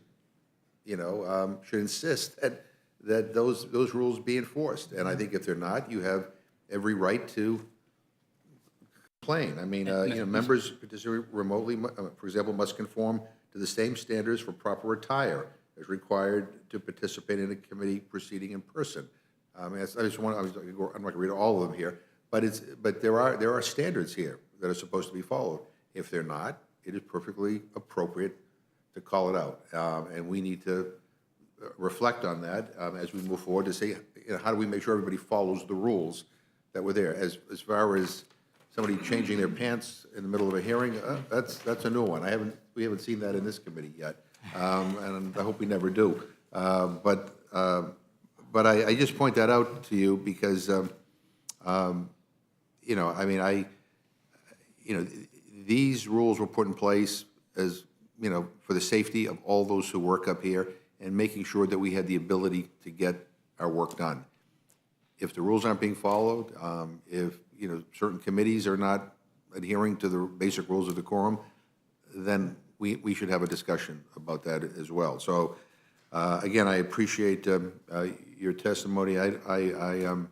should insist that those rules be enforced. And I think if they're not, you have every right to complain. I mean, members participating remotely, for example, must conform to the same standards for proper attire as required to participate in a committee proceeding in person. I'm not going to read all of them here, but there are standards here that are supposed to be followed. If they're not, it is perfectly appropriate to call it out, and we need to reflect on that as we move forward to say, how do we make sure everybody follows the rules that were there? As far as somebody changing their pants in the middle of a hearing, that's a new one. We haven't seen that in this committee yet, and I hope we never do. But I just point that out to you because, these rules were put in place as, for the safety of all those who work up here and making sure that we had the ability to get our work done. If the rules aren't being followed, if certain committees are not adhering to the basic rules of decorum, then we should have a discussion about that as well. So, again, I appreciate your testimony. And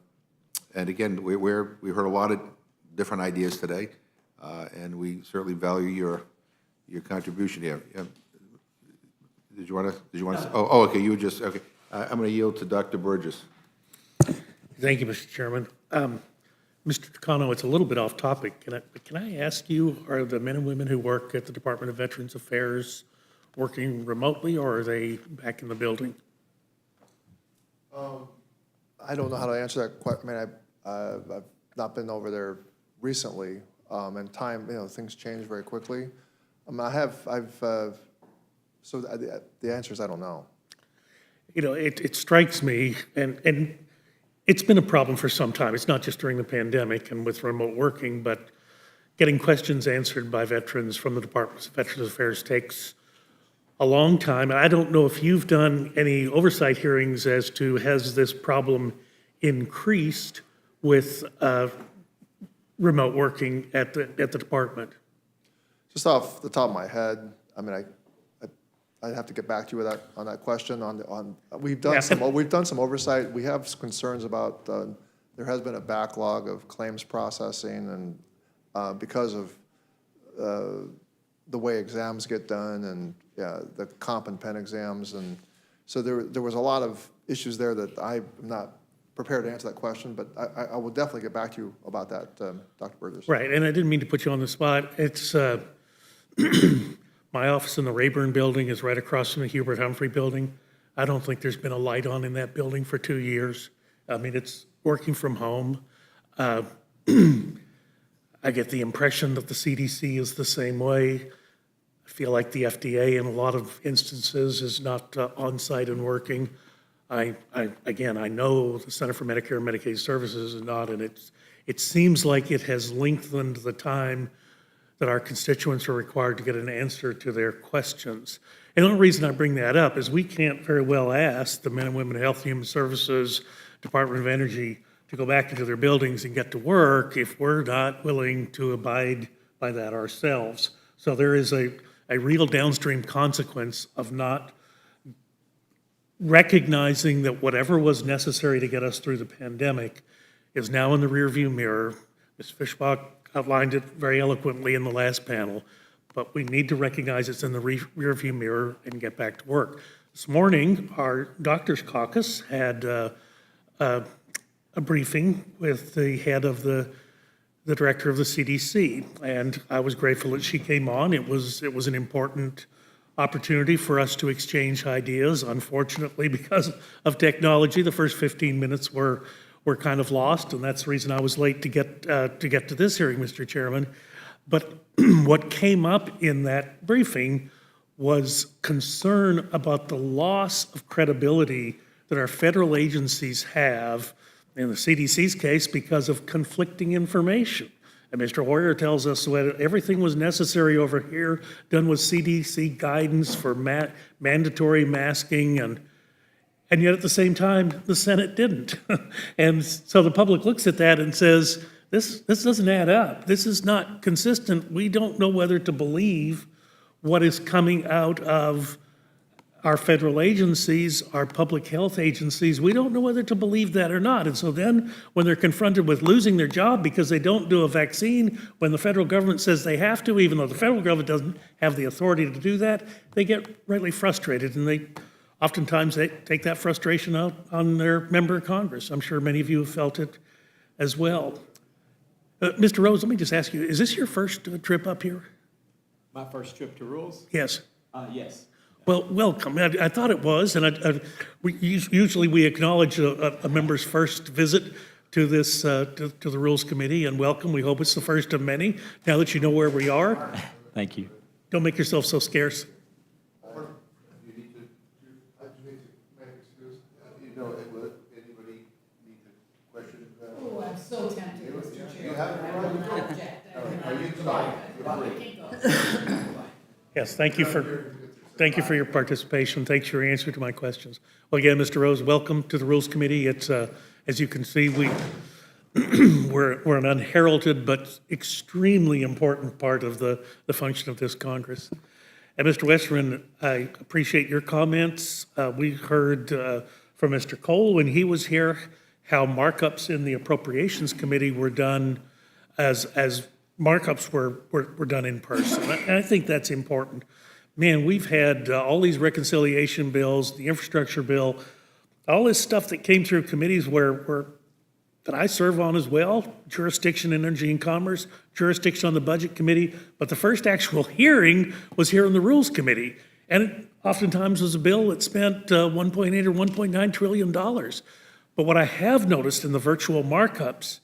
again, we heard a lot of different ideas today, and we certainly value your contribution here. Did you want to? Oh, okay. You were just okay. I'm going to yield to Dr. Burgess. Thank you, Mr. Chairman. Mr. Takano, it's a little bit off topic. Can I ask you, are the men and women who work at the Department of Veterans Affairs working remotely, or are they back in the building? I don't know how to answer that question. I mean, I've not been over there recently, and things change very quickly. So the answer is I don't know. It strikes me, and it's been a problem for some time. It's not just during the pandemic and with remote working, but getting questions answered by veterans from the Department of Veterans Affairs takes a long time. And I don't know if you've done any oversight hearings as to has this problem increased with remote working at the department? Just off the top of my head, I mean, I'd have to get back to you with on that question. We've done some oversight. We have concerns about, there has been a backlog of claims processing and because of the way exams get done and the comp and pen exams. And so there was a lot of issues there that I'm not prepared to answer that question, but I will definitely get back to you about that, Dr. Burgess. Right, and I didn't mean to put you on the spot. It's, my office in the Rayburn building is right across from the Hubert Humphrey building. I don't think there's been a light on in that building for 2 years. I mean, it's working from home. I get the impression that the CDC is the same way. I feel like the FDA in a lot of instances is not on-site and working. Again, I know the Center for Medicare and Medicaid Services is not, and it seems like it has lengthened the time that our constituents are required to get an answer to their questions. And the only reason I bring that up is we can't very well ask the men and women of Health and Human Services, Department of Energy, to go back into their buildings and get to work if we're not willing to abide by that ourselves. So there is a real downstream consequence of not recognizing that whatever was necessary to get us through the pandemic is now in the rearview mirror. Ms. Fischbach outlined it very eloquently in the last panel, but we need to recognize it's in the rearview mirror and get back to work. This morning, our doctor's caucus had a briefing with the head of the director of the CDC, and I was grateful that she came on. It was an important opportunity for us to exchange ideas. Unfortunately, because of technology, the first 15 minutes were kind of lost, and that's the reason I was late to get to this hearing, Mr. Chairman. But what came up in that briefing was concern about the loss of credibility that our federal agencies have, in the CDC's case, because of conflicting information. And Mr. Hoyer tells us that everything was necessary over here, done with CDC guidance for mandatory masking, and yet at the same time, the Senate didn't. And so the public looks at that and says, this doesn't add up. This is not consistent. We don't know whether to believe what is coming out of our federal agencies, our public health agencies. We don't know whether to believe that or not. And so then when they're confronted with losing their job because they don't do a vaccine when the federal government says they have to, even though the federal government doesn't have the authority to do that, they get rightly frustrated, and oftentimes they take that frustration out on their member of Congress. I'm sure many of you have felt it as well. Mr. Rose, let me just ask you, is this your first trip up here? My first trip to Rules? Yes. Yes. Well, welcome. I thought it was, and usually we acknowledge a member's first visit to this to the Rules Committee, and welcome. We hope it's the first of many. Now that you know where we are, Thank you. don't make yourself so scarce. Oh, I'm so tempted, Mr. Chair. Yes, thank you for your participation. Thanks for your answer to my questions. Well, again, Mr. Rose, welcome to the Rules Committee. It's, as you can see, we're an unheralded but extremely important part of the function of this Congress. And Mr. Westerman, I appreciate your comments. We heard from Mr. Cole when he was here how markups in the Appropriations Committee were done as markups were done in person. And I think that's important. Man, we've had all these reconciliation bills, the infrastructure bill, all this stuff that came through committees that I serve on as well, jurisdiction, energy and commerce, jurisdiction on the budget committee, but the first actual hearing was here in the Rules Committee. And it oftentimes was a bill that spent 1.8 or $1.9 trillion. But what I have noticed in the virtual markups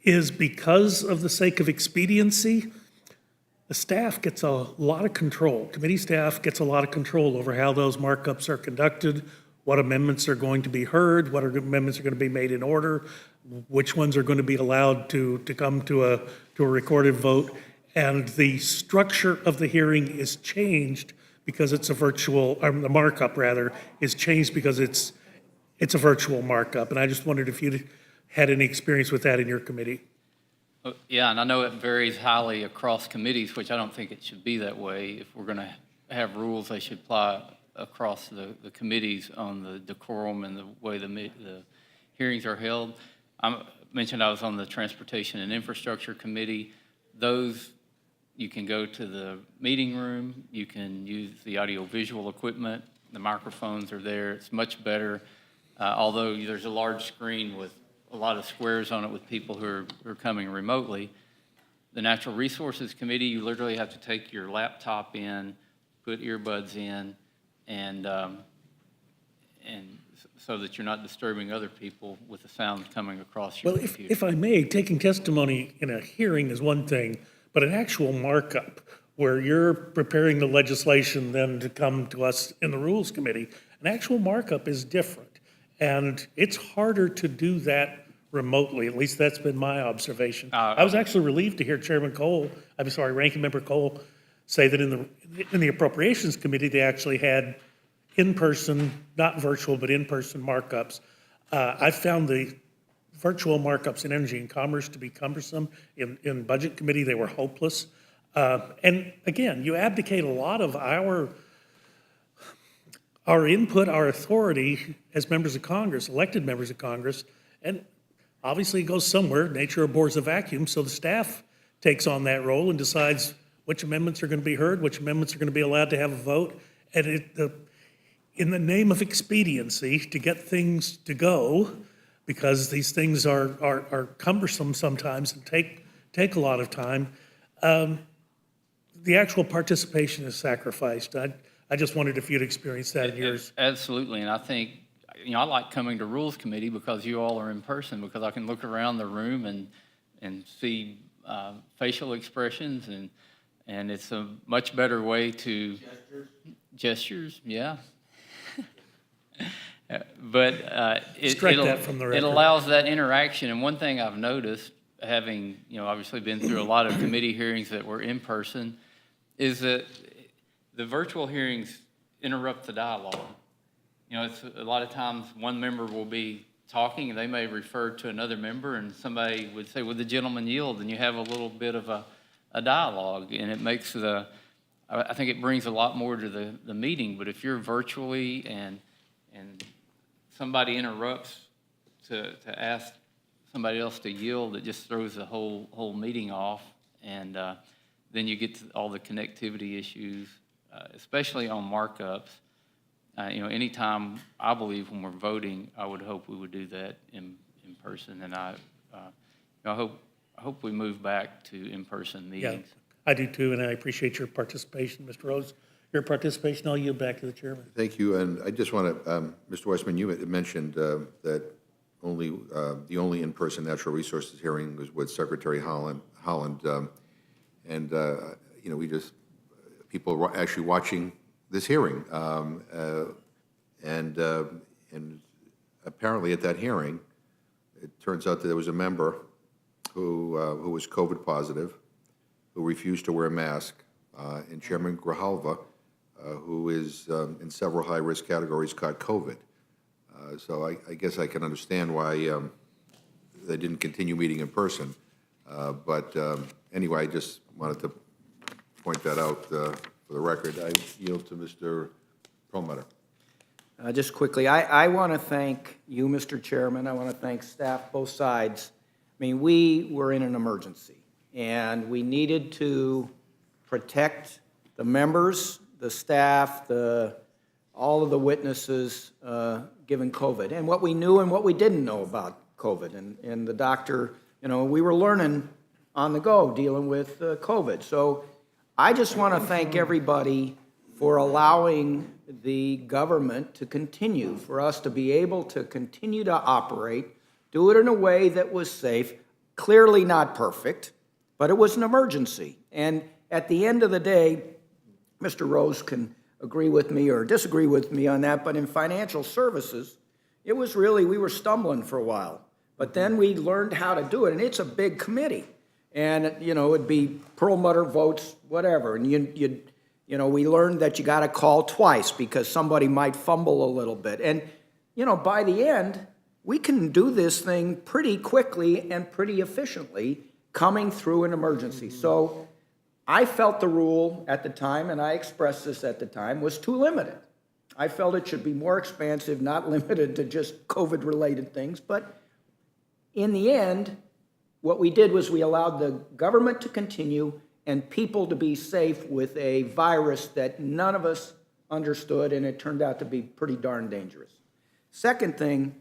is because of the sake of expediency, the staff gets a lot of control. Committee staff gets a lot of control over how those markups are conducted, what amendments are going to be heard, what amendments are going to be made in order, which ones are going to be allowed to come to a recorded vote. And the structure of the hearing is changed because it's a virtual, the markup rather, is changed because it's a virtual markup. And I just wondered if you'd had any experience with that in your committee. Yeah, and I know it varies highly across committees, which I don't think it should be that way. If we're going to have rules, they should apply across the committees on the decorum and the way the hearings are held. I mentioned I was on the Transportation and Infrastructure Committee. Those, you can go to the meeting room, you can use the audio-visual equipment, the microphones are there, it's much better, although there's a large screen with a lot of squares on it with people who are coming remotely. The Natural Resources Committee, you literally have to take your laptop in, put earbuds in, and so that you're not disturbing other people with the sound coming across your Well, computer. if I may, taking testimony in a hearing is one thing, but an actual markup where you're preparing the legislation then to come to us in the Rules Committee, an actual markup is different. And it's harder to do that remotely. At least that's been my observation. I was actually relieved to hear Ranking Member Cole say that in the Appropriations Committee, they actually had in-person, not virtual, but in-person markups. I found the virtual markups in Energy and Commerce to be cumbersome. In Budget Committee, they were hopeless. And again, you abdicate a lot of our input, our authority as members of Congress, elected members of Congress, and obviously it goes somewhere. Nature abhors a vacuum, so the staff takes on that role and decides which amendments are going to be heard, which amendments are going to be allowed to have a vote. And in the name of expediency, to get things to go, because these things are cumbersome sometimes and take a lot of time, the actual participation is sacrificed. I just wondered if you'd experienced that in yours. Absolutely, and I think, I like coming to Rules Committee because you all are in person, because I can look around the room and see facial expressions, and it's a much better way to... Gestures, yeah. But Strike that from the record. it allows that interaction, and one thing I've noticed, having, obviously been through a lot of committee hearings that were in person, is that the virtual hearings interrupt the dialogue. It's a lot of times one member will be talking and they may refer to another member and somebody would say, would the gentleman yield? And you have a little bit of a dialogue, and it makes I think it brings a lot more to the meeting. But if you're virtually and somebody interrupts to ask somebody else to yield, it just throws the whole meeting off, and then you get to all the connectivity issues, especially on markups. Anytime, I believe, when we're voting, I would hope we would do that in person, and I hope we move back to in-person meetings. Yeah, I do too, and I appreciate your participation. Mr. Rose, your participation, I'll yield back to the chairman. Thank you, and I just want to, Mr. Weissman, you mentioned that the only in-person natural resources hearing was with Secretary Holland, and people were actually watching this hearing, and apparently at that hearing, it turns out that there was a member who was COVID positive, who refused to wear a mask, and Chairman Grijalva, who is in several high-risk categories, caught COVID. So I guess I can understand why they didn't continue meeting in person. But anyway, I just wanted to point that out for the record. I yield to Mr. Perlmutter. Just quickly, I want to thank you, Mr. Chairman. I want to thank staff, both sides. I mean, we were in an emergency, and we needed to protect the members, the staff, all of the witnesses given COVID, and what we knew and what we didn't know about COVID. And the doctor, we were learning on the go, dealing with COVID. So I just want to thank everybody for allowing the government to continue, for us to be able to continue to operate, do it in a way that was safe, clearly not perfect, but it was an emergency. And at the end of the day, Mr. Rose can agree with me or disagree with me on that, but in financial services, it was really, we were stumbling for a while. But then we learned how to do it, and it's a big committee. And, it'd be Perlmutter votes, whatever, and You know, we learned that you got to call twice because somebody might fumble a little bit. And, you know, by the end, we can do this thing pretty quickly and pretty efficiently coming through an emergency. So I felt the rule at the time, and I expressed this at the time, was too limited. I felt it should be more expansive, not limited to just COVID-related things. But in the end, what we did was we allowed the government to continue and people to be safe with a virus that none of us understood, and it turned out to be pretty darn dangerous. Second thing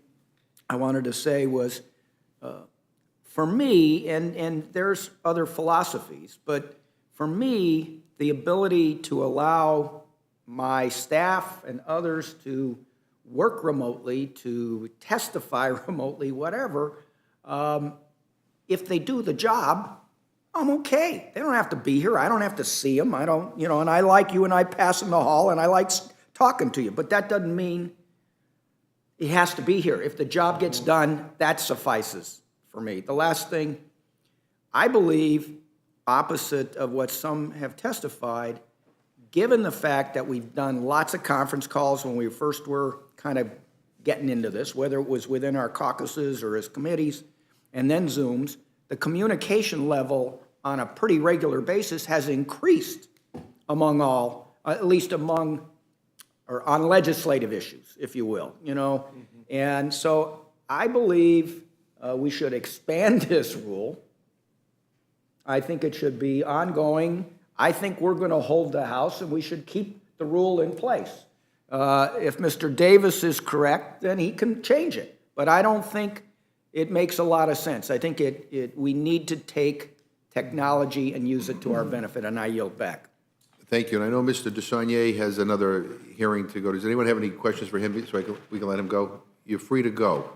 I wanted to say was, for me, and there's other philosophies, but for me, the ability to allow my staff and others to work remotely, to testify remotely, whatever, if they do the job, I'm okay. They don't have to be here. I don't have to see them. I don't, you know, and I like you and I pass in the hall and I like talking to you, but that doesn't mean it has to be here. If the job gets done, that suffices for me. The last thing, I believe, opposite of what some have testified, given the fact that we've done lots of conference calls when we first were kind of getting into this, whether it was within our caucuses or as committees, and then Zooms, the communication level on a pretty regular basis has increased among all, at least among, or on legislative issues, if you will, you know? And so I believe we should expand this rule. I think it should be ongoing. I think we're going to hold the House, and we should keep the rule in place. If Mr. Davis is correct, then he can change it. But I don't think it makes a lot of sense. I think we need to take technology and use it to our benefit, and I yield back. Thank you. And I know Mr. Desaulniers has another hearing to go. Does anyone have any questions for him so we can let him go? You're free to go.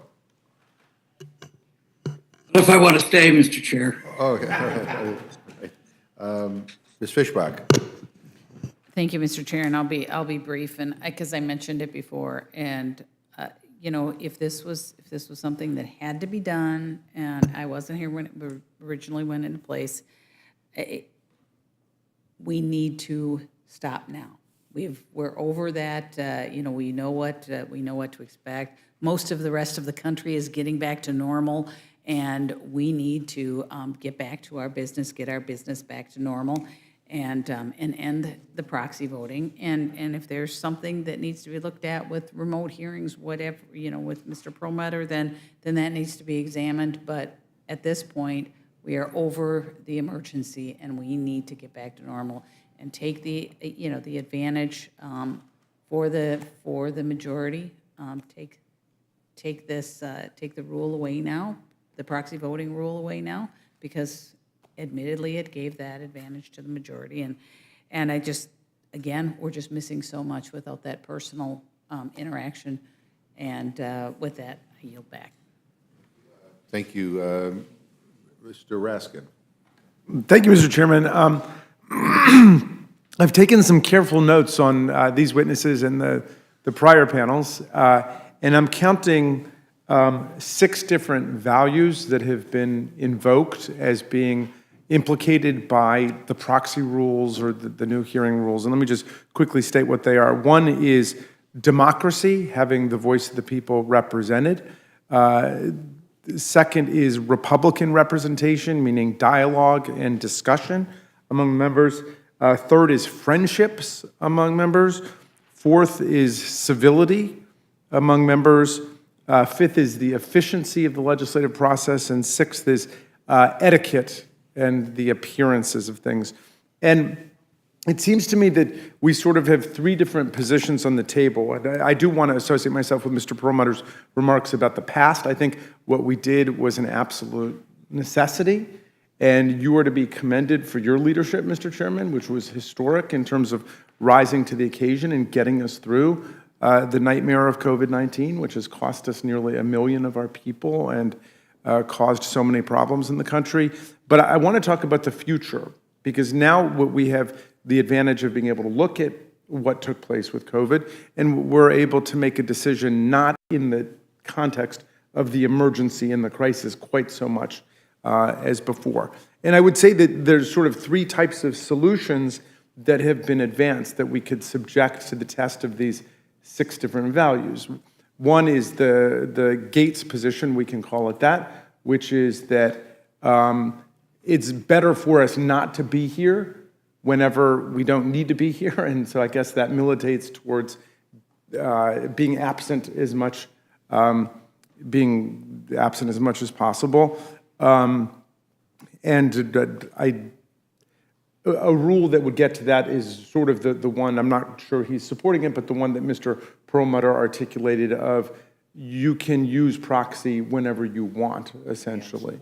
If I want to stay, Mr. Chair. Oh, okay. Ms. Fischbach. Thank you, Mr. Chair, and I'll be brief, and because I mentioned it before, and you know, if this was something that had to be done, and I wasn't here when it originally went into place, we need to stop now. We're over that. You know, we know what to expect. Most of the rest of the country is getting back to normal, and we need to get back to our business, get our business back to normal, and end the proxy voting. And if there's something that needs to be looked at with remote hearings, whatever, you know, with Mr. Perlmutter, then that needs to be examined. But at this point, we are over the emergency, and we need to get back to normal and take the, you know, the advantage for the majority. Take the rule away now, the proxy voting rule away now, because admittedly, it gave that advantage to the majority. And I just, again, we're just missing so much without that personal interaction. And with that, I yield back. Thank you. Mr. Raskin. Thank you, Mr. Chairman. I've taken some careful notes on these witnesses and the prior panels, and I'm counting 6 different values that have been invoked as being implicated by the proxy rules or the new hearing rules. And let me just quickly state what they are. One is democracy, having the voice of the people represented. Second is Republican representation, meaning dialogue and discussion among members. Third is friendships among members. Fourth is civility among members. Fifth is the efficiency of the legislative process. And sixth is etiquette and the appearances of things. And it seems to me that we sort of have 3 different positions on the table. And I do want to associate myself with Mr. Perlmutter's remarks about the past. I think what we did was an absolute necessity, and you are to be commended for your leadership, Mr. Chairman, which was historic in terms of rising to the occasion and getting us through the nightmare of COVID-19, which has cost us nearly 1 million of our people and caused so many problems in the country. But I want to talk about the future, because now we have the advantage of being able to look at what took place with COVID, and we're able to make a decision not in the context of the emergency and the crisis quite so much as before. And I would say that there's sort of 3 types of solutions that have been advanced that we could subject to the test of these 6 different values. One is the Gates position, we can call it that, which is that it's better for us not to be here whenever we don't need to be here. And so I guess that militates towards being absent as much as possible. A rule that would get to that is sort of the one, I'm not sure he's supporting it, but the one that Mr. Perlmutter articulated of you can use proxy whenever you want, essentially.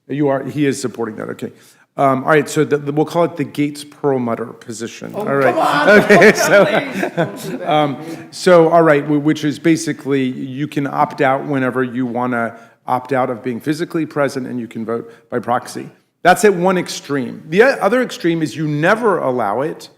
He is supporting that, okay. All right, so we'll call it the Gates-Perlmutter position. All right. Come on, please. All right, which is basically you can opt out whenever you want to opt out of being physically present, and you can vote by proxy. That's at one extreme. The other extreme is you never allow it,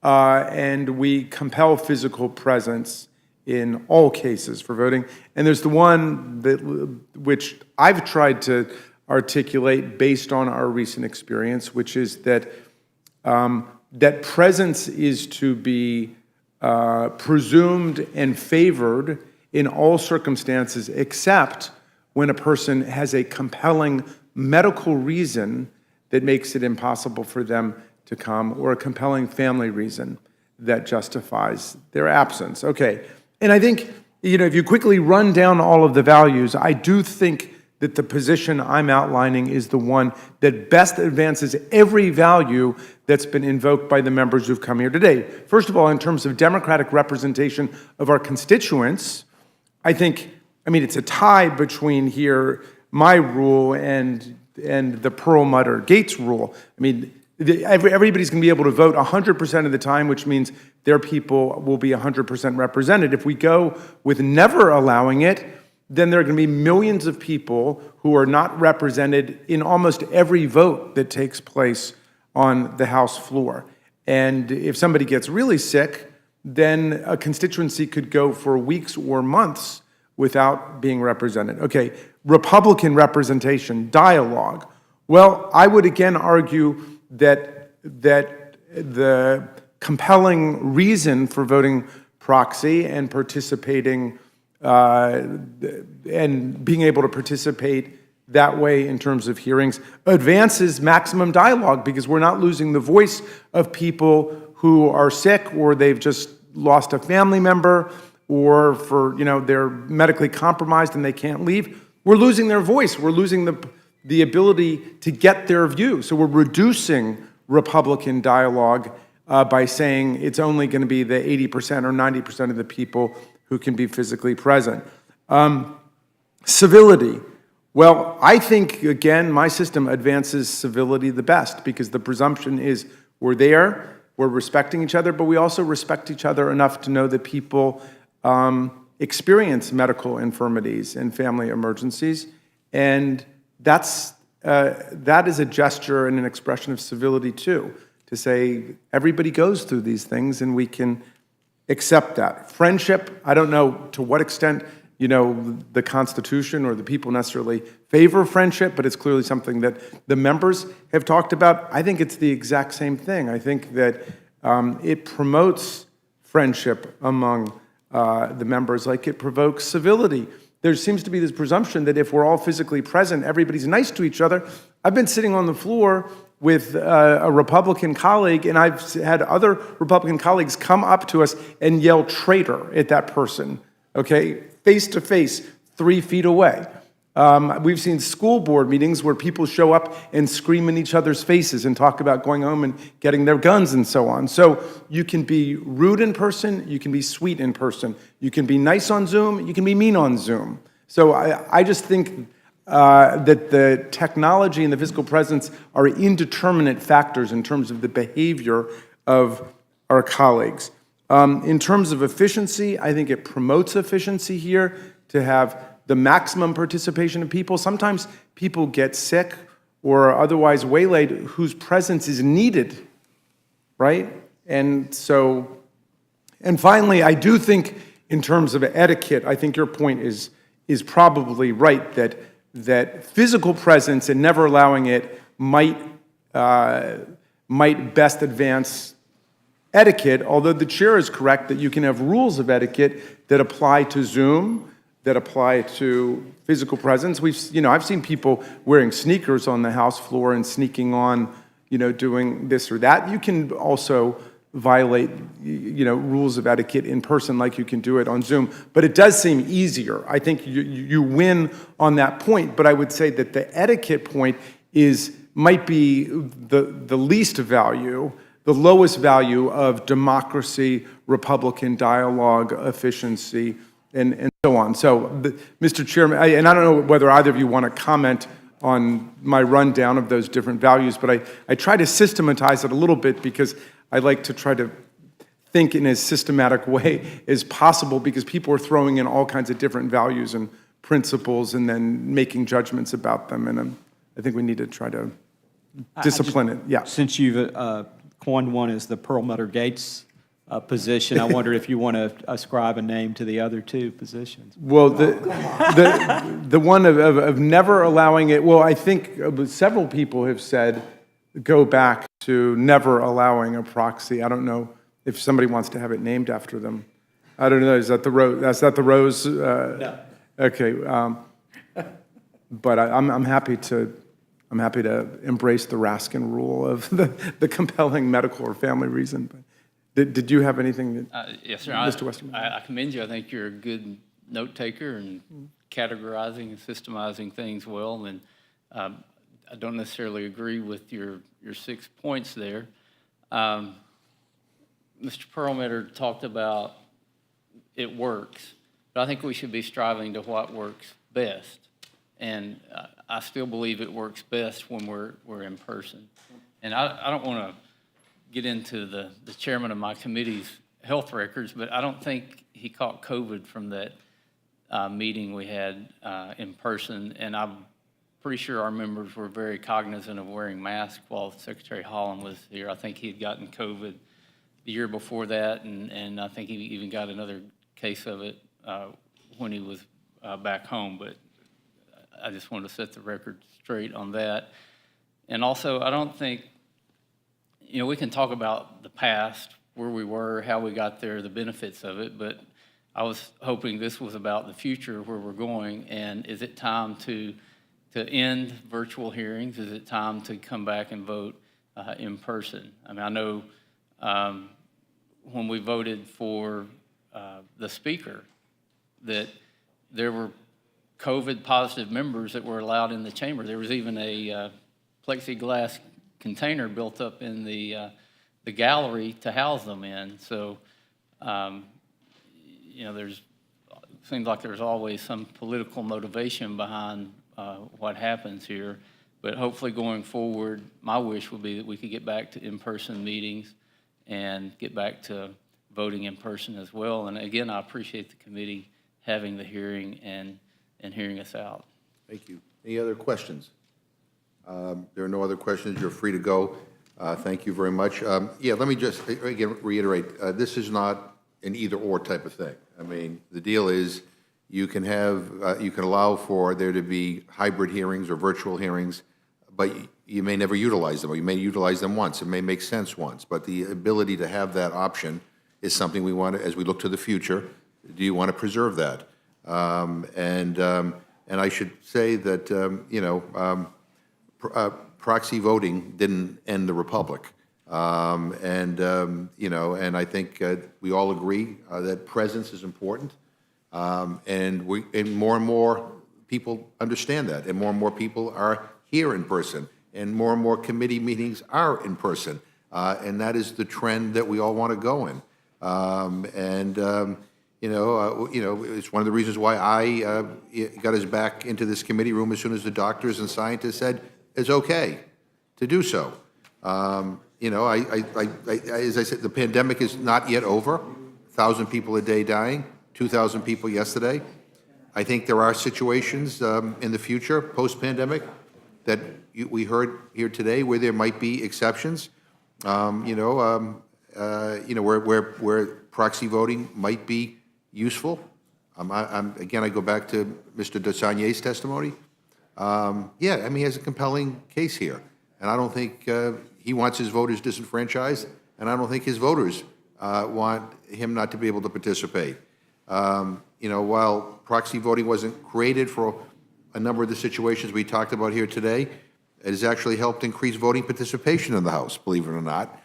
and we compel physical presence in all cases for voting. And there's the one which I've tried to articulate based on our recent experience, which is that that presence is to be presumed and favored in all circumstances except when a person has a compelling medical reason that makes it impossible for them to come, or a compelling family reason that justifies their absence. Okay, and I think, if you quickly run down all of the values, I do think that the position I'm outlining is the one that best advances every value that's been invoked by the members who've come here today. First of all, in terms of democratic representation of our constituents, it's a tie between here, my rule, and the Perlmutter-Gates rule. Everybody's going to be able to vote 100% of the time, which means their people will be 100% represented. If we go with never allowing it, then there are going to be millions of people who are not represented in almost every vote that takes place on the House floor. And if somebody gets really sick, then a constituency could go for weeks or months without being represented. Okay, Republican representation, dialogue. Well, I would again argue that the compelling reason for voting proxy and participating and being able to participate that way in terms of hearings advances maximum dialogue, because we're not losing the voice of people who are sick, or they've just lost a family member, or they're medically compromised and they can't leave. We're losing their voice. We're losing the ability to get their view. So we're reducing Republican dialogue by saying it's only going to be the 80% or 90% of the people who can be physically present. Civility. Well, I think, again, my system advances civility the best, because the presumption is we're there, we're respecting each other, but we also respect each other enough to know that people experience medical infirmities and family emergencies, and that is a gesture and an expression of civility too, to say everybody goes through these things and we can accept that. Friendship, I don't know to what extent the Constitution or the people necessarily favor friendship, but it's clearly something that the members have talked about. I think it's the exact same thing. I think that it promotes friendship among the members, like it provokes civility. There seems to be this presumption that if we're all physically present, everybody's nice to each other. I've been sitting on the floor with a Republican colleague, and I've had other Republican colleagues come up to us and yell traitor at that person, okay, face to face, 3 feet away. We've seen school board meetings where people show up and scream in each other's faces and talk about going home and getting their guns and so on. So you can be rude in person, you can be sweet in person, you can be nice on Zoom, you can be mean on Zoom. So I just think that the technology and the physical presence are indeterminate factors in terms of the behavior of our colleagues. In terms of efficiency, I think it promotes efficiency here to have the maximum participation of people. Sometimes people get sick or are otherwise waylaid whose presence is needed, right? And finally, I do think in terms of etiquette, I think your point is probably right, that physical presence and never allowing it might best advance etiquette, although the chair is correct that you can have rules of etiquette that apply to Zoom, that apply to physical presence. I've seen people wearing sneakers on the House floor and sneaking on, doing this or that. You can also violate, rules of etiquette in person like you can do it on Zoom. But it does seem easier. I think you win on that point, but I would say that the etiquette point might be the least value, the lowest value of democracy, Republican dialogue, efficiency, and so on. So, Mr. Chairman, and I don't know whether either of you want to comment on my rundown of those different values, but I try to systematize it a little bit because I like to try to think in as systematic way as possible because people are throwing in all kinds of different values and principles and then making judgments about them. And I think we need to try to discipline it. Yeah. Since you've coined one as the Perlmutter Gates position, I wonder if you want to ascribe a name to the other two positions. Well, the one of never allowing it, well, I think several people have said go back to never allowing a proxy. I don't know if somebody wants to have it named after them. I don't know. Is that the Rose? That's not the Rose? No. Okay. But I'm happy to embrace the Raskin rule of the compelling medical or family reason. But did you have anything that, Yes, sir. Mr. Westerman? I commend you. I think you're a good note taker and categorizing and systemizing things well. And I don't necessarily agree with your 6 points there. Mr. Perlmutter talked about it works, but I think we should be striving to what works best. And I still believe it works best when we're in person. And I don't want to get into the chairman of my committee's health records, but I don't think he caught COVID from that meeting we had in person. And I'm pretty sure our members were very cognizant of wearing masks while Secretary Holland was here. I think he had gotten COVID the year before that, and I think he even got another case of it when he was back home. But I just wanted to set the record straight on that. And also, I don't think, we can talk about the past, where we were, how we got there, the benefits of it, but I was hoping this was about the future, where we're going, and is it time to end virtual hearings? Is it time to come back and vote in person? I mean, I know when we voted for the speaker that there were COVID-positive members that were allowed in the chamber. There was even a plexiglass container built up in the gallery to house them in. So, seems like there's always some political motivation behind what happens here. But hopefully going forward, my wish would be that we could get back to in-person meetings and get back to voting in person as well. And again, I appreciate the committee having the hearing and hearing us out. Thank you. Any other questions? There are no other questions. You're free to go. Thank you very much. Let me just, again, reiterate, this is not an either-or type of thing. I mean, the deal is you can allow for there to be hybrid hearings or virtual hearings, but you may never utilize them, or you may utilize them once. It may make sense once, but the ability to have that option is something we want to, as we look to the future, do you want to preserve that? And I should say that, proxy voting didn't end the republic. And I think we all agree that presence is important. And more people understand that, and more people are here in person, and more committee meetings are in person. And that is the trend that we all want to go in. It's one of the reasons why I got us back into this committee room as soon as the doctors and scientists said it's okay to do so. As I said, the pandemic is not yet over. 1,000 people a day dying, 2,000 people yesterday. I think there are situations in the future, post-pandemic, that we heard here today where there might be exceptions. Where proxy voting might be useful. Again, I go back to Mr. Desagnier's testimony. He has a compelling case here. And I don't think he wants his voters disenfranchised, and I don't think his voters want him not to be able to participate. While proxy voting wasn't created for a number of the situations we talked about here today, it has actually helped increase voting participation in the House, believe it or not.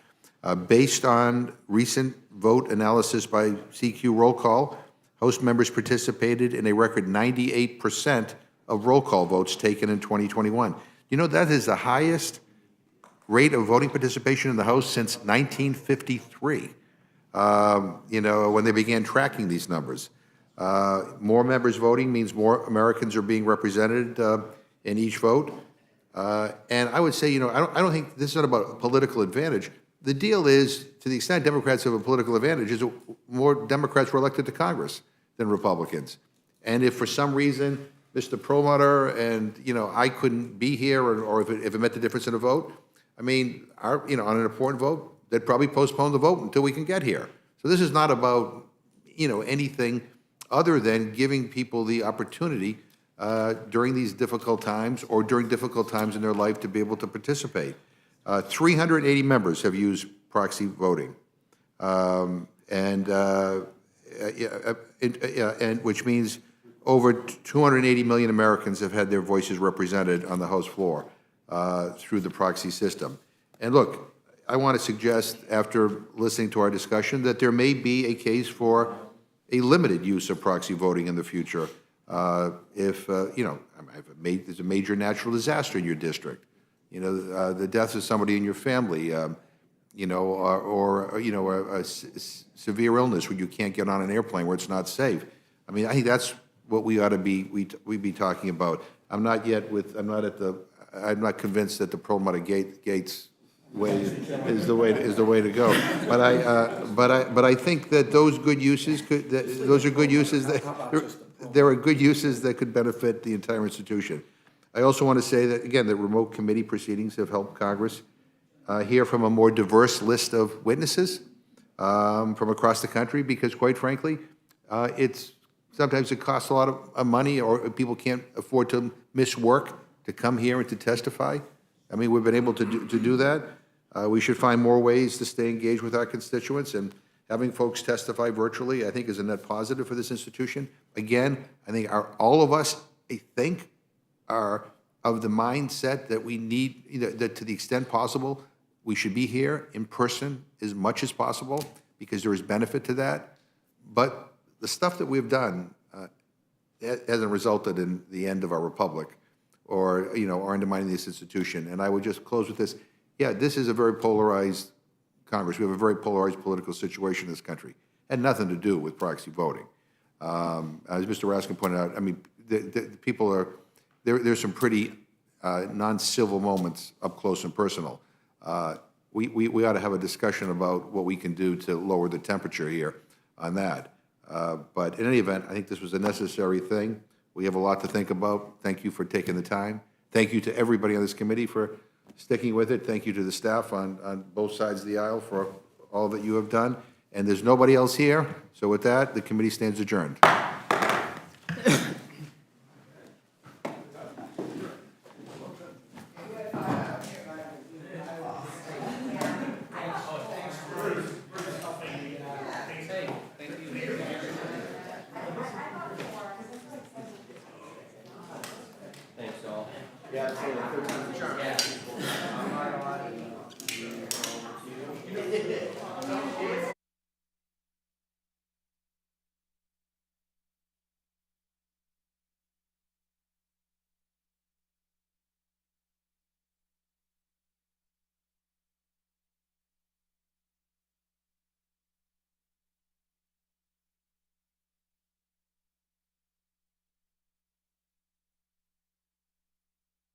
Based on recent vote analysis by CQ roll call, House members participated in a record 98% of roll call votes taken in 2021. That is the highest rate of voting participation in the House since 1953, when they began tracking these numbers. More members voting means more Americans are being represented in each vote. And I would say, I don't think this is not about political advantage. The deal is, to the extent Democrats have a political advantage, is more Democrats were elected to Congress than Republicans. And if for some reason Mr. Perlmutter and, I couldn't be here, or if it meant the difference in a vote, on an important vote, they'd probably postpone the vote until we can get here. So this is not about, anything other than giving people the opportunity during these difficult times or during difficult times in their life to be able to participate. 380 members have used proxy voting, and which means over 280 million Americans have had their voices represented on the House floor through the proxy system. And look, I want to suggest, after listening to our discussion, that there may be a case for a limited use of proxy voting in the future if there's a major natural disaster in your district, the death of somebody in your family, or a severe illness where you can't get on an airplane where it's not safe. I think that's what we ought to be talking about. I'm not convinced that the Perlmutter Gates way is the way to go. But I think that those good uses those are good uses there are good uses that could benefit the entire institution. I also want to say that, again, the remote committee proceedings have helped Congress hear from a more diverse list of witnesses from across the country, because, quite frankly, sometimes it costs a lot of money, or people can't afford to miss work to come here and to testify. We've been able to do that. We should find more ways to stay engaged with our constituents, and having folks testify virtually, I think, is a net positive for this institution. Again, I think all of us, are of the mindset that we need, that to the extent possible, we should be here in person as much as possible, because there is benefit to that. But the stuff that we've done hasn't resulted in the end of our republic, or undermining this institution. And I would just close with this. Yeah, this is a very polarized Congress. We have a very polarized political situation in this country. It had nothing to do with proxy voting. As Mr. Raskin pointed out, people are, there's some pretty non-civil moments up close and personal. We ought to have a discussion about what we can do to lower the temperature here on that. But in any event, I think this was a necessary thing. We have a lot to think about. Thank you for taking the time. Thank you to everybody on this committee for sticking with it. Thank you to the staff on both sides of the aisle for all that you have done. And there's nobody else here. So with that, the committee stands adjourned. Thanks, all. Yeah, absolutely.